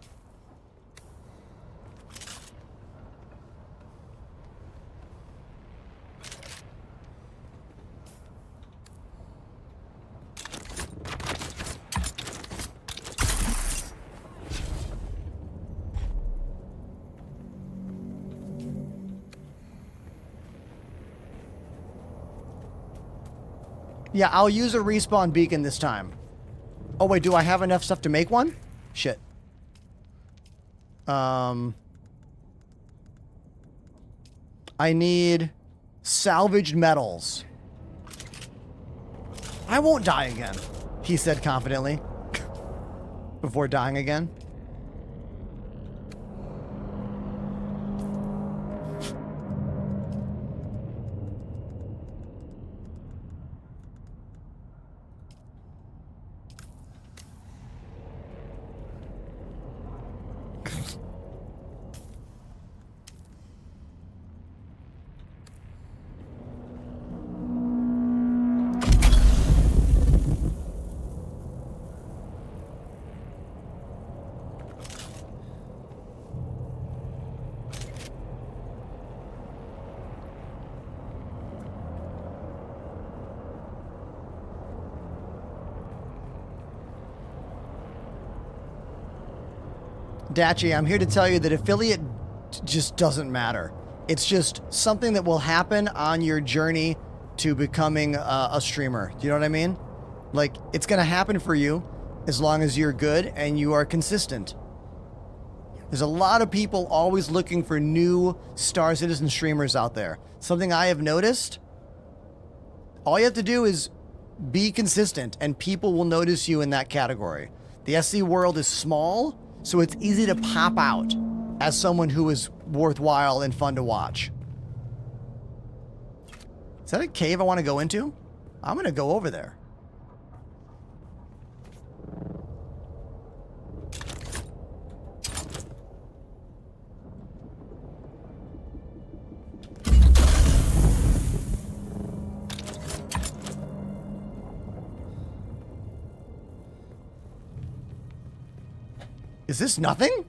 Yeah, I'll use a respawn beacon this time. Oh, wait, do I have enough stuff to make one? Shit. I need salvaged metals. I won't die again, he said confidently. Before dying again. Dachi, I'm here to tell you that affiliate just doesn't matter. It's just something that will happen on your journey to becoming a streamer. Do you know what I mean? Like, it's going to happen for you as long as you're good and you are consistent. There's a lot of people always looking for new Star Citizen streamers out there. Something I have noticed, all you have to do is be consistent and people will notice you in that category. The SC world is small, so it's easy to pop out as someone who is worthwhile and fun to watch. Is that a cave I want to go into? I'm going to go over there. Is this nothing?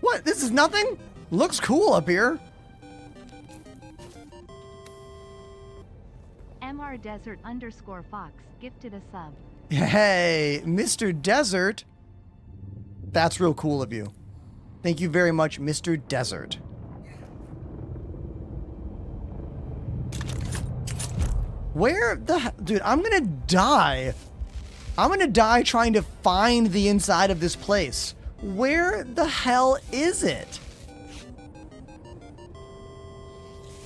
What? This is nothing? Looks cool up here. MR Desert _ Fox gifted a sub. Hey, Mr. Desert. That's real cool of you. Thank you very much, Mr. Desert. Where the... Dude, I'm gonna die. I'm gonna die trying to find the inside of this place. Where the hell is it?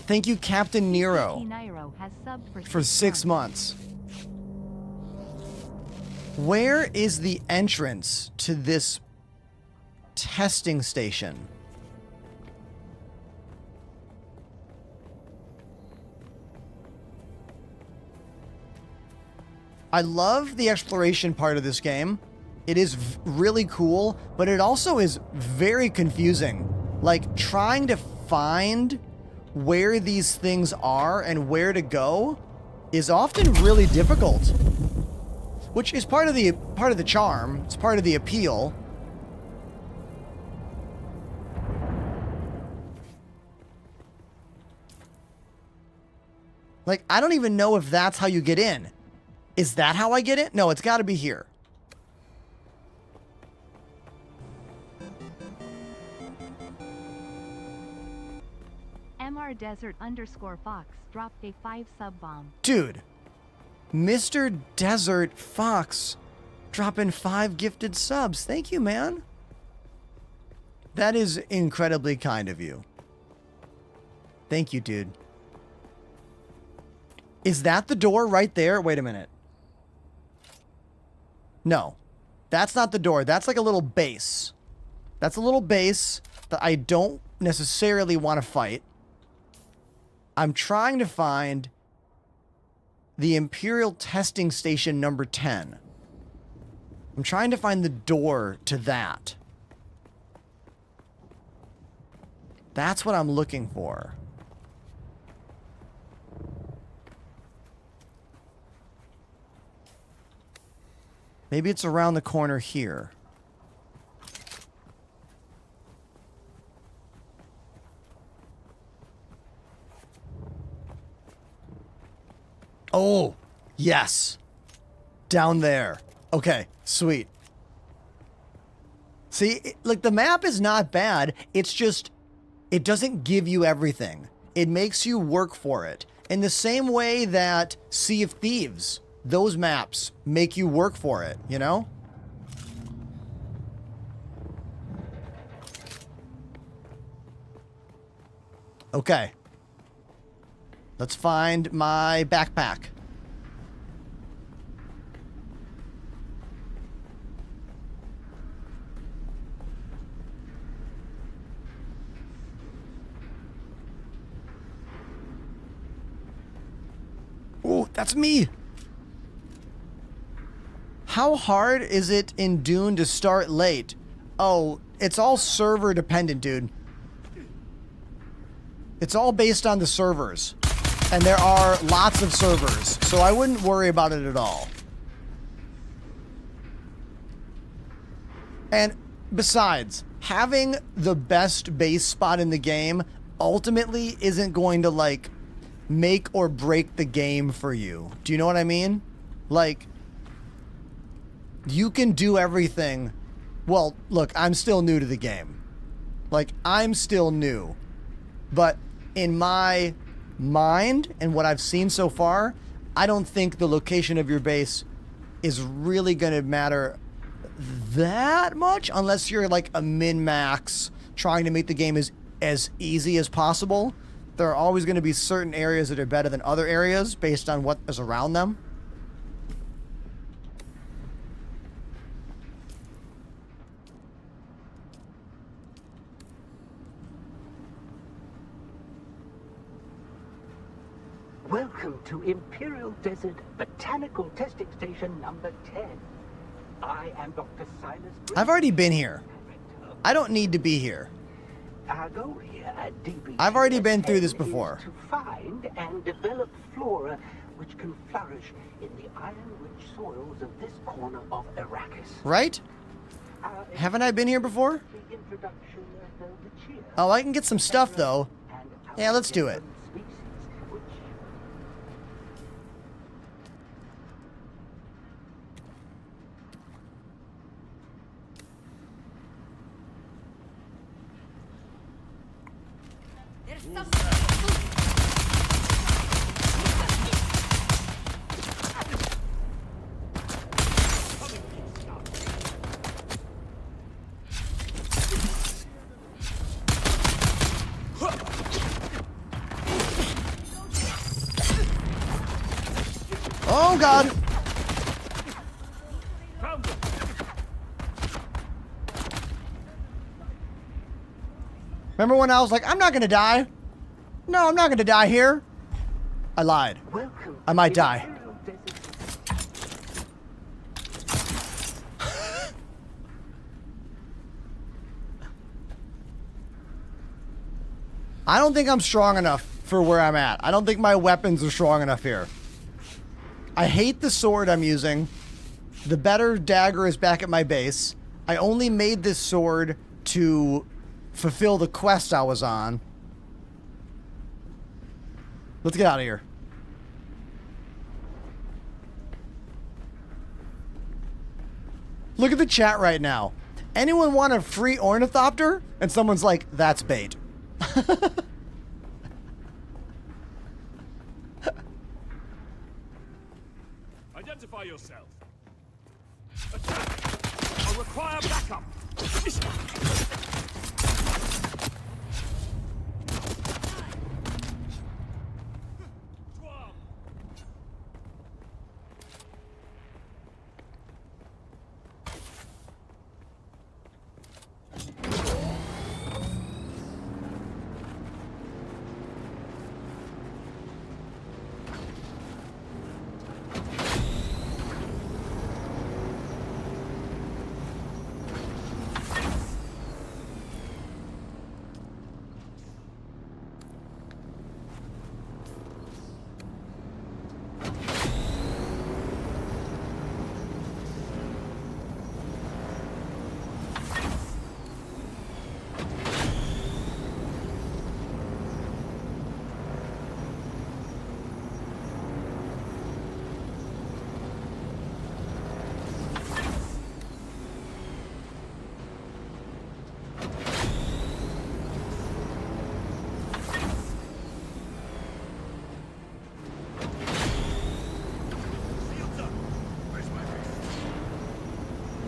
Thank you, Captain Nero, Has subbed for 6 months. Where is the entrance to this testing station? I love the exploration part of this game. It is really cool, but it also is very confusing. Like, trying to find where these things are and where to go is often really difficult. Which is part of the charm. It's part of the appeal. Like, I don't even know if that's how you get in. Is that how I get in? No, it's got to be here. MR Desert _ Fox dropped a 5 sub bomb. Dude, Mr. Desert Fox dropping 5 gifted subs. Thank you, man. That is incredibly kind of you. Thank you, dude. Is that the door right there? Wait a minute. No, that's not the door. That's like a little base. That's a little base that I don't necessarily want to fight. I'm trying to find the Imperial Testing Station number 10. I'm trying to find the door to that. That's what I'm looking for. Maybe it's around the corner here. Oh, yes. Down there. Okay, sweet. See, like, the map is not bad. It's just, it doesn't give you everything. It makes you work for it. In the same way that Sea of Thieves, those maps make you work for it, you know? Okay. Let's find my backpack. Oh, that's me. How hard is it in Dune to start late? Oh, it's all server dependent, dude. It's all based on the servers. And there are lots of servers, so I wouldn't worry about it at all. And besides, having the best base spot in the game ultimately isn't going to, like, make or break the game for you. Do you know what I mean? Like, you can do everything. Well, look, I'm still new to the game. Like, I'm still new. But in my mind and what I've seen so far, I don't think the location of your base is really going to matter that much unless you're like a min-max trying to make the game as easy as possible. There are always going to be certain areas that are better than other areas based on what is around them. Welcome to Imperial Desert Botanical Testing Station number 10. I am Dr. Silas. I've already been here. I don't need to be here. Our goal here at DB I've already been through this before. to find and develop flora which can flourish in the iron-rich soils of this corner of Arrakis. Right? Haven't I been here before? The introduction of the cheer. Oh, I can get some stuff though. Yeah, let's do it. God. Found them. Remember when I was like, I'm not gonna die? No, I'm not gonna die here. I lied. Welcome I might die. Imperial Desert. I don't think I'm strong enough for where I'm at. I don't think my weapons are strong enough here. I hate the sword I'm using. The better dagger is back at my base. I only made this sword to fulfill the quest I was on. Let's get out of here. Look at the chat right now. Anyone want a free ornithopter? And someone's like, that's bait. Identify yourself. Attack! I require backup.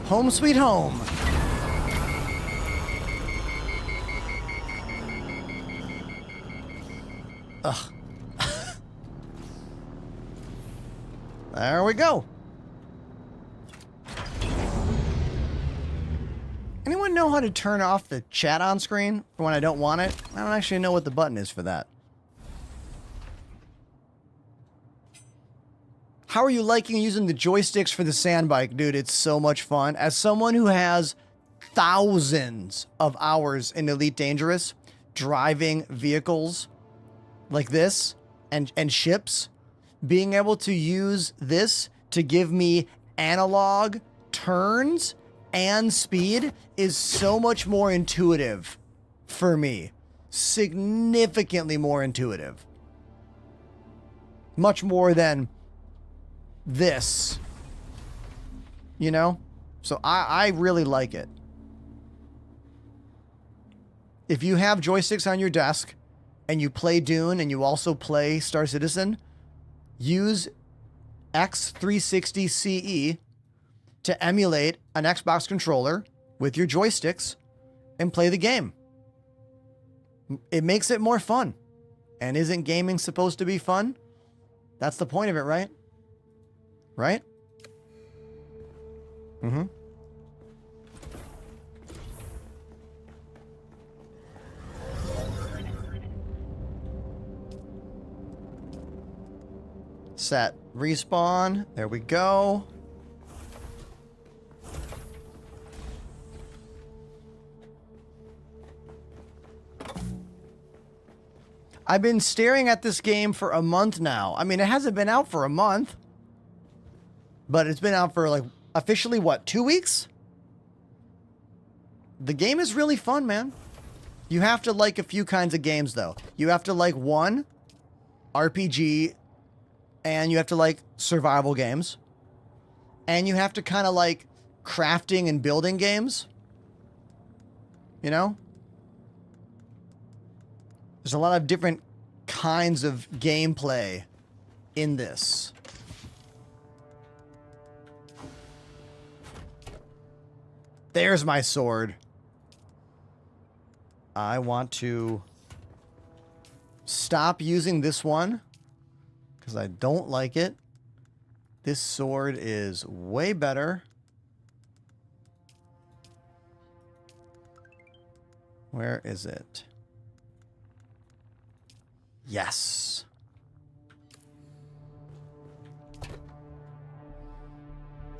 Home sweet home. Ugh. There we go. Anyone know how to turn off the chat on screen for when I don't want it? I don't actually know what the button is for that. How are you liking using the joysticks for the sand bike? Dude, it's so much fun. As someone who has thousands of hours in Elite Dangerous, driving vehicles like this and ships, being able to use this to give me analog turns and speed is so much more intuitive for me. Significantly more intuitive. Much more than this, you know? So I really like it. If you have joysticks on your desk and you play Dune and you also play Star Citizen, use X360CE to emulate an Xbox controller with your joysticks and play the game. It makes it more fun. And isn't gaming supposed to be fun? That's the point of it, right? Right? Mm-hmm. Set. Respawn. There we go. I've been staring at this game for a month now. I mean, it hasn't been out for a month. But it's been out for, like, officially, what, 2 weeks? The game is really fun, man. You have to like a few kinds of games, though. You have to like, one, RPG, and you have to like survival games. And you have to kind of like crafting and building games. You know? There's a lot of different kinds of gameplay in this. There's my sword. I want to stop using this one because I don't like it. This sword is way better. Where is it? Yes.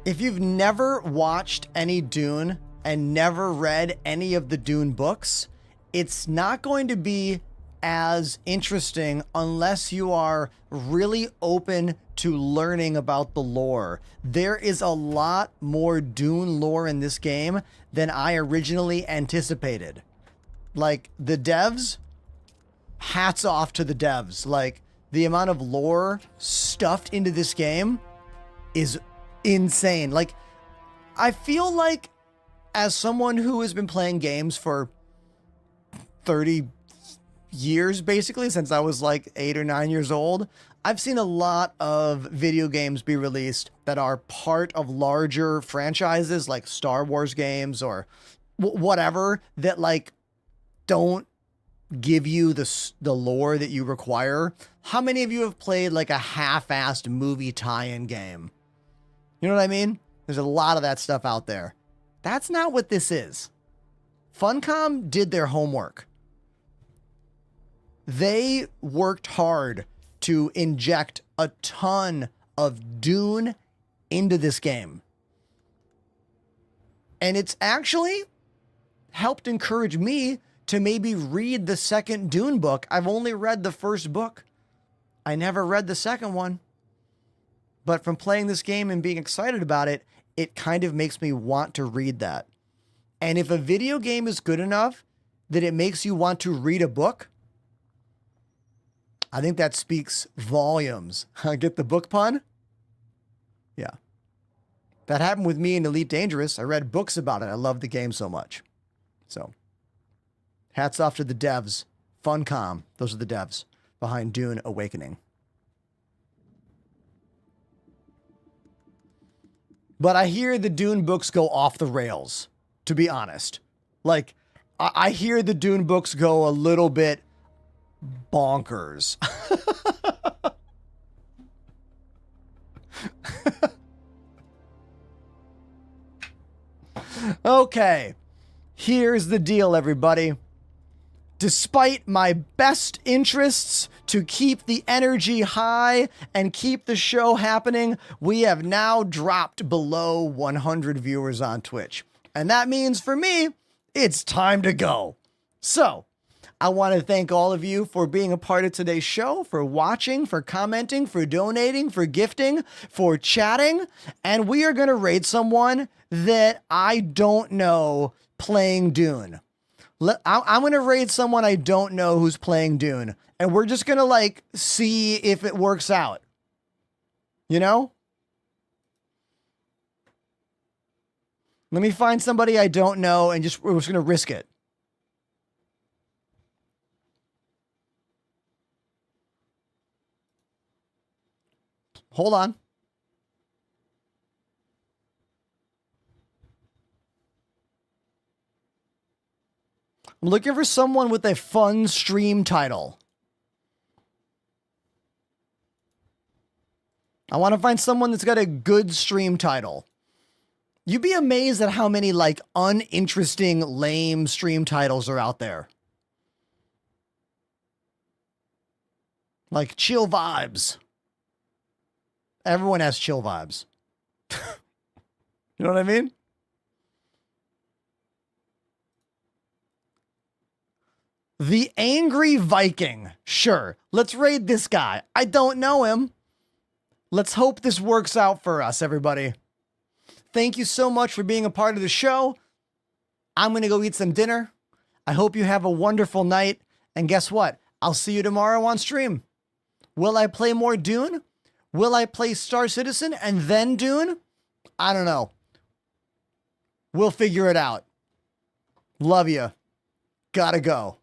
If you've never watched any Dune and never read any of the Dune books, it's not going to be as interesting unless you are really open to learning about the lore. There is a lot more Dune lore in this game than I originally anticipated. Like, the devs, hats off to the devs. Like, the amount of lore stuffed into this game is insane. Like, I feel like as someone who has been playing games for 30 years, basically, since I was like 8 or 9 years old, I've seen a lot of video games be released that are part of larger franchises like Star Wars games or whatever that like don't give you the lore that you require. How many of you have played like a half-assed movie tie-in game? You know what I mean? There's a lot of that stuff out there. That's not what this is. Funcom did their homework. They worked hard to inject a ton of Dune into this game. And it's actually helped encourage me to maybe read the second Dune book. I've only read the first book. I never read the second one. But from playing this game and being excited about it, it kind of makes me want to read that. And if a video game is good enough that it makes you want to read a book, I think that speaks volumes. Get the book pun? Yeah. That happened with me in Elite Dangerous. I read books about it. I love the game so much. So, hats off to the devs. Funcom. Those are the devs behind Dune Awakening. But I hear the Dune books go off the rails, to be honest. Like, I hear the Dune books go a little bit bonkers. Okay, here's the deal, everybody. Despite my best interests to keep the energy high and keep the show happening, we have now dropped below 100 viewers on Twitch. And that means for me, it's time to go. So, I want to thank all of you for being a part of today's show, for watching, for commenting, for donating, for gifting, for chatting. And we are going to raid someone that I don't know playing Dune. I'm going to raid someone I don't know who's playing Dune. And we're just going to like see if it works out. You know? Let me find somebody I don't know and we're just going to risk it. Hold on. I'm looking for someone with a fun stream title. I want to find someone that's got a good stream title. You'd be amazed at how many like uninteresting, lame stream titles are out there. Like chill vibes. Everyone has chill vibes. You know what I mean? The Angry Viking. Sure. Let's raid this guy. I don't know him. Let's hope this works out for us, everybody. Thank you so much for being a part of the show. I'm going to go eat some dinner. I hope you have a wonderful night. And guess what? I'll see you tomorrow on stream. Will I play more Dune? Will I play Star Citizen and then Dune? I don't know. We'll figure it out. Love you. Gotta go.